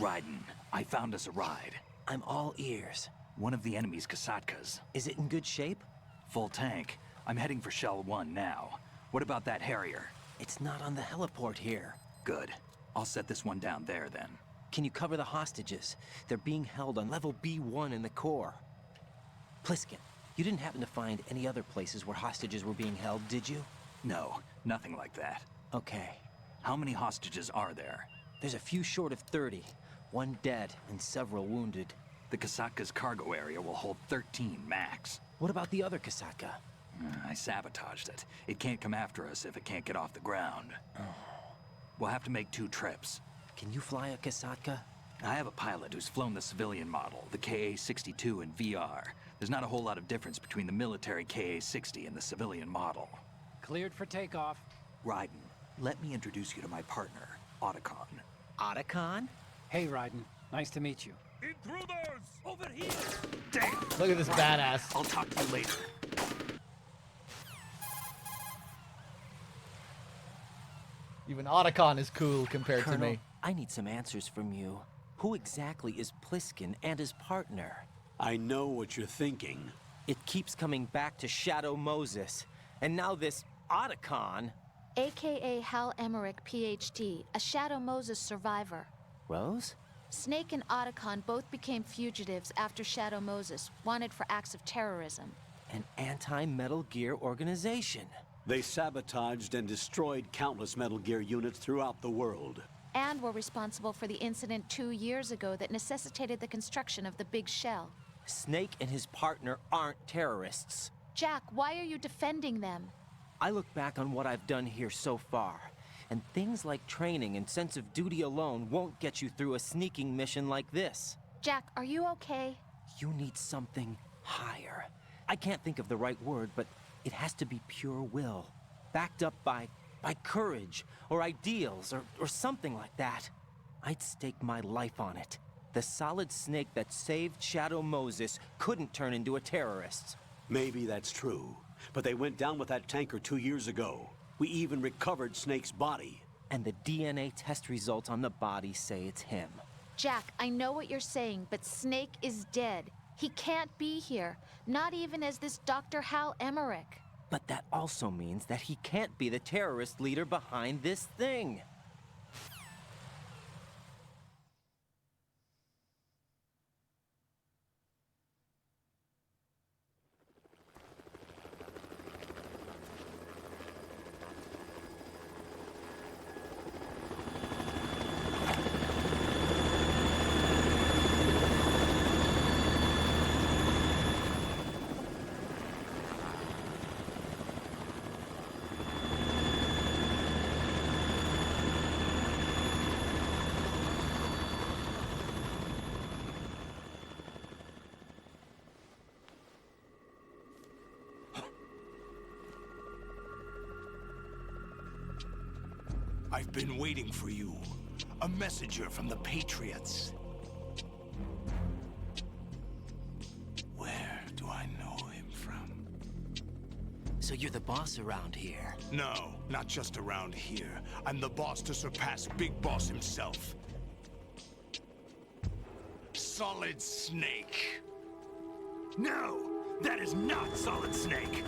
Raiden, I found us a ride. I'm all ears. One of the enemy's Kasatkas. Is it in good shape? Full tank. I'm heading for Shell 1 now. What about that Harrier? It's not on the heliport here. Good. I'll set this one down there then. Can you cover the hostages? They're being held on level B1 in the core. Pliskin, you didn't happen to find any other places where hostages were being held, did you? No, nothing like that. Okay. How many hostages are there? There's a few short of 30. One dead and several wounded. The Kasatka's cargo area will hold 13 max. What about the other Kasatka? I sabotaged it. It can't come after us if it can't get off the ground. Oh. We'll have to make 2 trips. Can you fly a Kasatka? I have a pilot who's flown the civilian model, the KA-62 in VR. There's not a whole lot of difference between the military KA-60 and the civilian model. Cleared for takeoff. Raiden, let me introduce you to my partner, Otacon. Otacon? Hey, Raiden. Nice to meet you. Intruders! Over here! Damn! Look at this badass. I'll talk to you later. Even Otacon is cool compared Colonel, to me. I need some answers from you. Who exactly is Pliskin and his partner? I know what you're thinking. It keeps coming back to Shadow Moses. And now this Otacon. AKA Hal Emmerich, PhD, a Shadow Moses survivor. Rose? Snake and Otacon both became fugitives after Shadow Moses, wanted for acts of terrorism. An anti-Metal Gear organization. They sabotaged and destroyed countless Metal Gear units throughout the world. And were responsible for the incident 2 years ago that necessitated the construction of the Big Shell. Snake and his partner aren't terrorists. Jack, why are you defending them? I look back on what I've done here so far, and things like training and sense of duty alone won't get you through a sneaking mission like this. Jack, are you okay? You need something higher. I can't think of the right word, but it has to be pure will, backed up by courage, or ideals, or something like that. I'd stake my life on it. The solid Snake that saved Shadow Moses couldn't turn into a terrorist. Maybe that's true, but they went down with that tanker 2 years ago. We even recovered Snake's body. And the DNA test results on the body say it's him. Jack, I know what you're saying, but Snake is dead. He can't be here, not even as this Dr. Hal Emmerich. But that also means that he can't be the terrorist leader behind this thing. I've been waiting for you. A messenger from the Patriots. Where do I know him from? So you're the boss around here? No, not just around here. I'm the boss to surpass Big Boss himself. Solid Snake. No! That is not Solid Snake!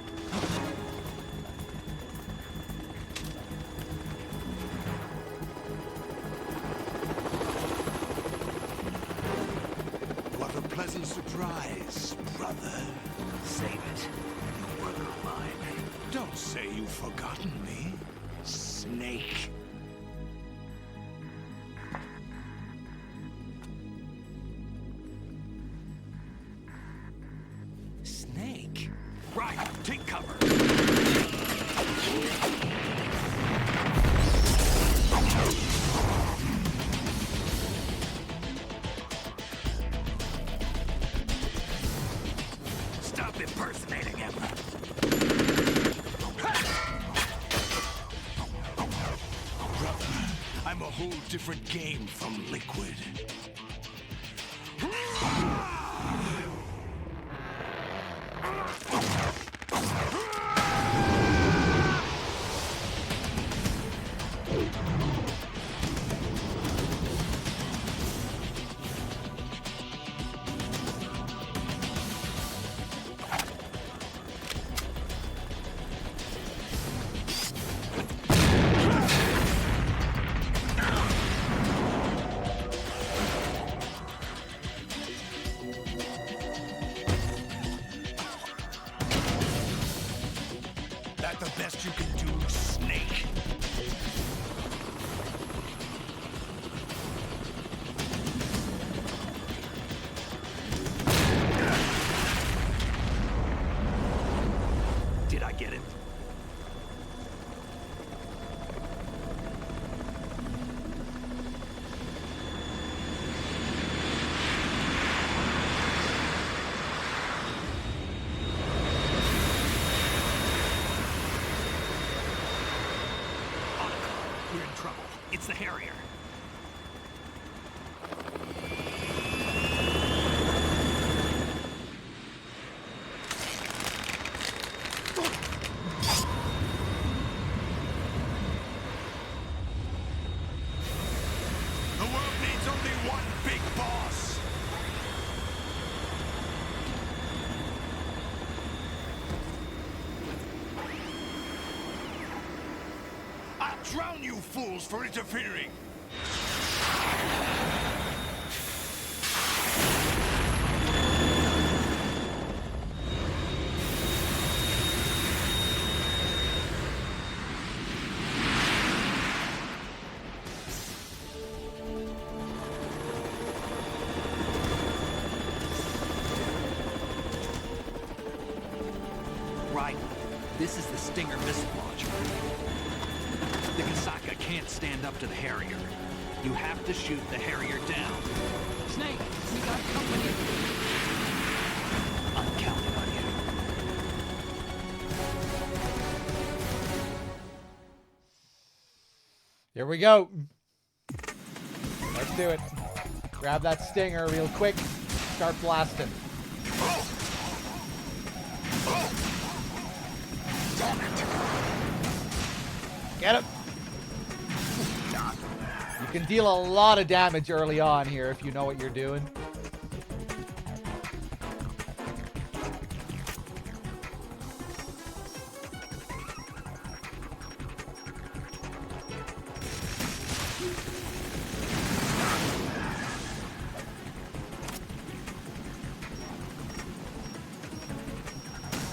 What a pleasant surprise, brother. Save it. You brother of mine. Don't say you've forgotten me, Snake. Snake? Right, take cover. Stop impersonating him. Brother, I'm a whole different game from Liquid. best you can do, Snake? Did I get it? We're in trouble. It's the Harrier. The world needs only one big boss. I'll drown you fools for interfering. Right. This is the Stinger missile launcher. The Kasaka can't stand up to the Harrier. You have to shoot the Harrier down. Snake, we got company. I'm counting on you. Here we go. Let's do it. Grab that stinger real quick. Start blasting. Get him. You can deal a lot of damage early on here if you know what you're doing.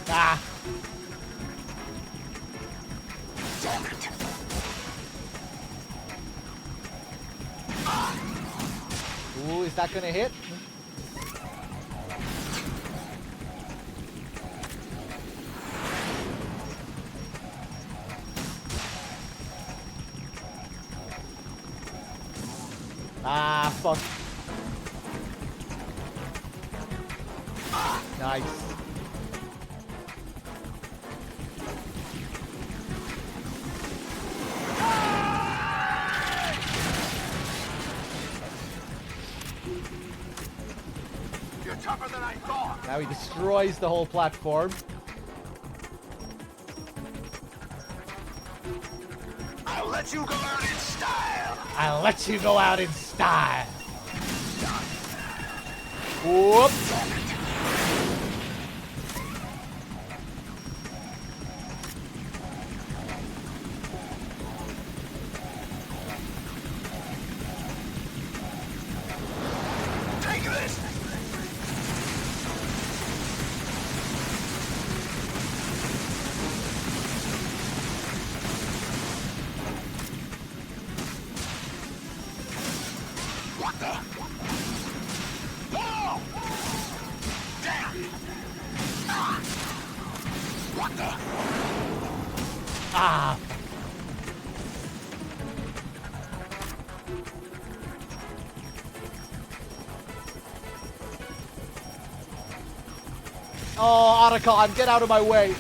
Ah. Ooh, is that gonna hit? Ah, fuck. Nice. You're tougher than I thought. Now he destroys the whole platform. I'll let you go out in style. I'll let you go out in style. Whoops. Take this. What the? Whoa! Damn! Ah! What the? Ah. Oh, Otacon, get out of my way.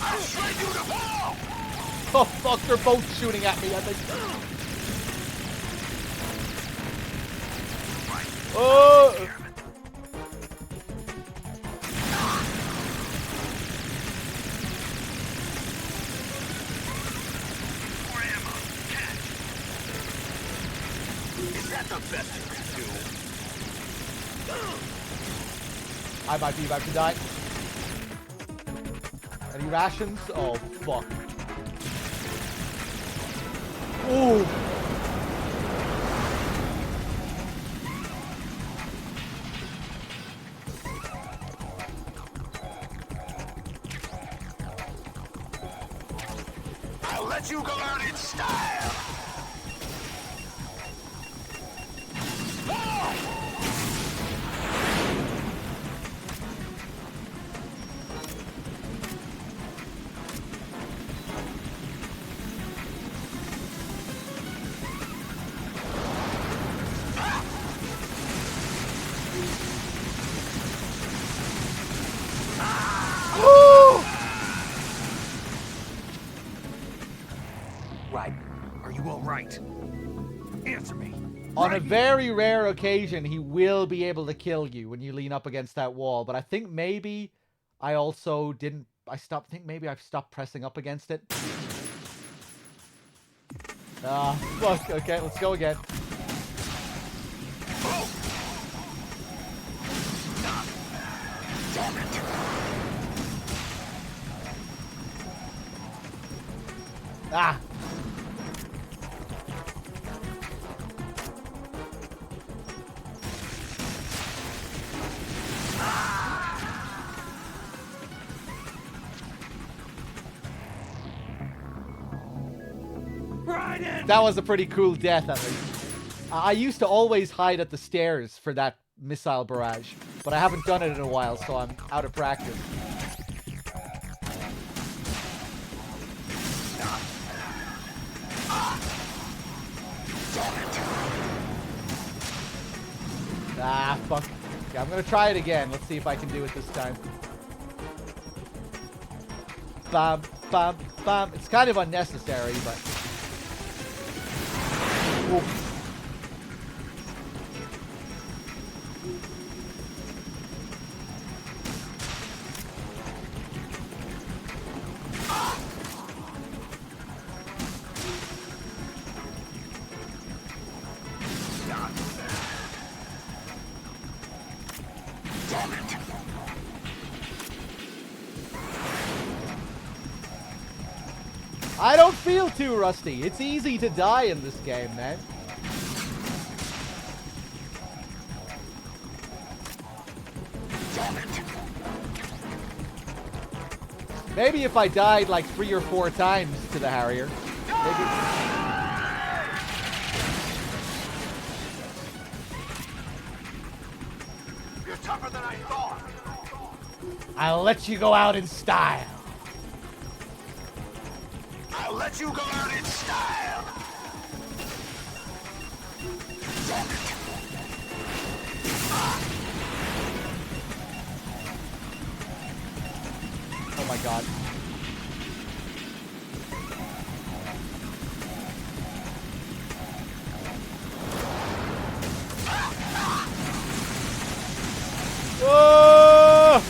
I'll shred you to ball! Oh, fuck, they're both shooting at me, I think. Oh! Is that the best you can do? I might be about to die. Any rations? Oh, fuck. Ooh. let you go out in style! Right. Are you all right? Answer me. On a very rare occasion, he will be able to kill you when you lean up against that wall. But I think maybe I also didn't... I think I've stopped pressing up against it. Fuck. Okay, let's go again. Damn it. Ah! That was a pretty cool death, at least. I used to always hide at the stairs for that missile barrage, but I haven't done it in a while, so I'm out of practice. Ah, fuck. Okay, I'm gonna try it again. Let's see if I can do it this time. Bam, bam, bam. It's kind of unnecessary, but... Oof. Damn it. I don't feel too rusty. It's easy to die in this game, man. Damn it. Maybe if I died like 3 or 4 times to the Harrier. Maybe... You're tougher than I thought. I'll let you go out in style. I'll let you go out in style. Damn it. Oh my god. Whoa!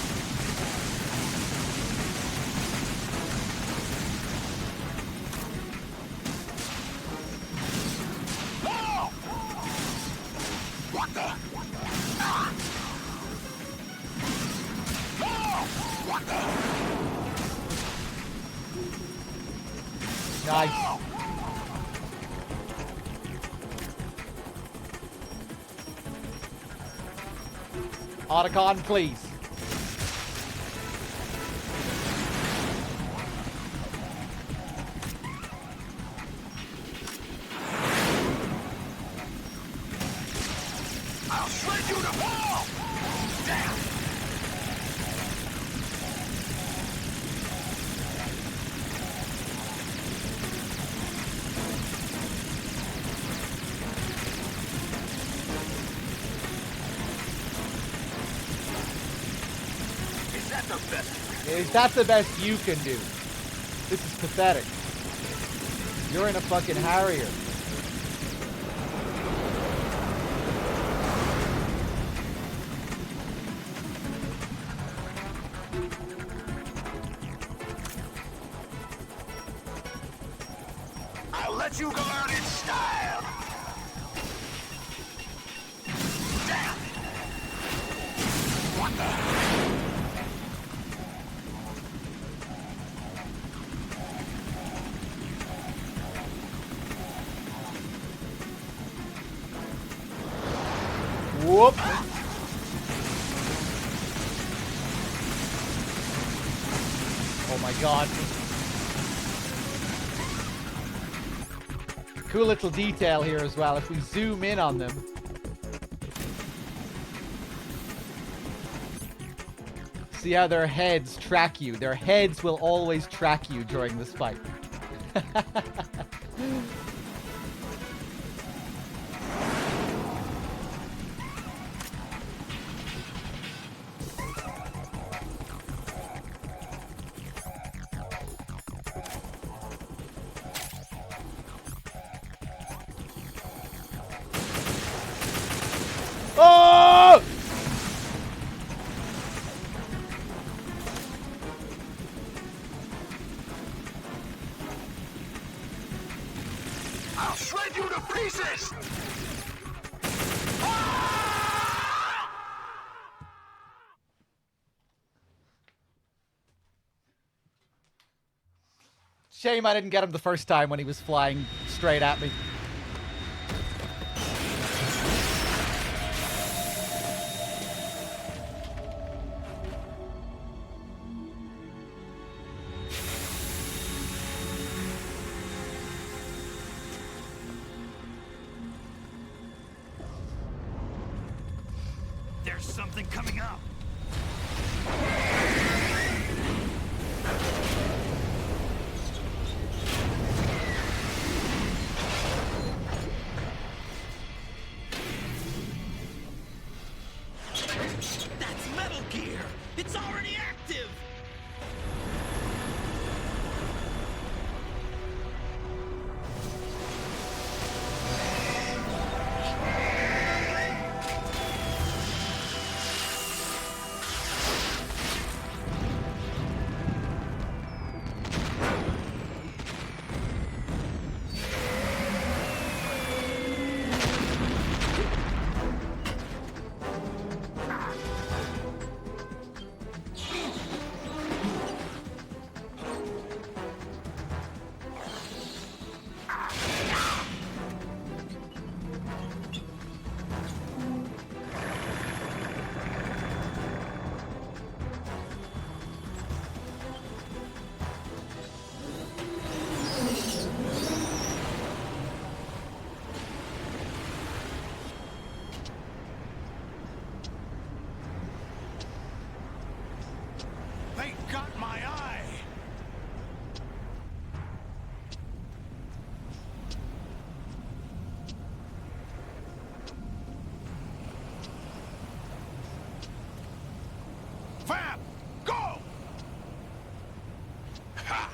What the? What the? Nice. Otacon, please. I'll shred you to ball. Damn. Is that the best? Is that the best you can do? This is pathetic. You're in a fucking Harrier. I'll let you go out in style. Damn. What the? Whoop. Oh my god. Cool little detail here as well. If we zoom in on them, see how their heads track you. Their heads will always track you during this fight. Oh! I'll shred you to pieces! Shame I didn't get him the first time when he was flying straight at me. There's something coming up. That's Metal Gear! It's already active! They got my eye! Fab! Go! Ha!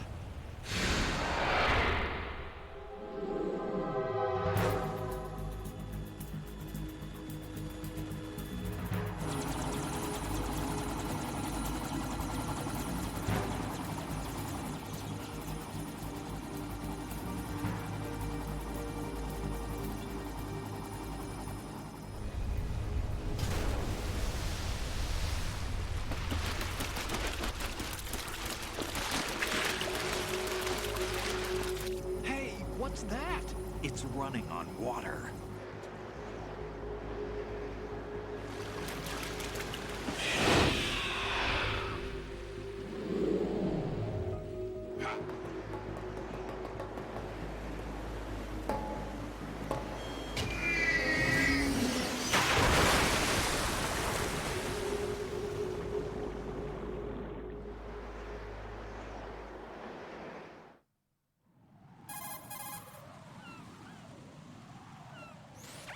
Hey, what's that? It's running on water.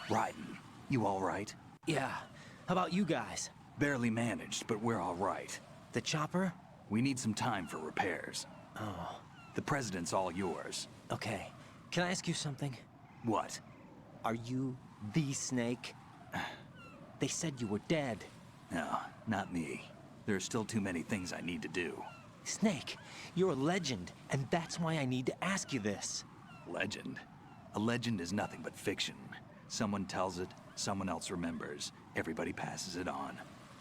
Raiden, you all right? Yeah. How about you guys? Barely managed, but we're all right. The chopper? We need some time for repairs. Oh. The president's all yours. Okay. Can I ask you something? What? Are you the Snake? They said you were dead. No, not me. There are still too many things I need to do. Snake, you're a legend, and that's why I need to ask you this. Legend? A legend is nothing but fiction. Someone tells it, someone else remembers. Everybody passes it on.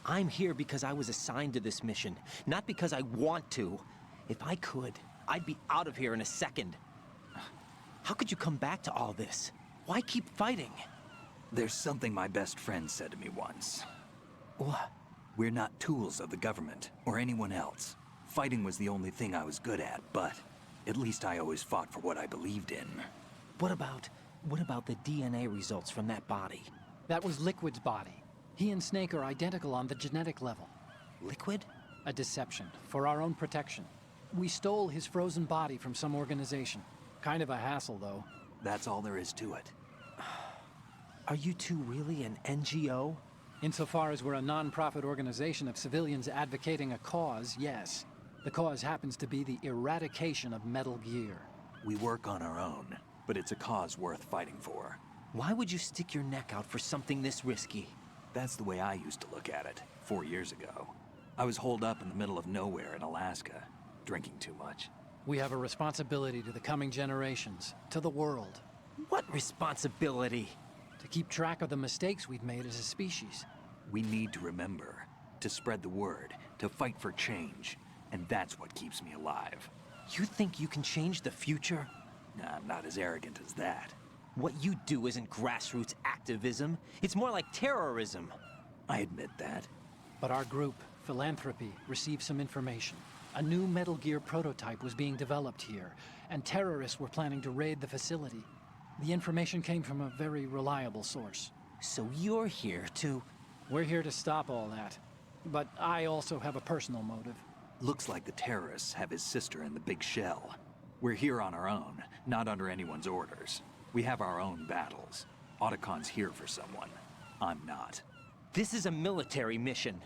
I'm here because I was assigned to this mission, not because I want to. If I could, I'd be out of here in a second. How could you come back to all this? Why keep fighting? There's something my best friend said to me once. What? We're not tools of the government, or anyone else. Fighting was the only thing I was good at, but at least I always fought for what I believed in. What about the DNA results from that body? That was Liquid's body. He and Snake are identical on the genetic level. Liquid? A deception, for our own protection. We stole his frozen body from some organization. Kind of a hassle, though. That's all there is to it. Are you two really an NGO? Insofar as we're a non-profit organization of civilians advocating a cause, yes. The cause happens to be the eradication of Metal Gear. We work on our own, but it's a cause worth fighting for. Why would you stick your neck out for something this risky? That's the way I used to look at it, 4 years ago. I was holed up in the middle of nowhere in Alaska, drinking too much. We have a responsibility to the coming generations, to the world. What responsibility? To keep track of the mistakes we've made as a species. We need to remember, to spread the word, to fight for change, and that's what keeps me alive. You think you can change the future? Nah, I'm not as arrogant as that. What you do isn't grassroots activism. It's more like terrorism. I admit that. But our group, Philanthropy, received some information. A new Metal Gear prototype was being developed here, and terrorists were planning to raid the facility. The information came from a very reliable source. So you're here to... We're here to stop all that. But I also have a personal motive. Looks like the terrorists have his sister in the big shell. We're here on our own, not under anyone's orders. We have our own battles. Otacon's here for someone. I'm not. This is a military mission.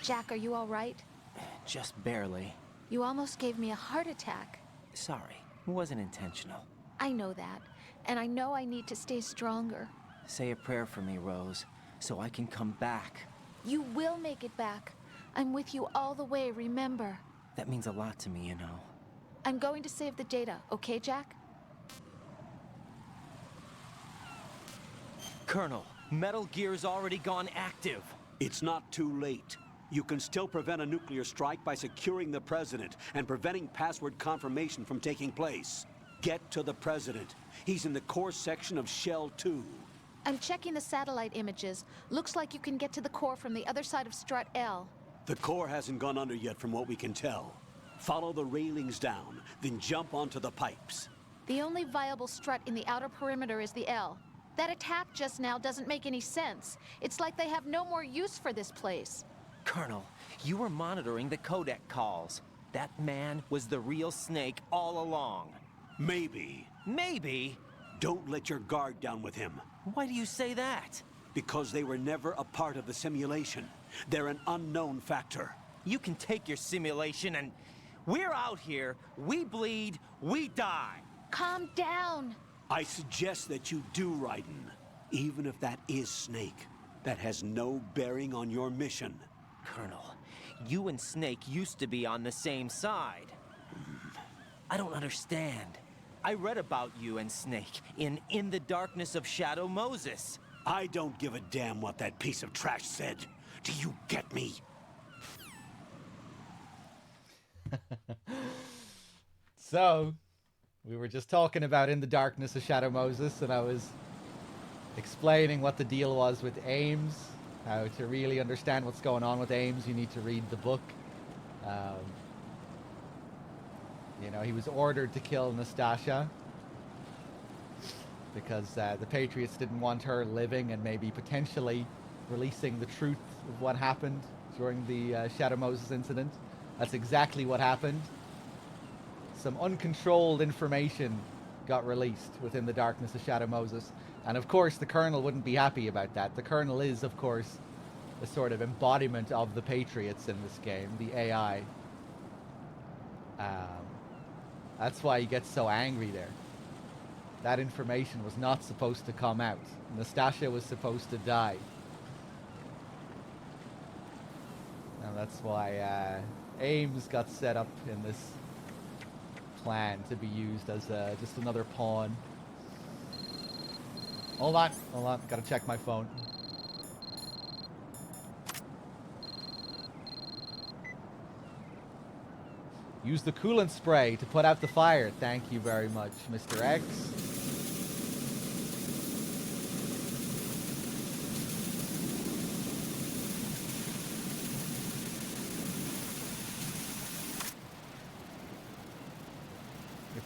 Jack, are you all right? Just barely. You almost gave me a heart attack. Sorry, it wasn't intentional. I know that, and I know I need to stay stronger. Say a prayer for me, Rose, so I can come back. You will make it back. I'm with you all the way, remember? That means a lot to me, you know. I'm going to save the data, okay, Jack? Colonel, Metal Gear's already gone active. It's not too late. You can still prevent a nuclear strike by securing the President and preventing password confirmation from taking place. Get to the President. He's in the core section of Shell 2. I'm checking the satellite images. Looks like you can get to the core from the other side of Strut L. The core hasn't gone under yet from what we can tell. Follow the railings down, then jump onto the pipes. The only viable strut in the outer perimeter is the L. That attack just now doesn't make any sense. It's like they have no more use for this place. Colonel, you were monitoring the codec calls. That man was the real Snake all along. Maybe. Maybe? Don't let your guard down with him. Why do you say that? Because they were never a part of the simulation. They're an unknown factor. You can take your simulation and... We're out here, we bleed, we die. Calm down. I suggest that you do, Raiden. Even if that is Snake. That has no bearing on your mission. Colonel, you and Snake used to be on the same side. I don't understand. I read about you and Snake in the Darkness of Shadow Moses. I don't give a damn what that piece of trash said. Do you get me? So, we were just talking about In the Darkness of Shadow Moses, and I was explaining what the deal was with Ames. How to really understand what's going on with Ames, you need to read the book. You know, he was ordered to kill Nastasha because the Patriots didn't want her living and maybe potentially releasing the truth of what happened during the Shadow Moses incident. That's exactly what happened. Some uncontrolled information got released within the Darkness of Shadow Moses. And of course, the Colonel wouldn't be happy about that. The Colonel is, of course, a sort of embodiment of the Patriots in this game, the AI. That's why he gets so angry there. That information was not supposed to come out. Nastasha was supposed to die. And that's why Ames got set up in this plan to be used as just another pawn. Hold on, gotta check my phone. Use the coolant spray to put out the fire. Thank you very much, Mr. X.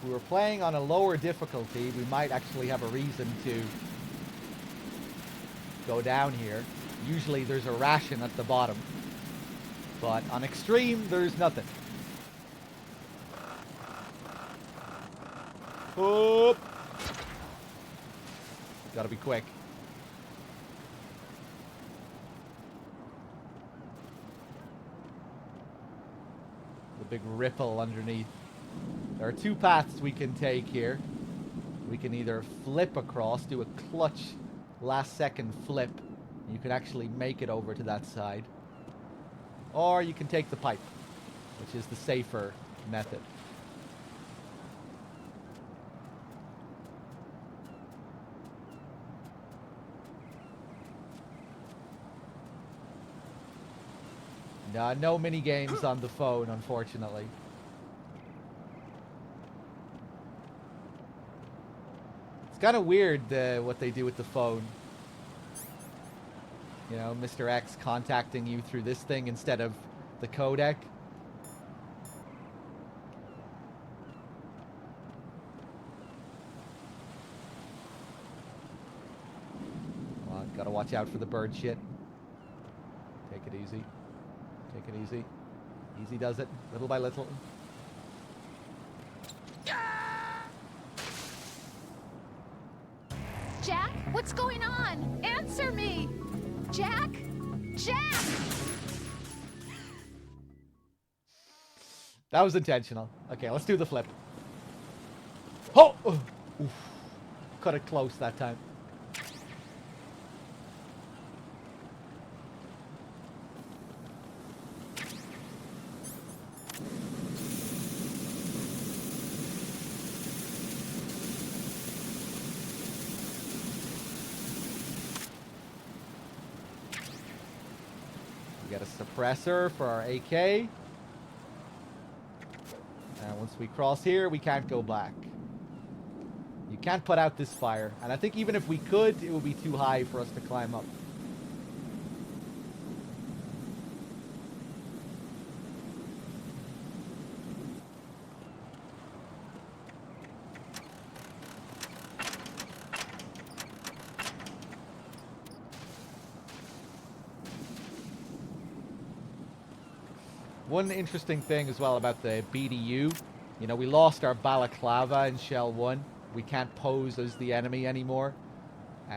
we were playing on a lower difficulty, we might actually have a reason to go down here. Usually there's a ration at the bottom. But on extreme, there's nothing. Oop! Gotta be quick. The big ripple underneath. There are two paths we can take here. We can either flip across, do a clutch last second flip. You can actually make it over to that side. Or you can take the pipe, which is the safer method. No mini games on the phone, unfortunately. It's kind of weird what they do with the phone. You know, Mr. X contacting you through this thing instead of the codec. Come on, gotta watch out for the bird shit. Take it easy. Take it easy. Easy does it, little by little. Jack, what's going on? Answer me! Jack? Jack! That was intentional. Okay, let's do the flip. Oh! Oof. Cut it close that time. We got a suppressor for our AK. And once we cross here, we can't go back. You can't put out this fire. And I think even if we could, it would be too high for us to climb up. One interesting thing as well about the BDU, you know, we lost our balaclava in Shell 1. We can't pose as the enemy anymore.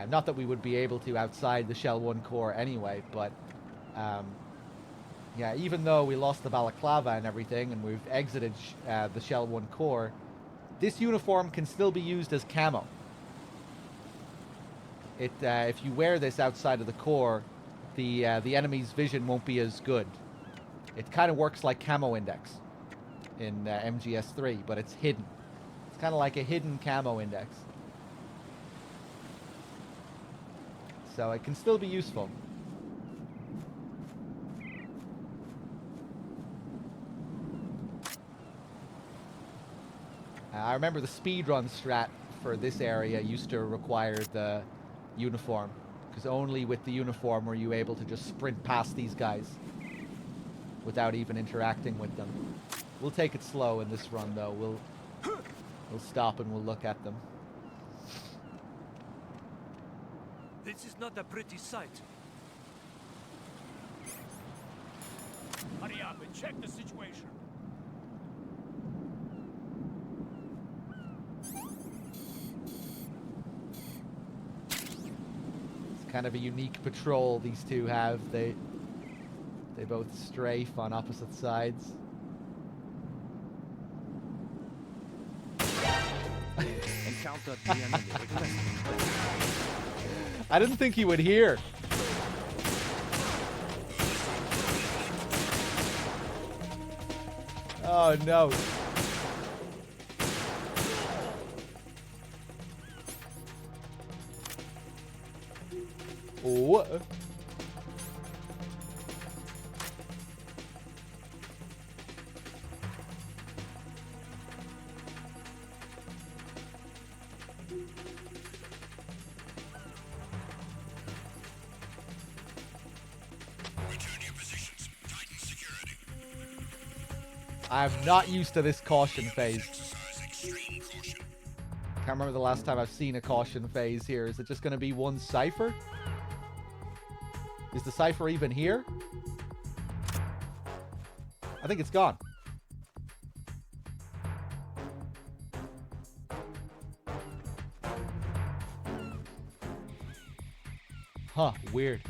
Not that we would be able to outside the Shell 1 core anyway, but yeah, even though we lost the balaclava and everything and we've exited the Shell 1 core, this uniform can still be used as camo. If you wear this outside of the core, the enemy's vision won't be as good. It kind of works like camo index in MGS3, but it's hidden. It's kind of like a hidden camo index. So it can still be useful. I remember the speedrun strat for this area used to require the uniform, because only with the uniform were you able to just sprint past these guys without even interacting with them. We'll take it slow in this run, though. We'll stop and we'll look at them. This is not a pretty sight. Hurry up and check the situation. It's kind of a unique patrol these two have. They both strafe on opposite sides. Encountered the enemy. I didn't think he would hear. Oh no. Oh. I'm not used to this caution phase. Exercise extreme Can't remember the last time I've seen a caution phase here. Is it just going to be one cipher? Is the cipher even here? I think it's gone. Huh, weird.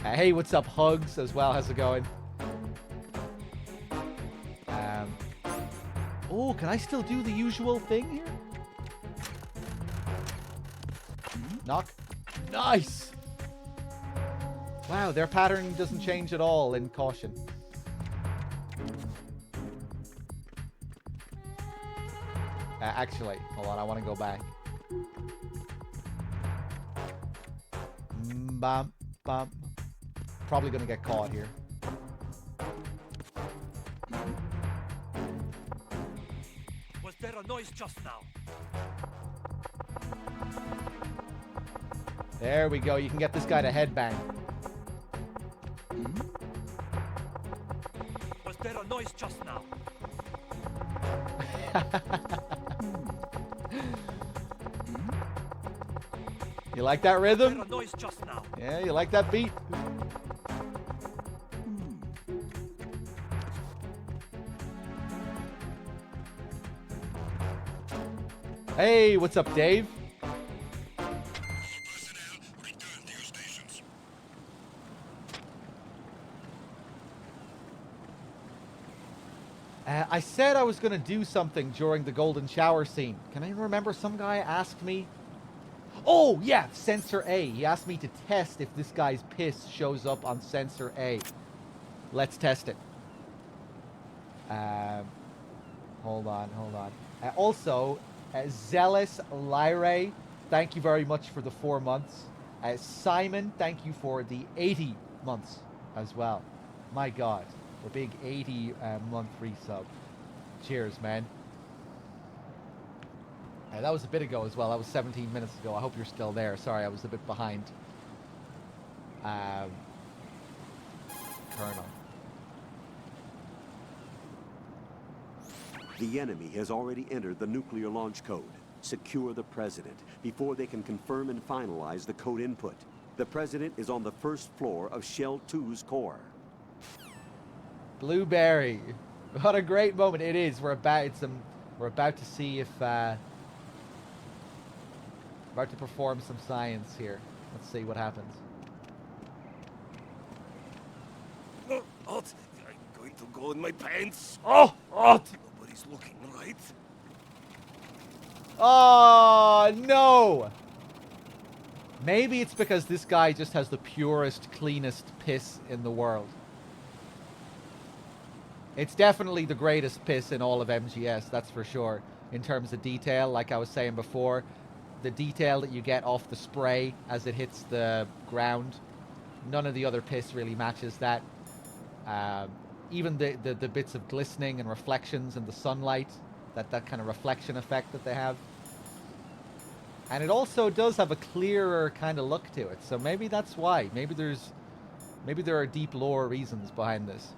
Hey, what's up, Hugs, as well? How's it going? Oh, can I still do the usual thing here? Knock. Nice! Wow, their pattern doesn't change at all in Caution. Actually, hold on, I want to go back. Bam, bam. Probably going to get caught here. Was there a noise just now? There we go. You can get this guy to headbang. Was there a noise just now? You like that rhythm? Was there a noise just now? Yeah, you like that beat? Hey, what's up, Dave? I said I was going to do something during the golden shower scene. Can I remember some guy asked me? Oh, yeah, Sensor A. He asked me to test if this guy's piss shows up on Sensor A. Let's test it. Hold on. Also, Zealous Lyre, thank you very much for the 4 months. Simon, thank you for the 80 months as well. My God, the big 80 month resub. Cheers, man. That was a bit ago as well. That was 17 minutes ago. I hope you're still there. Sorry, I was a bit behind. Colonel. The enemy has already entered the nuclear launch code. Secure the President before they can confirm and finalize the code input. The President is on the first floor of Shell 2's core. Blueberry. What a great moment it is. We're about to see if about to perform some science here. Let's see what happens. Oh, I'm going to go in my pants. Oh! Nobody's looking, right? Oh, no! Maybe it's because this guy just has the purest, cleanest piss in the world. It's definitely the greatest piss in all of MGS, that's for sure. In terms of detail, like I was saying before, the detail that you get off the spray as it hits the ground, none of the other piss really matches that. Even the bits of glistening and reflections in the sunlight, that kind of reflection effect that they have. And it also does have a clearer kind of look to it, so maybe that's why. Maybe there are deep lore reasons behind this.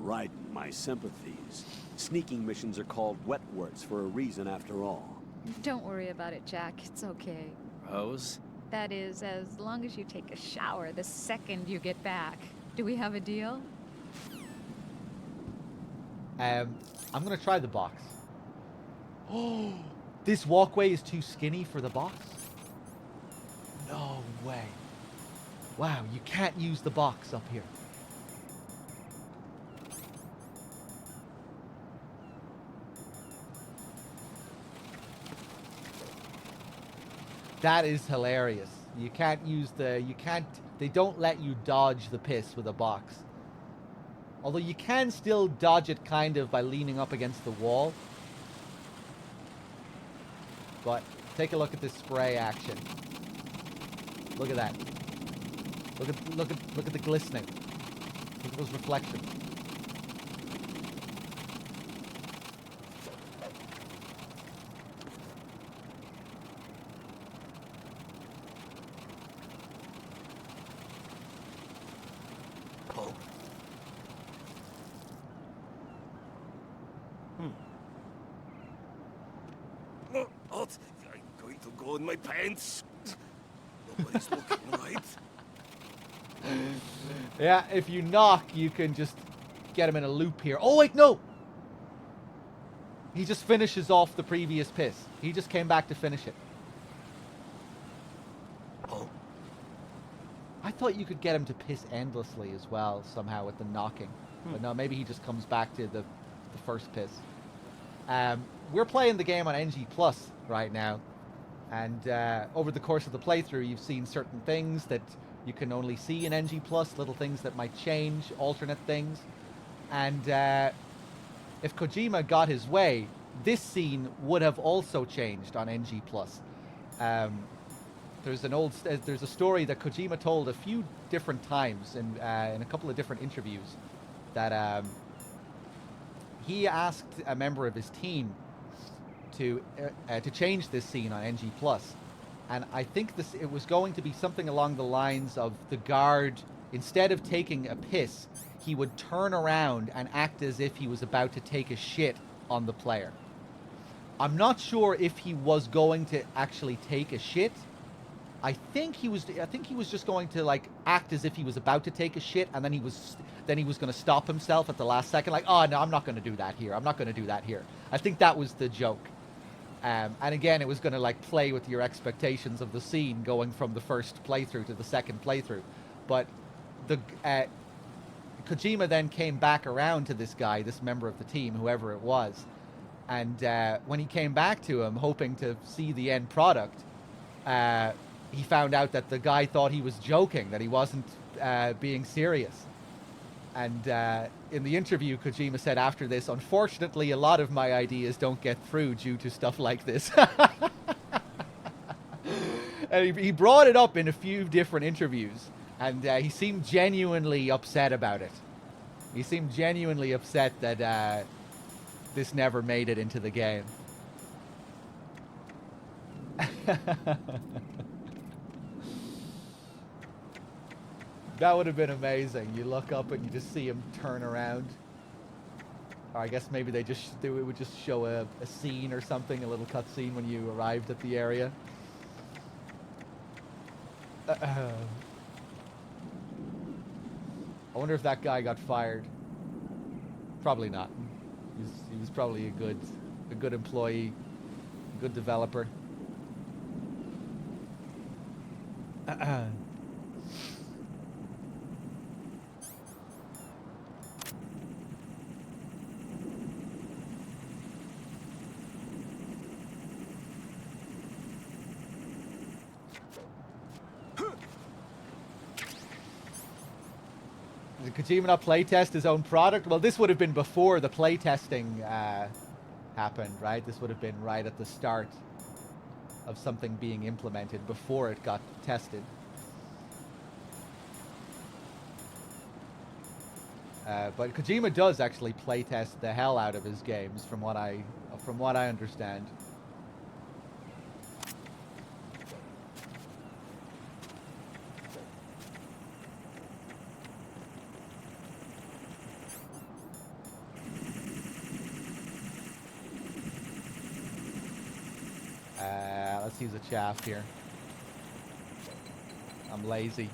Right, my sympathies. Sneaking missions are called wet works for a reason after all. Don't worry about it, Jack. It's okay. Rose? That is, as long as you take a shower the second you get back. Do we have a deal? I'm gonna try the box. Oh, this walkway is too skinny for the box? No way. Wow, you can't use the box up here. That is hilarious. You can't use they don't let you dodge the piss with a box. Although you can still dodge it kind of by leaning up against the wall. But take a look at this spray action. Look at that. Look at the glistening. Look at those reflections. Oh, I'm going to go in my pants. Nobody's looking, right? Yeah, if you knock, you can just get him in a loop here. Oh, wait, no! He just finishes off the previous piss. He just came back to finish it. Oh. I thought you could get him to piss endlessly as well, somehow, with the knocking. But no, maybe he just comes back to the first piss. We're playing the game on NG Plus right now. And over the course of the playthrough, you've seen certain things that you can only see in NG Plus, little things that might change, alternate things. And if Kojima got his way, this scene would have also changed on NG Plus. There's a story that Kojima told a few different times in a couple of different interviews that he asked a member of his team to change this scene on NG Plus. And I think it was going to be something along the lines of the guard, instead of taking a piss, he would turn around and act as if he was about to take a shit on the player. I'm not sure if he was going to actually take a shit. I think he was just going to like act as if he was about to take a shit, and then he was going to stop himself at the last second, like, oh no, I'm not going to do that here. I'm not going to do that here. I think that was the joke. And again, it was going to like play with your expectations of the scene going from the first playthrough to the second playthrough. But the Kojima then came back around to this guy, this member of the team, whoever it was, and when he came back to him, hoping to see the end product, he found out that the guy thought he was joking, that he wasn't being serious. And in the interview, Kojima said after this, unfortunately, a lot of my ideas don't get through due to stuff like this. And he brought it up in a few different interviews, and he seemed genuinely upset about it. He seemed genuinely upset that this never made it into the game. That would have been amazing. You look up and you just see him turn around. Or I guess maybe they would just show a scene or something, a little cutscene when you arrived at the area. I wonder if that guy got fired. Probably not. He was probably a good employee, a good developer. Did Kojima not playtest his own product? Well, this would have been before the playtesting happened, right? This would have been right at the start of something being implemented, before it got tested. But Kojima does actually playtest the hell out of his games, from what I understand. Let's use a chaff here. I'm lazy.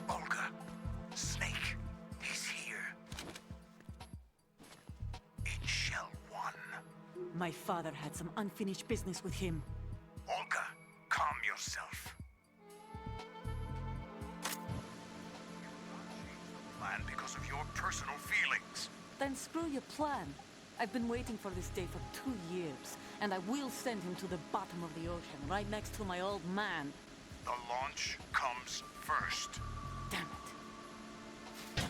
Olga, Snake, he's here. My father had some unfinished business with him. Olga, calm yourself. Plan because of your personal feelings. Then screw your plan. I've been waiting for this day for 2 years, and I will send him to the bottom of the ocean, right next to my old man. The launch comes first. Damn it.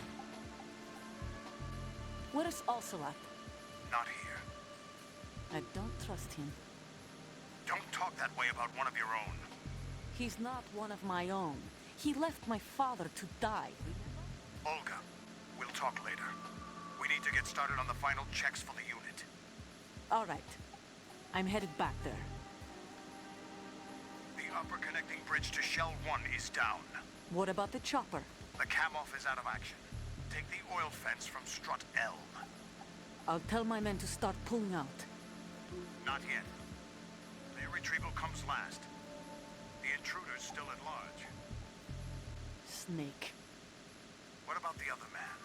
Where is Ocelot? Not here. I don't trust him. Don't talk that way about one of your own. He's not one of my own. He left my father to die. Olga, we'll talk later. We need to get started on the final checks for the unit. All right. I'm headed back there. The upper connecting bridge to Shell 1 is down. What about the chopper? The cam-off is out of action. Take the oil fence from strut L. I'll tell my men to start pulling out. Not yet. Their retrieval comes last. The intruder's still at large. Snake. What about the other man?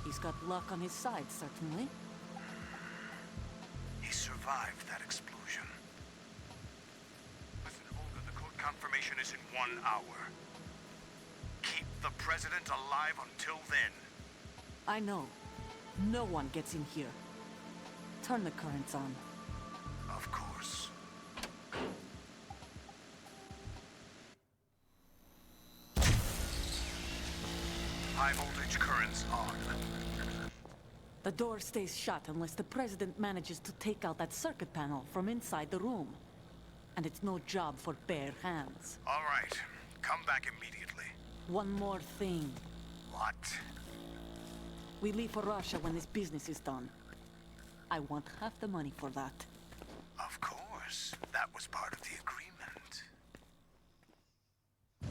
He's got luck on his side, certainly. He survived that explosion. Listen, Olga, the code confirmation is in 1 hour. Keep the president alive until then. I know. No one gets in here. Turn the currents on. Of course. High voltage currents on. The door stays shut unless the president manages to take out that circuit panel from inside the room. And it's no job for bare hands. All right. Come back immediately. One more thing. What? We leave for Russia when this business is done. I want half the money for that. Of course. That was part of the agreement.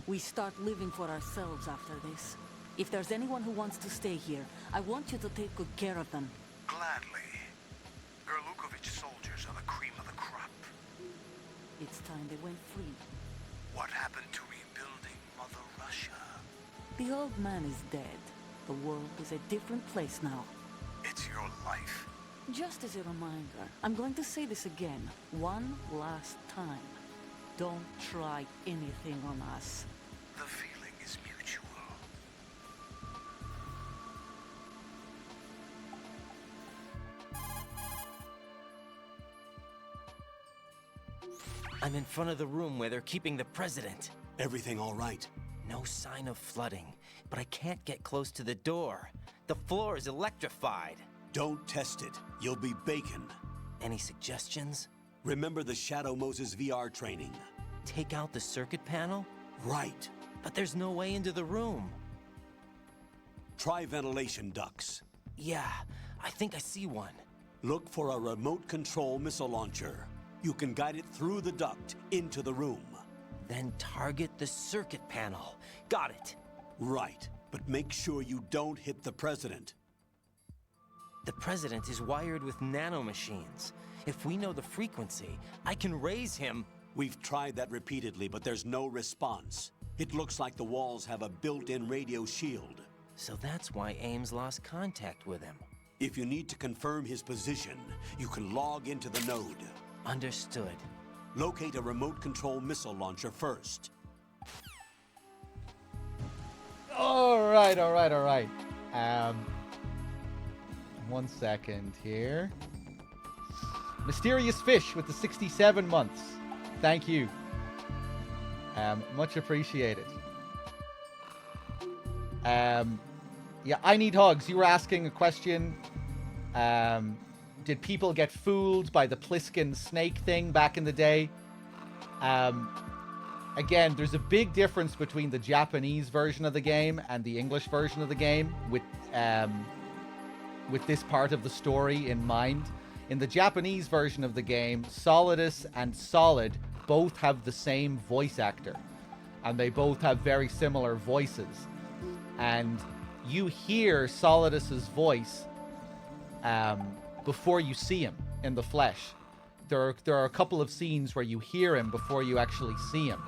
We start living for ourselves after this. If there's anyone who wants to stay here, I want you to take good care of them. Gladly. Gurlukovich soldiers are the cream of the crop. It's time they went free. What happened to rebuilding Mother Russia? The old man is dead. The world is a different place now. It's your life. Just as a reminder, I'm going to say this again, one last time. Don't try anything on us. The feeling is mutual. I'm in front of the room where they're keeping the president. Everything all right? No sign of flooding, but I can't get close to the door. The floor is electrified. Don't test it. You'll be bacon. Any suggestions? Remember the Shadow Moses VR training. Take out the circuit panel? Right. But there's no way into the room. Try ventilation ducts. Yeah, I think I see one. Look for a remote control missile launcher. You can guide it through the duct into the room. Then target the circuit panel. Got it. Right, but make sure you don't hit the president. The president is wired with nanomachines. If we know the frequency, I can raise him. We've tried that repeatedly, but there's no response. It looks like the walls have a built-in radio shield. So that's why Ames lost contact with him. If you need to confirm his position, you can log into the node. Understood. Locate a remote control missile launcher first. All right. 1 second here. Mysterious Fish with the 67 months. Thank you. Much appreciated. Yeah, I need hugs. You were asking a question. Did people get fooled by the Pliskin snake thing back in the day? Again, there's a big difference between the Japanese version of the game and the English version of the game with this part of the story in mind. In the Japanese version of the game, Solidus and Solid both have the same voice actor, and they both have very similar voices. And you hear Solidus's voice before you see him in the flesh. There are a couple of scenes where you hear him before you actually see him.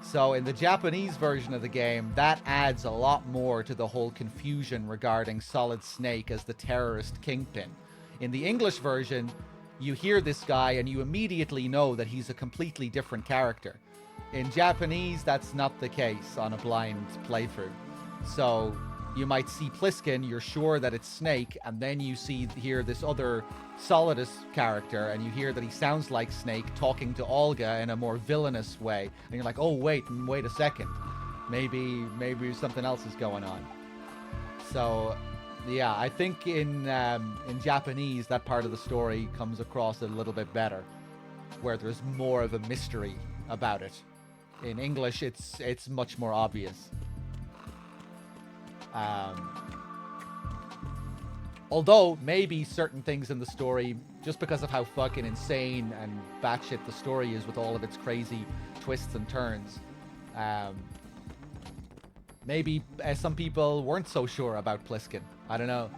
So in the Japanese version of the game, that adds a lot more to the whole confusion regarding Solid Snake as the terrorist kingpin. In the English version, you hear this guy and you immediately know that he's a completely different character. In Japanese, that's not the case on a blind playthrough. So you might see Pliskin, you're sure that it's Snake, and then you hear this other Solidus character, and you hear that he sounds like Snake talking to Olga in a more villainous way. And you're like, oh, wait a second. Maybe something else is going on. So, yeah, I think in Japanese, that part of the story comes across a little bit better, where there's more of a mystery about it. In English, it's much more obvious. Although, maybe certain things in the story, just because of how fucking insane and batshit the story is with all of its crazy twists and turns, maybe some people weren't so sure about Pliskin. I don't know.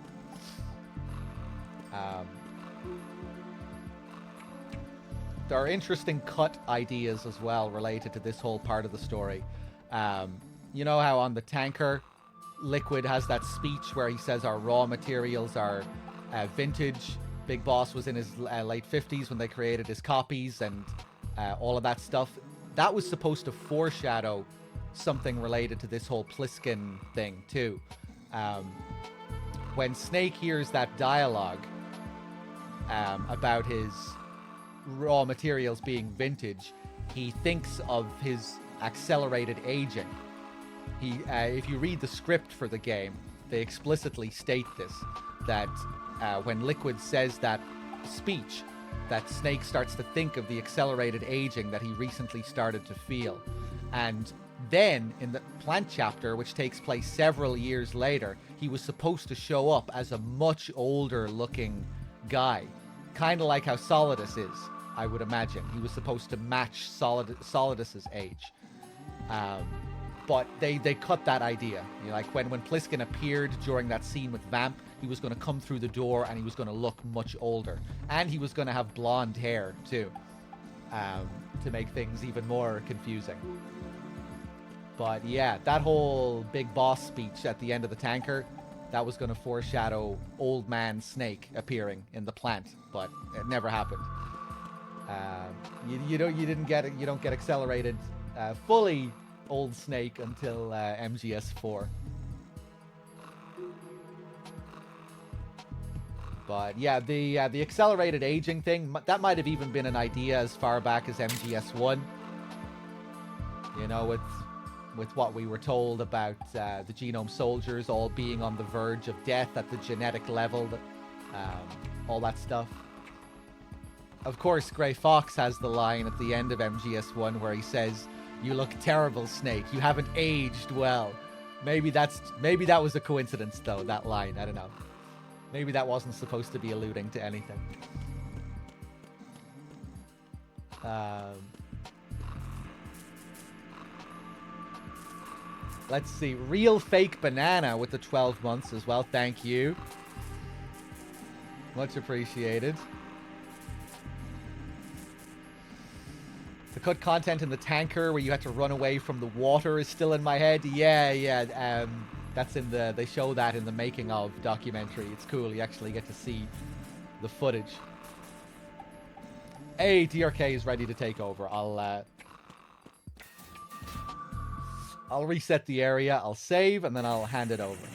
There are interesting cut ideas as well related to this whole part of the story. You know how on the tanker, Liquid has that speech where he says our raw materials are vintage. Big Boss was in his late 50s when they created his copies and all of that stuff. That was supposed to foreshadow something related to this whole Pliskin thing too. When Snake hears that dialogue about his raw materials being vintage, he thinks of his accelerated aging. If you read the script for the game, they explicitly state this, that when Liquid says that speech, that Snake starts to think of the accelerated aging that he recently started to feel. And then, in the Plant chapter, which takes place several years later, he was supposed to show up as a much older looking guy. Kind of like how Solidus is, I would imagine. He was supposed to match Solidus's age. But they cut that idea. You know, like when Pliskin appeared during that scene with Vamp, he was going to come through the door and he was going to look much older. And he was going to have blonde hair, too, to make things even more confusing. But yeah, that whole Big Boss speech at the end of the tanker, that was going to foreshadow Old Man Snake appearing in the plant, but it never happened. You don't get accelerated fully Old Snake until MGS4. But yeah, the accelerated aging thing, that might have even been an idea as far back as MGS1. You know, with what we were told about the Genome Soldiers all being on the verge of death at the genetic level, all that stuff. Of course, Grey Fox has the line at the end of MGS1 where he says, "You look terrible, Snake. You haven't aged well." Maybe that was a coincidence, though, that line. I don't know. Maybe that wasn't supposed to be alluding to anything. Let's see. Real Fake Banana with the 12 months as well. Thank you. Much appreciated. The cut content in the tanker where you had to run away from the water is still in my head. Yeah. That's in they show that in the making of documentary. It's cool. You actually get to see the footage. Hey, DRK is ready to take over. I'll reset the area. I'll save and then I'll hand it over.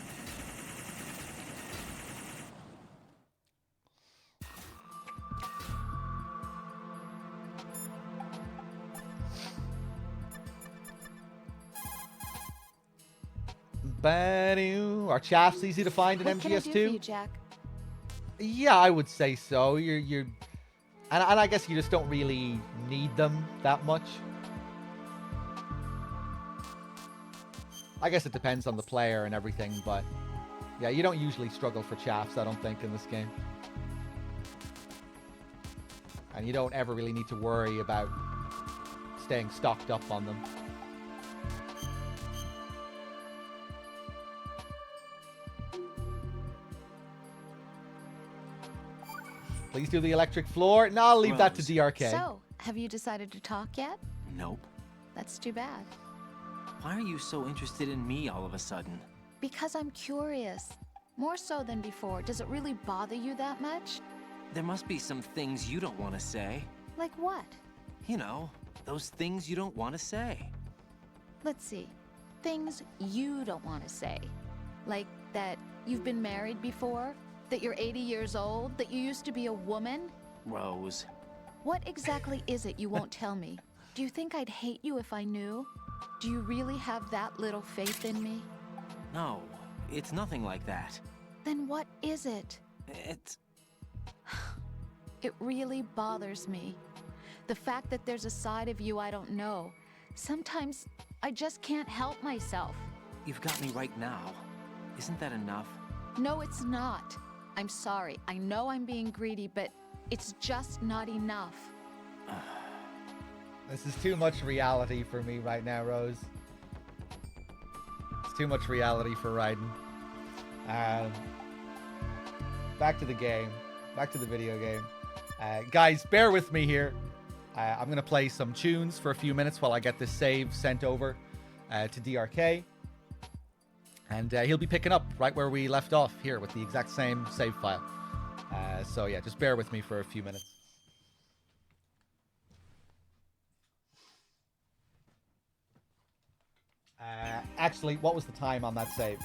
Are chaffs easy to find in MGS2? What can I do for you, Jack? Yeah, I would say so. And I guess you just don't really need them that much. I guess it depends on the player and everything, but yeah, you don't usually struggle for chaffs, I don't think, in this game. And you don't ever really need to worry about staying stocked up on them. Please do the electric floor. No, I'll leave that to DRK. So, have you decided to talk yet? Nope. That's too bad. Why are you so interested in me all of a sudden? Because I'm curious. More so than before. Does it really bother you that much? There must be some things you don't want to say. Like what? You know, those things you don't want to say. Let's see. Things you don't want to say. Like that you've been married before? That you're 80 years old? That you used to be a woman? Rose. What exactly is it you won't tell me? Do you think I'd hate you if I knew? Do you really have that little faith in me? No, it's nothing like that. Then what is it? It's... It really bothers me. The fact that there's a side of you I don't know. Sometimes I just can't help myself. You've got me right now. Isn't that enough? No, it's not. I'm sorry. I know I'm being greedy, but it's just not enough. This is too much reality for me right now, Rose. It's too much reality for Raiden. Back to the game. Back to the video game. Guys, bear with me here. I'm going to play some tunes for a few minutes while I get this save sent over to DRK. And he'll be picking up right where we left off here with the exact same save file. So yeah, just bear with me for a few minutes. Actually, what was the time on that save?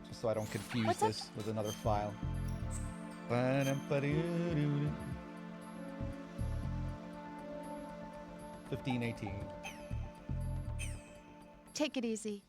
Just so I don't confuse this with another file. 15:18. Take it easy.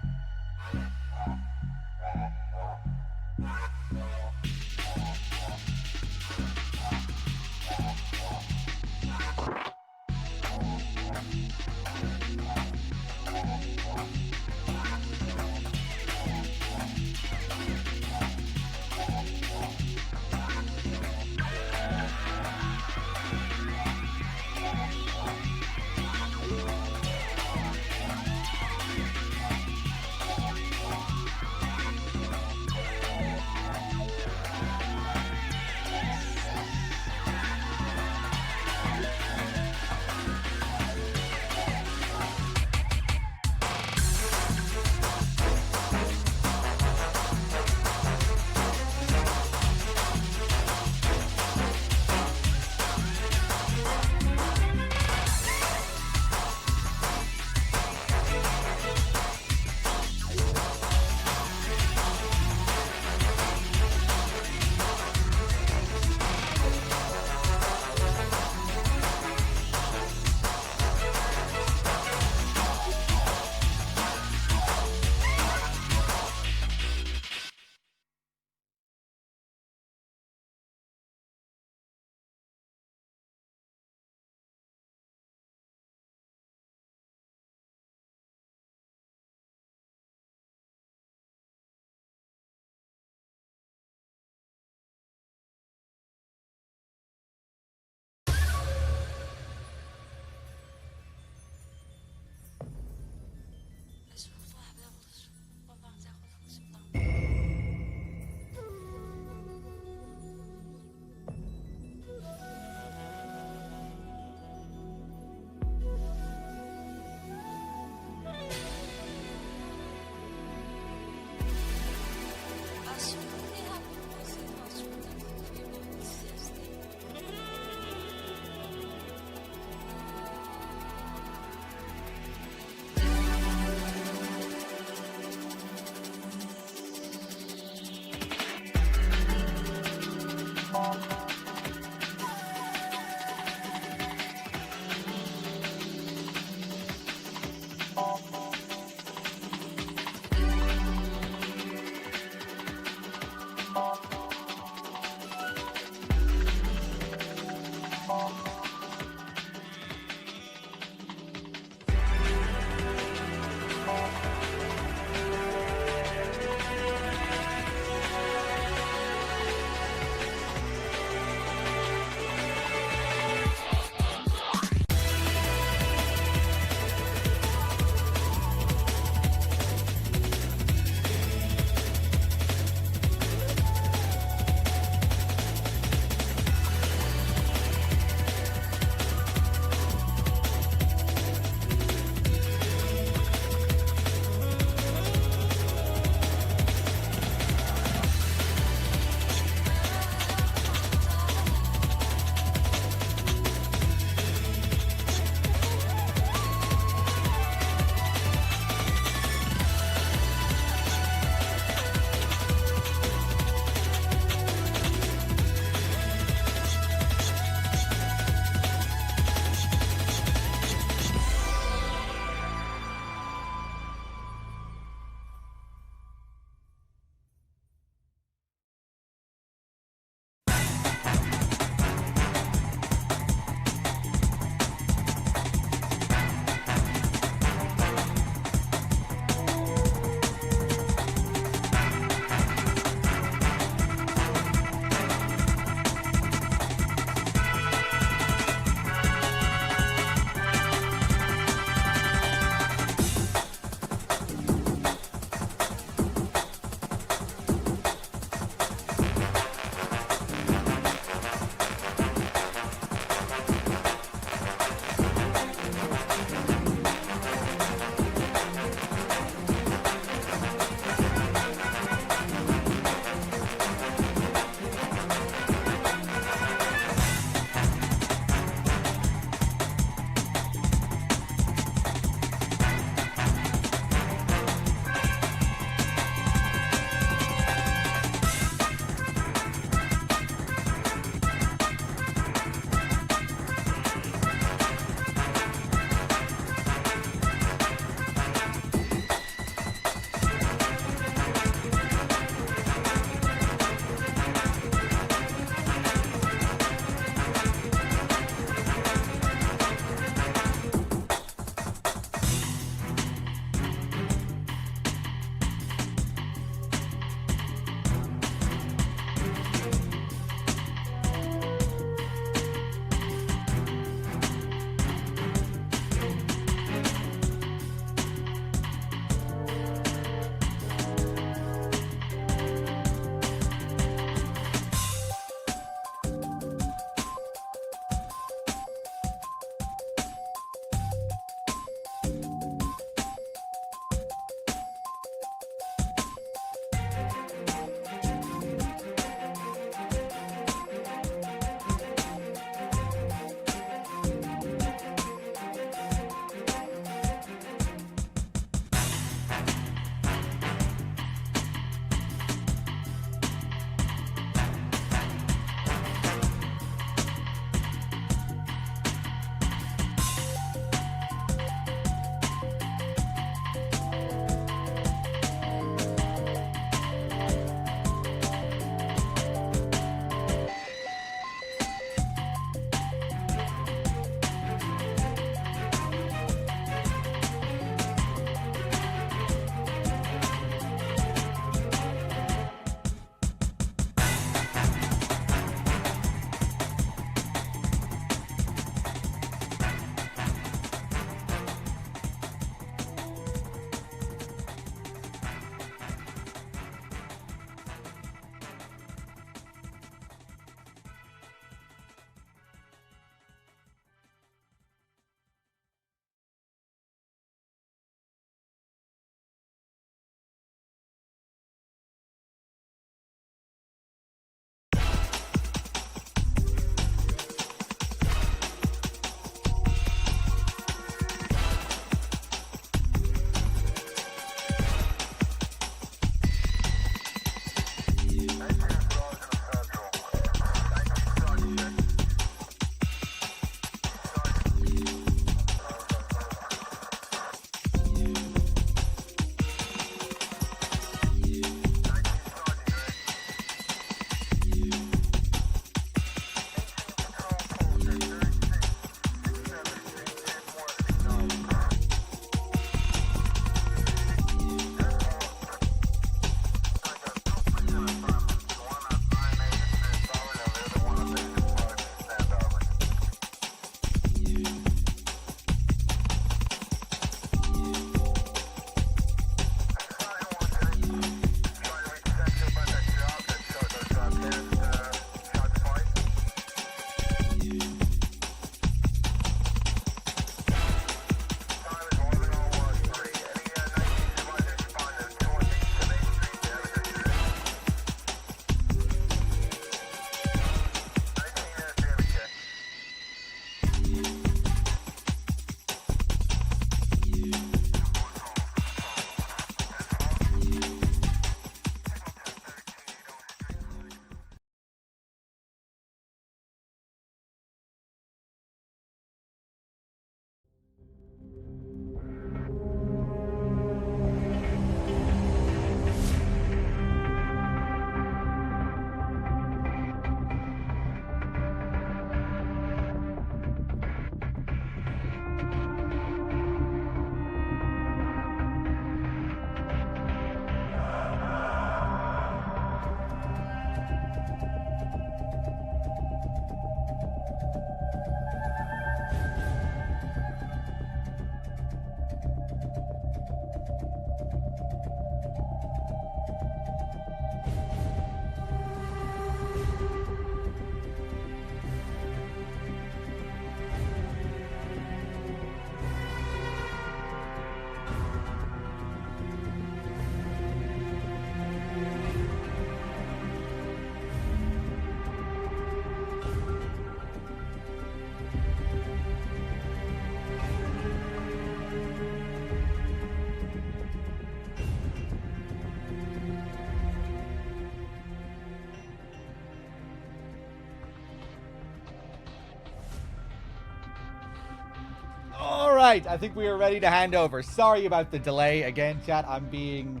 right, I think we are ready to hand over. Sorry about the delay again, chat. I'm being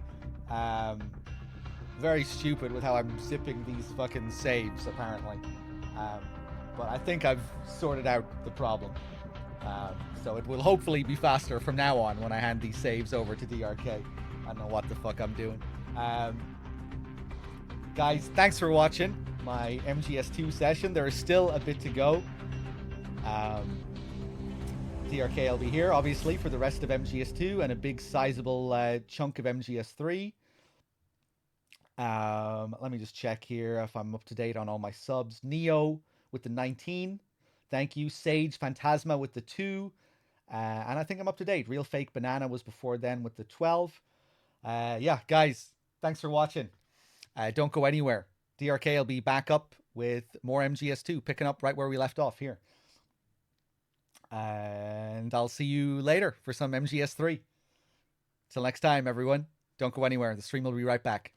very stupid with how I'm zipping these fucking saves, apparently. But I think I've sorted out the problem. So it will hopefully be faster from now on when I hand these saves over to DRK. I don't know what the fuck I'm doing. Guys, thanks for watching my MGS2 session. There is still a bit to go. DRK will be here, obviously, for the rest of MGS2 and a big sizable chunk of MGS3. Let me just check here if I'm up to date on all my subs. Neo with the 19. Thank you. Sage Phantasma with the 2. And I think I'm up to date. Real Fake Banana was before then with the 12. Yeah, guys, thanks for watching. Don't go anywhere. DRK will be back up with more MGS2, picking up right where we left off here. And I'll see you later for some MGS3. Till next time, everyone. Don't go anywhere. The stream will be right back.